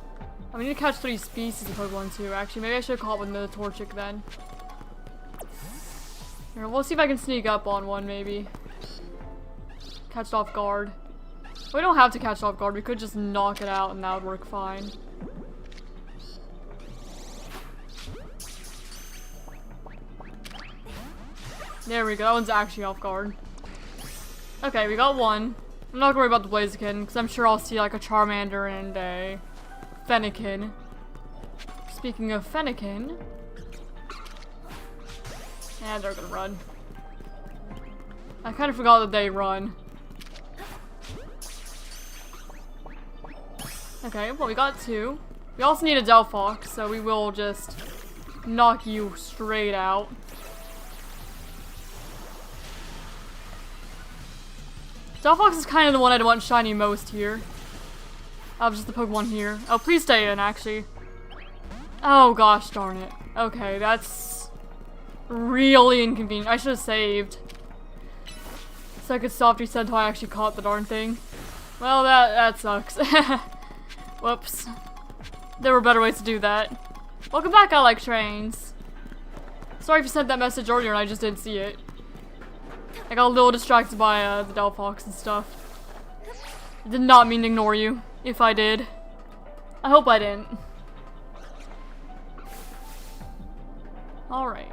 A: I need to catch 3 species of Pokemon too, actually. Maybe I should have caught one with the Torchic then. Here, we'll see if I can sneak up on one, maybe. Catch it off guard. We don't have to catch it off guard, we could just knock it out and that would work fine. There we go, that one's actually off guard. Okay, we got one. I'm not gonna worry about the Blaziken, because I'm sure I'll see like a Charmander and a Fennekin. Speaking of Fennekin. Yeah, they're gonna run. I kind of forgot that they run. Okay, well we got 2. We also need a Delphox, so we will just knock you straight out. Delphox is kind of the one I'd want shiny most here. Of just the Pokemon here. Oh, please stay in, actually. Oh gosh, darn it. Okay, that's really inconvenient. I should have saved. So I could soft reset until I actually caught the darn thing. Well, that sucks. Whoops. There were better ways to do that. Welcome back, I like trains. Sorry if you sent that message earlier and I just didn't see it. I got a little distracted by the Delphox and stuff. I did not mean to ignore you, if I did. I hope I didn't. Alright.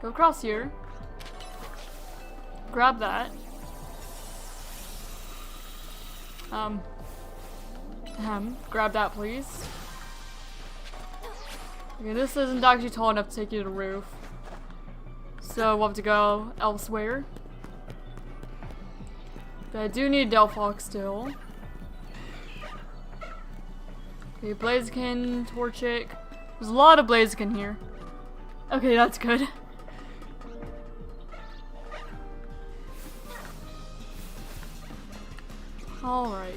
A: Go across here. Grab that. Grab that, please. Okay, this isn't actually tall enough to take you to the roof. So we'll have to go elsewhere. But I do need Delphox still. Okay, Blaziken, Torchic. There's a lot of Blaziken here. Okay, that's good. Alright.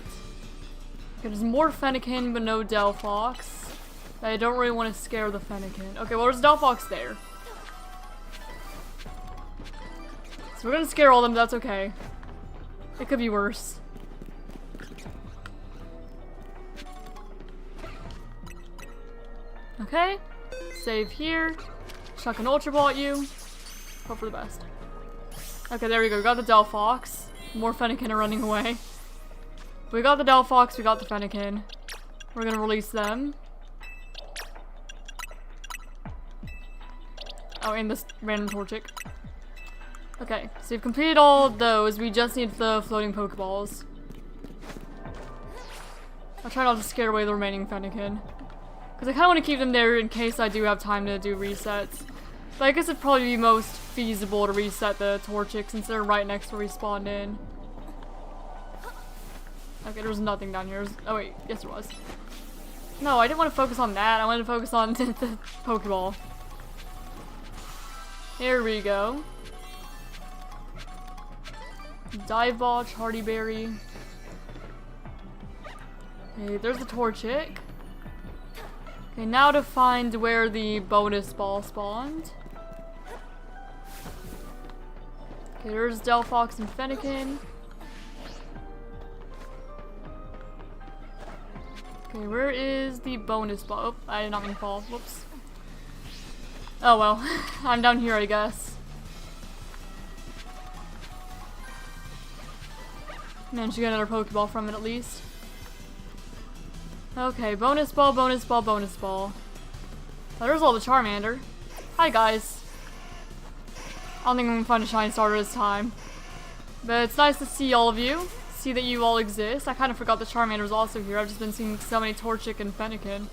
A: Okay, there's more Fennekin, but no Delphox. I don't really want to scare the Fennekin. Okay, well, there's Delphox there. So we're gonna scare all of them, but that's okay. It could be worse. Okay. Save here. Chuck an Ultra Ball at you. Hope for the best. Okay, there we go. We got the Delphox. More Fennekin are running away. We got the Delphox, we got the Fennekin. We're gonna release them. Oh, and this random Torchic. Okay, so we've completed all of those. We just need the floating Pokeballs. I'll try not to scare away the remaining Fennekin. Because I kind of want to keep them there in case I do have time to do resets. But I guess it'd probably be most feasible to reset the Torchic since they're right next to where we spawned in. Okay, there was nothing down here. Oh wait, yes there was. No, I didn't want to focus on that. I wanted to focus on the Pokeball. Here we go. Dive Ball, Chardy Berry. Okay, there's the Torchic. Okay, now to find where the bonus ball spawned. Okay, there's Delphox and Fennekin. Okay, where is the bonus ball? Oh, I did not mean to fall. Whoops. Oh well, I'm down here, I guess. Managed to get another Pokeball from it at least. Okay, bonus ball, bonus ball, bonus ball. Oh, there's all the Charmander. Hi guys. I don't think I'm gonna find a shiny starter this time. But it's nice to see all of you. See that you all exist. I kind of forgot the Charmander was also here. I've just been seeing so many Torchic and Fennekin.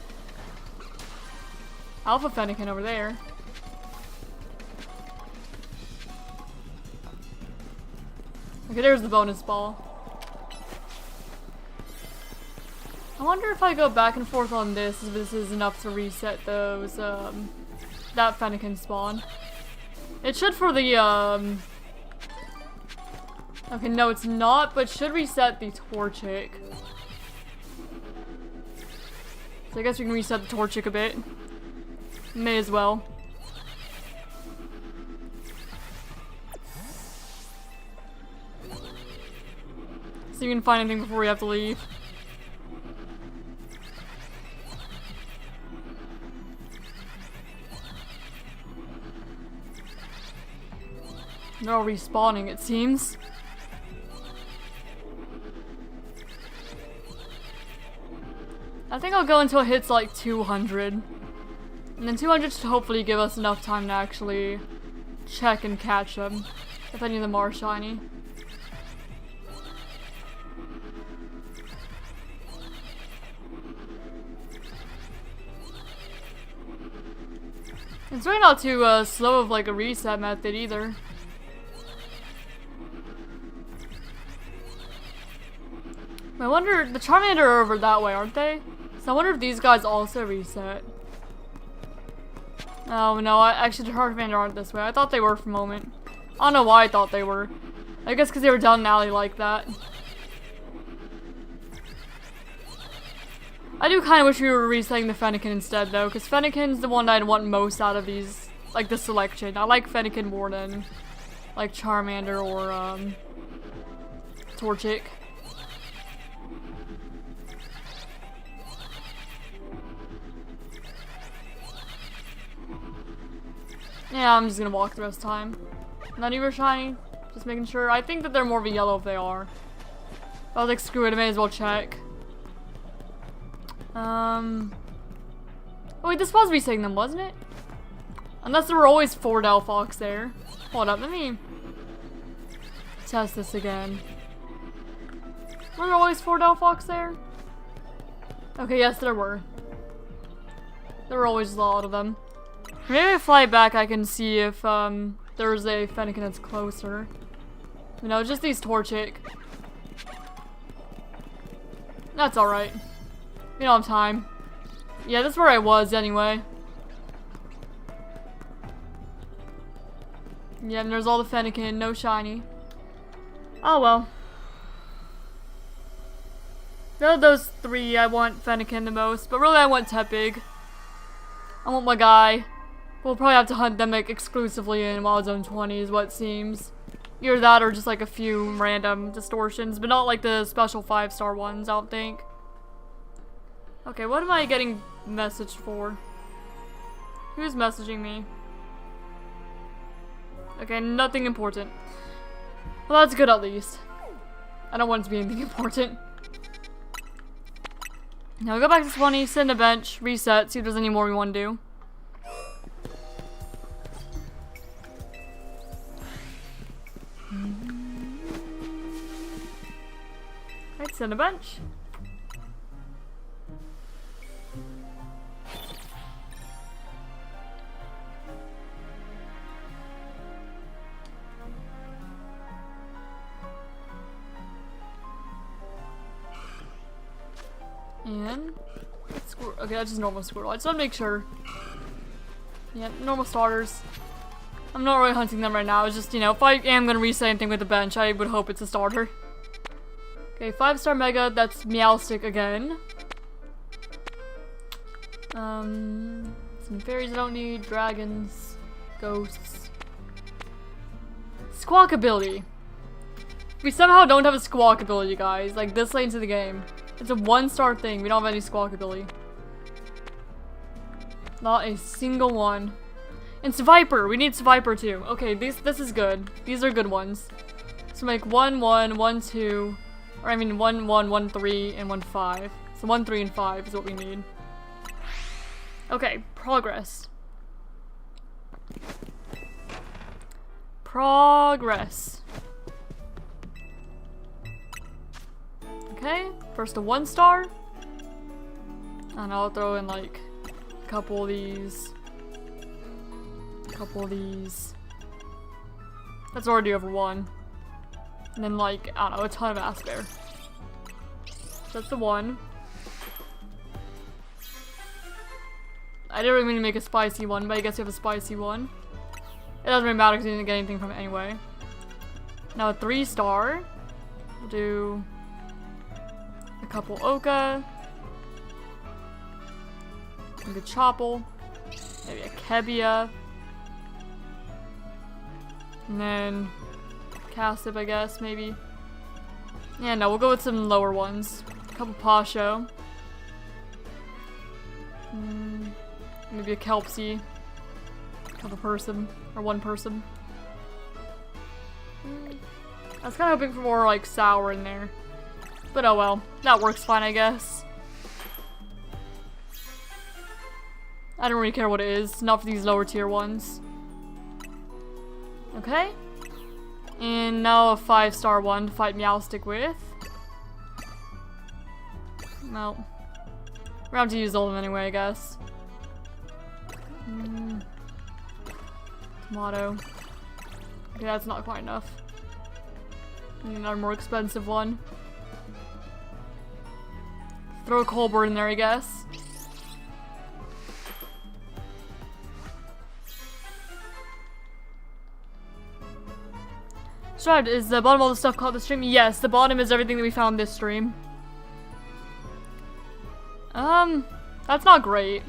A: Alpha Fennekin over there. Okay, there's the bonus ball. I wonder if I go back and forth on this, if this is enough to reset those, that Fennekin spawn. It should for the, okay, no it's not, but should reset the Torchic. So I guess we can reset the Torchic a bit. May as well. See if we can find anything before we have to leave. They're all respawning, it seems. I think I'll go until it hits like 200. And then 200 should hopefully give us enough time to actually check and catch them. If any of them are shiny. It's really not too slow of like a reset method either. I wonder, the Charmander are over that way, aren't they? So I wonder if these guys also reset. Oh no, actually the Charmander aren't this way. I thought they were for a moment. I don't know why I thought they were. I guess because they were down an alley like that. I do kind of wish we were resetting the Fennekin instead though, because Fennekin's the one I'd want most out of these, like the selection. I like Fennekin more than like Charmander or Torchic. Yeah, I'm just gonna walk the rest of the time. None of you are shiny. Just making sure. I think that they're more of a yellow if they are. I was like, screw it, I may as well check. Oh wait, this was resetting them, wasn't it? Unless there were always 4 Delphox there. Hold up, let me test this again. Were there always 4 Delphox there? Okay, yes, there were. There were always a lot of them. Maybe if I fly back, I can see if there's a Fennekin that's closer. You know, just these Torchic. That's alright. We don't have time. Yeah, that's where I was anyway. Yeah, and there's all the Fennekin, no shiny. Oh well. Out of those 3, I want Fennekin the most, but really I want Tepig. I want my guy. We'll probably have to hunt them like exclusively in Wild Zone 20 is what it seems. Either that or just like a few random distortions, but not like the special 5-star ones, I don't think. Okay, what am I getting messaged for? Who's messaging me? Okay, nothing important. Well, that's good at least. I don't want it to be anything important. Now we go back to 20, sit in a bench, reset, see if there's any more we want to do. Right, sit in a bench. And okay, that's just normal squirrel. I just want to make sure. Yeah, normal starters. I'm not really hunting them right now. It's just, you know, if I am gonna reset anything with the bench, I would hope it's a starter. Okay, 5-star Mega. That's Meowstic again. Some fairies I don't need. Dragons, ghosts. Squawk ability. We somehow don't have a squawk ability, guys. Like this late into the game. It's a 1-star thing. We don't have any squawk ability. Not a single one. And Viper. We need Viper too. Okay, this is good. These are good ones. So make 1, 1, 1, 2. Or I mean 1, 1, 1, 3, and 1, 5. So 1, 3, and 5 is what we need. Okay, progress. Progress. Okay, first a 1-star. And I'll throw in like a couple of these. Couple of these. That's already over 1. And then like, I don't know, a ton of Aspear. That's the 1. I didn't really mean to make a spicy one, but I guess you have a spicy one. It doesn't really matter because you didn't get anything from it anyway. Now a 3-star. We'll do a couple Oka. Maybe a Chople. Maybe a Kebia. And then Cassip, I guess, maybe. Yeah, no, we'll go with some lower ones. A couple Pasho. Maybe a Kelpsy. A couple person. Or 1 person. I was kind of hoping for more, like, sour in there. But oh well. That works fine, I guess. I don't really care what it is. Not for these lower tier ones. Okay. And now a 5-star one to fight Meowstic with. No. We're going to have to use all of them anyway, I guess. Motto. Okay, that's not quite enough. Need another more expensive one. Throw a Colbert in there, I guess. Striped, is the bottom of all the stuff called the stream? Yes, the bottom is everything that we found this stream. That's not great.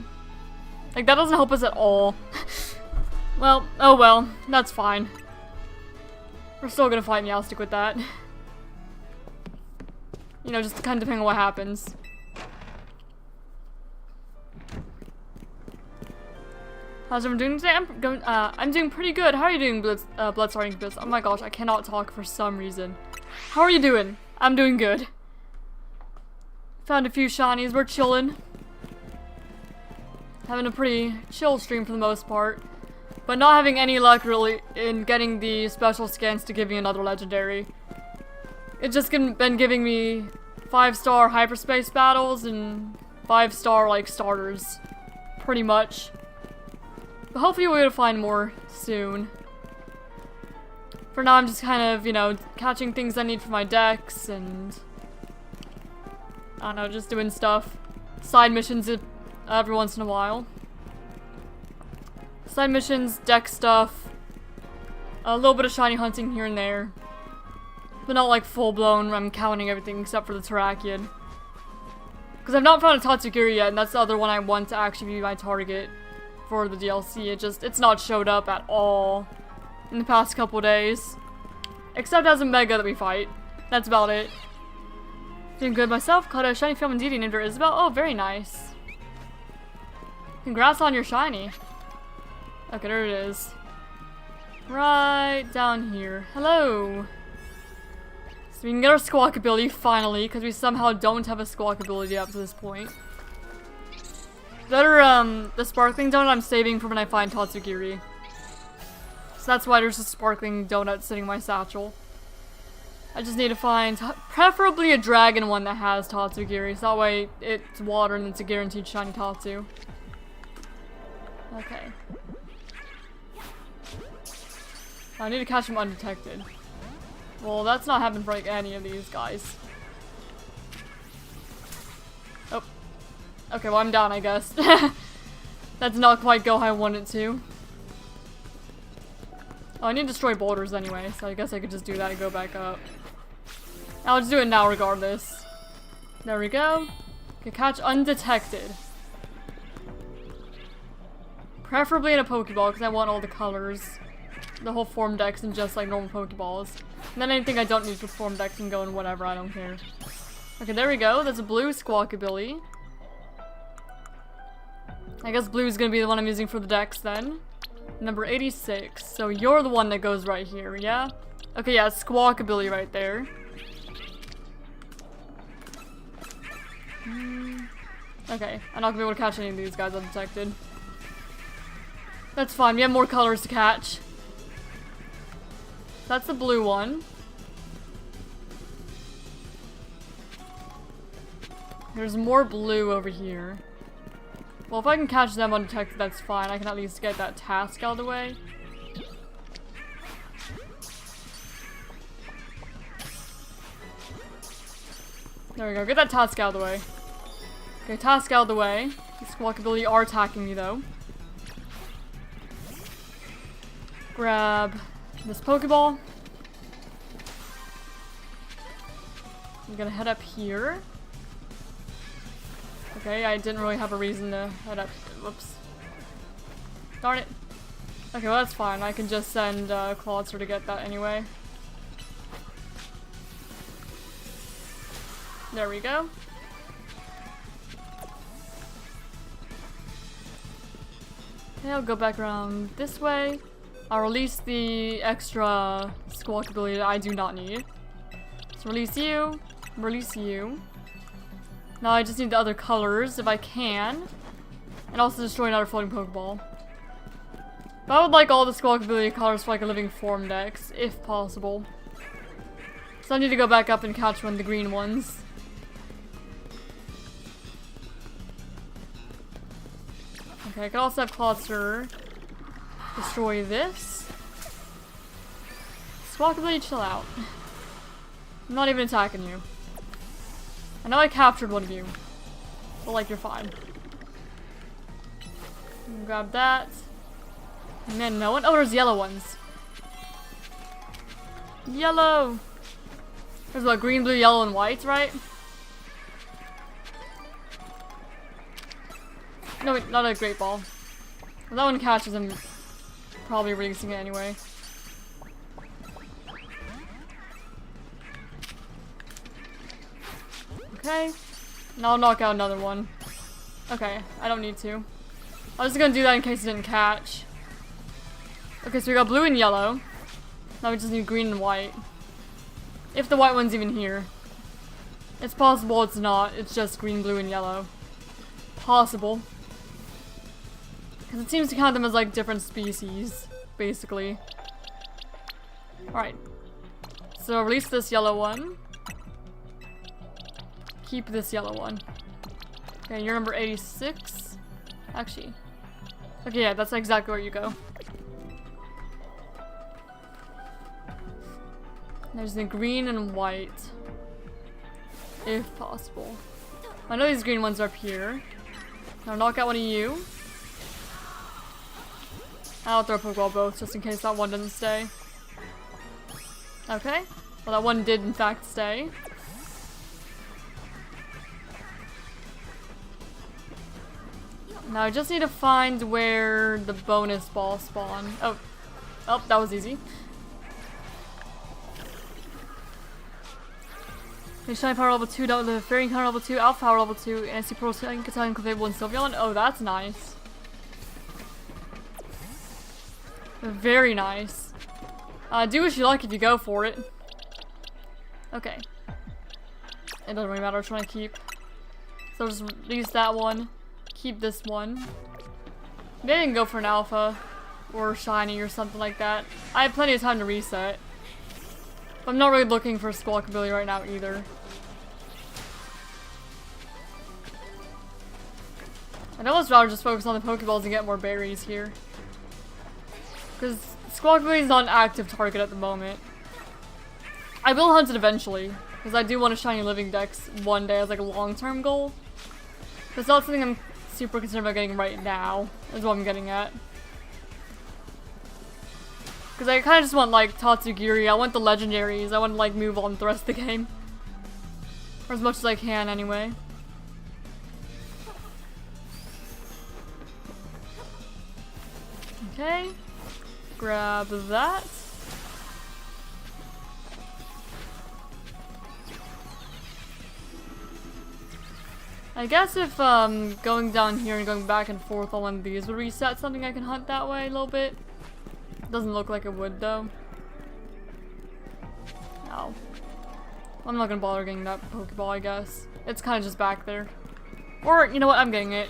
A: Like, that doesn't help us at all. Well, oh well, that's fine. We're still gonna fight Meowstic with that. You know, just kind of depending on what happens. How's everyone doing today? I'm doing pretty good. How are you doing, Bloodstar Incubus? Oh my gosh, I cannot talk for some reason. How are you doing? I'm doing good. Found a few shinies. We're chilling. Having a pretty chill stream for the most part. But not having any luck, really, in getting the special scans to give me another legendary. It's just been giving me 5-star hyperspace battles and 5-star, like, starters. Pretty much. But hopefully we're gonna find more soon. For now, I'm just kind of, you know, catching things I need for my decks and... I don't know, just doing stuff. Side missions every once in a while. Side missions, deck stuff. A little bit of shiny hunting here and there. But not like full-blown, I'm counting everything except for the Terrakion. Because I've not found a Tatsugiri yet, and that's the other one I want to actually be my target for the DLC. It's not showed up at all in the past couple days. Except as a Mega that we fight. That's about it. Doing good myself. Caught a shiny film in DD named her Isabel. Oh, very nice. Congrats on your shiny. Okay, there it is. Right down here. Hello. So we can get our Squawk ability finally, because we somehow don't have a Squawk ability up to this point. The sparkling donut I'm saving for when I find Tatsugiri. So that's why there's a sparkling donut sitting in my satchel. I just need to find preferably a dragon one that has Tatsugiri, so that way it's water and it's a guaranteed shiny Tatsu. Okay. I need to catch him undetected. Well, that's not happening for like any of these guys. Oh. Okay, well I'm down, I guess. That did not quite go how I wanted to. Oh, I need to destroy boulders anyway, so I guess I could just do that and go back up. I'll just do it now regardless. There we go. Okay, catch undetected. Preferably in a Pokeball, because I want all the colors. The whole form decks and just like normal Pokeballs. And then anything I don't need for form decks can go in whatever, I don't care. Okay, there we go. That's a blue Squawk ability. I guess blue is gonna be the one I'm using for the decks then. Number 86. So you're the one that goes right here, yeah? Okay, yeah, Squawk ability right there. Okay, I'm not gonna be able to catch any of these guys undetected. That's fine, we have more colors to catch. That's the blue one. There's more blue over here. Well, if I can catch them undetected, that's fine. I can at least get that task out of the way. There we go. Get that task out of the way. Okay, task out of the way. The Squawk ability are attacking me, though. Grab this Pokeball. I'm gonna head up here. Okay, I didn't really have a reason to head up. Whoops. Darn it. Okay, well that's fine. I can just send Clawster to get that anyway. There we go. Okay, I'll go back around this way. I'll release the extra Squawk ability that I do not need. So release you. Release you. Now I just need the other colors if I can. And also destroy another floating Pokeball. But I would like all the Squawk ability colors for like a living form dex, if possible. So I need to go back up and catch one of the green ones. Okay, I could also have Clawster Destroy this. Squawkabilly, chill out. I'm not even attacking you. I know I captured one of you. But like, you're fine. Grab that. And then no one. Oh, there's yellow ones. Yellow! There's what, green, blue, yellow, and white, right? No, wait, not a great ball. If that one catches, I'm probably releasing it anyway. Okay. Now I'll knock out another one. Okay, I don't need to. I was gonna do that in case it didn't catch. Okay, so we got blue and yellow. Now we just need green and white. If the white one's even here. It's possible it's not. It's just green, blue, and yellow. Possible. Because it seems to count them as like different species, basically. Alright. So release this yellow one. Keep this yellow one. Okay, you're number 86. Actually. Okay, yeah, that's exactly where you go. There's the green and white. If possible. I know these green ones are up here. Now knock out one of you. I'll throw a Pokeball both just in case that one doesn't stay. Okay. Well, that one did in fact stay. Now I just need to find where the bonus ball spawned. Oh. Oh, that was easy. Okay, Shiny Power level 2, the Fairy Encounter level 2, Alpha Power level 2, and SC Pro Italian, Clefable, and Sylveon. Oh, that's nice. Very nice. Do what you like if you go for it. Okay. It doesn't really matter which one I keep. So just release that one. Keep this one. Maybe I can go for an Alpha. Or Shiny or something like that. I have plenty of time to reset. I'm not really looking for Squawkabilly right now either. I'd almost rather just focus on the Pokeballs and get more berries here. Because Squawkabilly is not an active target at the moment. I will hunt it eventually. Because I do want a Shiny Living Dex one day as like a long-term goal. But it's not something I'm super concerned about getting right now. Is what I'm getting at. Because I kind of just want, like, Tatsugiri, I want the legendaries, I want to, like, move on with the rest of the game. Or as much as I can, anyway. Okay. Grab that. I guess if, going down here and going back and forth on one of these would reset something I can hunt that way a little bit. Doesn't look like it would, though. No. I'm not gonna bother getting that Pokeball, I guess. It's kind of just back there. Or, you know what, I'm getting it.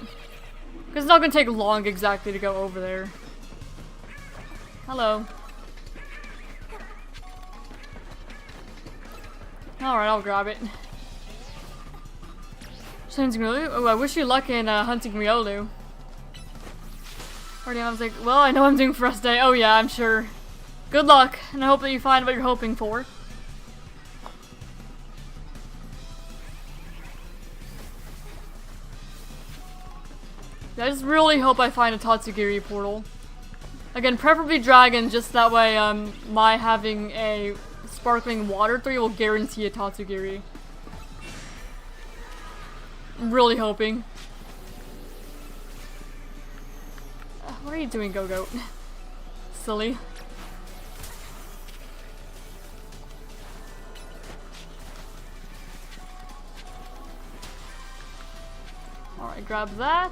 A: Because it's not gonna take long exactly to go over there. Hello. Alright, I'll grab it. Hunting Riolu? Oh, I wish you luck in hunting Riolu. Already, I was like, well, I know I'm doing first day. Oh yeah, I'm sure. Good luck, and I hope that you find what you're hoping for. Yeah, I just really hope I find a Tatsugiri portal. Again, preferably dragon, just that way, my having a sparkling water 3 will guarantee a Tatsugiri. I'm really hoping. What are you doing, Go-Goat? Silly. Alright, grab that.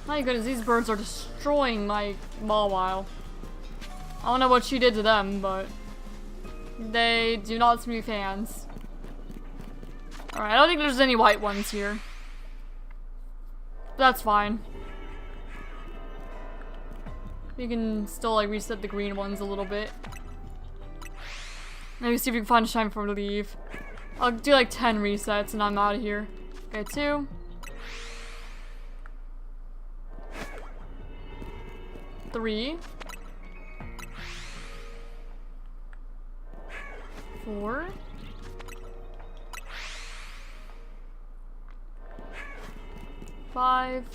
A: My goodness, these birds are destroying my Mawile. I don't know what she did to them, but they do not seem to be fans. Alright, I don't think there's any white ones here. That's fine. We can still like reset the green ones a little bit. Maybe see if we can find a shine before we leave. I'll do like 10 resets and I'm out of here. Okay, 2. 3, 4, 5,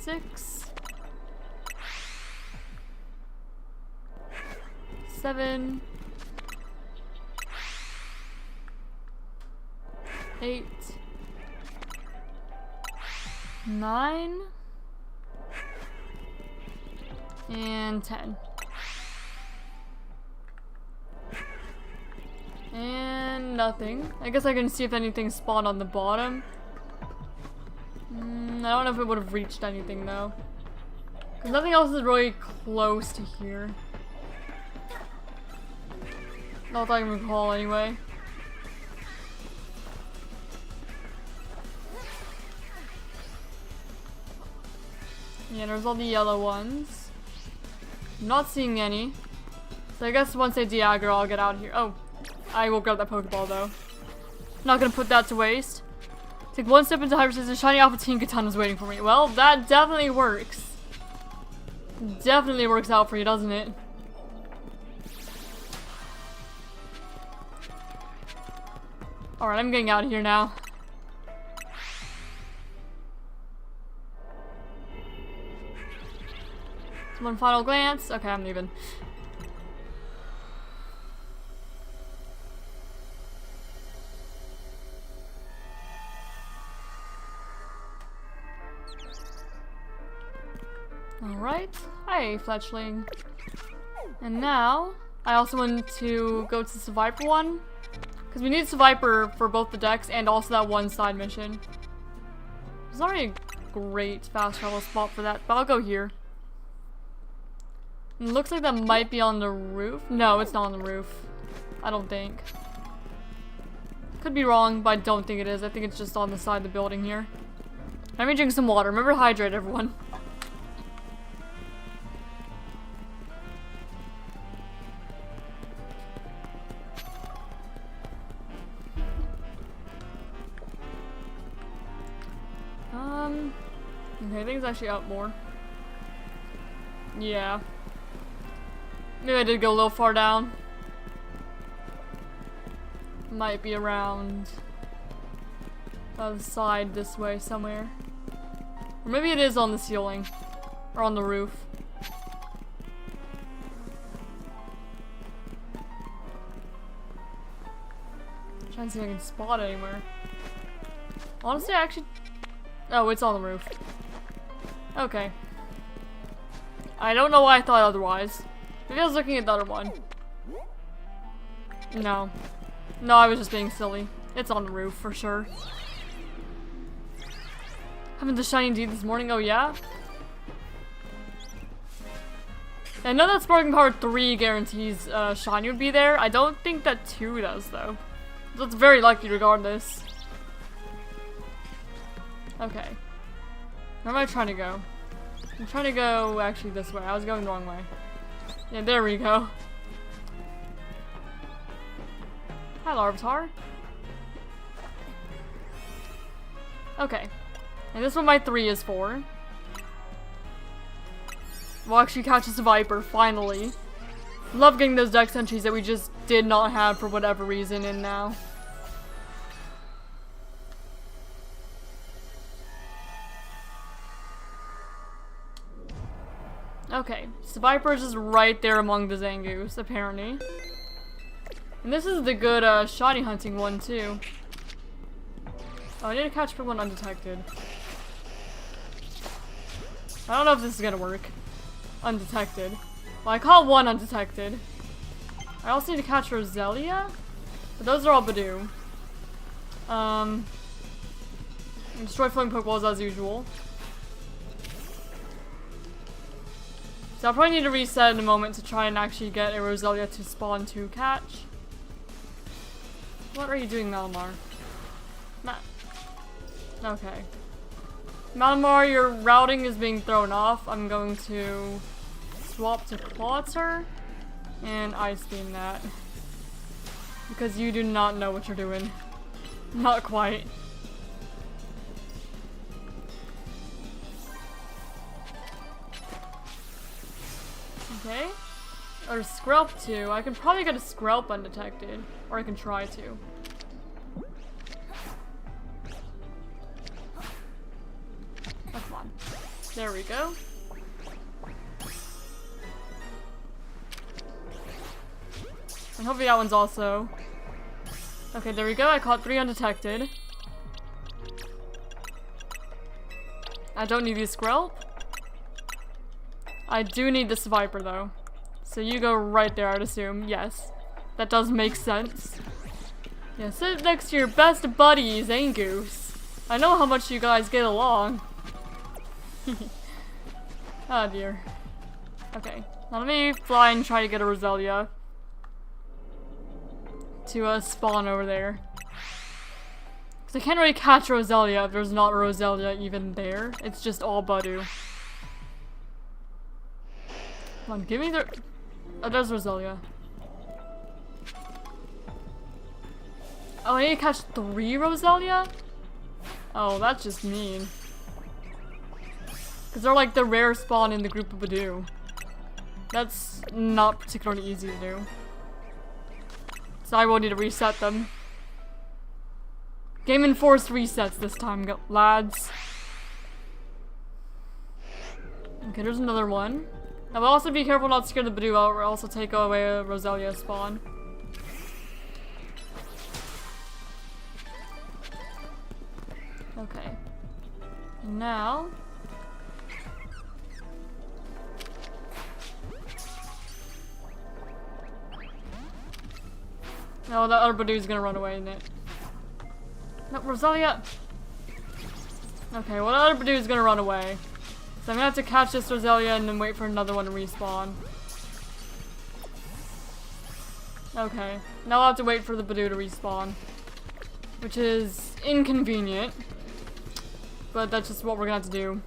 A: 6, 7, 8, 9, and 10. And nothing. I guess I can see if anything spawned on the bottom. I don't know if it would have reached anything though. Because nothing else is really close to here. Not that I can recall anyway. Yeah, there's all the yellow ones. I'm not seeing any. So I guess once they de-aggro, I'll get out of here. Oh, I will grab that Pokeball though. Not gonna put that to waste. Take one step into hyperspace and shiny Alpha Tinkaton is waiting for me. Well, that definitely works. Definitely works out for you, doesn't it? Alright, I'm getting out of here now. One final glance. Okay, I'm leaving. Alright. Hi, Fletchling. And now, I also want to go to the Viper one. Because we need Viper for both the decks and also that one side mission. There's not really a great fast travel spot for that, but I'll go here. It looks like that might be on the roof. No, it's not on the roof. I don't think. Could be wrong, but I don't think it is. I think it's just on the side of the building here. Let me drink some water. Remember to hydrate, everyone. Okay, I think it's actually up more. Yeah. Maybe I did go a little far down. Might be around the side this way somewhere. Or maybe it is on the ceiling. Or on the roof. I'm trying to see if I can spot it anywhere. Honestly, I actually... Oh, it's on the roof. Okay. I don't know why I thought otherwise. Maybe I was looking at the other one. No. No, I was just being silly. It's on the roof, for sure. Having the shiny D this morning, oh yeah? I know that Sparking Power 3 guarantees shiny would be there. I don't think that 2 does, though. That's very lucky regardless. Okay. Where am I trying to go? I'm trying to go actually this way. I was going the wrong way. Yeah, there we go. Hi, Larvitar. Okay. And this is what my 3 is for. We'll actually catch us a Viper, finally. Love getting those dex entries that we just did not have for whatever reason in now. Okay, so Viper's is right there among the Zangoose, apparently. And this is the good shiny hunting one, too. Oh, I need to catch one undetected. I don't know if this is gonna work. Undetected. Well, I caught one undetected. I also need to catch Roselia, but those are all Badoo. Destroy floating Pokeballs as usual. So I'll probably need to reset in a moment to try and actually get a Roselia to spawn to catch. What are you doing, Malamar? Okay. Malamar, your routing is being thrown off. I'm going to swap to Clawter and Ice Beam that. Because you do not know what you're doing. Not quite. Okay. Or Skrelp too. I can probably get a Skrelp undetected. Or I can try to. Oh, come on. There we go. And hopefully that one's also... Okay, there we go. I caught 3 undetected. I don't need the Skrelp. I do need this Viper though. So you go right there, I'd assume. Yes. That does make sense. Yeah, sit next to your best buddies, Angoose. I know how much you guys get along. Oh dear. Okay. Now let me fly and try to get a Roselia. To spawn over there. Because I can't really catch Roselia if there's not a Roselia even there. It's just all Budu. Come on, give me the... Oh, there's Roselia. Oh, I need to catch 3 Roselia? Oh, that's just mean. Because they're like the rare spawn in the group of Budu. That's not particularly easy to do. So I will need to reset them. Game enforced resets this time, lads. Okay, there's another one. Now, but also be careful not to scare the Budu out, or also take away a Roselia spawn. Okay. Now... No, the other Budu's gonna run away, isn't it? No, Roselia! Okay, well, the other Budu's gonna run away. So I'm gonna have to catch this Roselia and then wait for another one to respawn. Okay, now I'll have to wait for the Budu to respawn. Which is inconvenient. But that's just what we're gonna have to do.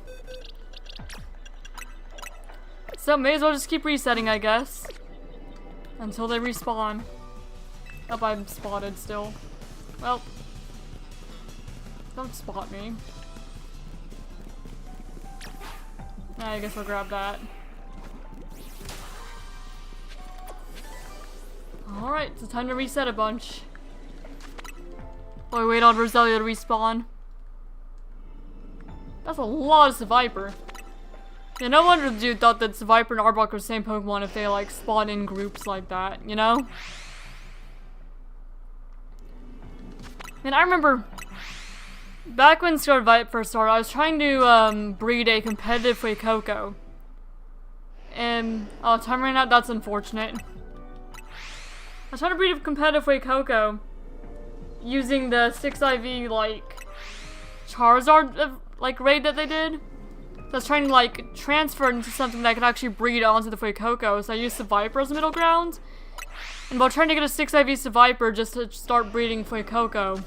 A: So may as well just keep resetting, I guess. Until they respawn. Oh, I'm spotted still. Well. Don't spot me. I guess I'll grab that. Alright, it's time to reset a bunch. While we wait on Roselia to respawn. That's a lot of Seviper. Yeah, no wonder the dude thought that Seviper and Arbok were the same Pokemon if they like spawn in groups like that, you know? And I remember back when Scarlet Violet first started, I was trying to breed a competitive Fuecoco. And time ran out, that's unfortunate. I was trying to breed a competitive Fuecoco using the 6IV like Charizard like raid that they did. So I was trying to like transfer it into something that I could actually breed onto the Fuecoco. So I used Seviper as the middle ground. And while trying to get a 6IV Seviper just to start breeding Fuecoco,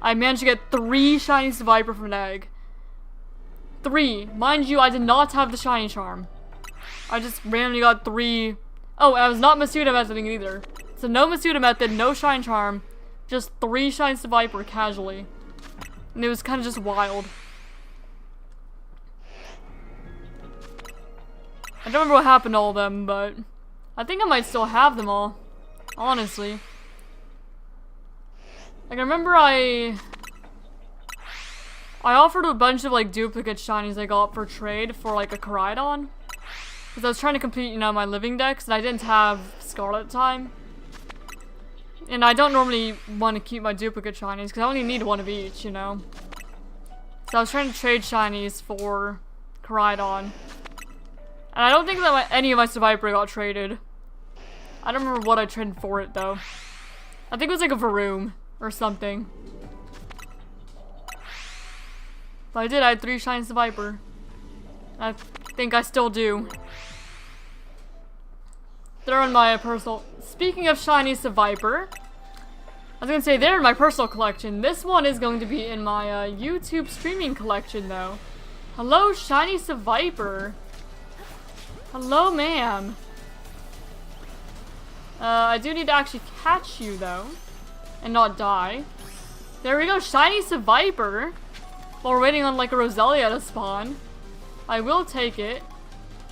A: I managed to get 3 shiny Seviper from an egg. 3. Mind you, I did not have the shiny charm. I just randomly got 3. Oh, I was not Masuda methoding either. So no Masuda method, no shine charm. Just 3 shiny Seviper casually. And it was kind of just wild. I don't remember what happened to all of them, but I think I might still have them all. Honestly. Like, I remember I offered a bunch of, like, duplicate shinies I got for trade for, like, a Koraidon. Because I was trying to complete, you know, my living decks, and I didn't have Scarlet at the time. And I don't normally want to keep my duplicate shinies, because I only need 1 of each, you know. So I was trying to trade shinies for Koraidon. And I don't think that any of my Seviper got traded. I don't remember what I traded for it, though. I think it was like a Varoom or something. But I did, I had 3 shiny Seviper. I think I still do. They're in my personal... Speaking of shiny Seviper, I was gonna say they're in my personal collection. This one is going to be in my YouTube streaming collection, though. Hello, shiny Seviper. Hello, ma'am. I do need to actually catch you, though. And not die. There we go, shiny Seviper. While we're waiting on, like, a Roselia to spawn. I will take it.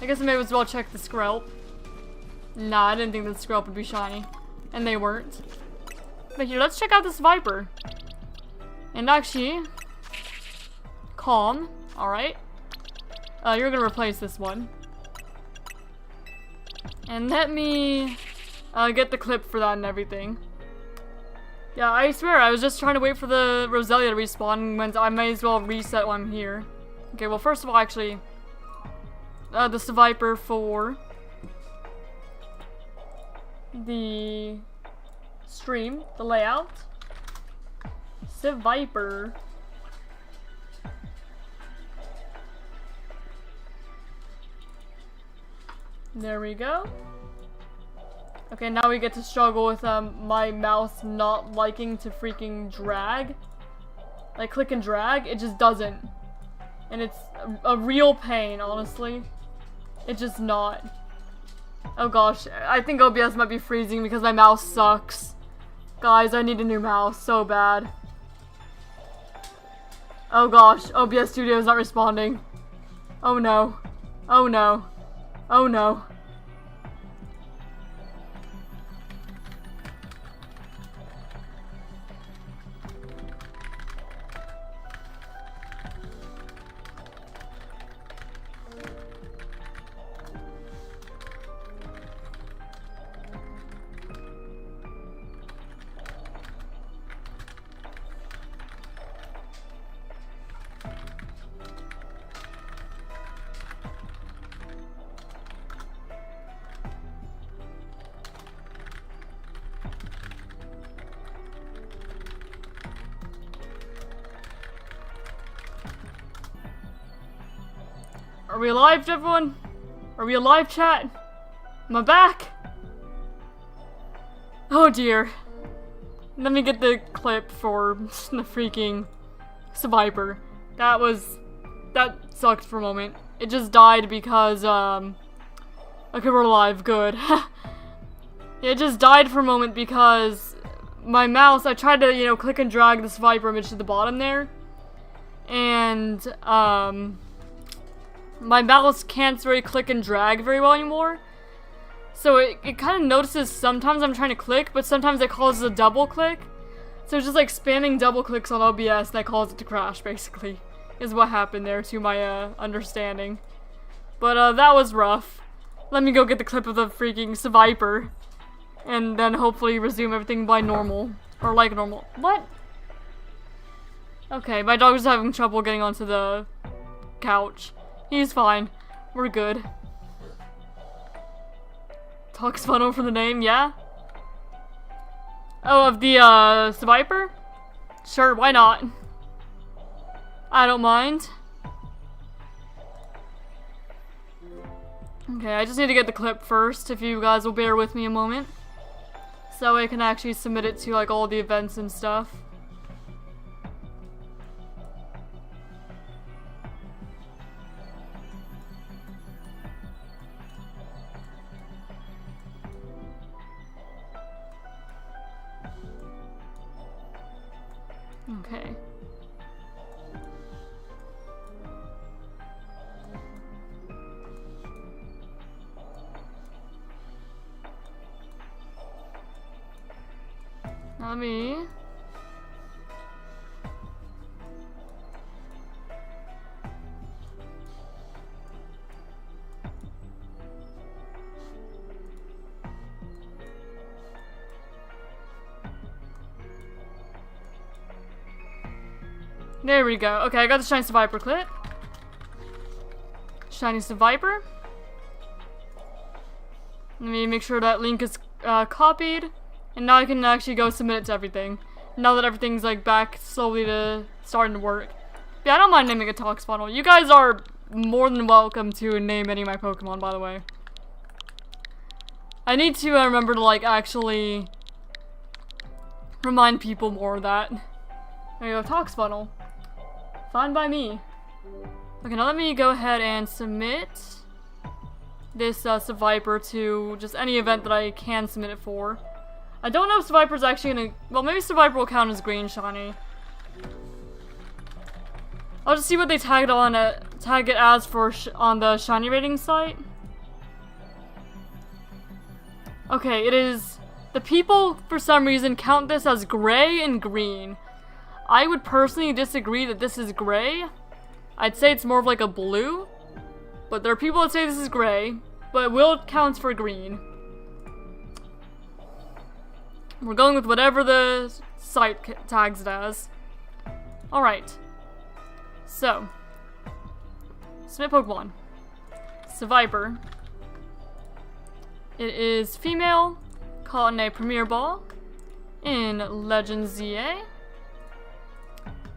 A: I guess I may as well check the Skrelp. Nah, I didn't think this scrub would be shiny. And they weren't. But here, let's check out this Viper. And actually, calm. Alright. You're gonna replace this one. And let me get the clip for that and everything. Yeah, I swear, I was just trying to wait for the Roselia to respawn when I may as well reset while I'm here. Okay, well, first of all, actually, this Viper for the stream, the layout. Viper. There we go. Okay, now we get to struggle with my mouse not liking to freaking drag. Like click and drag, it just doesn't. And it's a real pain, honestly. It's just not. Oh gosh, I think OBS might be freezing because my mouse sucks. Guys, I need a new mouse so bad. Oh gosh, OBS Studio is not responding. Oh no. Oh no. Oh no. Are we alive, everyone? Are we alive, chat? Am I back? Oh dear. Let me get the clip for the freaking Viper. That sucked for a moment. It just died because, okay, we're alive, good. It just died for a moment because my mouse, I tried to, you know, click and drag this Viper image to the bottom there. And, my mouse can't really click and drag very well anymore. So it kind of notices sometimes I'm trying to click, but sometimes it causes a double click. So it's just like spamming double clicks on OBS and that caused it to crash, basically. Is what happened there to my understanding. But that was rough. Let me go get the clip of the freaking Viper. And then hopefully resume everything by normal. Or like normal. What? Okay, my dog is having trouble getting onto the couch. He's fine. We're good. Talks funnel for the name, yeah? Oh, of the, Viper? Sure, why not? I don't mind. Okay, I just need to get the clip first, if you guys will bear with me a moment. So I can actually submit it to, like, all the events and stuff. Okay. Let me... There we go. Okay, I got the Shiny Viper clip. Shiny Viper. Let me make sure that link is copied. And now I can actually go submit it to everything. Now that everything's like back slowly to starting to work. Yeah, I don't mind naming a Tox funnel. You guys are more than welcome to name any of my Pokemon, by the way. I need to remember to like actually remind people more of that. There you go, Tox funnel. Fine by me. Okay, now let me go ahead and submit this Viper to just any event that I can submit it for. I don't know if Viper's actually gonna... Well, maybe Viper will count as green shiny. I'll just see what they tag it as for on the shiny rating site. Okay, it is... The people, for some reason, count this as gray and green. I would personally disagree that this is gray. I'd say it's more of like a blue. But there are people that say this is gray, but Will counts for green. We're going with whatever the site tags it as. Alright. So. Submit Pokemon. Viper. It is female, caught in a Premier Ball in Legend ZA.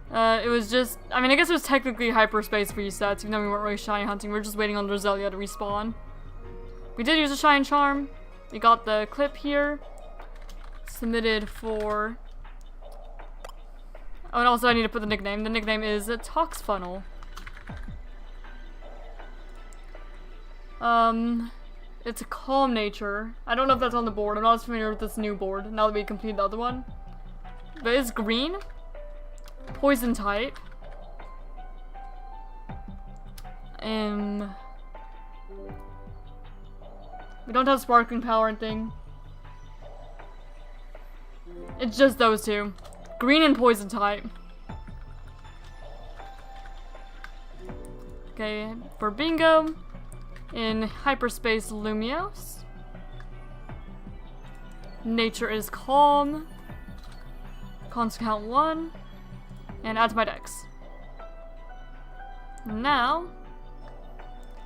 A: It was just, I mean, I guess it was technically hyperspace resets, even though we weren't really shiny hunting. We were just waiting on Roselia to respawn. We did use a Shine Charm. We got the clip here. Submitted for... Oh, and also I need to put the nickname. The nickname is a Tox Funnel. It's a calm nature. I don't know if that's on the board. I'm not as familiar with this new board now that we completed the other one. But it's green. Poison type. We don't have sparkling power or anything. It's just those two. Green and poison type. Okay, for bingo. In Hyperspace Lumiose. Nature is calm. Cons count 1. And add to my dex. Now,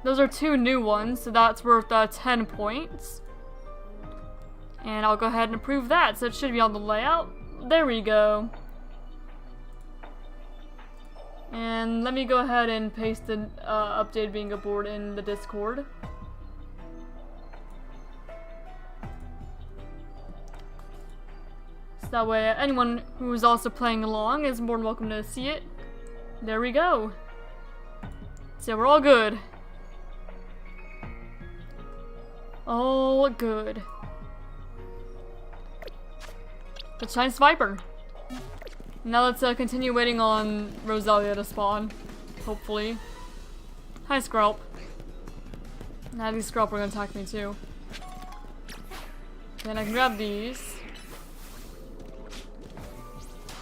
A: those are two new ones, so that's worth 10 points. And I'll go ahead and approve that, so it should be on the layout. There we go. And let me go ahead and paste the updated bingo board in the Discord. So that way anyone who is also playing along is more than welcome to see it. There we go. So we're all good. All good. Let's shine Viper. Now let's continue waiting on Roselia to spawn. Hopefully. Hi, Skrelp. Now these Skrelp are gonna attack me too. Then I can grab these.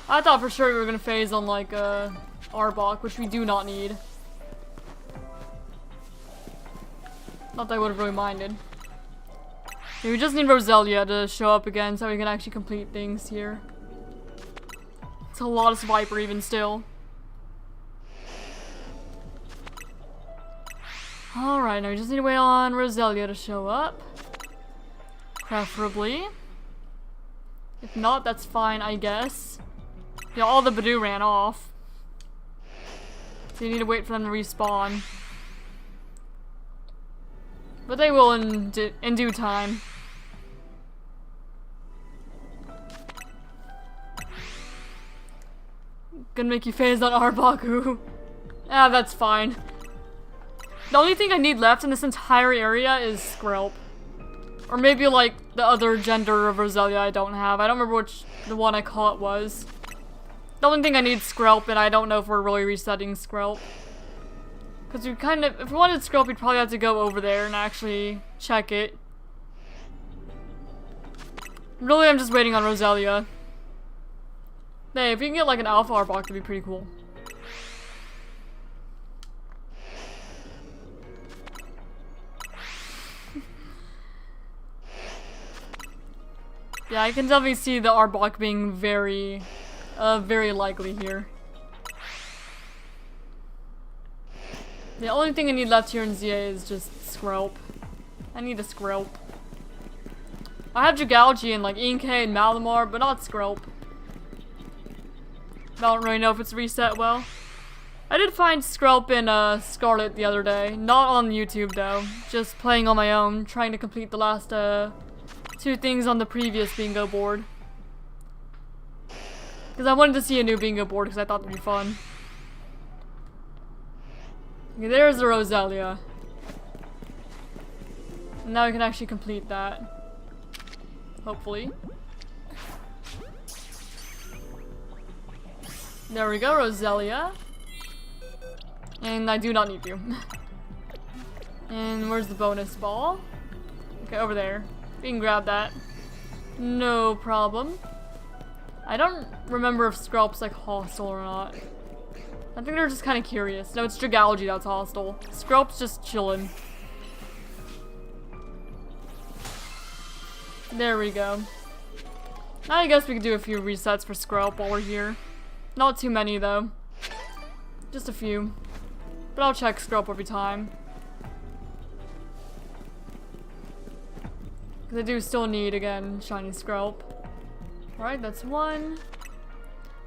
A: I thought for sure we were gonna phase on like Arbok, which we do not need. Not that I would have really minded. Okay, we just need Roselia to show up again so we can actually complete things here. It's a lot of Viper even still. Alright, now we just need to wait on Roselia to show up. Preferably. If not, that's fine, I guess. Yeah, all the Badoo ran off. So you need to wait for them to respawn. But they will in due time. Gonna make you phase on Arbaku. Ah, that's fine. The only thing I need left in this entire area is Skrelp. Or maybe like the other gender of Roselia I don't have. I don't remember which the one I call it was. The only thing I need is Skrelp, and I don't know if we're really resetting Skrelp. Because we kind of, if we wanted Skrelp, we'd probably have to go over there and actually check it. Really, I'm just waiting on Roselia. Hey, if we can get like an Alpha Arbok, that'd be pretty cool. Yeah, I can definitely see the Arbok being very likely here. The only thing I need left here in ZA is just Skrelp. I need a Skrelp. I have Dragalge and like Inkay and Malamar, but not Skrelp. I don't really know if it's reset well. I did find Skrelp in Scarlet the other day. Not on YouTube though. Just playing on my own, trying to complete the last two things on the previous bingo board. Because I wanted to see a new bingo board because I thought it'd be fun. Okay, there's the Roselia. And now we can actually complete that. Hopefully. There we go, Roselia. And I do not need you. And where's the bonus ball? Okay, over there. We can grab that. No problem. I don't remember if Skrelp's like hostile or not. I think they're just kind of curious. No, it's Dragalge that's hostile. Skrelp's just chilling. There we go. Now I guess we could do a few resets for Skrelp while we're here. Not too many though. Just a few. But I'll check Skrelp every time. Because I do still need, again, shiny Skrelp. Alright, that's one.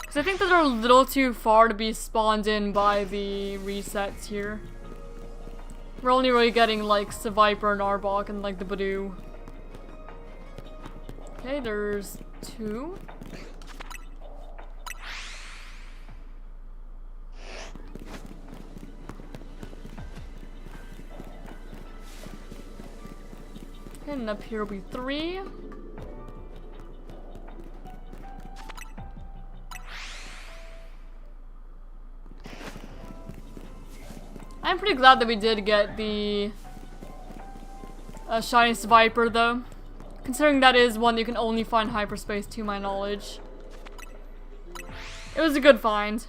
A: Because I think that they're a little too far to be spawned in by the resets here. We're only really getting, like, Seviper and Arbok and, like, the Badoo. Okay, there's two. And up here will be three. I'm pretty glad that we did get the shiny Viper though, considering that is one that you can only find hyperspace to my knowledge. It was a good find.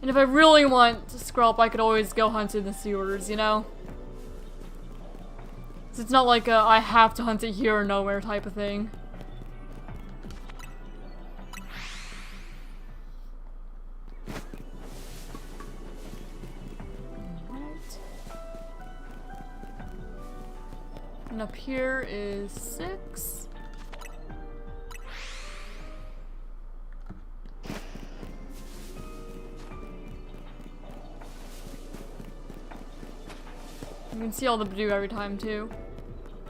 A: And if I really want Skrelp, I could always go hunt in the sewers, you know? So it's not like a I have to hunt it here or nowhere type of thing. Alright. And up here is 6. You can see all the Badoo every time too.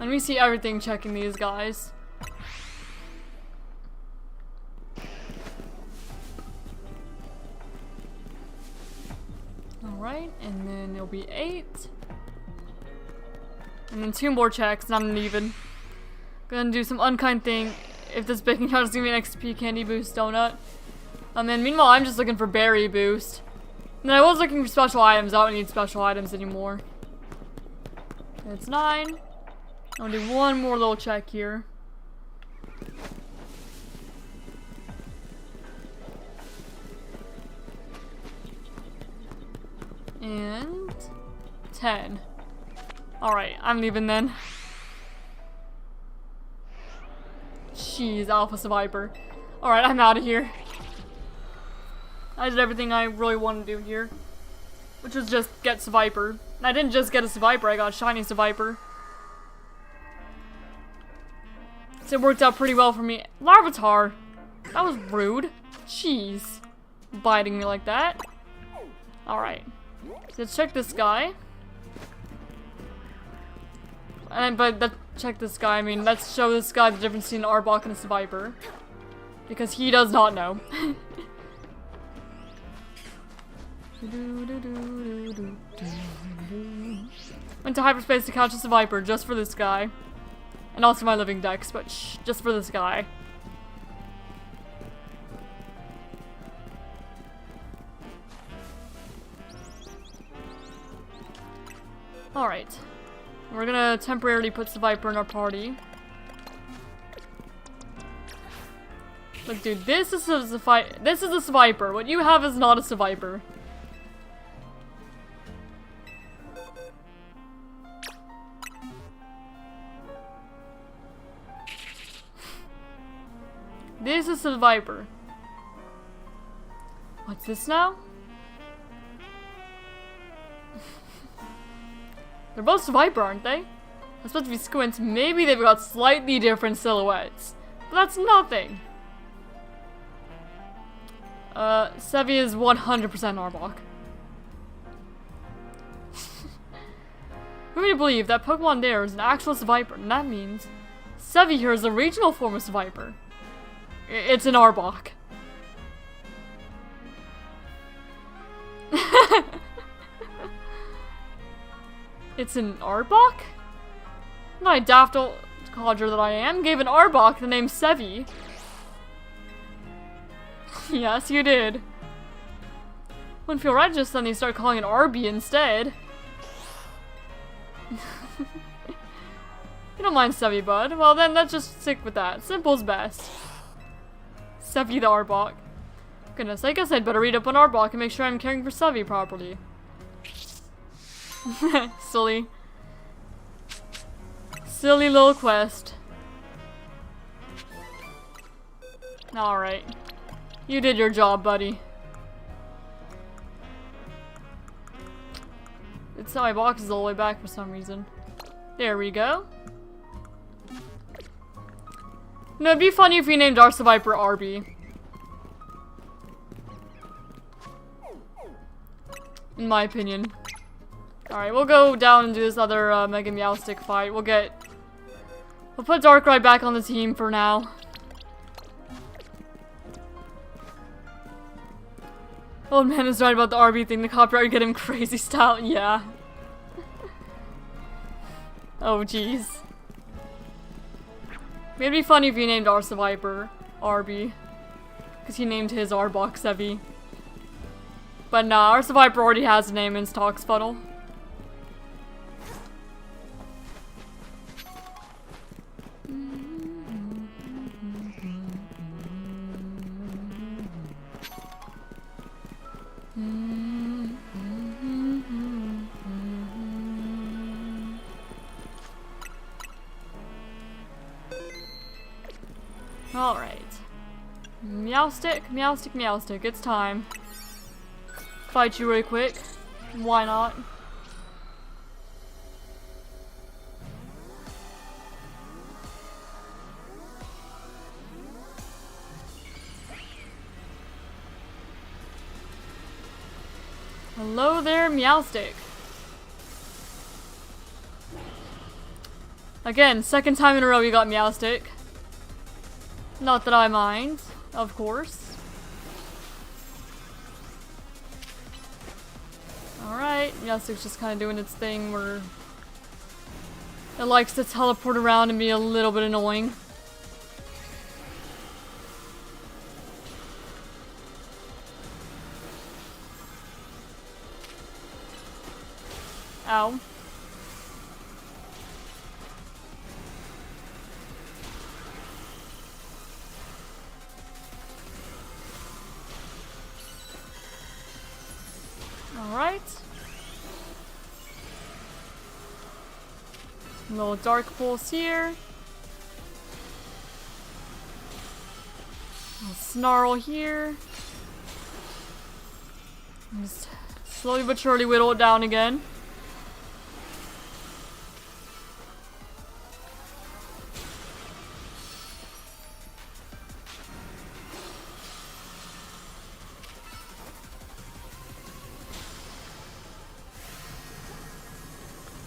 A: And we see everything checking these guys. Alright, and then it'll be 8. And then 2 more checks, not an even. Gonna do some unkind thing if this baking powder is gonna be an XP candy boost donut. And then meanwhile I'm just looking for berry boost. And I was looking for special items, I don't need special items anymore. It's 9. I'll do one more little check here. And 10. Alright, I'm leaving then. Jeez, Alpha Viper. Alright, I'm out of here. I did everything I really wanted to do here, which was just get Seviper. And I didn't just get a Seviper, I got a shiny Seviper. So it worked out pretty well for me. Larvitar! That was rude. Jeez. Biting me like that. Alright. So let's check this guy. And check this guy, I mean, let's show this guy the difference between an Arbok and a Seviper. Because he does not know. Went to hyperspace to catch a Seviper just for this guy. And also my living dex, but shh, just for this guy. Alright. We're gonna temporarily put Seviper in our party. Look, dude, this is a Seviper. What you have is not a Seviper. This is a Viper. What's this now? They're both Viper, aren't they? I'm supposed to be squints. Maybe they've got slightly different silhouettes. But that's nothing. Sevi is 100% Arbok. Who would you believe that Pokemon there is an actual Viper, and that means Sevi here is a regional form of Viper. It's an Arbok. It's an Arbok? Not a daft old codger that I am. Gave an Arbok the name Sevi. Yes, you did. Wouldn't feel right just suddenly start calling it Arby instead. You don't mind Sevi, bud. Well, then let's just stick with that. Simple's best. Sevi the Arbok. Goodness, I guess I'd better read up on Arbok and make sure I'm caring for Sevi properly. Silly. Silly little quest. Alright. You did your job, buddy. It's how my box is all the way back for some reason. There we go. No, it'd be funny if we named our Viper Arby. In my opinion. Alright, we'll go down and do this other Mega Meowstic fight. We'll put Darkrai back on the team for now. Old man is right about the RB thing. The copyright would get him crazy style. Yeah. Oh, jeez. It'd be funny if you named our Viper RB. Because he named his Arbok Sevi. But nah, our Viper already has a name in Stock's Funnel. Alright. Meowstic, Meowstic, Meowstic, it's time. Fight you really quick. Why not? Hello there, Meowstic. Again, second time in a row you got Meowstic. Not that I mind, of course. Alright, Meowstic's just kind of doing its thing where it likes to teleport around and be a little bit annoying. Ow. Alright. Little Dark Pulse here. Little Snarl here. Just slowly but surely whittle it down again.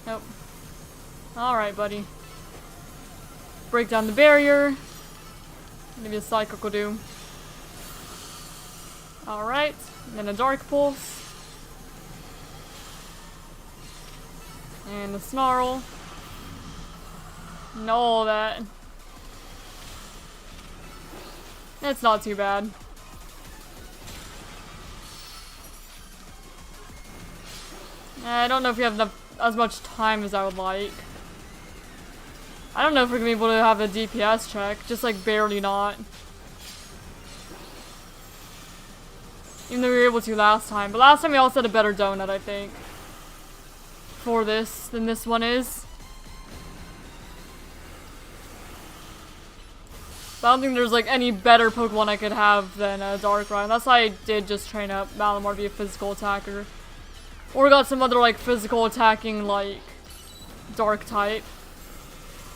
A: Nope. Alright, buddy. Break down the barrier. Maybe a Psychic will do. Alright. Then a Dark Pulse. And a Snarl. And all that. It's not too bad. I don't know if we have as much time as I would like. I don't know if we're gonna be able to have a DPS check, just like barely not. Even though we were able to last time. But last time we also had a better donut, I think. For this than this one is. But I don't think there's like any better Pokemon I could have than a Darkrai. That's why I did just train up Malamar to be a physical attacker. Or got some other like physical attacking like dark type.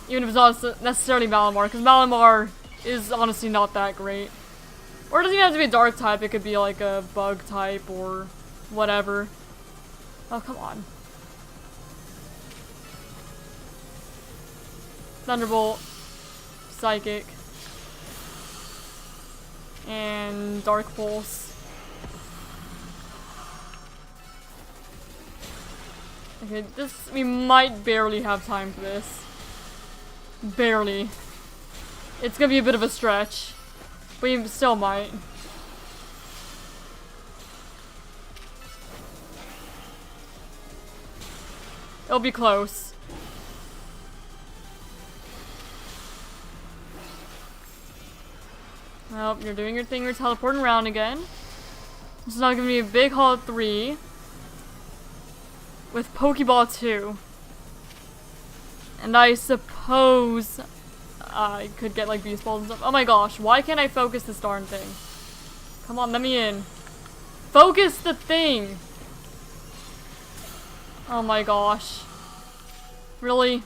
A: Even if it's not necessarily Malamar, because Malamar is honestly not that great. Or it doesn't even have to be a dark type, it could be like a bug type or whatever. Oh, come on. Thunderbolt, Psychic, and Dark Pulse. Okay, we might barely have time for this. Barely. It's gonna be a bit of a stretch. But you still might. It'll be close. Well, you're doing your thing, you're teleporting around again. This is now gonna be a big haul 3. With Pokeball 2. And I suppose I could get like Beast Balls and stuff. Oh my gosh, why can't I focus this darn thing? Come on, let me in. Focus the thing! Oh my gosh. Really?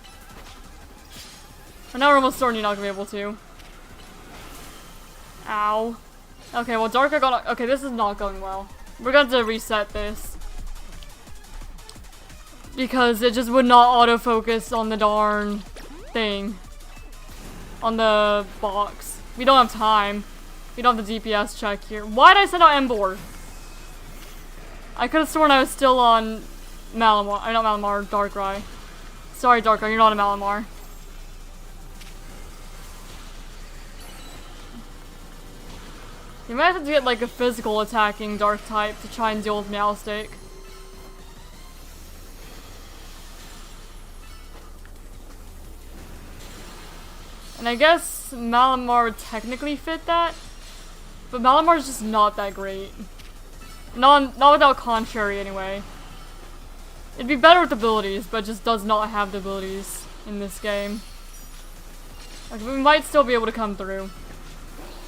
A: Well, now we're almost starting, you're not gonna be able to. Ow. Okay, well, Darker got. Okay, this is not going well. We're going to reset this. Because it just would not autofocus on the darn thing. On the box. We don't have time. We don't have the DPS check here. Why did I send out Ember? I could have sworn I was still on Malamar. I'm not Malamar, Darkrai. Sorry, Darkrai, you're not a Malamar. You might have to get like a physical attacking dark type to try and deal with Meowstic. And I guess Malamar would technically fit that, but Malamar's just not that great. Not without Contrary anyway. It'd be better with abilities, but just does not have the abilities in this game. Like, we might still be able to come through.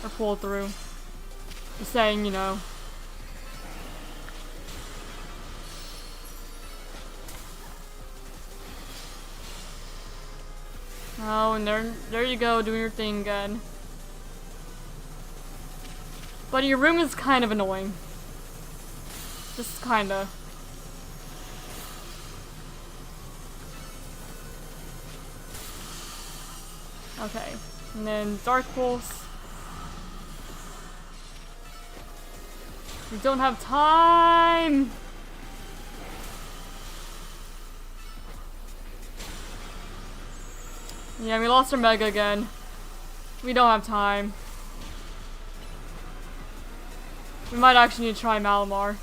A: Or pull through. Just saying, you know. Oh, and there you go, doing your thing again. But your room is kind of annoying. Just kinda. Okay, and then Dark Pulse. We don't have time! Yeah, we lost our Mega again. We don't have time. We might actually need to try Malamar.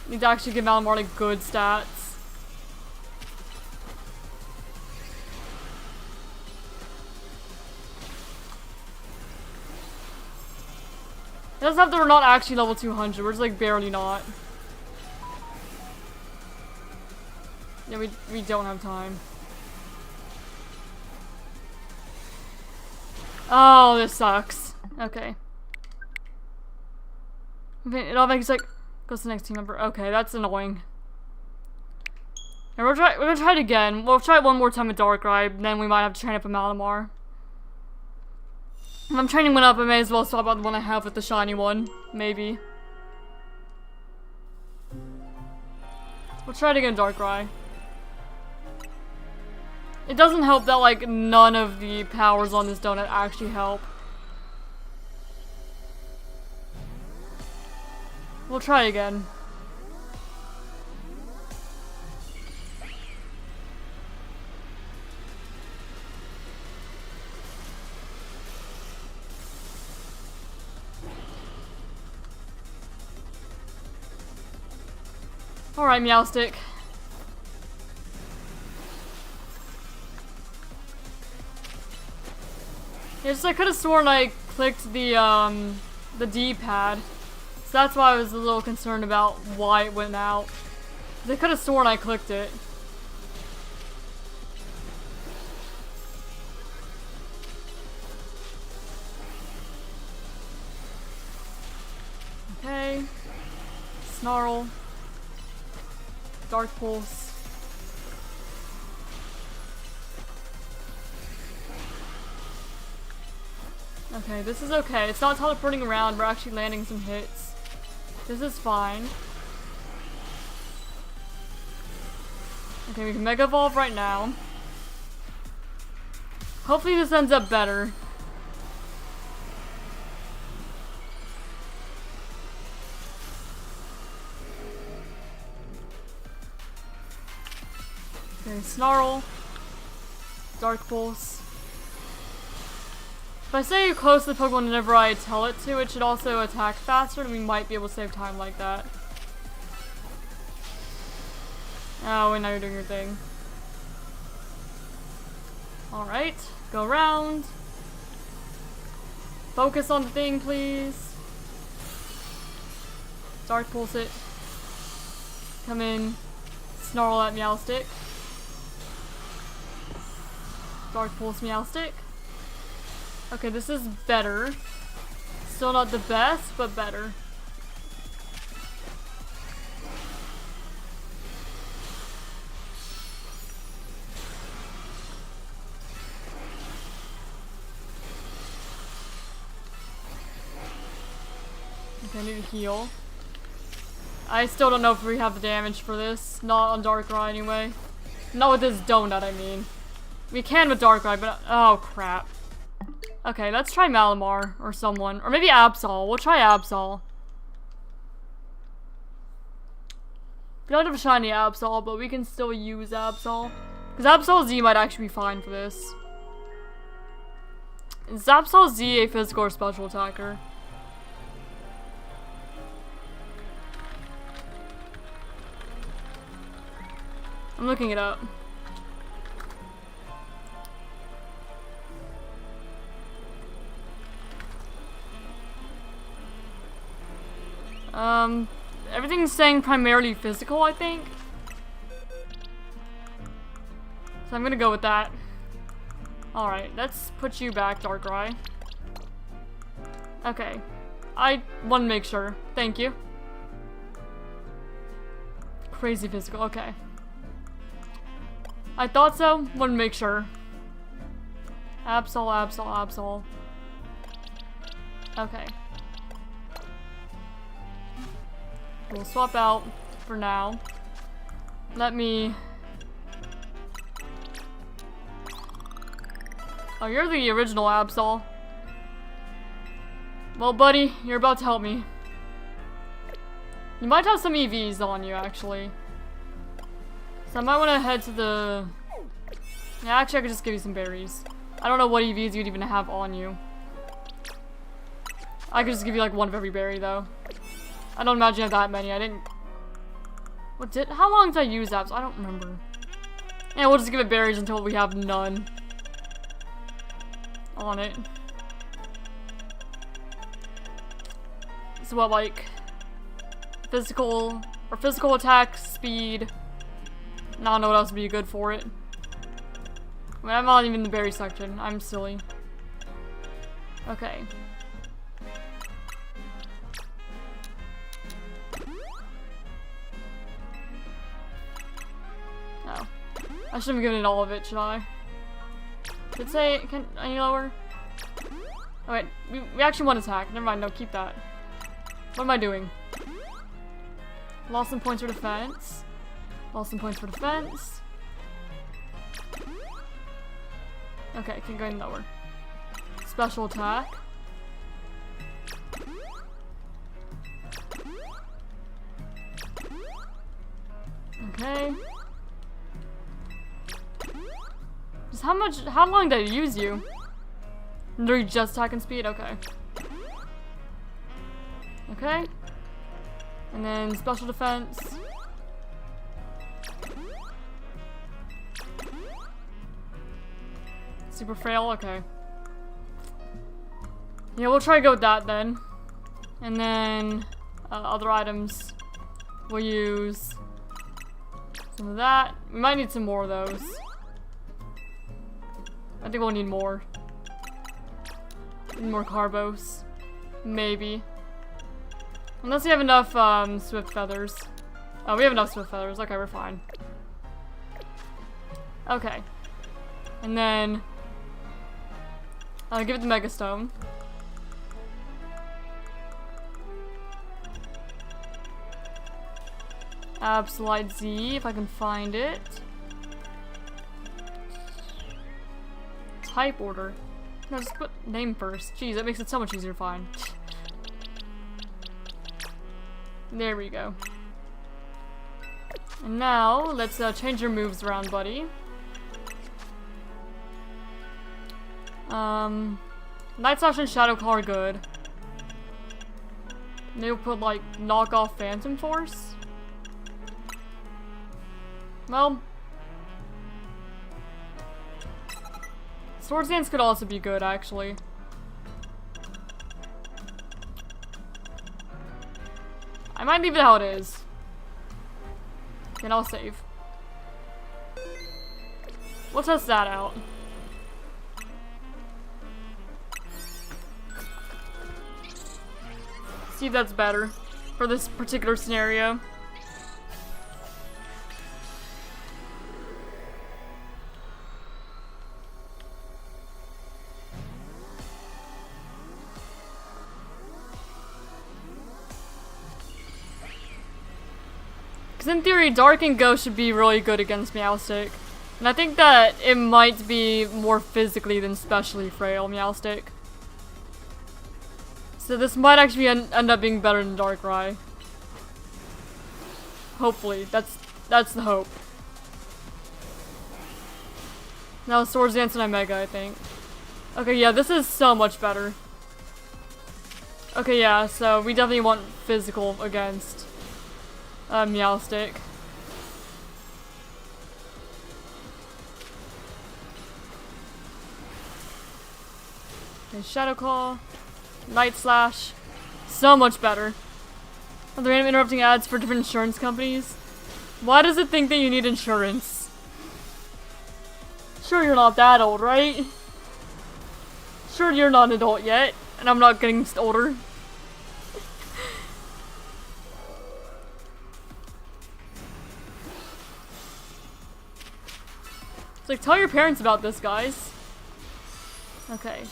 A: Need to actually give Malamar like good stats. It doesn't have that we're not actually level 200, we're just like barely not. Yeah, we don't have time. Oh, this sucks. Okay. It all makes like goes to the next team member. Okay, that's annoying. And we're gonna try it again. We'll try it one more time with Darkrai, then we might have to train up a Malamar. If I'm training one up, I may as well swap out the one I have with the shiny one. Maybe. We'll try it again, Darkrai. It doesn't help that, like, none of the powers on this donut actually help. We'll try again. Alright, Meowstic. Yes, I could have sworn I clicked the D-pad. So that's why I was a little concerned about why it went out. I could have sworn I clicked it. Okay. Snarl. Dark Pulse. Okay, this is okay. It's not teleporting around, we're actually landing some hits. This is fine. Okay, we can Mega Evolve right now. Hopefully this ends up better. Okay, Snarl. Dark Pulse. If I stay close to the Pokemon whenever I tell it to, it should also attack faster, and we might be able to save time like that. Oh, and now you're doing your thing. Alright, go around. Focus on the thing, please. Dark Pulse it. Come in. Snarl at Meowstick. Dark Pulse Meowstick. Okay, this is better. Still not the best, but better. Okay, I need to heal. I still don't know if we have the damage for this. Not on Darkrai anyway. Not with this donut, I mean. We can with Darkrai, but oh crap. Okay, let's try Malamar or someone. Or maybe Absol. We'll try Absol. We don't have a shiny Absol, but we can still use Absol. Because Absol Z might actually be fine for this. Is Absol Z a physical or special attacker? I'm looking it up. Everything's saying primarily physical, I think. So I'm gonna go with that. Alright, let's put you back, Darkrai. Okay. I want to make sure. Thank you. Crazy physical, okay. I thought so. Want to make sure. Absol, Absol, Absol. Okay. We'll swap out for now. Let me... Oh, you're the original Absol. Well, buddy, you're about to help me. You might have some EVs on you, actually. So I might want to head to the... Yeah, actually I could just give you some berries. I don't know what EVs you'd even have on you. I could just give you like one of every berry, though. I don't imagine I have that many. I didn't... How long did I use apps? I don't remember. Yeah, we'll just give it berries until we have none on it. So what, like... Physical... Or physical attack, speed... I don't know what else would be good for it. I mean, I'm not even in the berry section. I'm silly. Okay. Oh. I shouldn't have given it all of it, should I? Did it say, any lower? Oh wait, we actually want attack. Never mind, no, keep that. What am I doing? Lost some points for defense. Lost some points for defense. Okay, can go lower. Special attack. Okay. Just how long did I use you? Literally just attack and speed? Okay. Okay. And then special defense. Super frail, okay. Yeah, we'll try to go with that then. And then other items. We'll use some of that. We might need some more of those. I think we'll need more. Need more Carbos. Maybe. Unless we have enough Swift Feathers. Oh, we have enough Swift Feathers. Okay, we're fine. Okay. And then... I'll give it the Mega Stone. Absolute Z, if I can find it. Type order. No, just put name first. Jeez, that makes it so much easier to find. There we go. And now, let's change your moves around, buddy. Night Slash and Shadow Claw are good. Maybe we'll put, like, knock off Phantom Force? Well... Swords Dance could also be good, actually. I might leave it how it is. And I'll save. We'll test that out. See if that's better for this particular scenario. Because in theory, Dark and Ghost should be really good against Meowstic. And I think that it might be more physically than specially frail Meowstic. So this might actually end up being better than Darkrai. Hopefully. That's the hope. Now Swords Dance and Omega, I think. Okay, yeah, this is so much better. Okay, yeah, so we definitely want physical against Meowstic. Okay, Shadow Claw, Night Slash, so much better. Are there random interrupting ads for different insurance companies? Why does it think that you need insurance? Sure, you're not that old, right? Sure, you're not an adult yet, and I'm not getting older. It's like, tell your parents about this, guys. Okay.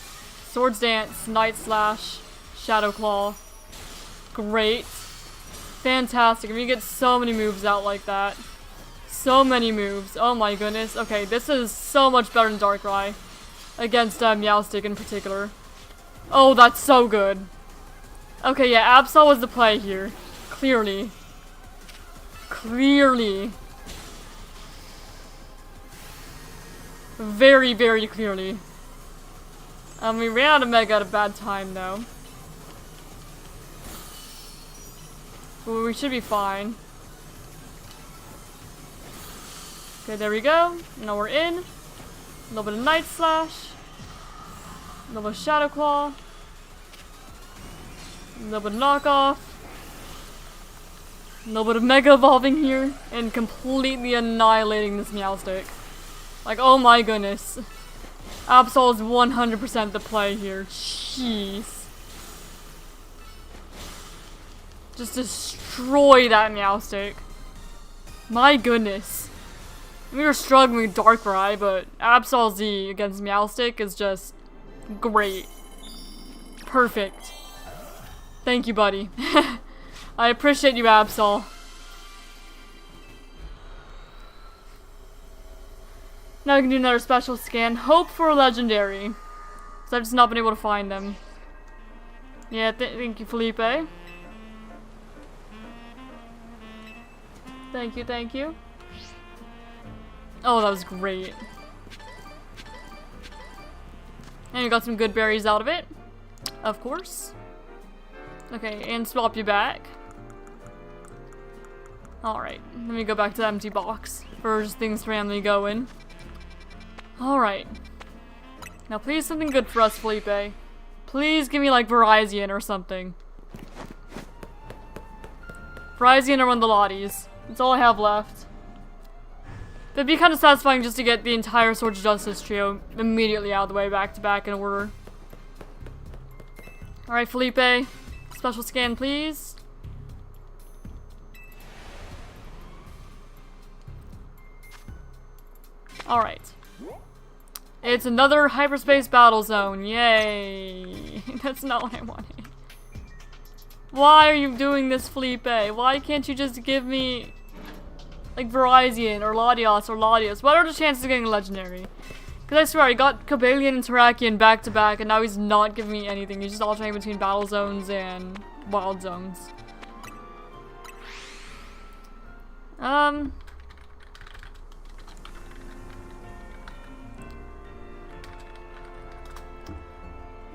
A: Swords Dance, Night Slash, Shadow Claw. Great. Fantastic. I mean, you get so many moves out like that. So many moves. Oh my goodness. Okay, this is so much better than Darkrai. Against Meowstic in particular. Oh, that's so good. Okay, yeah, Absol was the play here. Clearly. Clearly. Very, very clearly. We ran out of Mega at a bad time, though. But we should be fine. Okay, there we go. Now we're in. A little bit of Night Slash. A little bit of Shadow Claw. A little bit of Knockoff. A little bit of Mega Evolving here. And completely annihilating this Meowstic. Like, oh my goodness. Absol is 100% the play here. Jeez. Just destroy that Meowstic. My goodness. We were struggling with Darkrai, but Absol Z against Meowstic is just great. Perfect. Thank you, buddy. I appreciate you, Absol. Now we can do another special scan. Hope for a legendary. So I've just not been able to find them. Yeah, thank you, Felipe. Thank you, thank you. Oh, that was great. And you got some good berries out of it. Of course. Okay, and swap you back. Alright, let me go back to the empty box. For just things randomly going. Alright. Now please something good for us, Felipe. Please give me like Verizon or something. Verizon or one of the Lotties. That's all I have left. It'd be kind of satisfying just to get the entire Swords of Justice trio immediately out of the way, back to back in order. Alright, Felipe. Special scan, please. Alright. It's another hyperspace battle zone. Yay. That's not what I wanted. Why are you doing this, Felipe? Why can't you just give me like Verizon or Latios or Latios? What are the chances of getting a legendary? Because I swear, I got Cobalion and Terrakion back to back, and now he's not giving me anything. He's just alternating between battle zones and wild zones.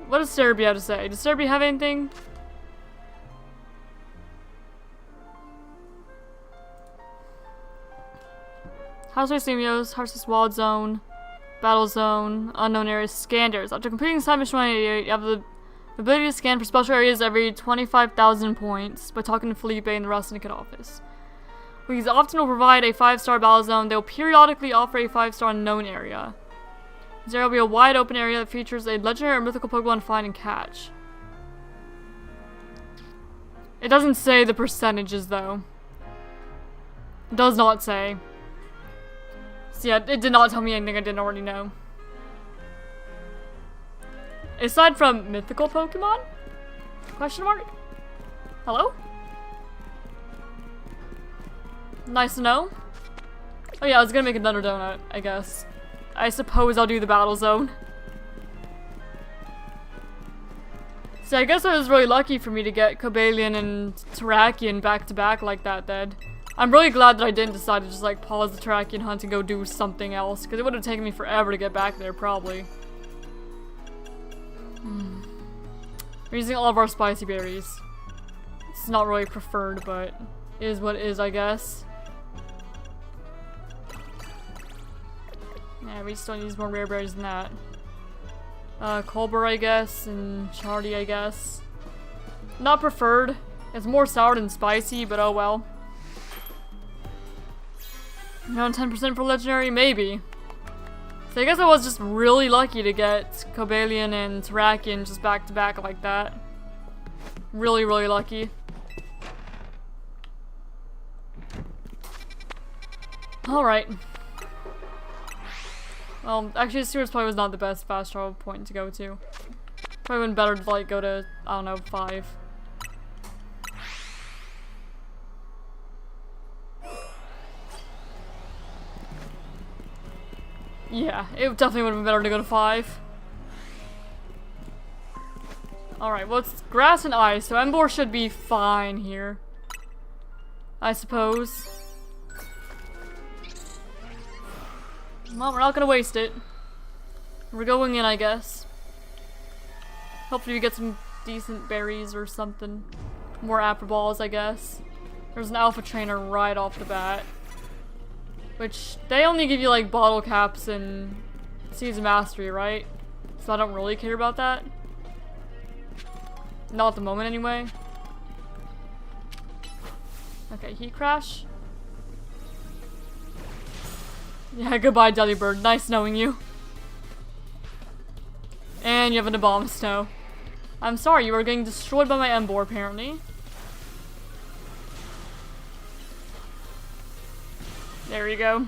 A: What does Serbia have to say? Does Serbia have anything? House-Race Simios, House-Race Wild Zone, Battle Zone, Unknown Areas, Scanders. After completing Side Mission 188, you have the The ability to scan for special areas every 25,000 points by talking to Felipe in the Rusnicate office. These often will provide a 5-star battle zone. They will periodically offer a 5-star unknown area. There will be a wide open area that features a legendary or mythical Pokemon to find and catch. It doesn't say the percentages though. It does not say. So yeah, it did not tell me anything I didn't already know. Aside from mythical Pokemon? Question mark? Hello? Nice to know. Oh yeah, I was gonna make another donut, I guess. I suppose I'll do the battle zone. So I guess it was really lucky for me to get Cobalion and Terrakion back to back like that then. I'm really glad that I didn't decide to just like pause the Terrakion hunt and go do something else, because it would have taken me forever to get back there probably. We're using all of our spicy berries. It's not really preferred, but it is what it is, I guess. Yeah, we still need more rare berries than that. Colbur, I guess, and Chardy, I guess. Not preferred. It's more sour than spicy, but oh well. Around 10% for legendary? Maybe. So I guess I was just really lucky to get Cobalion and Terrakion just back to back like that. Really, really lucky. Alright. Well, actually, Sewers probably was not the best fast travel point to go to. Probably would better to, like, go to, I don't know, 5. Yeah, it definitely would have been better to go to 5. Alright, well, it's grass and ice, so Ember should be fine here. I suppose. Well, we're not gonna waste it. We're going in, I guess. Hopefully we get some decent berries or something. More Apple Balls, I guess. There's an Alpha Trainer right off the bat. Which, they only give you like bottle caps and Season Mastery, right? So I don't really care about that. Not at the moment, anyway. Okay, Heat Crash. Yeah, goodbye, Delibird. Nice knowing you. And you have an Abomasnow. I'm sorry, you are getting destroyed by my Ember, apparently. There you go.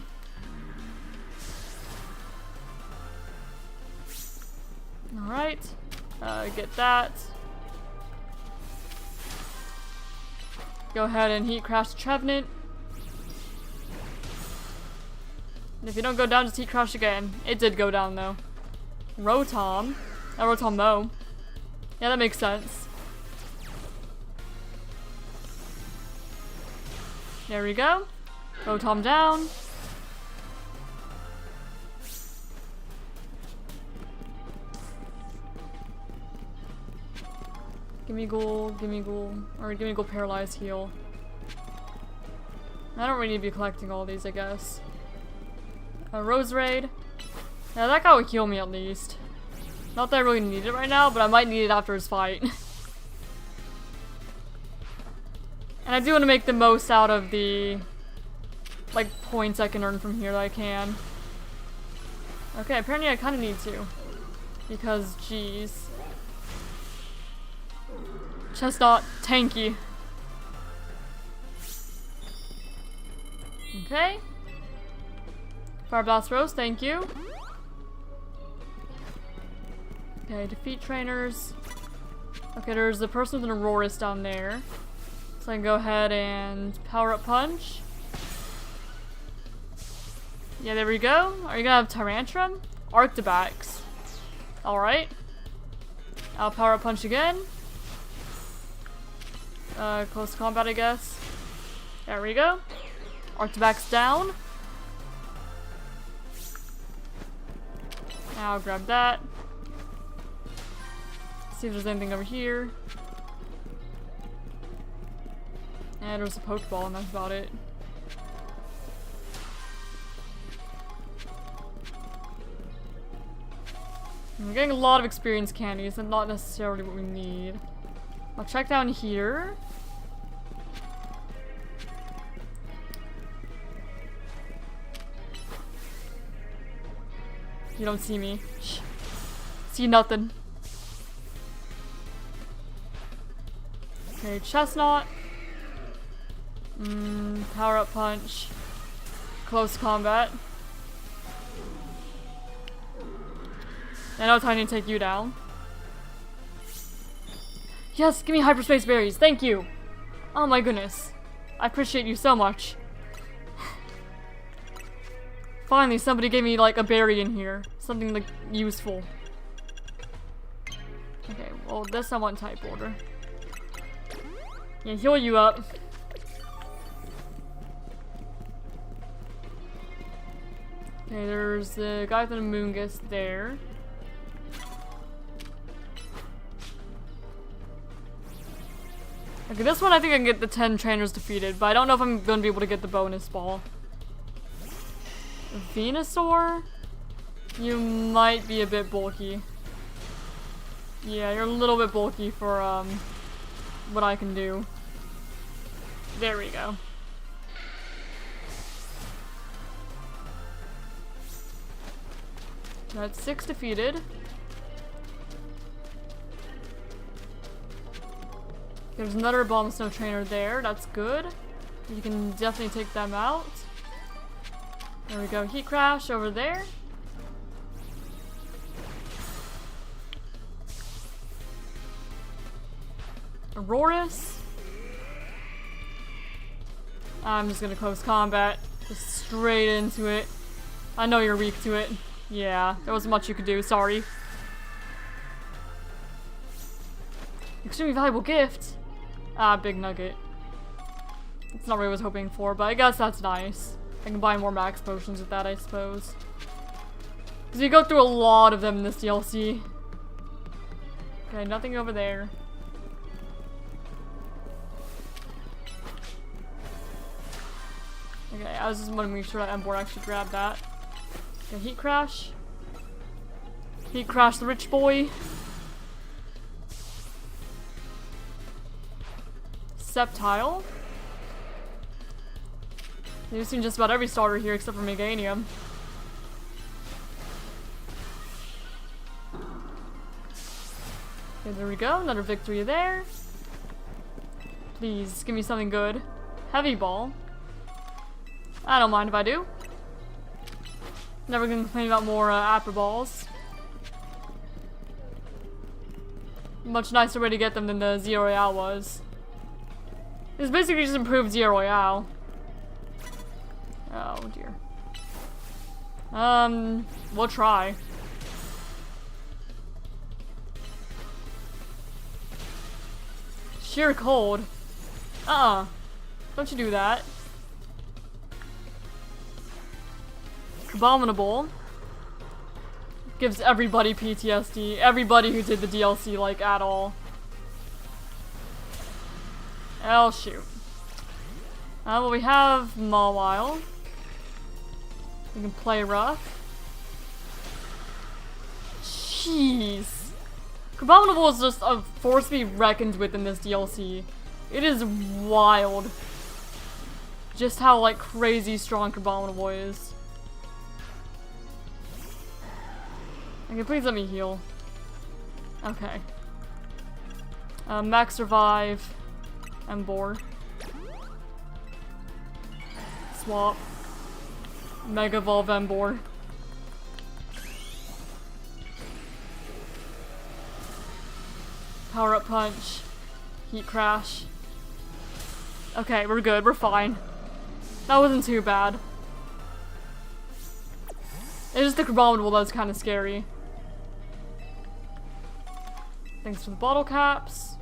A: Alright. Get that. Go ahead and Heat Crash Trevenant. And if you don't go down, just Heat Crash again. It did go down, though. Rotom. Rotom Mo. Yeah, that makes sense. There we go. Rotom down. Gimme Ghoul, or Gimme Ghoul Paralyze Heal. I don't really need to be collecting all these, I guess. Rose Raid. Yeah, that guy would heal me at least. Not that I really need it right now, but I might need it after his fight. And I do want to make the most out of the like points I can earn from here that I can. Okay, apparently I kind of need to. Because, jeez. Chestnut, tanky. Okay. Fire Blast Rose, thank you. Okay, defeat trainers. Okay, there's the person with an Aurorus down there. So I can go ahead and power up Punch. Yeah, there we go. Are you gonna have Tyrantrum? Arctibax. Alright. I'll power up Punch again. Close combat, I guess. There we go. Arctibax down. I'll grab that. See if there's anything over here. And there's a Pokeball, and that's about it. We're getting a lot of experience candies and not necessarily what we need. I'll check down here. You don't see me. Shh. See nothing. Okay, chestnut. Power up punch. Close combat. I know it's time to take you down. Yes, give me hyperspace berries. Thank you. Oh my goodness. I appreciate you so much. Finally, somebody gave me like a berry in here. Something like useful. Okay, well this I want type order. Yeah, heal you up. Okay, there's the guy with the Moongus there. Okay, this one I think I can get the 10 trainers defeated, but I don't know if I'm gonna be able to get the bonus ball. Venusaur? You might be a bit bulky. Yeah, you're a little bit bulky for what I can do. There we go. That's 6 defeated. There's another Bomb Snow Trainer there, that's good. You can definitely take them out. There we go, Heat Crash over there. Aurorus. I'm just gonna close combat. Just straight into it. I know you're weak to it. Yeah, there wasn't much you could do, sorry. Extremely valuable gift. Ah, big nugget. It's not what I was hoping for, but I guess that's nice. I can buy more max potions with that, I suppose. Because you go through a lot of them in this DLC. Okay, nothing over there. Okay, I was just wanting to make sure that Ember actually grabbed that. Okay, Heat Crash. Heat Crash the rich boy. Sceptile. You've seen just about every starter here except for Meganium. Okay, there we go. Another victory there. Please, give me something good. Heavy Ball. I don't mind if I do. Never gonna complain about more Apple Balls. Much nicer way to get them than the Zero Royale was. It's basically just improved Zero Royale. Oh dear. We'll try. Sheer cold. Don't you do that. Abominable. Gives everybody PTSD. Everybody who did the DLC, like, at all. Oh, shoot. Well, we have Mawile. We can play rough. Jeez. Abominable is just a force to be reckoned with in this DLC. It is wild. Just how, like, crazy strong Abominable is. Okay, please let me heal. Okay. Max Revive. Ember. Swap. Mega Evolve Ember. Power Up Punch. Heat Crash. Okay, we're good. We're fine. That wasn't too bad. It's just the Abominable that was kind of scary. Thanks for the bottle caps.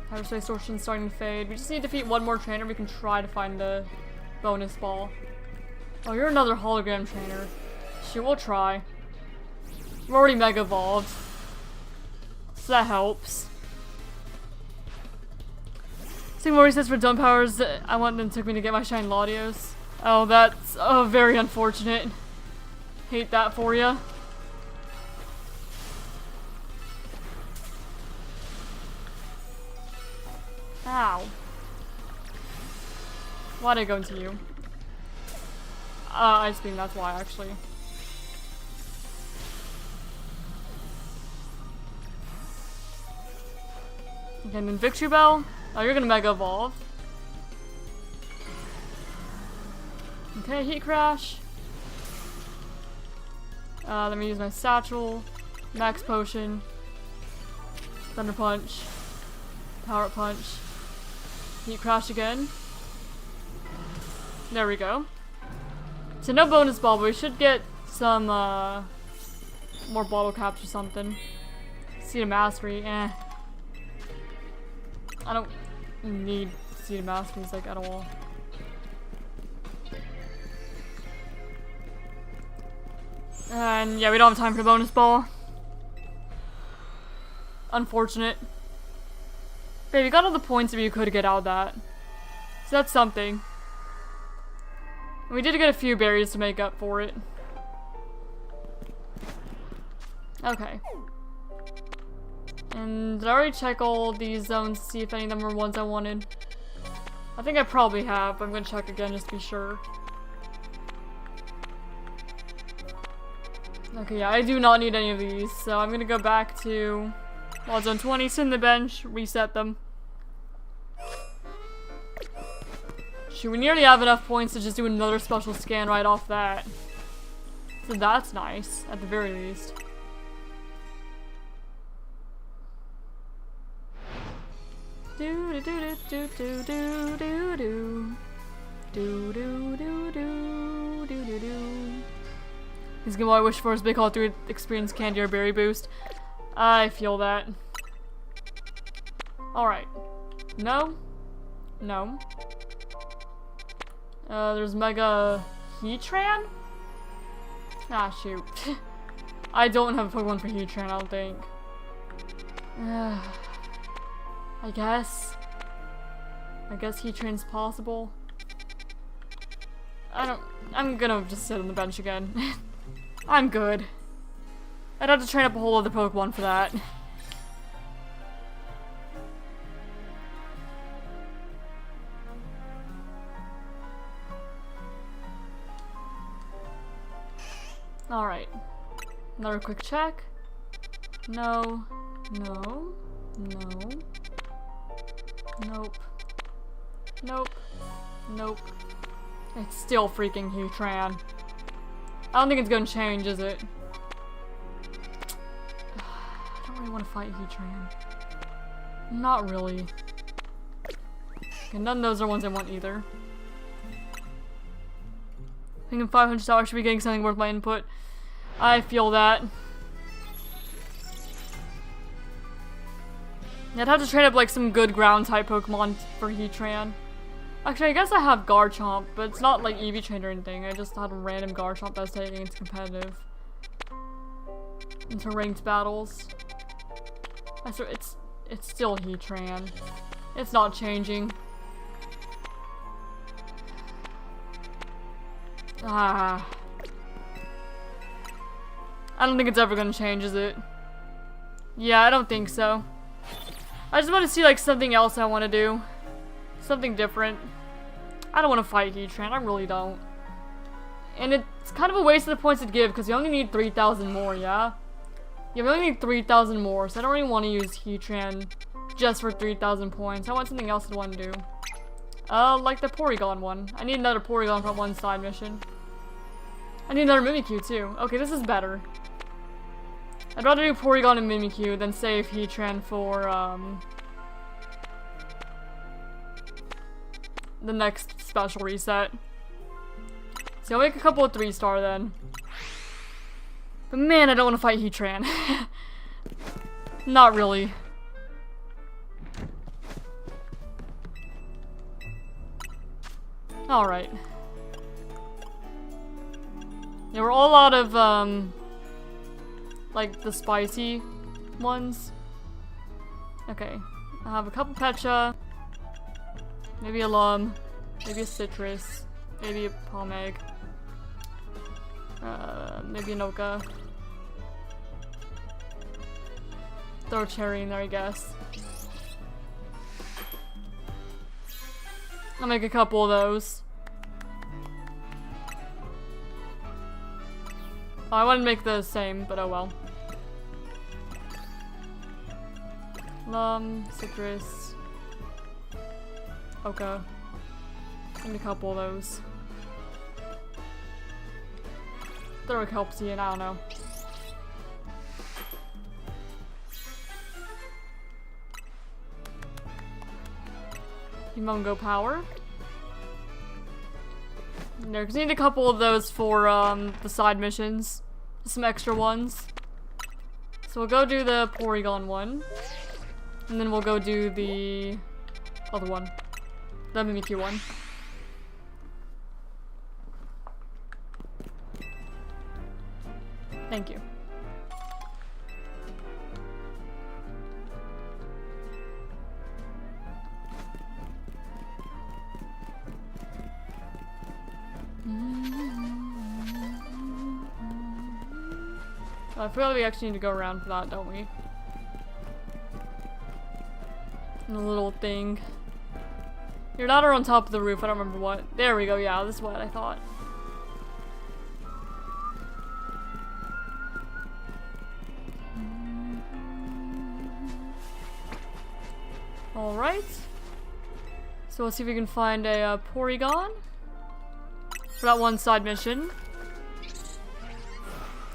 A: Hyperspace Distortion starting to fade. We just need to defeat one more trainer. We can try to find the bonus ball. Oh, you're another hologram trainer. Shoot, we'll try. We're already Mega Evolved. So that helps. See what he says for dumb powers. I want them took me to get my Shine Latios. Oh, that's very unfortunate. Hate that for you. Ow. Why'd I go into you? Ice Beam, that's why, actually. Okay, and then Victory Bell. Oh, you're gonna Mega Evolve. Okay, Heat Crash. Let me use my Satchel. Max Potion. Thunder Punch. Power Punch. Heat Crash again. There we go. So no bonus ball, but we should get some, more bottle caps or something. Seed of Mastery, eh. I don't need Seed of Masteries, like, at all. And yeah, we don't have time for the bonus ball. Unfortunate. Babe, you got all the points that you could get out of that. So that's something. We did get a few berries to make up for it. Okay. And did I already check all these zones to see if any of them were ones I wanted? I think I probably have, but I'm gonna check again just to be sure. Okay, yeah, I do not need any of these, so I'm gonna go back to Zone 20, sit in the bench, reset them. Shoot, we nearly have enough points to just do another special scan right off that. So that's nice, at the very least. Do do do do do do do do do do do do do do do. He's gonna wish for his big haul 3 experience candy or berry boost. I feel that. Alright. No. No. There's Mega Heatran? Ah, shoot. I don't have a Pokemon for Heatran, I don't think. I guess Heatran's possible. I'm gonna just sit on the bench again. I'm good. I'd have to train up a whole other Pokemon for that. Alright. Another quick check. No. No. No. Nope. Nope. Nope. It's still freaking Heatran. I don't think it's gonna change, is it? I don't really want to fight Heatran. Not really. Okay, none of those are ones I want either. I think in $500 should be getting something worth my input. I feel that. Yeah, I'd have to train up like some good ground type Pokemon for Heatran. Actually, I guess I have Garchomp, but it's not like EV trained or anything. I just had a random Garchomp that's taking into competitive. Into ranked battles. I swear, it's still Heatran. It's not changing. Ah. I don't think it's ever gonna change, is it? Yeah, I don't think so. I just want to see like something else I want to do. Something different. I don't want to fight Heatran, I really don't. And it's kind of a waste of the points to give because you only need 3,000 more, yeah? You only need 3,000 more, so I don't really want to use Heatran just for 3,000 points. I want something else I want to do. Like the Porygon one. I need another Porygon for one side mission. I need another Mimikyu too. Okay, this is better. I'd rather do Porygon and Mimikyu than save Heatran for, the next special reset. So I'll make a couple of 3-star then. But man, I don't want to fight Heatran. Not really. Alright. Yeah, we're all out of, like, the spicy ones. Okay. I have a couple Pecha. Maybe a Lum. Maybe a Citrus. Maybe a Palmeg. Maybe an Oka. Throw a cherry in there, I guess. I'll make a couple of those. Oh, I want to make the same, but oh well. Citrus. Oka. And a couple of those. Throw a Kelpie in, I don't know. Humongo Power. There, because I need a couple of those for the side missions. Some extra ones. So we'll go do the Porygon one. And then we'll go do the other one. The Mimikyu one. Thank you. I feel like we actually need to go around for that, don't we? And a little thing. You're not on top of the roof, I don't remember what. There we go, yeah, this is what I thought. Alright. So let's see if we can find a Porygon. For that one side mission.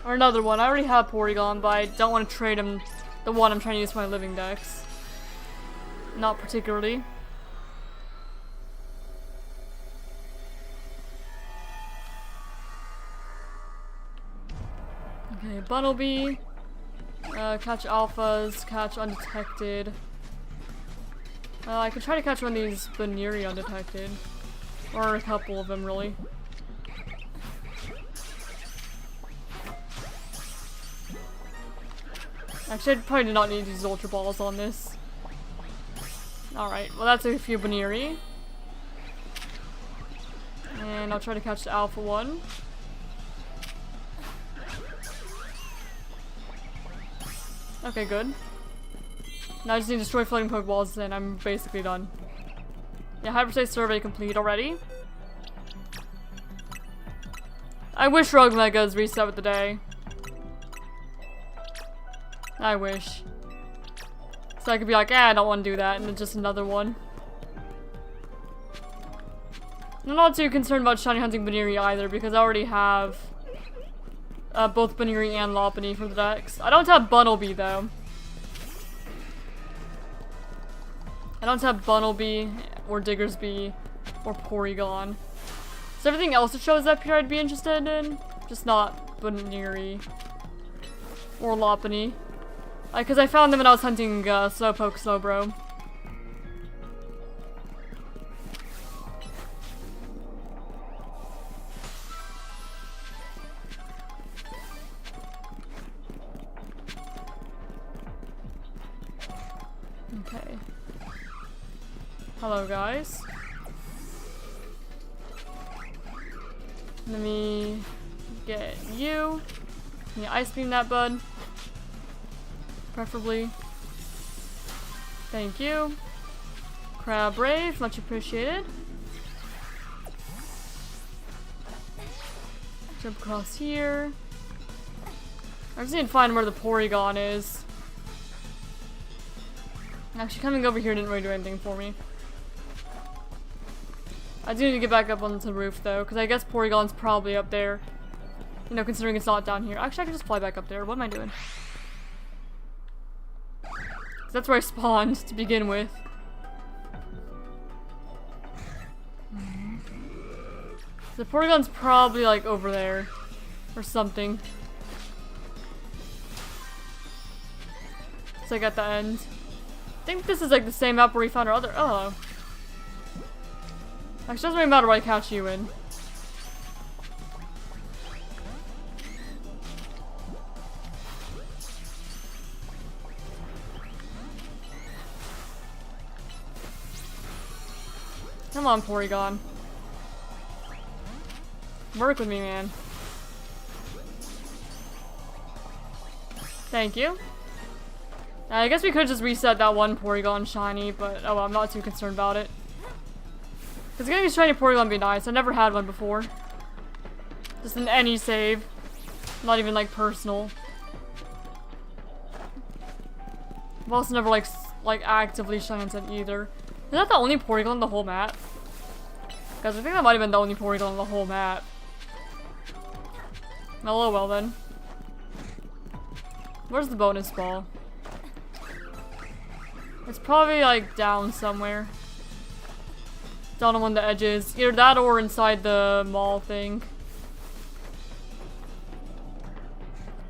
A: Or another one. I already have Porygon, but I don't want to trade him the one I'm trying to use for my living dex. Not particularly. Okay, Bunnelby. Catch alphas, catch undetected. I could try to catch one of these Baneri undetected. Or a couple of them, really. Actually, I probably do not need these Ultra Balls on this. Alright, well that's a few Baneri. And I'll try to catch the Alpha one. Okay, good. Now I just need to destroy floating Pokeballs and I'm basically done. Yeah, Hyperspace Survey complete already. I wish Rogue Megas reset with the day. I wish. So I could be like, I don't want to do that, and then just another one. I'm not too concerned about shiny hunting Baneri either, because I already have both Baneri and Lopunny for the dex. I don't have Bunnelby, though. I don't have Bunnelby, or Diggersby, or Porygon. So everything else that shows up here I'd be interested in, just not Baneri or Lopunny. Because I found them when I was hunting Slowpoke Slowbro. Okay. Hello, guys. Let me get you. Can you ice beam that, bud? Preferably. Thank you. Crab Brave, much appreciated. Jump across here. I just need to find where the Porygon is. Actually, coming over here didn't really do anything for me. I do need to get back up onto the roof, though, because I guess Porygon's probably up there. You know, considering it's not down here. Actually, I can just fly back up there. What am I doing? That's where I spawned to begin with. The Porygon's probably like over there or something. It's like at the end. I think this is like the same map where we found our other. Oh. Actually, doesn't really matter what I catch you in. Come on, Porygon. Work with me, man. Thank you. I guess we could just reset that one Porygon shiny, but oh well, I'm not too concerned about it. Because getting a shiny Porygon would be nice. I never had one before. Just in any save. Not even like personal. I've also never like actively shined it either. Is that the only Porygon on the whole map? Guys, I think that might have been the only Porygon on the whole map. Oh well then. Where's the bonus ball? It's probably like down somewhere. Down on one of the edges. Either that or inside the mall thing.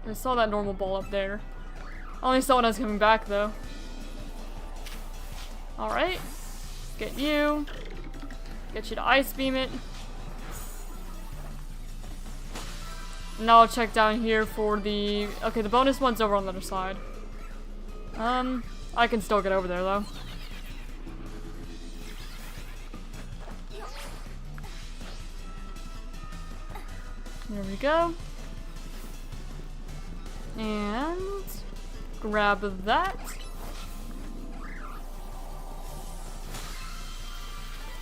A: I saw that normal ball up there. I only saw when I was coming back though. Alright. Get you. Get you to ice beam it. Now I'll check down here for the... Okay, the bonus one's over on the other side. I can still get over there though. There we go. And grab that.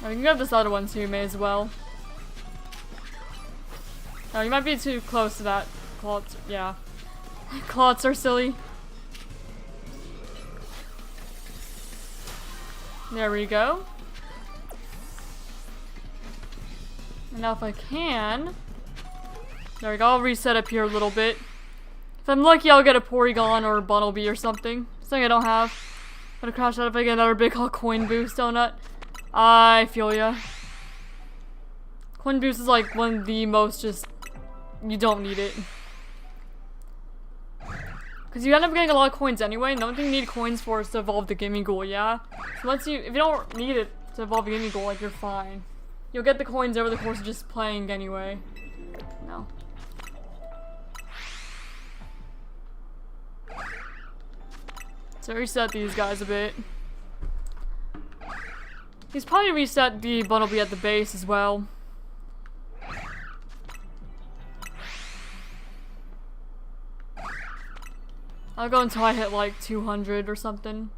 A: Oh, you can grab this other one too, may as well. Oh, you might be too close to that. Clots, yeah. Clots are silly. There we go. And now if I can... There we go, I'll reset up here a little bit. If I'm lucky, I'll get a Porygon or a Bunnelby or something. Something I don't have. I'm gonna crash out if I get another big coin boost donut. I feel ya. Coin boost is like one of the most just... You don't need it. Because you end up getting a lot of coins anyway, and the only thing you need coins for is to evolve the Gimme Ghoul, yeah? So if you don't need it to evolve the Gimme Ghoul, like, you're fine. You'll get the coins over the course of just playing anyway. No. So reset these guys a bit. He's probably reset the Bunnelby at the base as well. I'll go until I hit like 200 or something.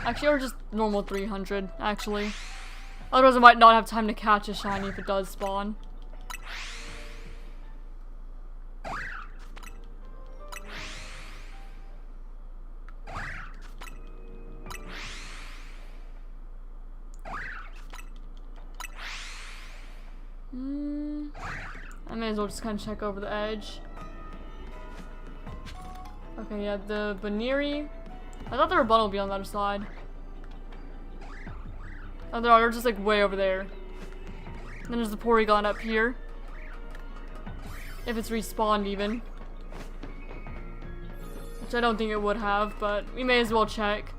A: Actually, or just normal 300, actually. Otherwise I might not have time to catch a shiny if it does spawn. I may as well just kind of check over the edge. Okay, yeah, the Baneri. I thought there were Bunnelby on the other side. Oh, they're just like way over there. And then there's the Porygon up here. If it's respawned even. Which I don't think it would have, but we may as well check.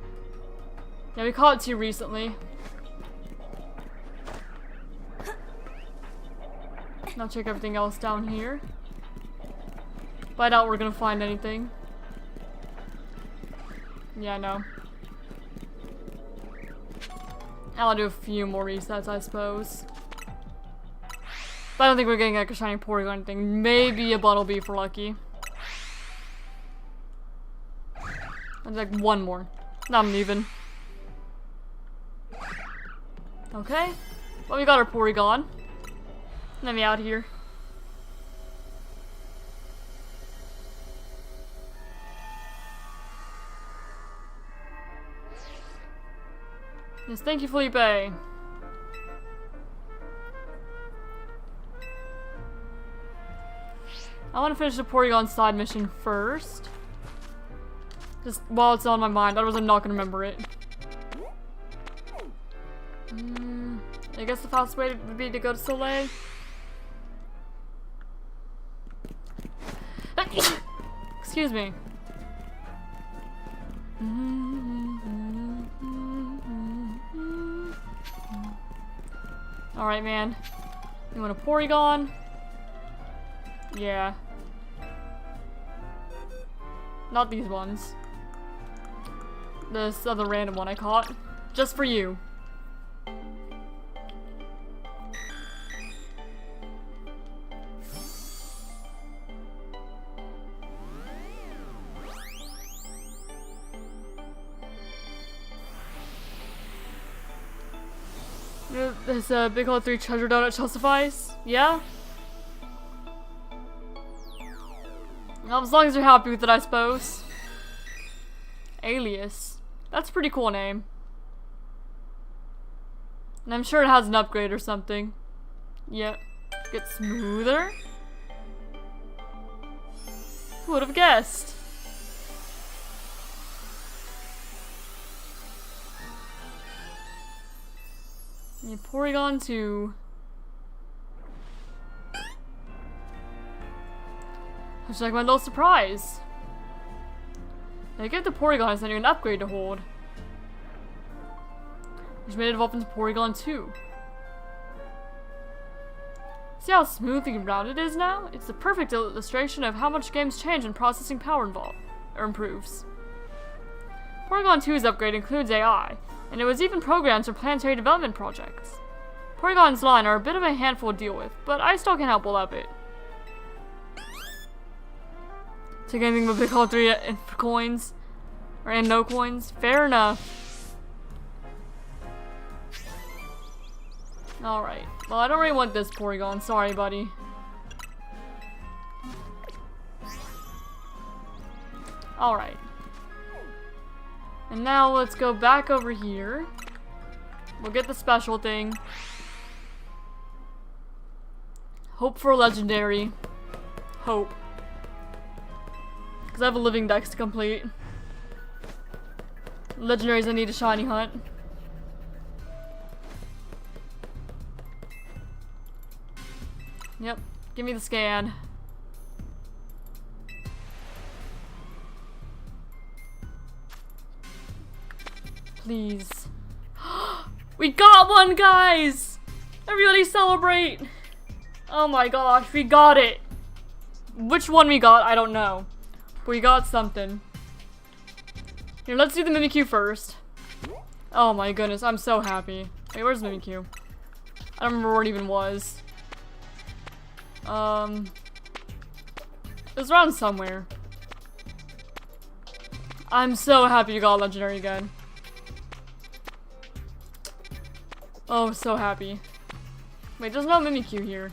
A: Yeah, we caught 2 recently. Now check everything else down here. But I doubt we're gonna find anything. Yeah, no. I'll do a few more resets, I suppose. But I don't think we're getting like a shiny Porygon or anything. Maybe a Bunnelby if we're lucky. And like one more. Not even. Okay. Well, we got our Porygon. Let me out here. Yes, thank you, Felipe. I want to finish the Porygon side mission first. Just while it's on my mind, otherwise I'm not going to remember it. I guess the fastest way would be to go to Soleil. Excuse me. Alright, man. You want a Porygon? Yeah. Not these ones. This other random one I caught. Just for you. this Big Hole 3 treasure donut shall suffice? Yeah? Well, as long as you're happy with it, I suppose. Alias. That's a pretty cool name. And I'm sure it has an upgrade or something. Yep. Get smoother? Who would have guessed? Yeah, Porygon 2. Looks like my little surprise. Now you get the Porygon and then you're an upgrade to hold. Which made it evolve into Porygon 2. See how smooth and rounded it is now? It's the perfect illustration of how much games change when processing power improves. Porygon 2's upgrade includes AI, and it was even programmed for planetary development projects. Porygon's line are a bit of a handful to deal with, but I still can help a lot bit. Take anything but Big Hole 3 coins? And no coins? Fair enough. Alright. Well, I don't really want this Porygon. Sorry, buddy. Alright. And now let's go back over here. We'll get the special thing. Hope for a legendary. Hope. Because I have a living dex to complete. Legendaries I need to shiny hunt. Yep, give me the scan. Please. We got one, guys! Everybody celebrate! Oh my gosh, we got it! Which one we got, I don't know. But we got something. Here, let's do the Mimikyu first. Oh my goodness, I'm so happy. Wait, where's Mimikyu? I don't remember where it even was. It was around somewhere. I'm so happy you got a legendary again. Oh, so happy. Wait, there's no Mimikyu here.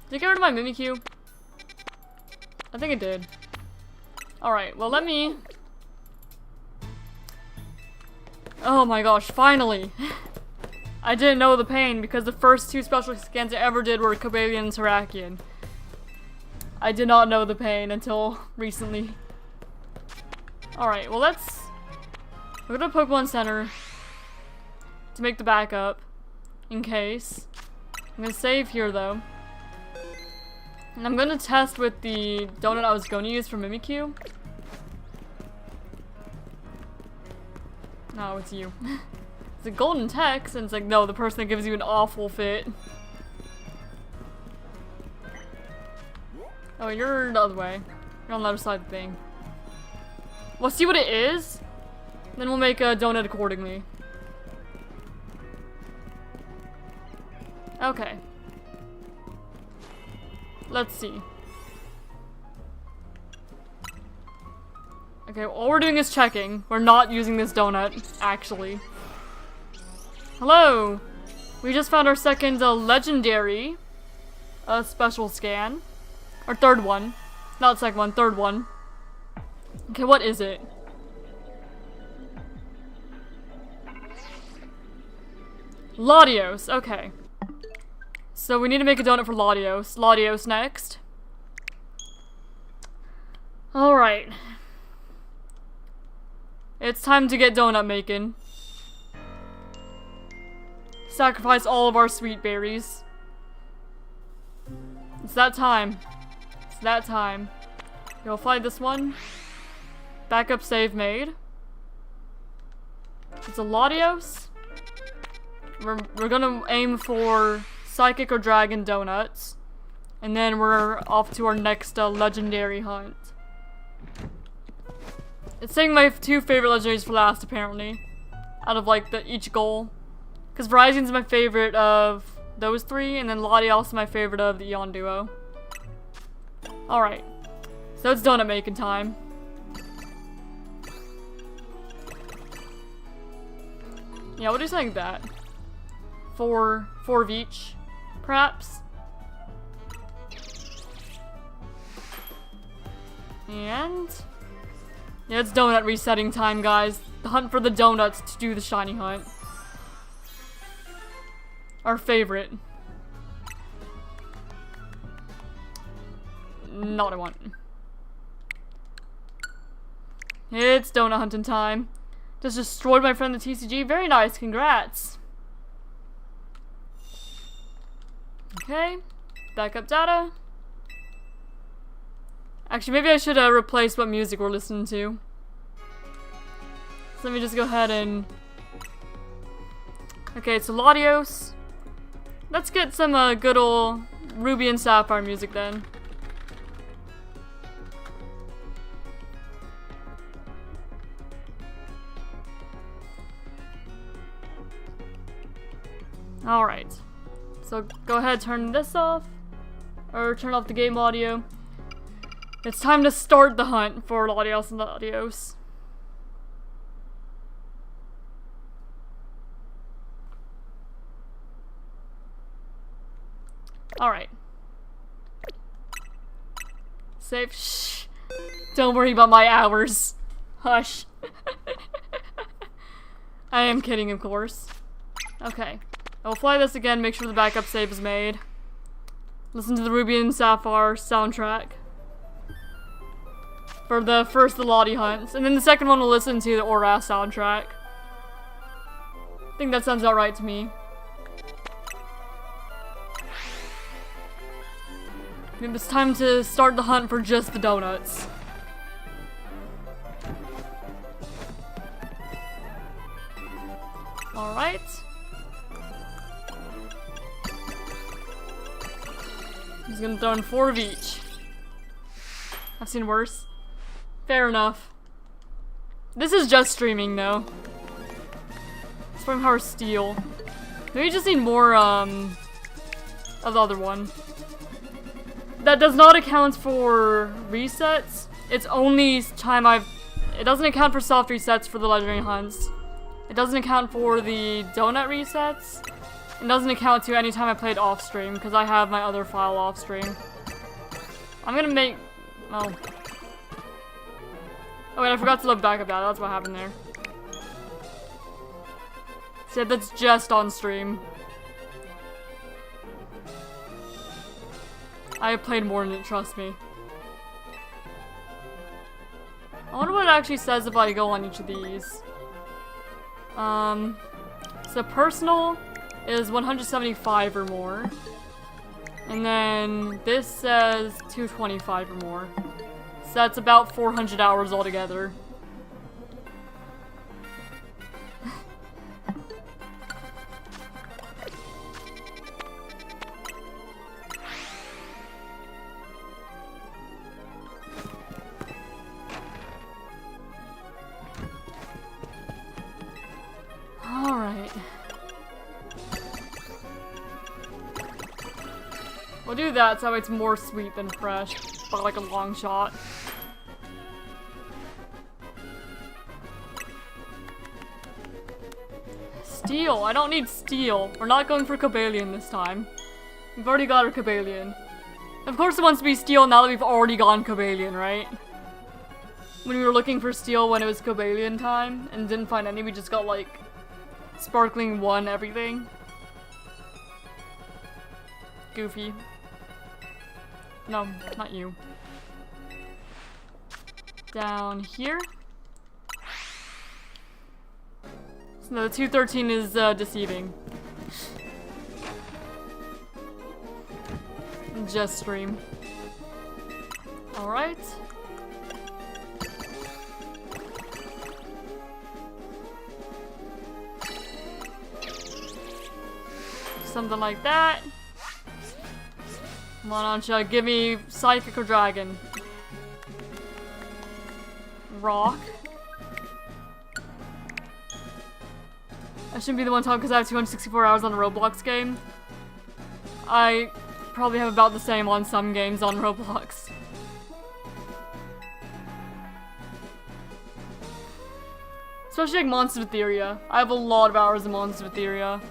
A: Did it get rid of my Mimikyu? I think it did. Alright, well let me... Oh my gosh, finally! I didn't know the pain because the first two special scans I ever did were Cobalion and Terrakion. I did not know the pain until recently. Alright, well let's... Go to Pokemon Center to make the backup, in case. I'm gonna save here though. And I'm gonna test with the donut I was going to use for Mimikyu. No, it's you. It's a golden text, and it's like, no, the person that gives you an awful fit. Oh, you're the other way. You're on the other side of the thing. We'll see what it is, then we'll make a donut accordingly. Okay. Let's see. Okay, all we're doing is checking. We're not using this donut, actually. Hello! We just found our second legendary special scan. Or third one. Not second one, third one. Okay, what is it? Latios, okay. So we need to make a donut for Latios. Latios next. Alright. It's time to get donut making. Sacrifice all of our sweet berries. It's that time. It's that time. You'll find this one. Backup save made. It's a Latios. We're gonna aim for Psychic or Dragon donuts. And then we're off to our next legendary hunt. It's saying my two favorite legendaries for last, apparently. Out of like each goal. Because Verizon's my favorite of those three, and then Latios is my favorite of the Eon duo. Alright. So it's donut making time. Yeah, we'll do something like that. Four of each, perhaps. And yeah, it's donut resetting time, guys. The hunt for the donuts to do the shiny hunt. Our favorite. Not what I want. It's donut hunting time. Just destroyed my friend the TCG. Very nice, congrats. Okay, backup data. Actually, maybe I should replace what music we're listening to. So let me just go ahead and... Okay, so Latios. Let's get some good old Ruby and Sapphire music then. Alright. So go ahead, turn this off. Or turn off the game audio. It's time to start the hunt for Latios and Latios. Alright. Save. Shh. Don't worry about my hours. Hush. I am kidding, of course. Okay. I will fly this again, make sure the backup save is made. Listen to the Ruby and Sapphire soundtrack. For the first, the Lottie hunts. And then the second one will listen to the Oras soundtrack. I think that sounds about right to me. It's time to start the hunt for just the donuts. Alright. He's gonna throw in 4 of each. I've seen worse. Fair enough. This is just streaming though. Storm Power Steel. Maybe just need more of the other one. That does not account for resets. It's only time it doesn't account for soft resets for the legendary hunts. It doesn't account for the donut resets. It doesn't account to any time I played off stream because I have my other file off stream. I'm gonna make oh wait, I forgot to look back at that. That's what happened there. Said that's just on stream. I have played more than it, trust me. I wonder what it actually says if I go on each of these. So personal is 175 or more. And then this says 225 or more. So that's about 400 hours altogether. Alright. We'll do that so it's more sweet than fresh, but like a long shot. Steel! I don't need steel. We're not going for Cobalion this time. We've already got our Cobalion. Of course it wants to be steel now that we've already gone Cobalion, right? When we were looking for steel when it was Cobalion time and didn't find any, we just got like Sparkling 1 everything. Goofy. No, not you. Down here. So no, the 213 is deceiving. Just stream. Alright. Something like that. Come on, Ancha, give me Psychic or Dragon. Rock. I shouldn't be the one talking because I have 264 hours on a Roblox game. I probably have about the same on some games on Roblox. Especially like Monster of Etheria. I have a lot of hours in Monster of Etheria.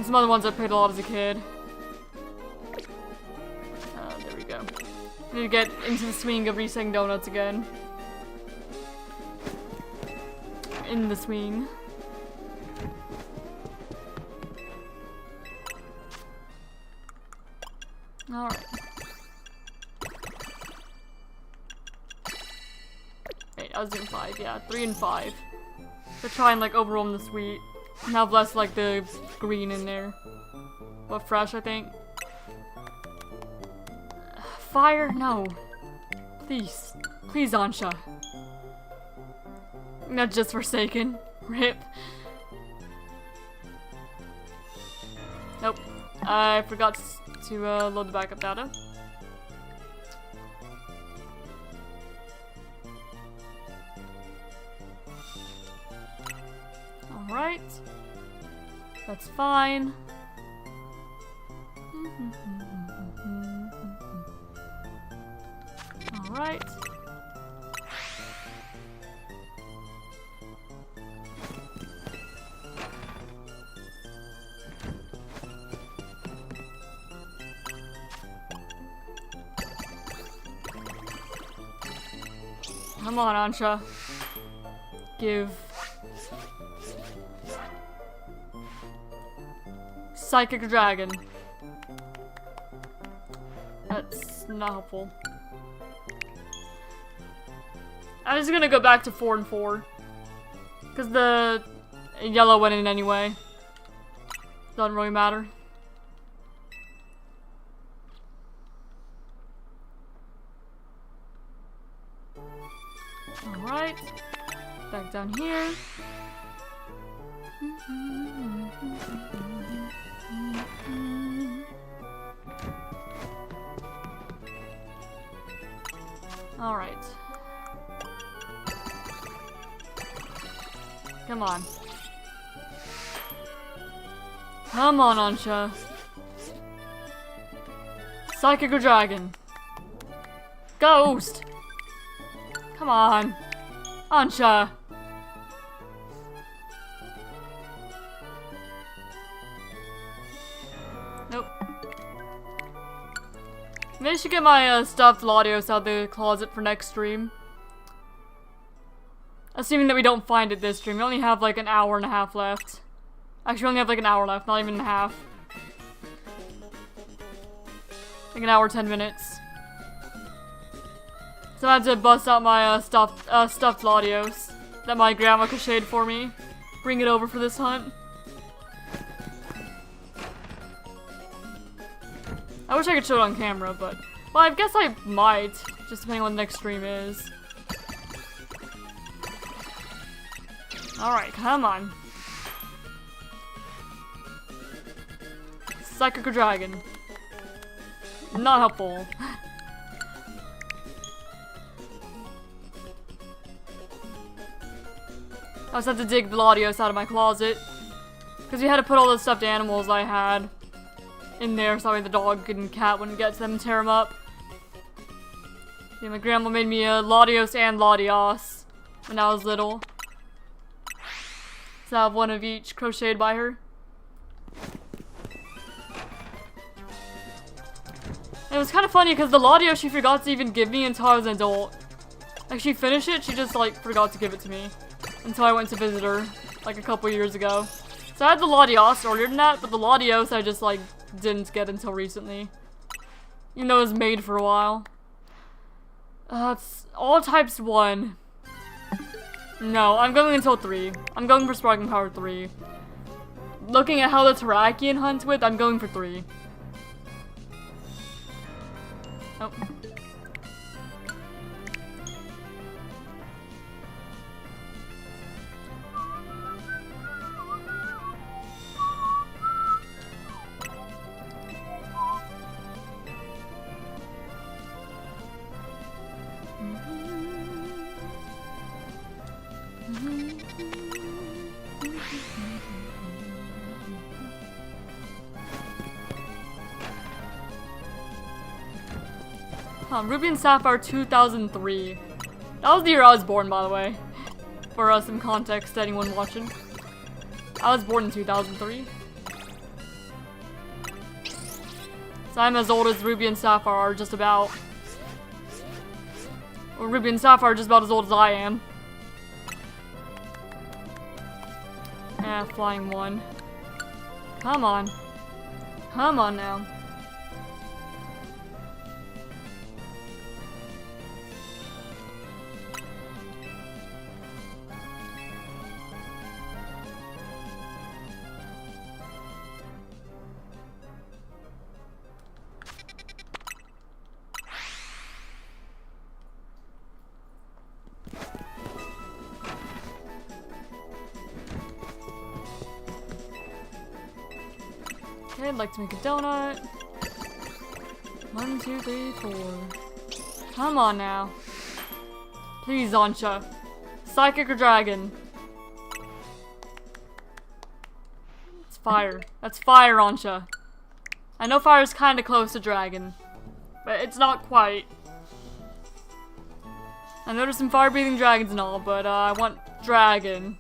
A: And some other ones I played a lot as a kid. There we go. Need to get into the swing of reselling donuts again. In the swing. Alright. Wait, I was doing 5, yeah. 3 and 5. To try and like overwhelm the sweet. And have less like the green in there. But fresh, I think. Fire? No. Please. Please, Ansha. Not just Forsaken. Rip. Nope. I forgot to load the backup data. Alright. That's fine. Alright. Come on, Ansha. Give. Psychic Dragon. That's not helpful. I'm just gonna go back to 4 and 4. Because the yellow went in anyway. Doesn't really matter. Alright. Back down here. Alright. Come on. Come on, Ansha. Psychic Dragon. Ghost! Come on. Ansha. Nope. Maybe I should get my stuffed Latios out of the closet for next stream. Assuming that we don't find it this stream. We only have like an hour and a half left. Actually, we only have like an hour left, not even a half. Like an hour, 10 minutes. So I had to bust out my stuffed Latios that my grandma crocheted for me. Bring it over for this hunt. I wish I could show it on camera, but... Well, I guess I might, just depending on what the next stream is. Alright, come on. Psychic Dragon. Not helpful. I just had to dig the Latios out of my closet. Because we had to put all the stuffed animals I had in there so that way the dog and cat wouldn't get to them and tear them up. Yeah, my grandma made me a Latios and Latios when I was little. So I have one of each crocheted by her. And it was kind of funny because the Latios she forgot to even give me until I was an adult. Like she finished it, she just like forgot to give it to me. Until I went to visit her, like a couple years ago. So I had the Latios earlier than that, but the Latios I just like didn't get until recently. Even though it was made for a while. It's all types 1. No, I'm going until 3. I'm going for Sparking Power 3. Looking at how the Terrakion hunts with, I'm going for 3. Oh. Ruby and Sapphire 2003. That was the year I was born, by the way. For some context to anyone watching. I was born in 2003. So I'm as old as Ruby and Sapphire are just about. Or Ruby and Sapphire are just about as old as I am. Yeah, flying one. Come on. Come on now. Okay, I'd like to make a donut. 1, 2, 3, 4. Come on now. Please, Ancha. Psychic or dragon? It's fire. That's fire, Ancha. I know fire's kinda close to dragon, but it's not quite. I noticed some fire-breathing dragons and all, but I want dragon.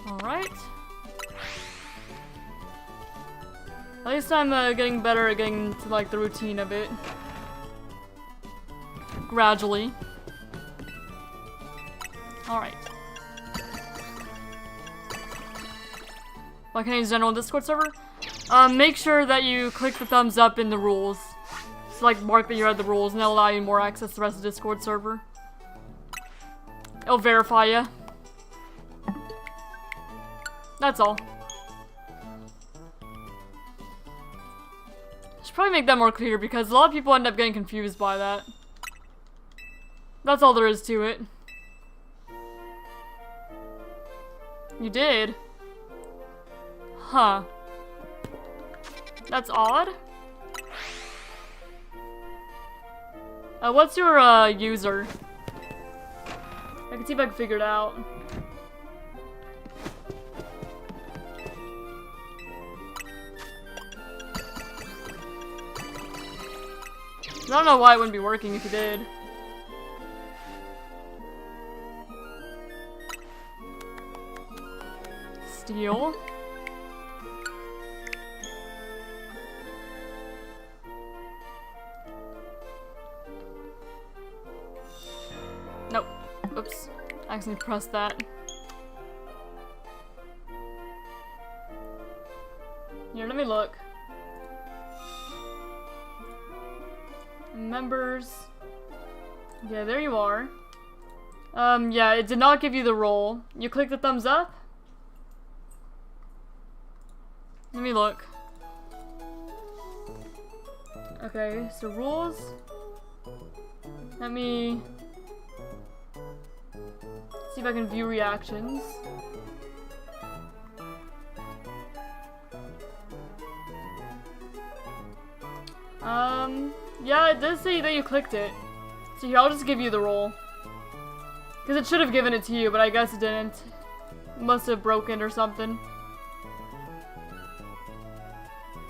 A: Alright. At least I'm getting better at getting to like the routine of it. Gradually. Alright. Like any general Discord server? Make sure that you click the thumbs up in the rules. So like mark that you read the rules and that'll allow you more access to the rest of the Discord server. It'll verify you. That's all. Should probably make that more clear because a lot of people end up getting confused by that. That's all there is to it. You did? Huh. That's odd. What's your user? I can see if I can figure it out. I don't know why it wouldn't be working if you did. Steal. Nope. Oops. I accidentally pressed that. Here, let me look. Members. Yeah, there you are. Yeah, it did not give you the role. You click the thumbs up? Let me look. Okay, so rules. Let me see if I can view reactions. Yeah, it does say that you clicked it. So here, I'll just give you the role. Because it should have given it to you, but I guess it didn't. It must have broken or something.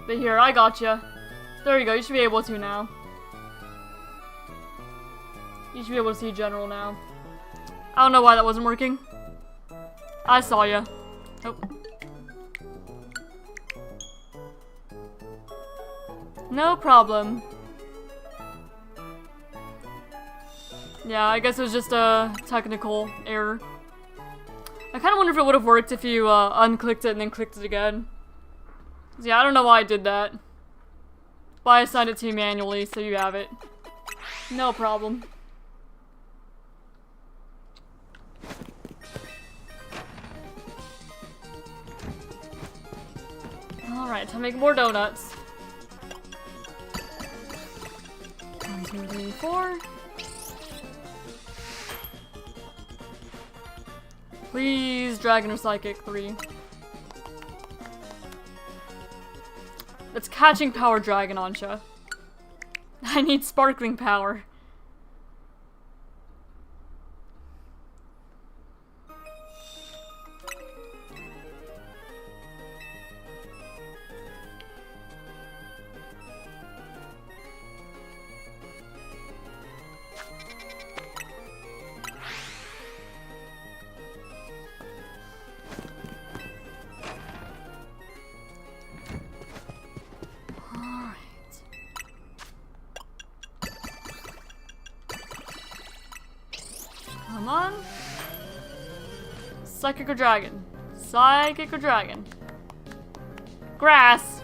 A: But here, I gotcha. There you go, you should be able to now. You should be able to see general now. I don't know why that wasn't working. I saw ya. Oh. No problem. Yeah, I guess it was just a technical error. I kind of wonder if it would have worked if you unclicked it and then clicked it again. Yeah, I don't know why I did that. But I assigned it to you manually, so you have it. No problem. Alright, time to make more donuts. 1, 2, 3, 4. Please, Dragon or Psychic 3. It's catching power Dragon, Ancha. I need sparkling power. Come on. Psychic or dragon? Psychic or dragon? Grass!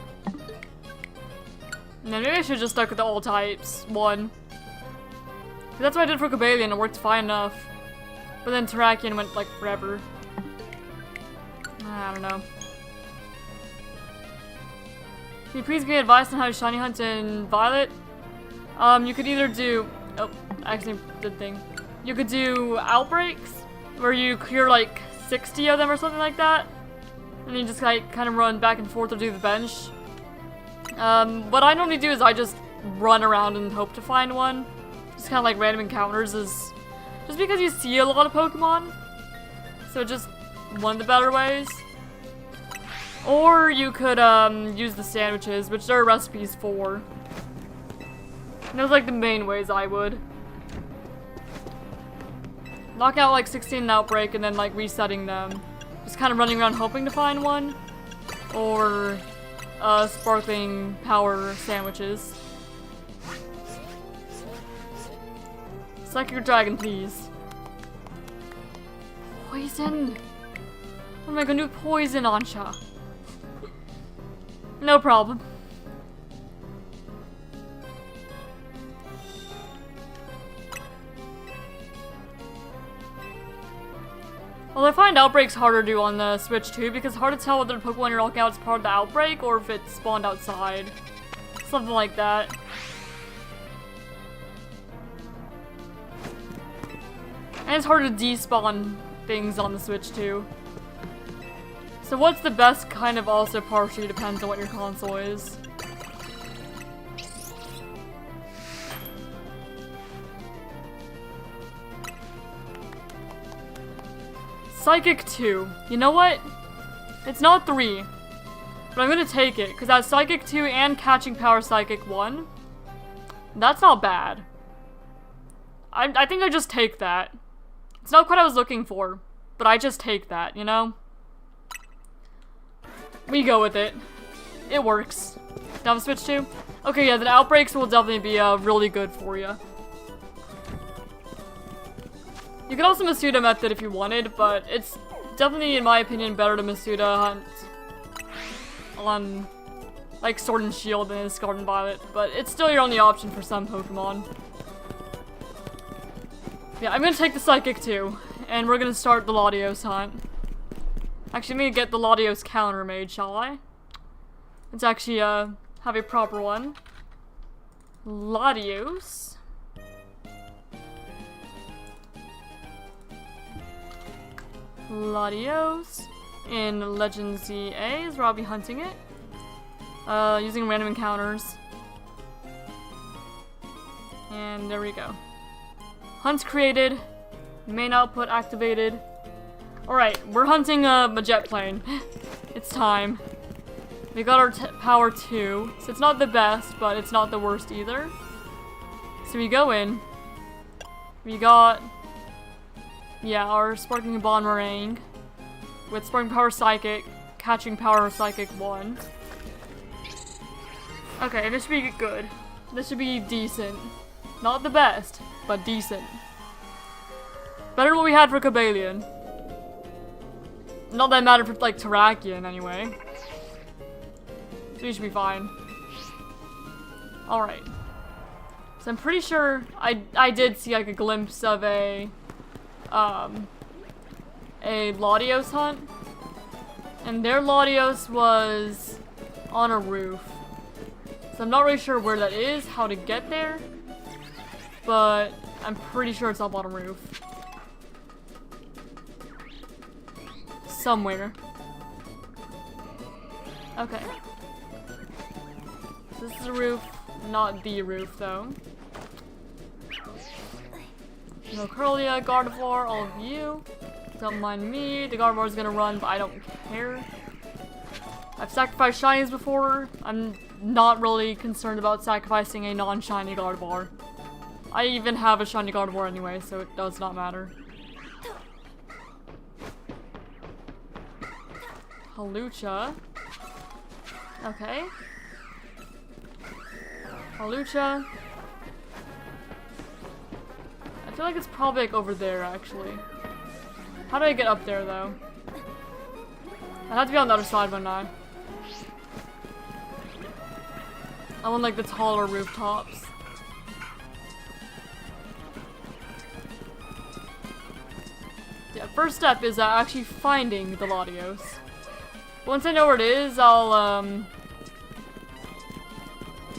A: No, maybe I should just stuck with the all types one. That's what I did for Cobalion, it worked fine enough. But then Terrakion went like forever. I don't know. Can you please give me advice on how to shiny hunt in Violet? You could either do... Oh, I actually did thing. You could do outbreaks, where you clear like 60 of them or something like that. And you just like kind of run back and forth or do the bench. What I normally do is I just run around and hope to find one. Just kind of like random encounters is... Just because you see a lot of Pokemon. So just one of the better ways. Or you could use the sandwiches, which there are recipes for. And those are like the main ways I would. Knock out like 16 in Outbreak and then like resetting them. Just kind of running around hoping to find one. Or sparkling power sandwiches. Psychic Dragon, please. Poison! What am I gonna do with poison, Ansha? No problem. Well, I find Outbreaks harder to do on the Switch too, because it's hard to tell whether the Pokemon you're locking out is part of the Outbreak or if it spawned outside. Something like that. And it's hard to despawn things on the Switch too. So what's the best kind of also partially depends on what your console is. Psychic 2. You know what? It's not 3. But I'm gonna take it, because that's Psychic 2 and Catching Power Psychic 1. That's not bad. I think I just take that. It's not what I was looking for, but I just take that, you know? We go with it. It works. Down the Switch too? Okay, yeah, the Outbreaks will definitely be really good for you. You could also Masuda method if you wanted, but it's definitely, in my opinion, better to Masuda hunt on, like, Sword and Shield than Scarlet and Violet, but it's still your only option for some Pokemon. Yeah, I'm gonna take the Psychic too, and we're gonna start the Latios hunt. Actually, let me get the Latios counter made, shall I? Let's actually, have a proper one. Latios. Latios. In Legend ZA is where I'll be hunting it. Using random encounters. And there we go. Hunt created. Main output activated. Alright, we're hunting a jet plane. It's time. We got our power 2. So it's not the best, but it's not the worst either. So we go in. We got... Yeah, our Sparkling Boomerang. With Sparkling Power Psychic. Catching Power Psychic 1. Okay, this should be good. This should be decent. Not the best, but decent. Better than what we had for Cobalion. Not that it mattered for, like, Terrakion, anyway. So we should be fine. Alright. So I'm pretty sure I did see, like, a glimpse of a Latios hunt. And their Latios was on a roof. So I'm not really sure where that is, how to get there. But I'm pretty sure it's up on a roof. Somewhere. Okay. So this is a roof, not the roof though. No Curlia, Gardevoir, all of you. Don't mind me. The Gardevoir is gonna run, but I don't care. I've sacrificed shinies before. I'm not really concerned about sacrificing a non-shiny Gardevoir. I even have a shiny Gardevoir anyway, so it does not matter. Halucha. Okay. Halucha. I feel like it's probably like over there actually. How do I get up there though? I have to be on the other side, wouldn't I? I want like the taller rooftops. Yeah, first step is actually finding the Latios. Once I know where it is, I'll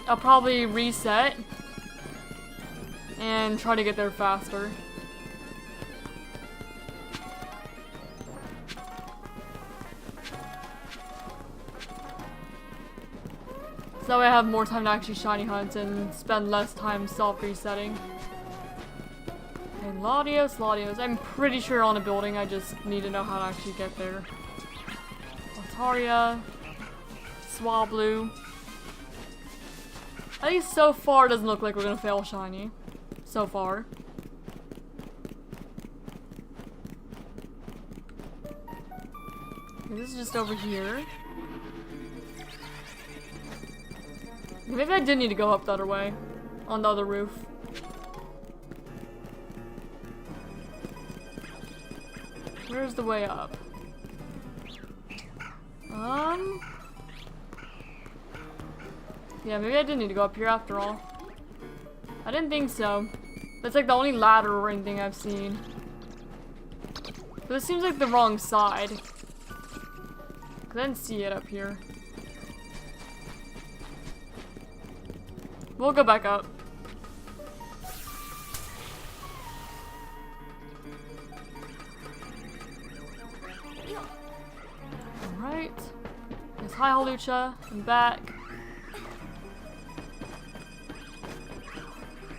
A: probably reset and try to get there faster. So that way I have more time to actually shiny hunt and spend less time self-resetting. Okay, Latios. I'm pretty sure on a building, I just need to know how to actually get there. Altaria. Swablu. At least so far, it doesn't look like we're gonna fail shiny. So far. Okay, this is just over here. Maybe I did need to go up the other way. On the other roof. Where's the way up? Yeah, maybe I did need to go up here after all. I didn't think so. That's like the only ladder or anything I've seen. But this seems like the wrong side. 'Cause I didn't see it up here. We'll go back up. Alright. There's Hi Halucha. I'm back.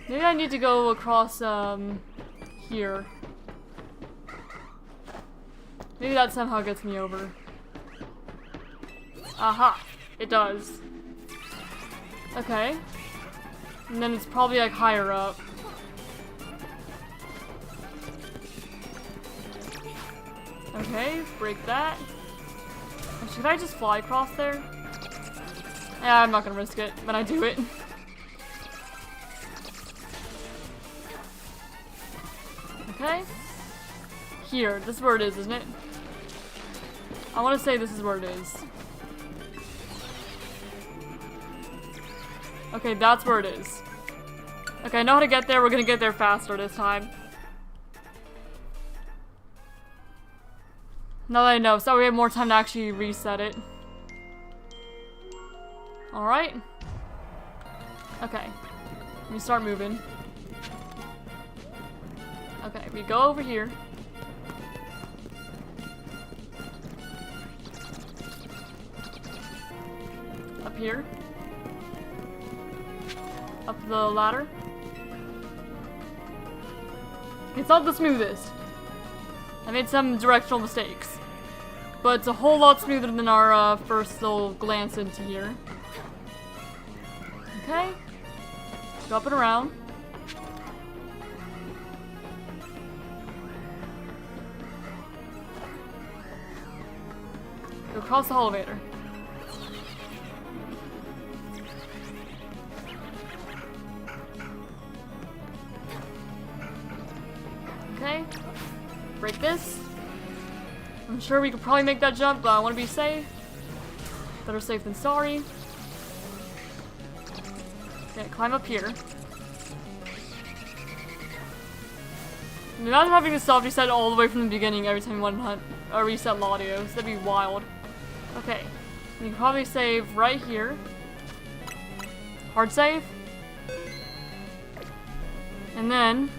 A: Maybe I need to go across, here. Maybe that somehow gets me over. Aha! It does. Okay. And then it's probably like higher up. Okay, break that. Should I just fly across there? Yeah, I'm not gonna risk it, but I do it. Okay. Here, this is where it is, isn't it? I want to say this is where it is. Okay, that's where it is. Okay, I know how to get there. We're gonna get there faster this time. Now that I know, so we have more time to actually reset it. Alright. Okay. Let me start moving. Okay, we go over here. Up here. Up the ladder. It's not the smoothest. I made some directional mistakes. But it's a whole lot smoother than our first little glance into here. Okay. Go up and around. Go across the elevator. Okay. Break this. I'm sure we could probably make that jump, but I want to be safe. Better safe than sorry. Okay, climb up here. Imagine having to self-reset all the way from the beginning every time you want to hunt or reset Latios. That'd be wild. Okay. You can probably save right here. Hard save. And then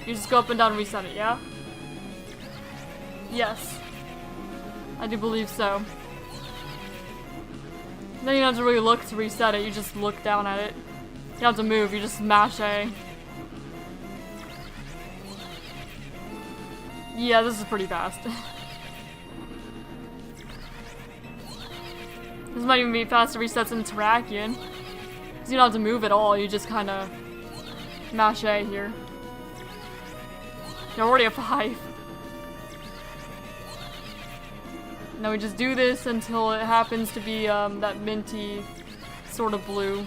A: you just go up and down and reset it, yeah? Yes. I do believe so. Then you don't have to really look to reset it, you just look down at it. You don't have to move, you just smash A. Yeah, this is pretty fast. This might even be faster resets in Terrakion. Because you don't have to move at all, you just kinda mash A here. You're already at 5. Now we just do this until it happens to be that minty sort of blue.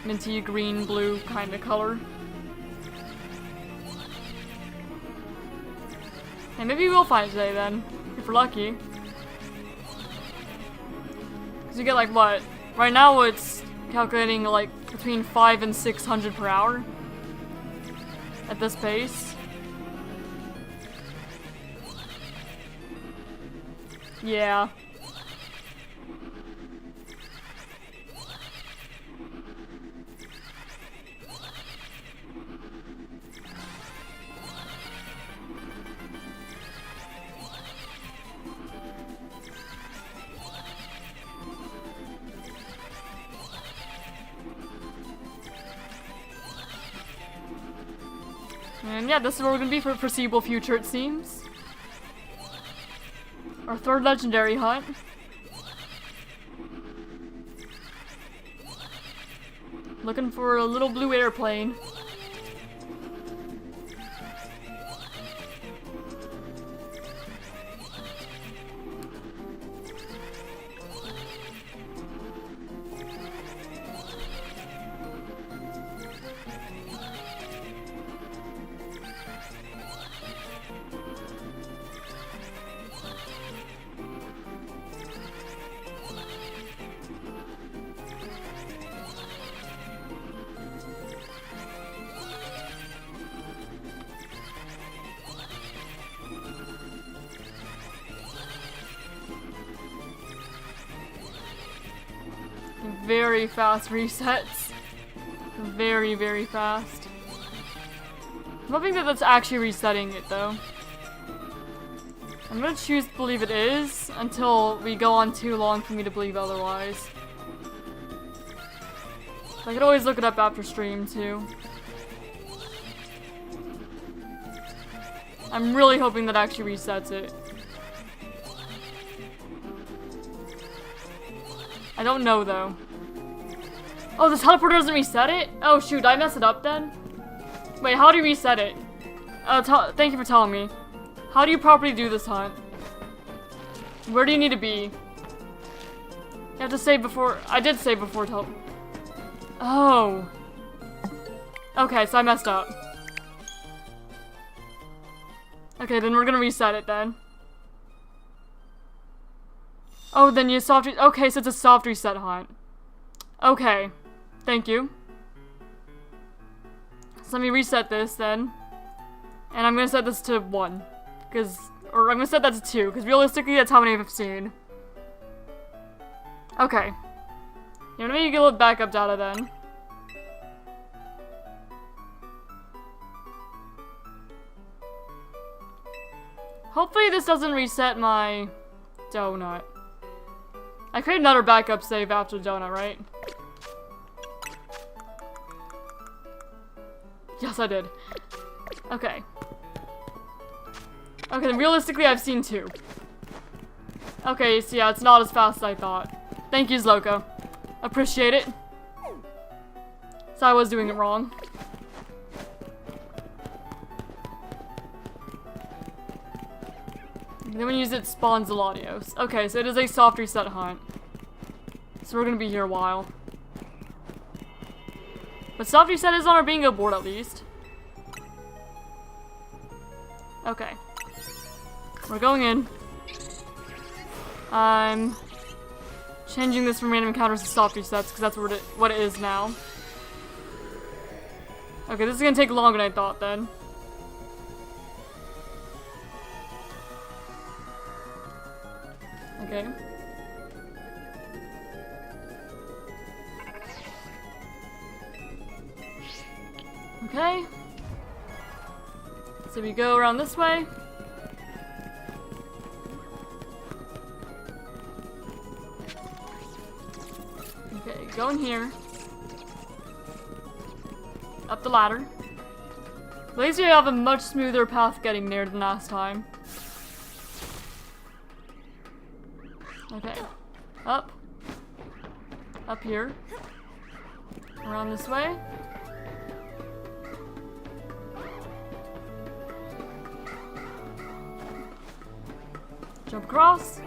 A: Minty green blue kind of color. And maybe we'll find it today then, if we're lucky. Because you get like what? Right now it's calculating like between 500 and 600 per hour. At this pace. Yeah. And yeah, this is where we're gonna be for the foreseeable future, it seems. Our third legendary hunt. Looking for a little blue airplane. Very fast resets. Very, very fast. I'm hoping that that's actually resetting it though. I'm gonna choose to believe it is until we go on too long for me to believe otherwise. I could always look it up after stream too. I'm really hoping that actually resets it. I don't know though. Oh, this teleporter doesn't reset it? Oh shoot, did I mess it up then? Wait, how do you reset it? Thank you for telling me. How do you properly do this hunt? Where do you need to be? You have to save before— I did save before Oh. Okay, so I messed up. Okay, then we're gonna reset it then. Oh, then you soft— okay, so it's a soft reset hunt. Okay. Thank you. So let me reset this then. And I'm gonna set this to 1. Or I'm gonna set that to 2, because realistically that's how many I've seen. Okay. Yeah, let me get a little backup data then. Hopefully this doesn't reset my donut. I create another backup save after donut, right? Yes, I did. Okay. Okay, then realistically, I've seen 2. Okay, so yeah, it's not as fast as I thought. Thank you, Zloko. Appreciate it. So I was doing it wrong. Then when you use it, spawns the Latios. Okay, so it is a soft reset hunt. So we're gonna be here a while. But soft reset is on our bingo board at least. Okay. We're going in. I'm changing this from random encounters to soft resets because that's what it is now. Okay, this is gonna take longer than I thought then. Okay. Okay. So we go around this way. Okay, go in here. Up the ladder. At least you have a much smoother path getting there than last time. Okay. Up. Up here. Around this way. Jump across.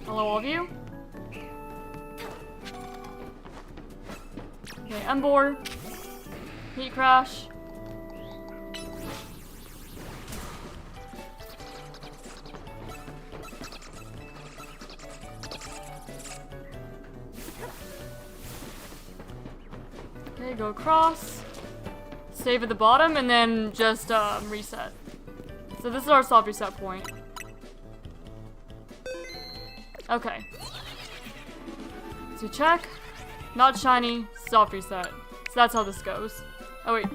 A: Hello, all of you. Okay, Ember. Heat crash. go across, save at the bottom, and then just reset. So this is our soft reset point. Okay. So check, not shiny, soft reset. So that's how this goes. Oh wait.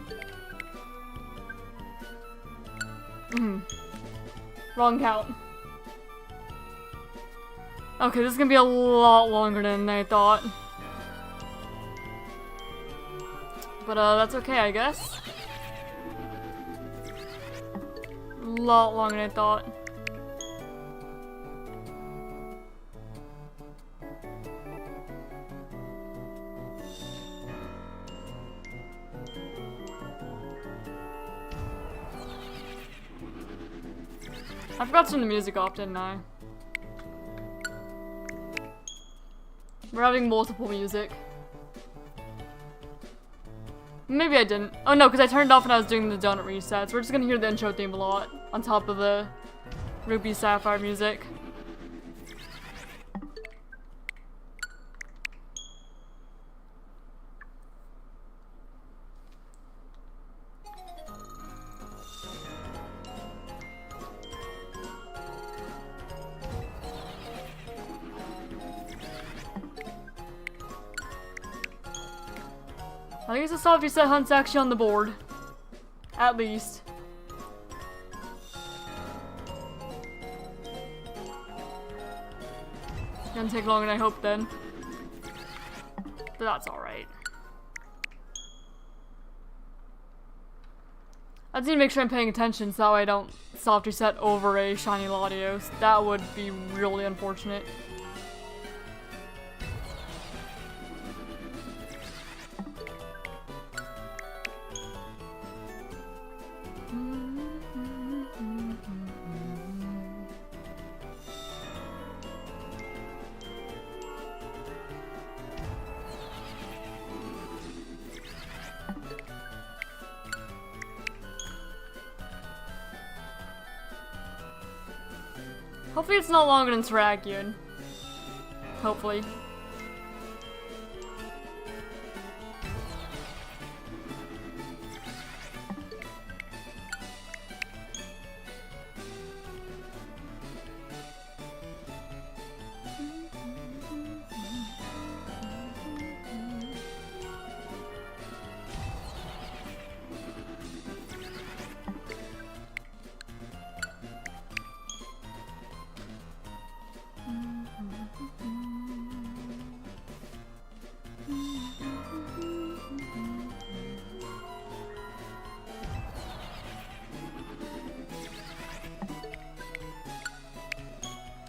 A: Wrong count. Okay, this is gonna be a lot longer than I thought. But that's okay, I guess. A lot longer than I thought. I forgot to turn the music off, didn't I? We're having multiple music. Maybe I didn't. Oh no, because I turned it off when I was doing the donut resets. We're just gonna hear the intro theme a lot on top of the Ruby Sapphire music. I think it's a soft reset hunt's actually on the board. At least. It's gonna take longer than I hoped then. But that's alright. I just need to make sure I'm paying attention so that way I don't soft reset over a shiny Latios. That would be really unfortunate. Hopefully it's not longer than Terrakion. Hopefully.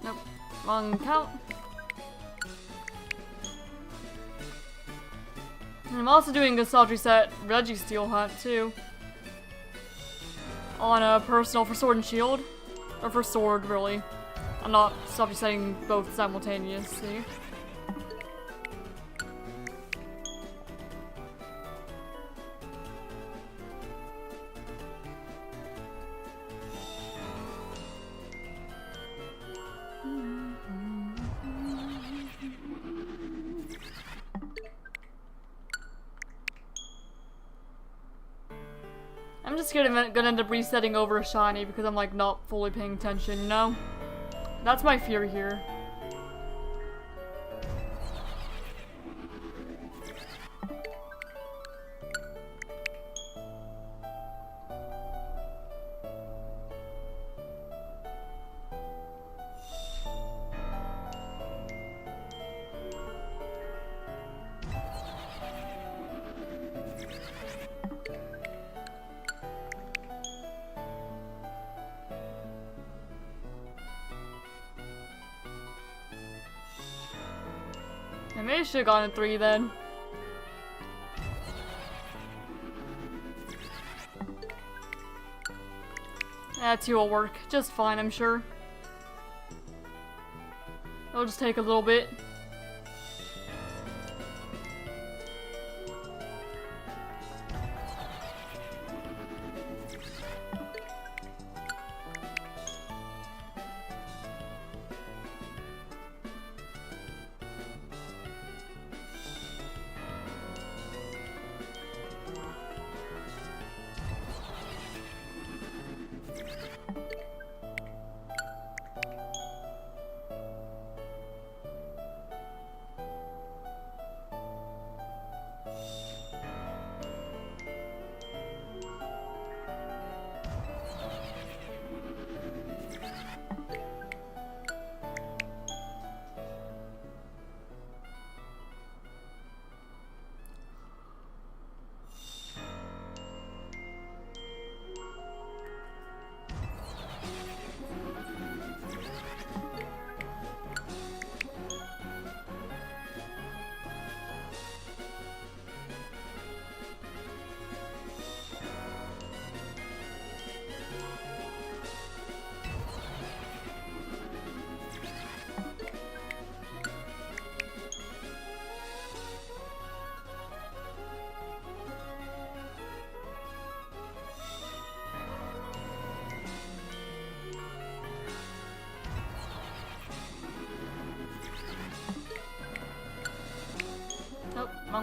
A: Nope. Wrong count. And I'm also doing a soft reset Registeel hunt too. On a personal for Sword and Shield. Or for Sword, really. I'm not soft resetting both simultaneously. I'm just scared I'm gonna end up resetting over a shiny because I'm like not fully paying attention, you know? That's my fear here. I maybe should have gone in 3 then. Yeah, 2 will work just fine, I'm sure. It'll just take a little bit.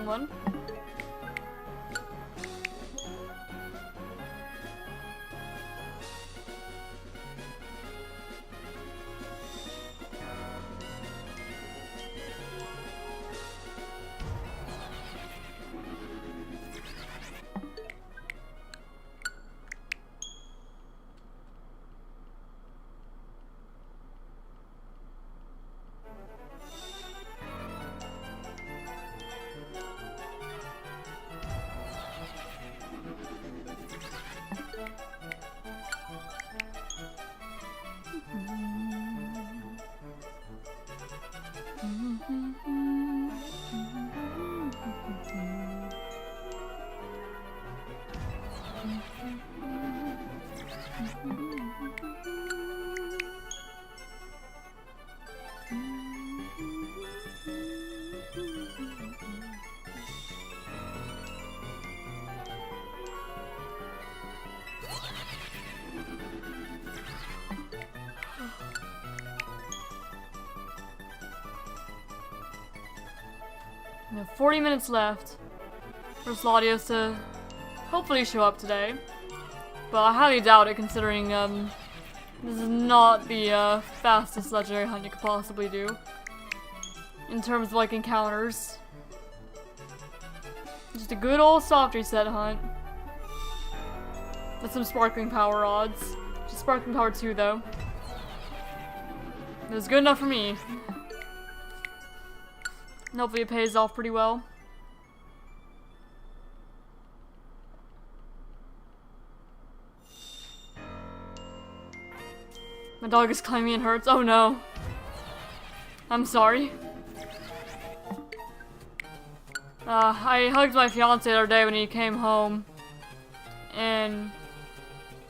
A: wrong one. We have 40 minutes left for Latios to hopefully show up today. But I highly doubt it, considering this is not the fastest legendary hunt you could possibly do. In terms of like encounters. Just a good old soft reset hunt. With some sparkling power odds. Just sparkling power 2 though. It was good enough for me. And hopefully it pays off pretty well. My dog is climbing and hurts. Oh no. I'm sorry. I hugged my fiance the other day when he came home. And...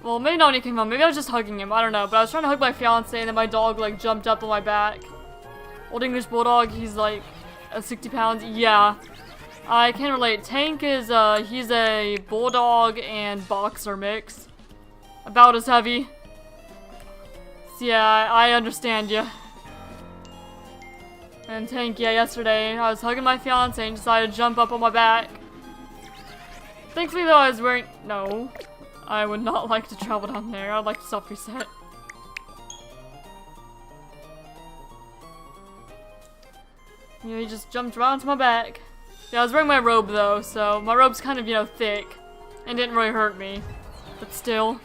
A: well, maybe not when he came home. Maybe I was just hugging him. I don't know. But I was trying to hug my fiance and then my dog like jumped up on my back. Old English Bulldog, he's like 60 pounds. Yeah. I can relate. Tank is, he's a Bulldog and Boxer mix. About as heavy. So yeah, I understand you. And Tank, yeah, yesterday I was hugging my fiance and decided to jump up on my back. Thankfully though I was wearing... no. I would not like to travel down there. I'd like to self-reset. You know, he just jumped right onto my back. Yeah, I was wearing my robe though, so my robe's kind of, you know, thick. And didn't really hurt me. But still.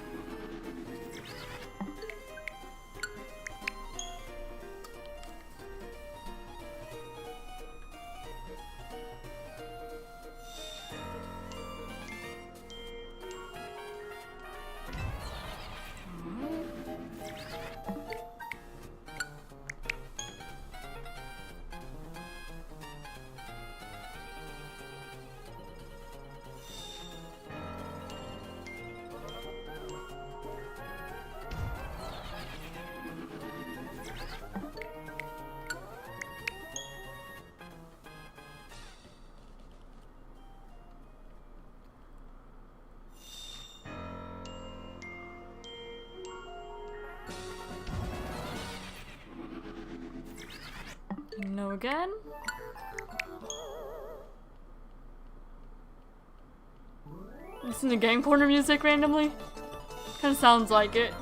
A: No again? Listen to Game Corner music randomly? Kinda sounds like it.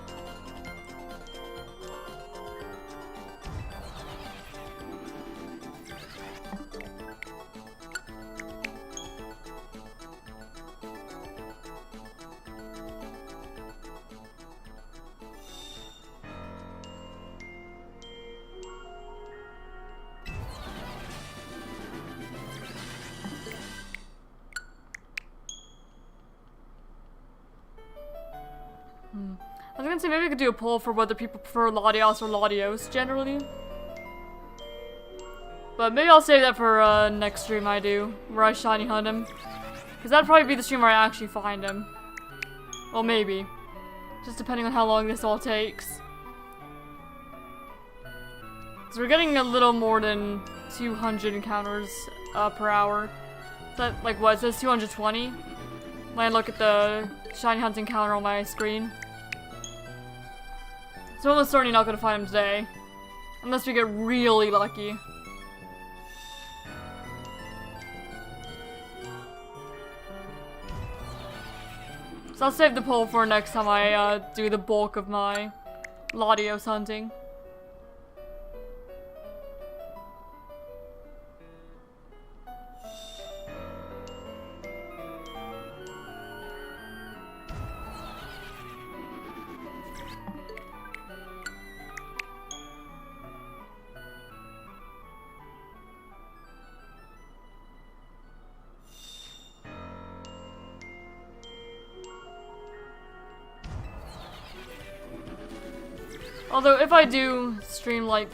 A: I was gonna say maybe we could do a poll for whether people prefer Latios or Latios generally. But maybe I'll save that for next stream I do, where I shiny hunt him. Because that'd probably be the stream where I actually find him. Well, maybe. Just depending on how long this all takes. So we're getting a little more than 200 encounters per hour. Is that, like, what? It says 220? When I look at the shiny hunt encounter on my screen. So almost certainly not gonna find him today. Unless we get really lucky. So I'll save the poll for next time I do the bulk of my Latios hunting. Although, if I do stream, like,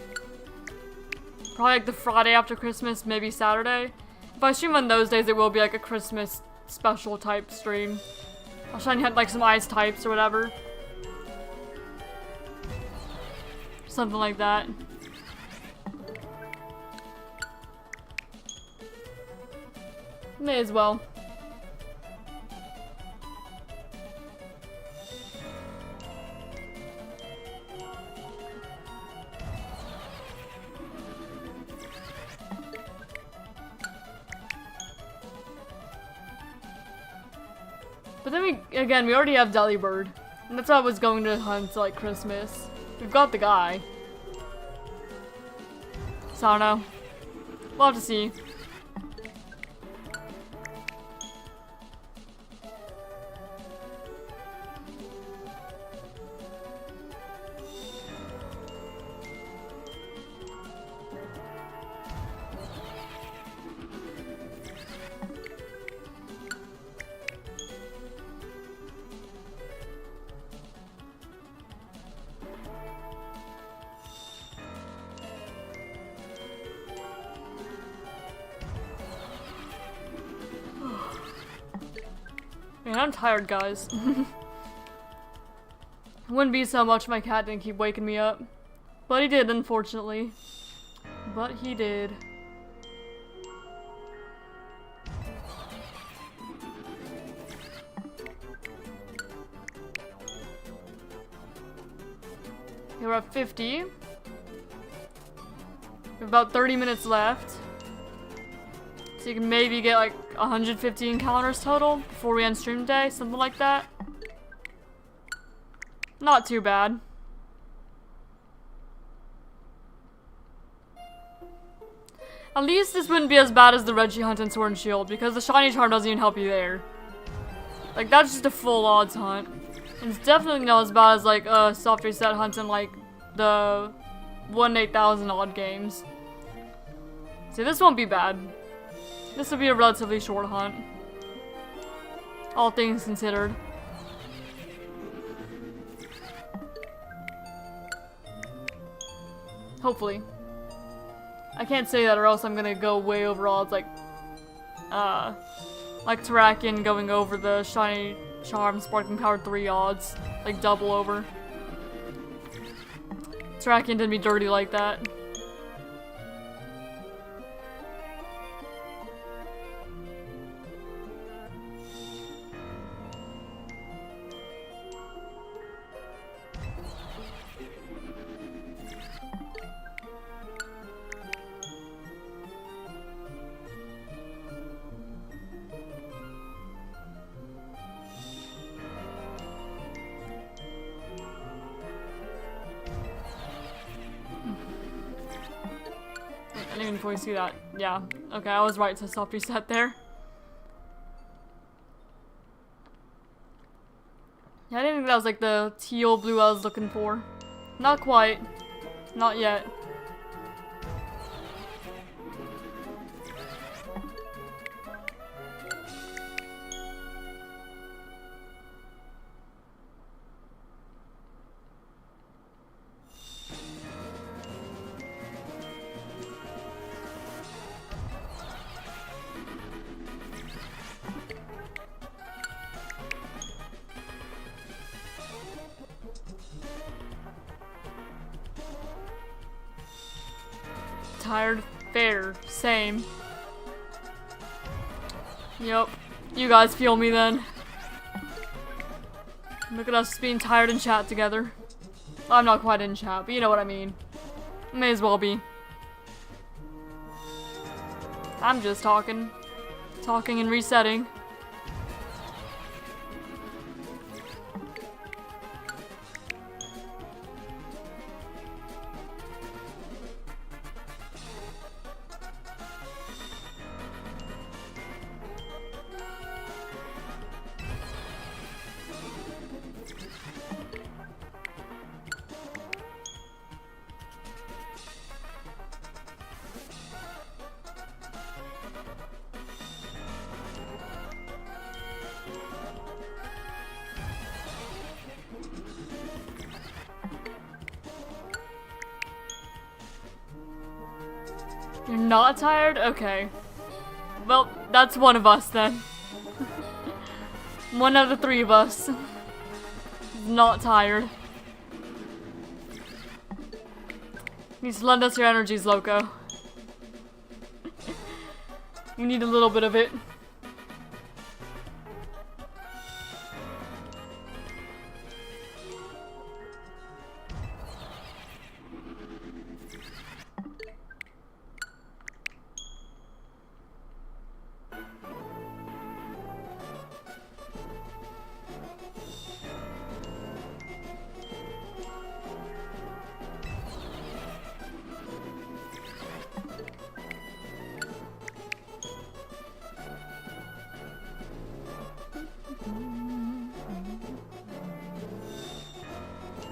A: probably like the Friday after Christmas, maybe Saturday, if I stream on those days, it will be like a Christmas special type stream. I'll try and hit like some ice types or whatever. Something like that. May as well. But then we already have Delibird. And that's why I was going to hunt like Christmas. We've got the guy. So I don't know. We'll have to see. Man, I'm tired, guys. It wouldn't be so much if my cat didn't keep waking me up. But he did, unfortunately. But he did. Okay, we're at 50. We have about 30 minutes left. So you can maybe get like 150 encounters total before we end stream today, something like that. Not too bad. At least this wouldn't be as bad as the Reggie hunt and Sword and Shield, because the shiny charm doesn't even help you there. Like, that's just a full odds hunt. And it's definitely not as bad as like a soft reset hunt in like the 1 in 8,000 odd games. See, this won't be bad. This will be a relatively short hunt. All things considered. Hopefully. I can't say that or else I'm gonna go way over odds like Terrakion going over the Shiny Charm Sparkling Power 3 odds. Like double over. Terrakion did me dirty like that. I didn't even fully see that. Yeah. Okay, I was right to soft reset there. Yeah, I didn't think that was like the teal blue I was looking for. Not quite. Not yet. Tired, fair, same. Yep. You guys feel me then. Look at us being tired in chat together. I'm not quite in chat, but you know what I mean. May as well be. I'm just talking. Talking and resetting. You're not tired? Okay. Well, that's one of us then. One out of the 3 of us. Not tired. Needs to lend us your energies, Loco. You need a little bit of it.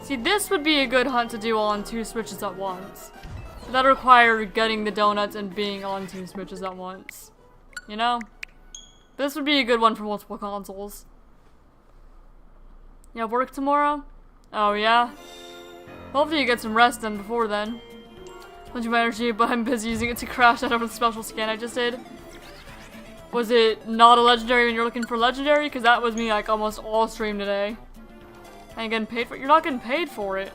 A: See, this would be a good hunt to do on 2 switches at once. But that require getting the donuts and being on 2 switches at once. You know? This would be a good one for multiple consoles. You have work tomorrow? Oh yeah? Hopefully you get some rest then before then. Plenty of energy, but I'm busy using it to crash out of the special scan I just did. Was it not a legendary when you're looking for legendary? Because that was me like almost all stream today. I ain't getting paid for it. You're not getting paid for it.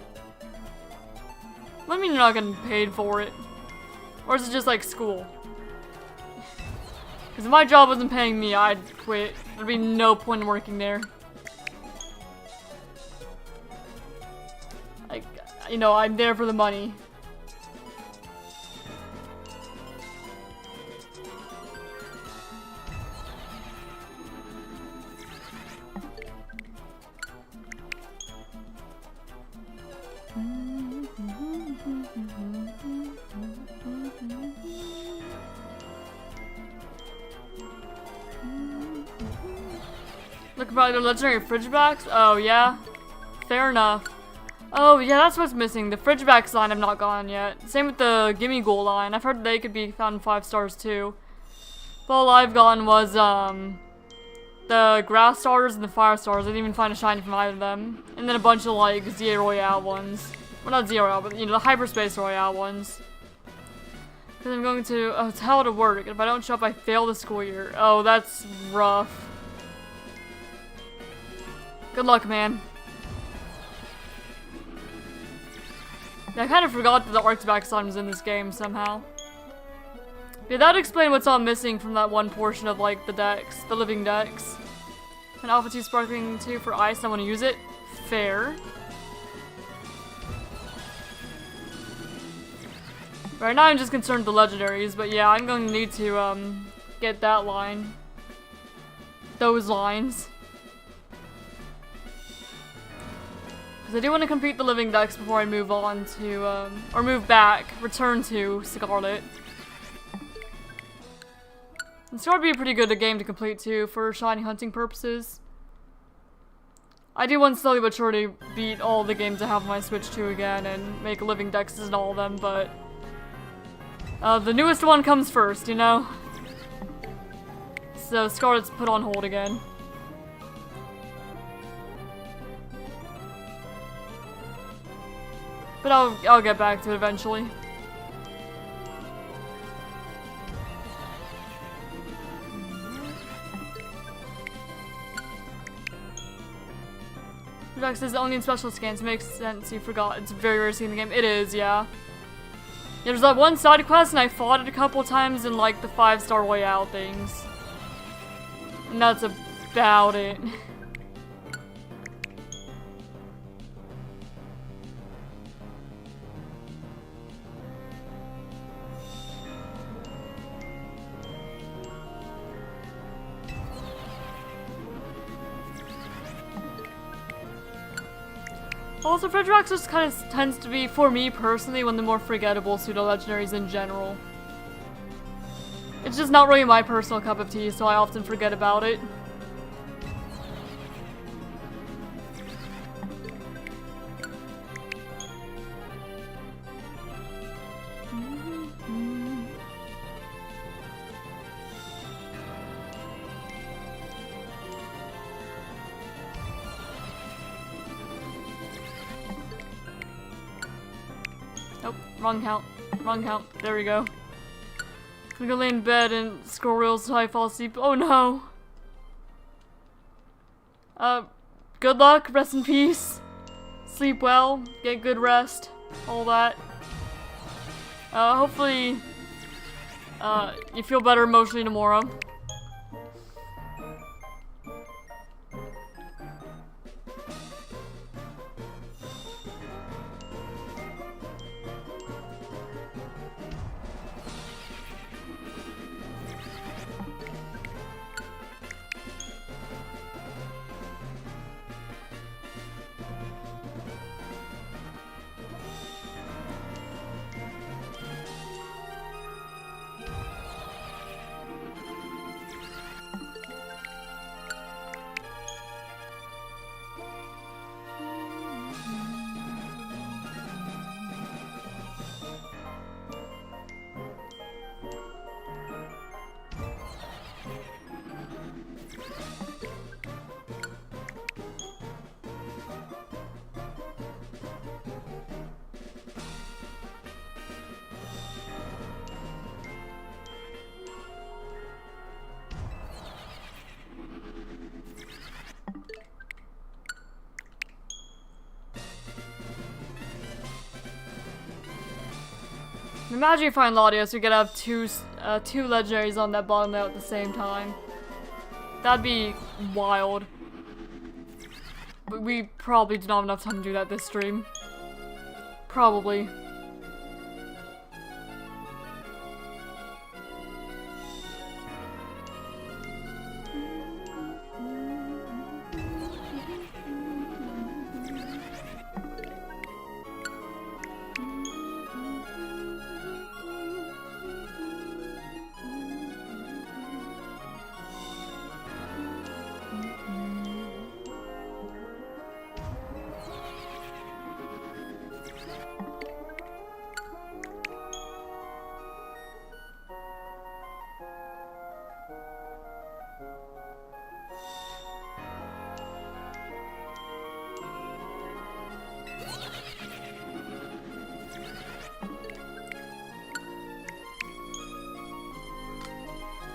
A: What do you mean you're not getting paid for it? Or is it just like school? Because if my job wasn't paying me, I'd quit. There'd be no point in working there. Like, you know, I'm there for the money. Look about the legendary fridge backs? Oh yeah? Fair enough. Oh yeah, that's what's missing. The fridge backs line have not gone yet. Same with the Gimme Ghoul line. I've heard they could be found in 5 stars too. But all I've gotten was the grass stars and the fire stars. I didn't even find a shiny from either of them. And then a bunch of like Zia Royale ones. Well, not Zia Royale, but you know, the Hyperspace Royale ones. Because I'm going to a hotel to work. If I don't show up, I fail the school year. Oh, that's rough. Good luck, man. Yeah, I kind of forgot that the Arcback sign was in this game somehow. Yeah, that would explain what's all missing from that one portion of, like, the decks. The living decks. An Alpha 2 Sparkling 2 for ice. I want to use it. Fair. Right now I'm just concerned with the legendaries, but yeah, I'm going to need to, get that line. Those lines. Because I do want to complete the living decks before I move on to, or move back, return to Scarlet. And Scarlet would be a pretty good game to complete too, for shiny hunting purposes. I do want to slowly but surely beat all the games I have on my Switch 2 again, and make living decks in all of them, but... the newest one comes first, you know? So Scarlet's put on hold again. But I'll get back to it eventually. Jack says only in special scans. Makes sense, you forgot. It's very rare to see in the game. It is, yeah. Yeah, there's that one side quest and I fought it a couple times in like the 5-star Royale things. And that's about it. Also, Fredrox just kind of tends to be, for me personally, one of the more forgettable pseudo-legendaries in general. It's just not really my personal cup of tea, so I often forget about it. Wrong count. Wrong count. There we go. I'm gonna lay in bed and scroll reels until I fall asleep. Oh no. Good luck, rest in peace. Sleep well, get good rest, all that. Hopefully, you feel better emotionally tomorrow. Imagine you find Latios, you could have two legendaries on that bottom layout at the same time. That'd be wild. But we probably did not have enough time to do that this stream. Probably.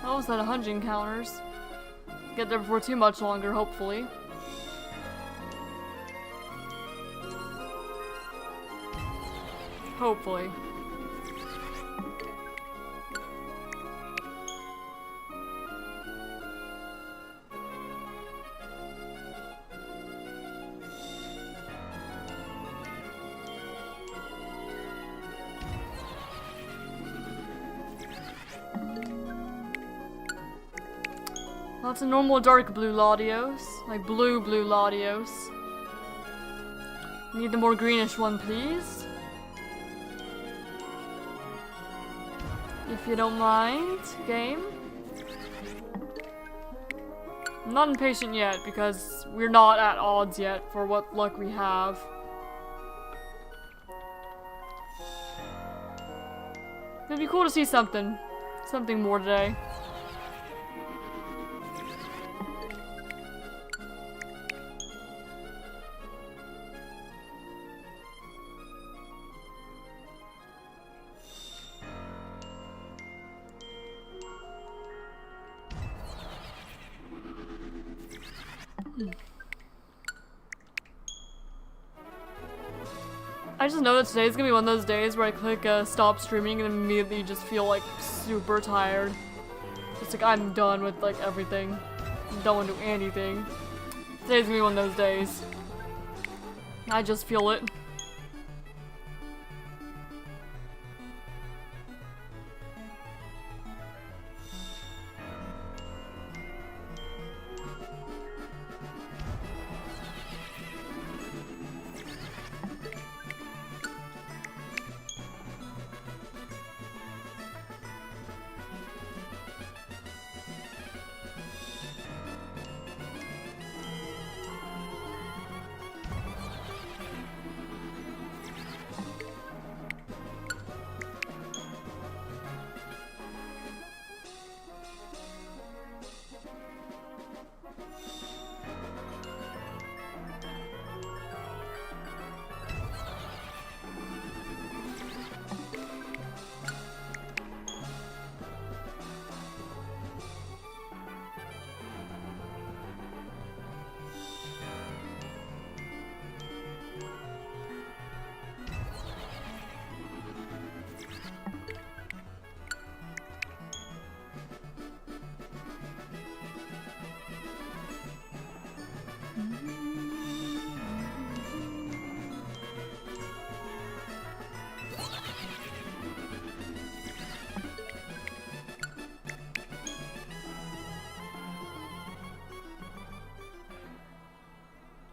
A: Almost at 100 encounters. Get there before too much longer, hopefully. Hopefully. That's a normal dark blue Latios. Like blue Latios. Need the more greenish one, please. If you don't mind, game. I'm not impatient yet because we're not at odds yet for what luck we have. It'd be cool to see something more today. I just know that today's gonna be one of those days where I click stop streaming and immediately just feel like super tired. Just like I'm done with like everything. Don't want to do anything. Today's gonna be one of those days. I just feel it.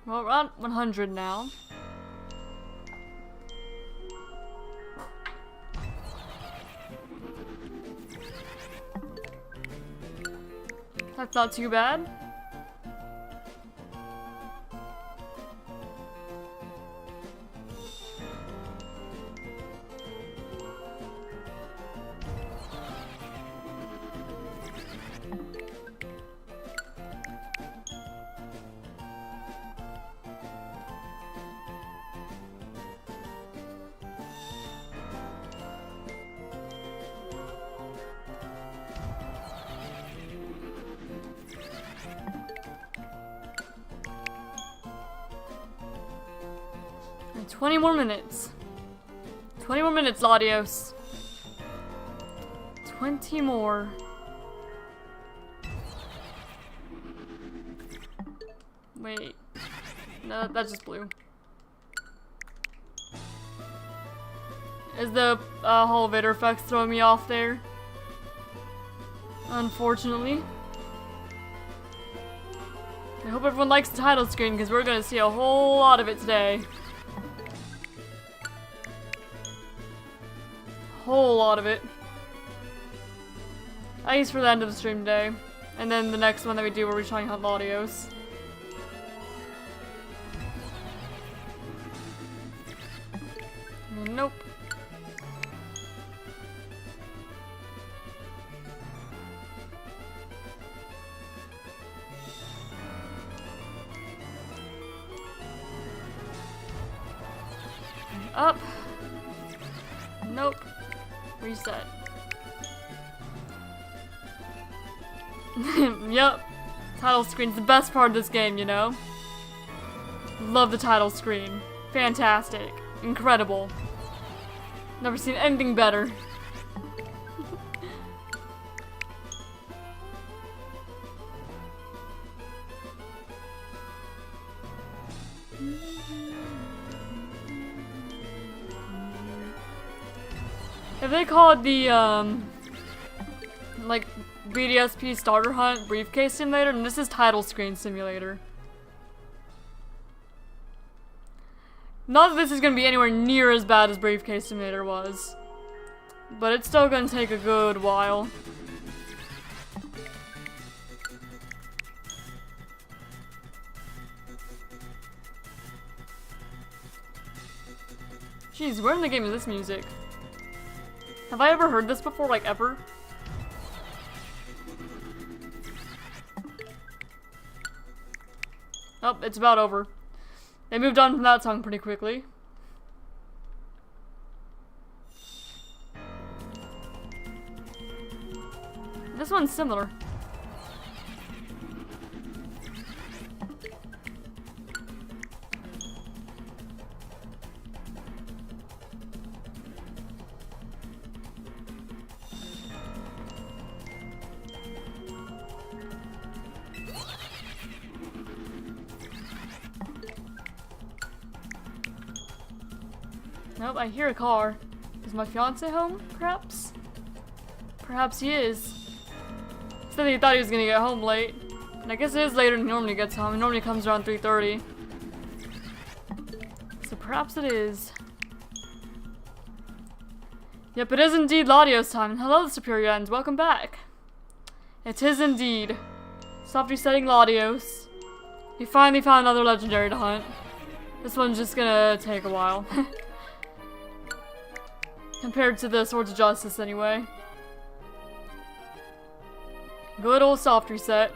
A: Well, we're at 100 now. That's not too bad. And 20 more minutes. 20 more minutes, Latios. 20 more. Wait. No, that's just blue. Is the elevator effects throwing me off there? Unfortunately. I hope everyone likes the title screen because we're gonna see a whole lot of it today. Whole lot of it. At least for the end of the stream today. And then the next one that we do where we try and hunt Latios. Nope. Up. Nope. Reset. Yep. Title screen's the best part of this game, you know? Love the title screen. Fantastic. Incredible. Never seen anything better. If they called the, like, BDSP Starter Hunt Briefcase Simulator, and this is Title Screen Simulator. Not that this is gonna be anywhere near as bad as Briefcase Simulator was. But it's still gonna take a good while. Jeez, where in the game is this music? Have I ever heard this before, like, ever? Oh, it's about over. They moved on from that song pretty quickly. This one's similar. Nope, I hear a car. Is my fiance home, perhaps? Perhaps he is. Said he thought he was gonna get home late. And I guess it is later than he normally gets home. He normally comes around 3:30. So perhaps it is. Yep, it is indeed Latios time. Hello, Superiors. Welcome back. It is indeed. Soft resetting Latios. He finally found another legendary to hunt. This one's just gonna take a while. Compared to the Swords of Justice, anyway. Good old soft reset.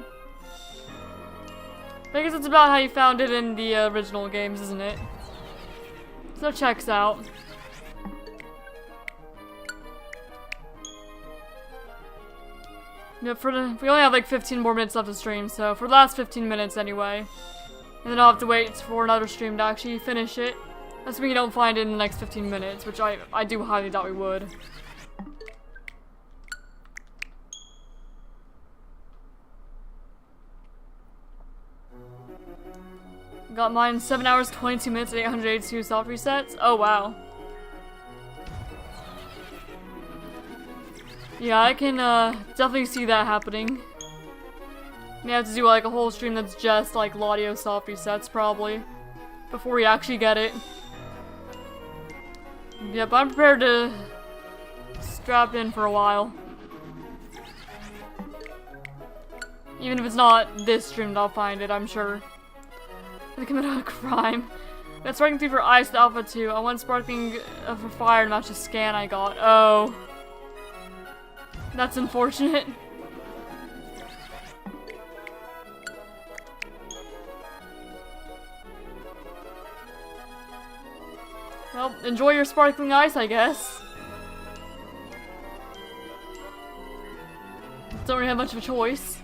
A: I guess it's about how you found it in the original games, isn't it? So checks out. Yep, we only have like 15 more minutes left to stream, so for the last 15 minutes anyway. And then I'll have to wait for another stream to actually finish it. Assuming you don't find it in the next 15 minutes, which I do highly doubt we would. Got mine 7 hours, 22 minutes, and 882 soft resets. Oh, wow. Yeah, I can definitely see that happening. You have to do like a whole stream that's just like Latios soft resets probably before we actually get it. Yep, I'm prepared to strap in for a while. Even if it's not this stream, I'll find it, I'm sure. I committed a crime. Got Sparking 3 for Ice, Alpha 2. I want Sparking for Fire, not just Scan I got. Oh. That's unfortunate. Well, enjoy your sparkling ice, I guess. Don't really have much of a choice.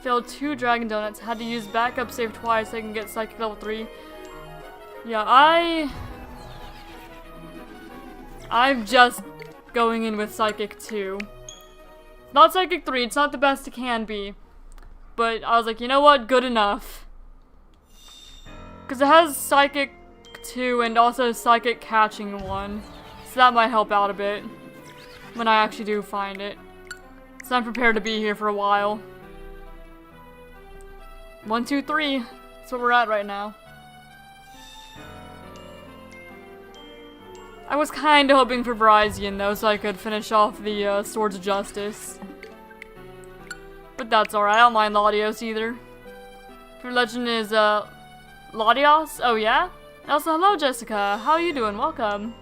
A: Failed 2 Dragon Donuts. Had to use backup save twice so I can get Psychic level 3. Yeah, I'm just going in with Psychic 2. Not Psychic 3, it's not the best it can be. But I was like, you know what? Good enough. Because it has Psychic 2 and also Psychic Catching 1. So that might help out a bit. When I actually do find it. So I'm prepared to be here for a while. 1, 2, 3. That's what we're at right now. I was kinda hoping for Verizon though, so I could finish off the Swords of Justice. But that's alright, I don't mind Latios either. Your legend is Latios? Oh yeah? Also, hello Jessica, how are you doing? Welcome.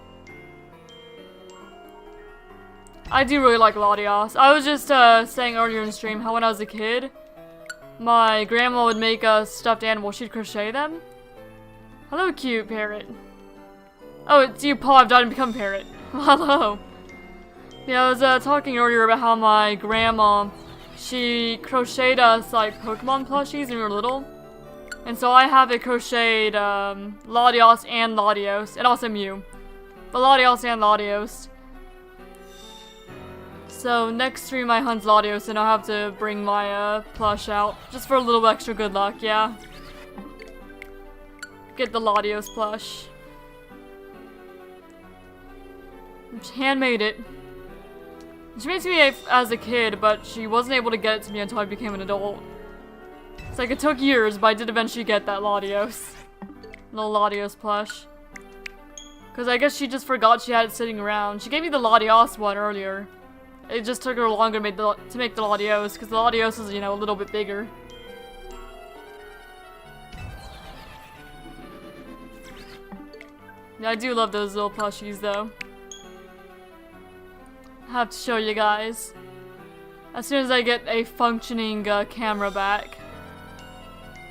A: I do really like Latios. I was just saying earlier in stream how when I was a kid, my grandma would make a stuffed animal, she'd crochet them. Hello cute parrot. Oh, it's you, Paul. I've died and become a parrot. Hello. Yeah, I was talking earlier about how my grandma, she crocheted us like Pokemon plushies when we were little. And so I have a crocheted Latios and Latios, and also Mew. But Latios and Latios. So next stream I hunt Latios and I'll have to bring my plush out. Just for a little extra good luck, yeah. Get the Latios plush. She handmade it. She made it to me as a kid, but she wasn't able to get it to me until I became an adult. It's like it took years, but I did eventually get that Latios. Little Latios plush. Because I guess she just forgot she had it sitting around. She gave me the Latios one earlier. It just took her longer to make the Latios, because the Latios is, you know, a little bit bigger. Yeah, I do love those little plushies, though. I have to show you guys. As soon as I get a functioning camera back.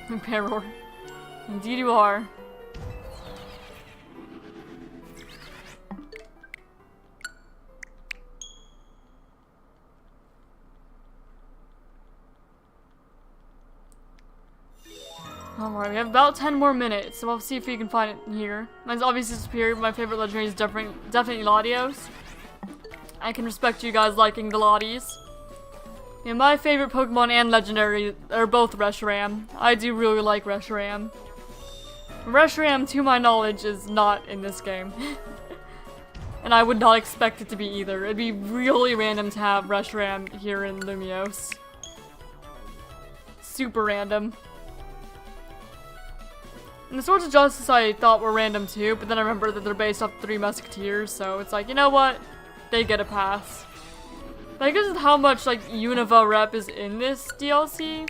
A: Peror. Indeed you are. Alright, we have about 10 more minutes, so we'll see if we can find it here. Mine's obviously superior, but my favorite legendary is definitely Latios. I can respect you guys liking the Lotties. Yeah, my favorite Pokemon and legendary are both Reshiram. I do really like Reshiram. Reshiram, to my knowledge, is not in this game. And I would not expect it to be either. It'd be really random to have Reshiram here in Lumiose. Super random. And the Swords of Justice I thought were random too, but then I remember that they're based off 3 Musketeers, so it's like, you know what? They get a pass. But I guess with how much, like, Unova rep is in this DLC,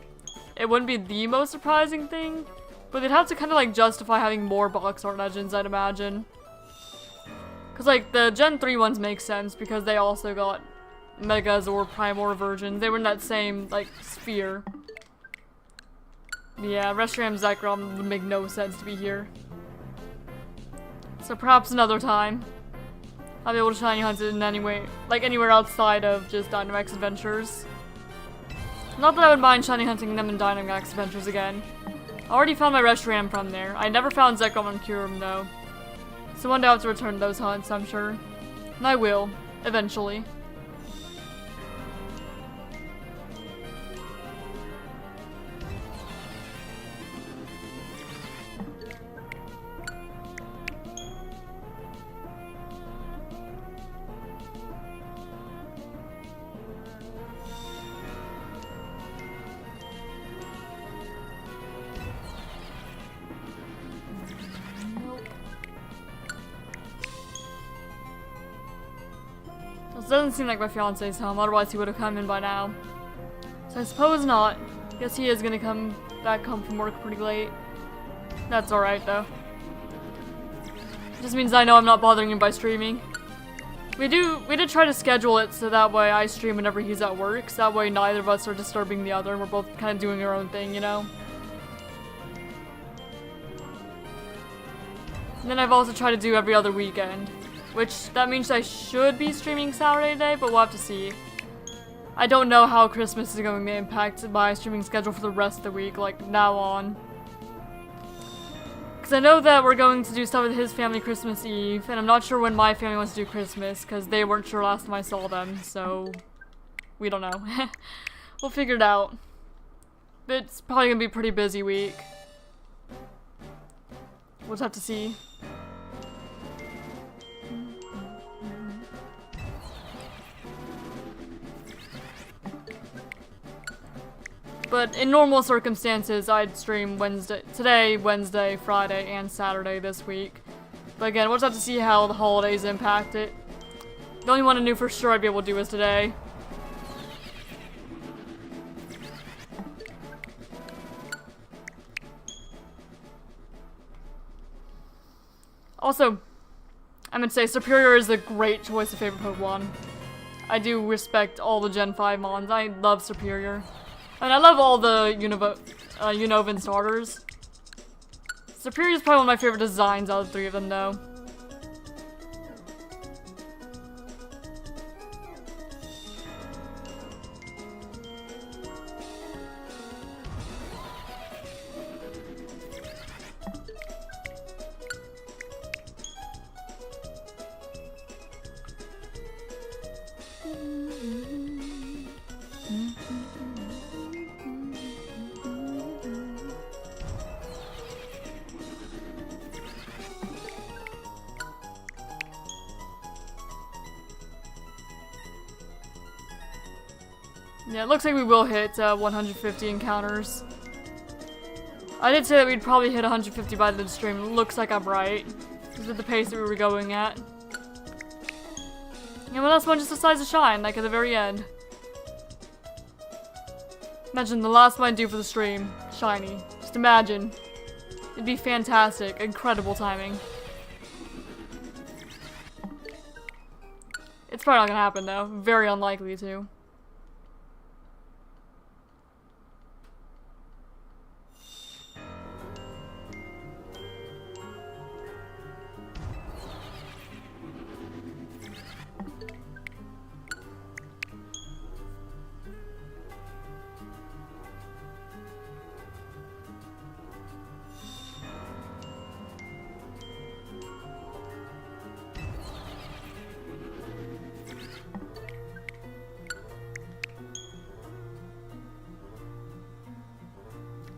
A: it wouldn't be the most surprising thing, but they'd have to kind of, like, justify having more box art legends, I'd imagine. Because, like, the Gen 3 ones make sense because they also got Megas or Primor versions. They were in that same, like, sphere. Yeah, Reshiram Zekrom would make no sense to be here. So perhaps another time. I'll be able to shiny hunt it in anywhere outside of just Dynamax Adventures. Not that I would mind shiny hunting them in Dynamax Adventures again. I already found my Reshiram from there. I never found Zekrom on Kyurem though. So one day I'll have to return those hunts, I'm sure. And I will, eventually. Well, it doesn't seem like my fiance's home, otherwise he would have come in by now. So I suppose not. Guess he is gonna come back home from work pretty late. That's alright though. Just means I know I'm not bothering him by streaming. We did try to schedule it so that way I stream whenever he's at work, so that way neither of us are disturbing the other and we're both kind of doing our own thing, you know? And then I've also tried to do every other weekend, which that means I should be streaming Saturday today, but we'll have to see. I don't know how Christmas is going to impact my streaming schedule for the rest of the week, like now on. Because I know that we're going to do stuff with his family Christmas Eve, and I'm not sure when my family wants to do Christmas, because they weren't sure last time I saw them, so we don't know. We'll figure it out. But it's probably going to be a pretty busy week. We'll just have to see. But in normal circumstances, I'd stream today, Wednesday, Friday, and Saturday this week. But again, we'll just have to see how the holidays impact it. The only one I knew for sure I'd be able to do is today. Also, I would say Superior is a great choice of favorite Pokemon. I do respect all the Gen 5 mons. I love Superior. And I love all the Unovan starters. Superior is probably one of my favorite designs out of the three of them, though. Yeah, it looks like we will hit 150 encounters. I did say that we'd probably hit 150 by the end of the stream. It looks like I'm right. This is the pace that we were going at. And one last one just decides to shine, like at the very end. Imagine the last one I do for the stream. Shiny. Just imagine. It'd be fantastic. Incredible timing. It's probably not gonna happen though. Very unlikely to.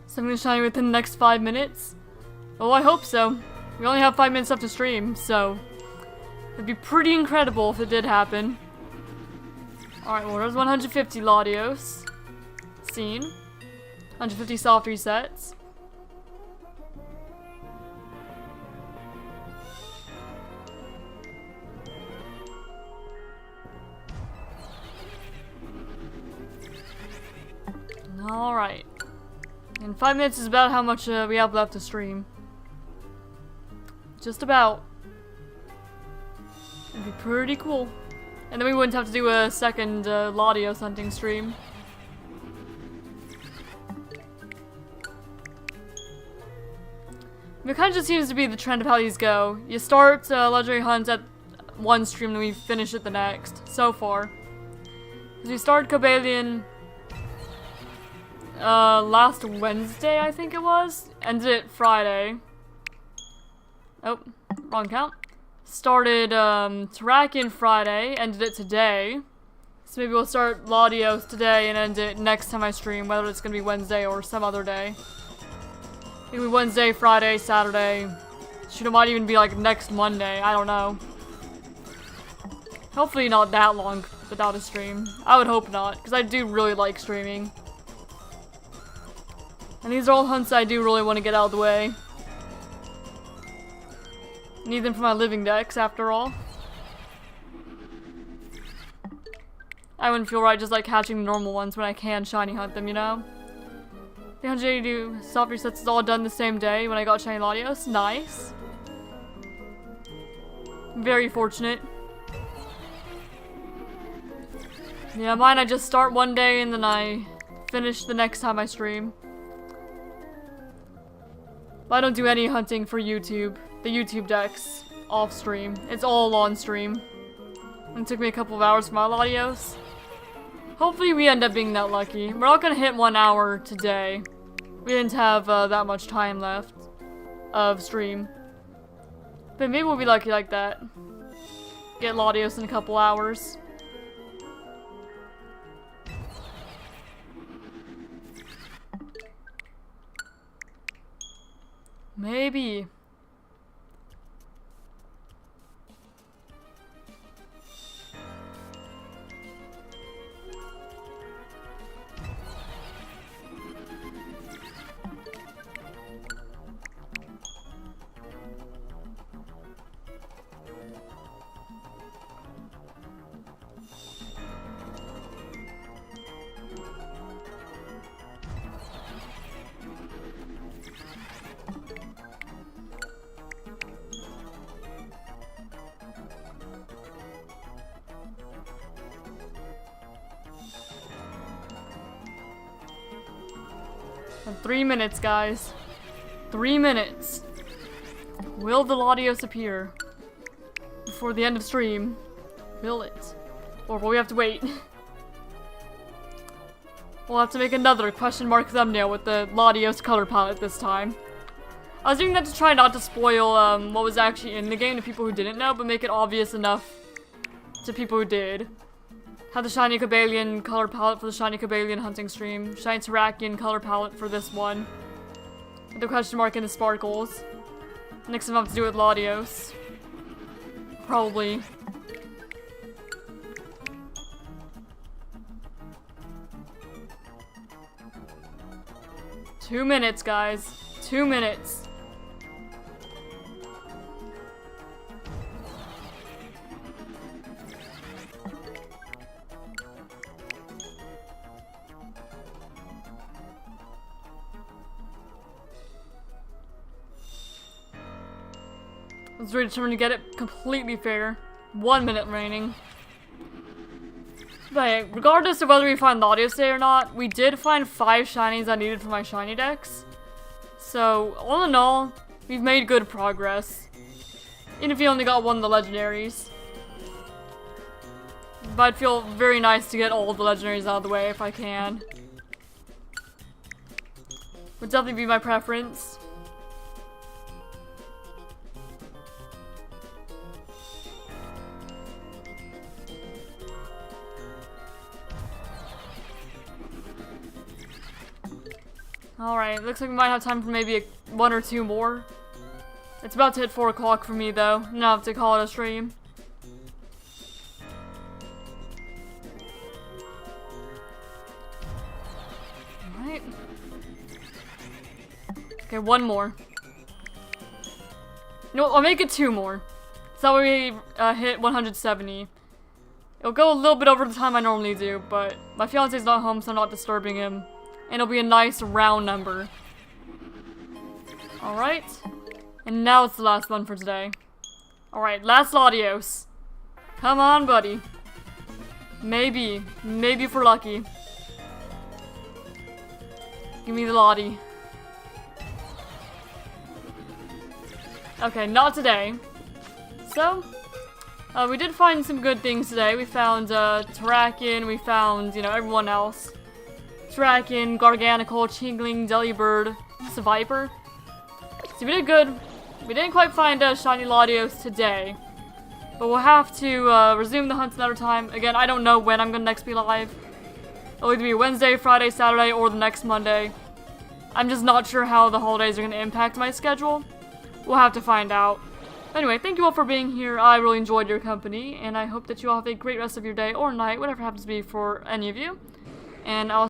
A: Something shiny within the next 5 minutes? Oh, I hope so. We only have 5 minutes left to stream, so it'd be pretty incredible if it did happen. Alright, well, there's 150 Latios. Seen. 150 soft resets. Alright. And 5 minutes is about how much we have left to stream. Just about. It'd be pretty cool. And then we wouldn't have to do a second Latios hunting stream. It kind of just seems to be the trend of how these go. You start legendary hunts at one stream, then we finish it the next. So far. Because we started Cobalion last Wednesday, I think it was. Ended it Friday. Oh, wrong count. Started Terrakion Friday, ended it today. So maybe we'll start Latios today and end it next time I stream, whether it's gonna be Wednesday or some other day. Maybe Wednesday, Friday, Saturday. Shoot, it might even be like next Monday, I don't know. Hopefully not that long without a stream. I would hope not, because I do really like streaming. And these are all hunts I do really want to get out of the way. Need them for my living decks, after all. I wouldn't feel right just like catching the normal ones when I can shiny hunt them, you know? The 182 soft resets is all done the same day when I got shiny Latios. Nice. Very fortunate. Yeah, mine I just start one day and then I finish the next time I stream. But I don't do any hunting for YouTube. The YouTube decks off stream. It's all on stream. It took me a couple of hours for my Latios. Hopefully we end up being that lucky. We're not gonna hit 1 hour today. We didn't have that much time left of stream. But maybe we'll be lucky like that. Get Latios in a couple hours. Maybe. In 3 minutes, guys. 3 minutes. Will the Latios appear before the end of stream? Will it? Or will we have to wait? We'll have to make another question mark thumbnail with the Latios color palette this time. I was doing that to try not to spoil what was actually in the game to people who didn't know, but make it obvious enough to people who did. Had the Shiny Cobalion color palette for the Shiny Cobalion hunting stream. Shiny Terrakion color palette for this one. With the question mark and the sparkles. Next time I have to do with Latios. Probably. Two minutes, guys. 2 minutes. I was really determined to get it completely fair. 1 minute remaining. But regardless of whether we find Latios today or not, we did find 5 shinies I needed for my ShinyDex. So, all in all, we've made good progress. Even if you only got one of the legendaries. But I'd feel very nice to get all of the legendaries out of the way if I can. Would definitely be my preference. Alright, looks like we might have time for maybe 1 or 2 more. It's about to hit 4 o'clock for me though, and I'll have to call it a stream. Alright. Okay, 1 more. No, I'll make it 2 more. So that way we hit 170. It'll go a little bit over the time I normally do, but my fiance's not home, so I'm not disturbing him. And it'll be a nice round number. Alright. And now it's the last one for today. Alright, last Latios. Come on, buddy. Maybe. Maybe if we're lucky. Give me the Lottie. Okay, not today. So, we did find some good things today. We found Terrakion, we found, you know, everyone else. Terrakion, Garganical, Chingling, Delibird, Seviper. So we did good. We didn't quite find Shiny Latios today. But we'll have to resume the hunt another time. Again, I don't know when I'm gonna next be live. It'll either be Wednesday, Friday, Saturday, or the next Monday. I'm just not sure how the holidays are gonna impact my schedule. We'll have to find out. Anyway, thank you all for being here. I really enjoyed your company, and I hope that you all have a great rest of your day or night, whatever happens to be for any of you. And I'll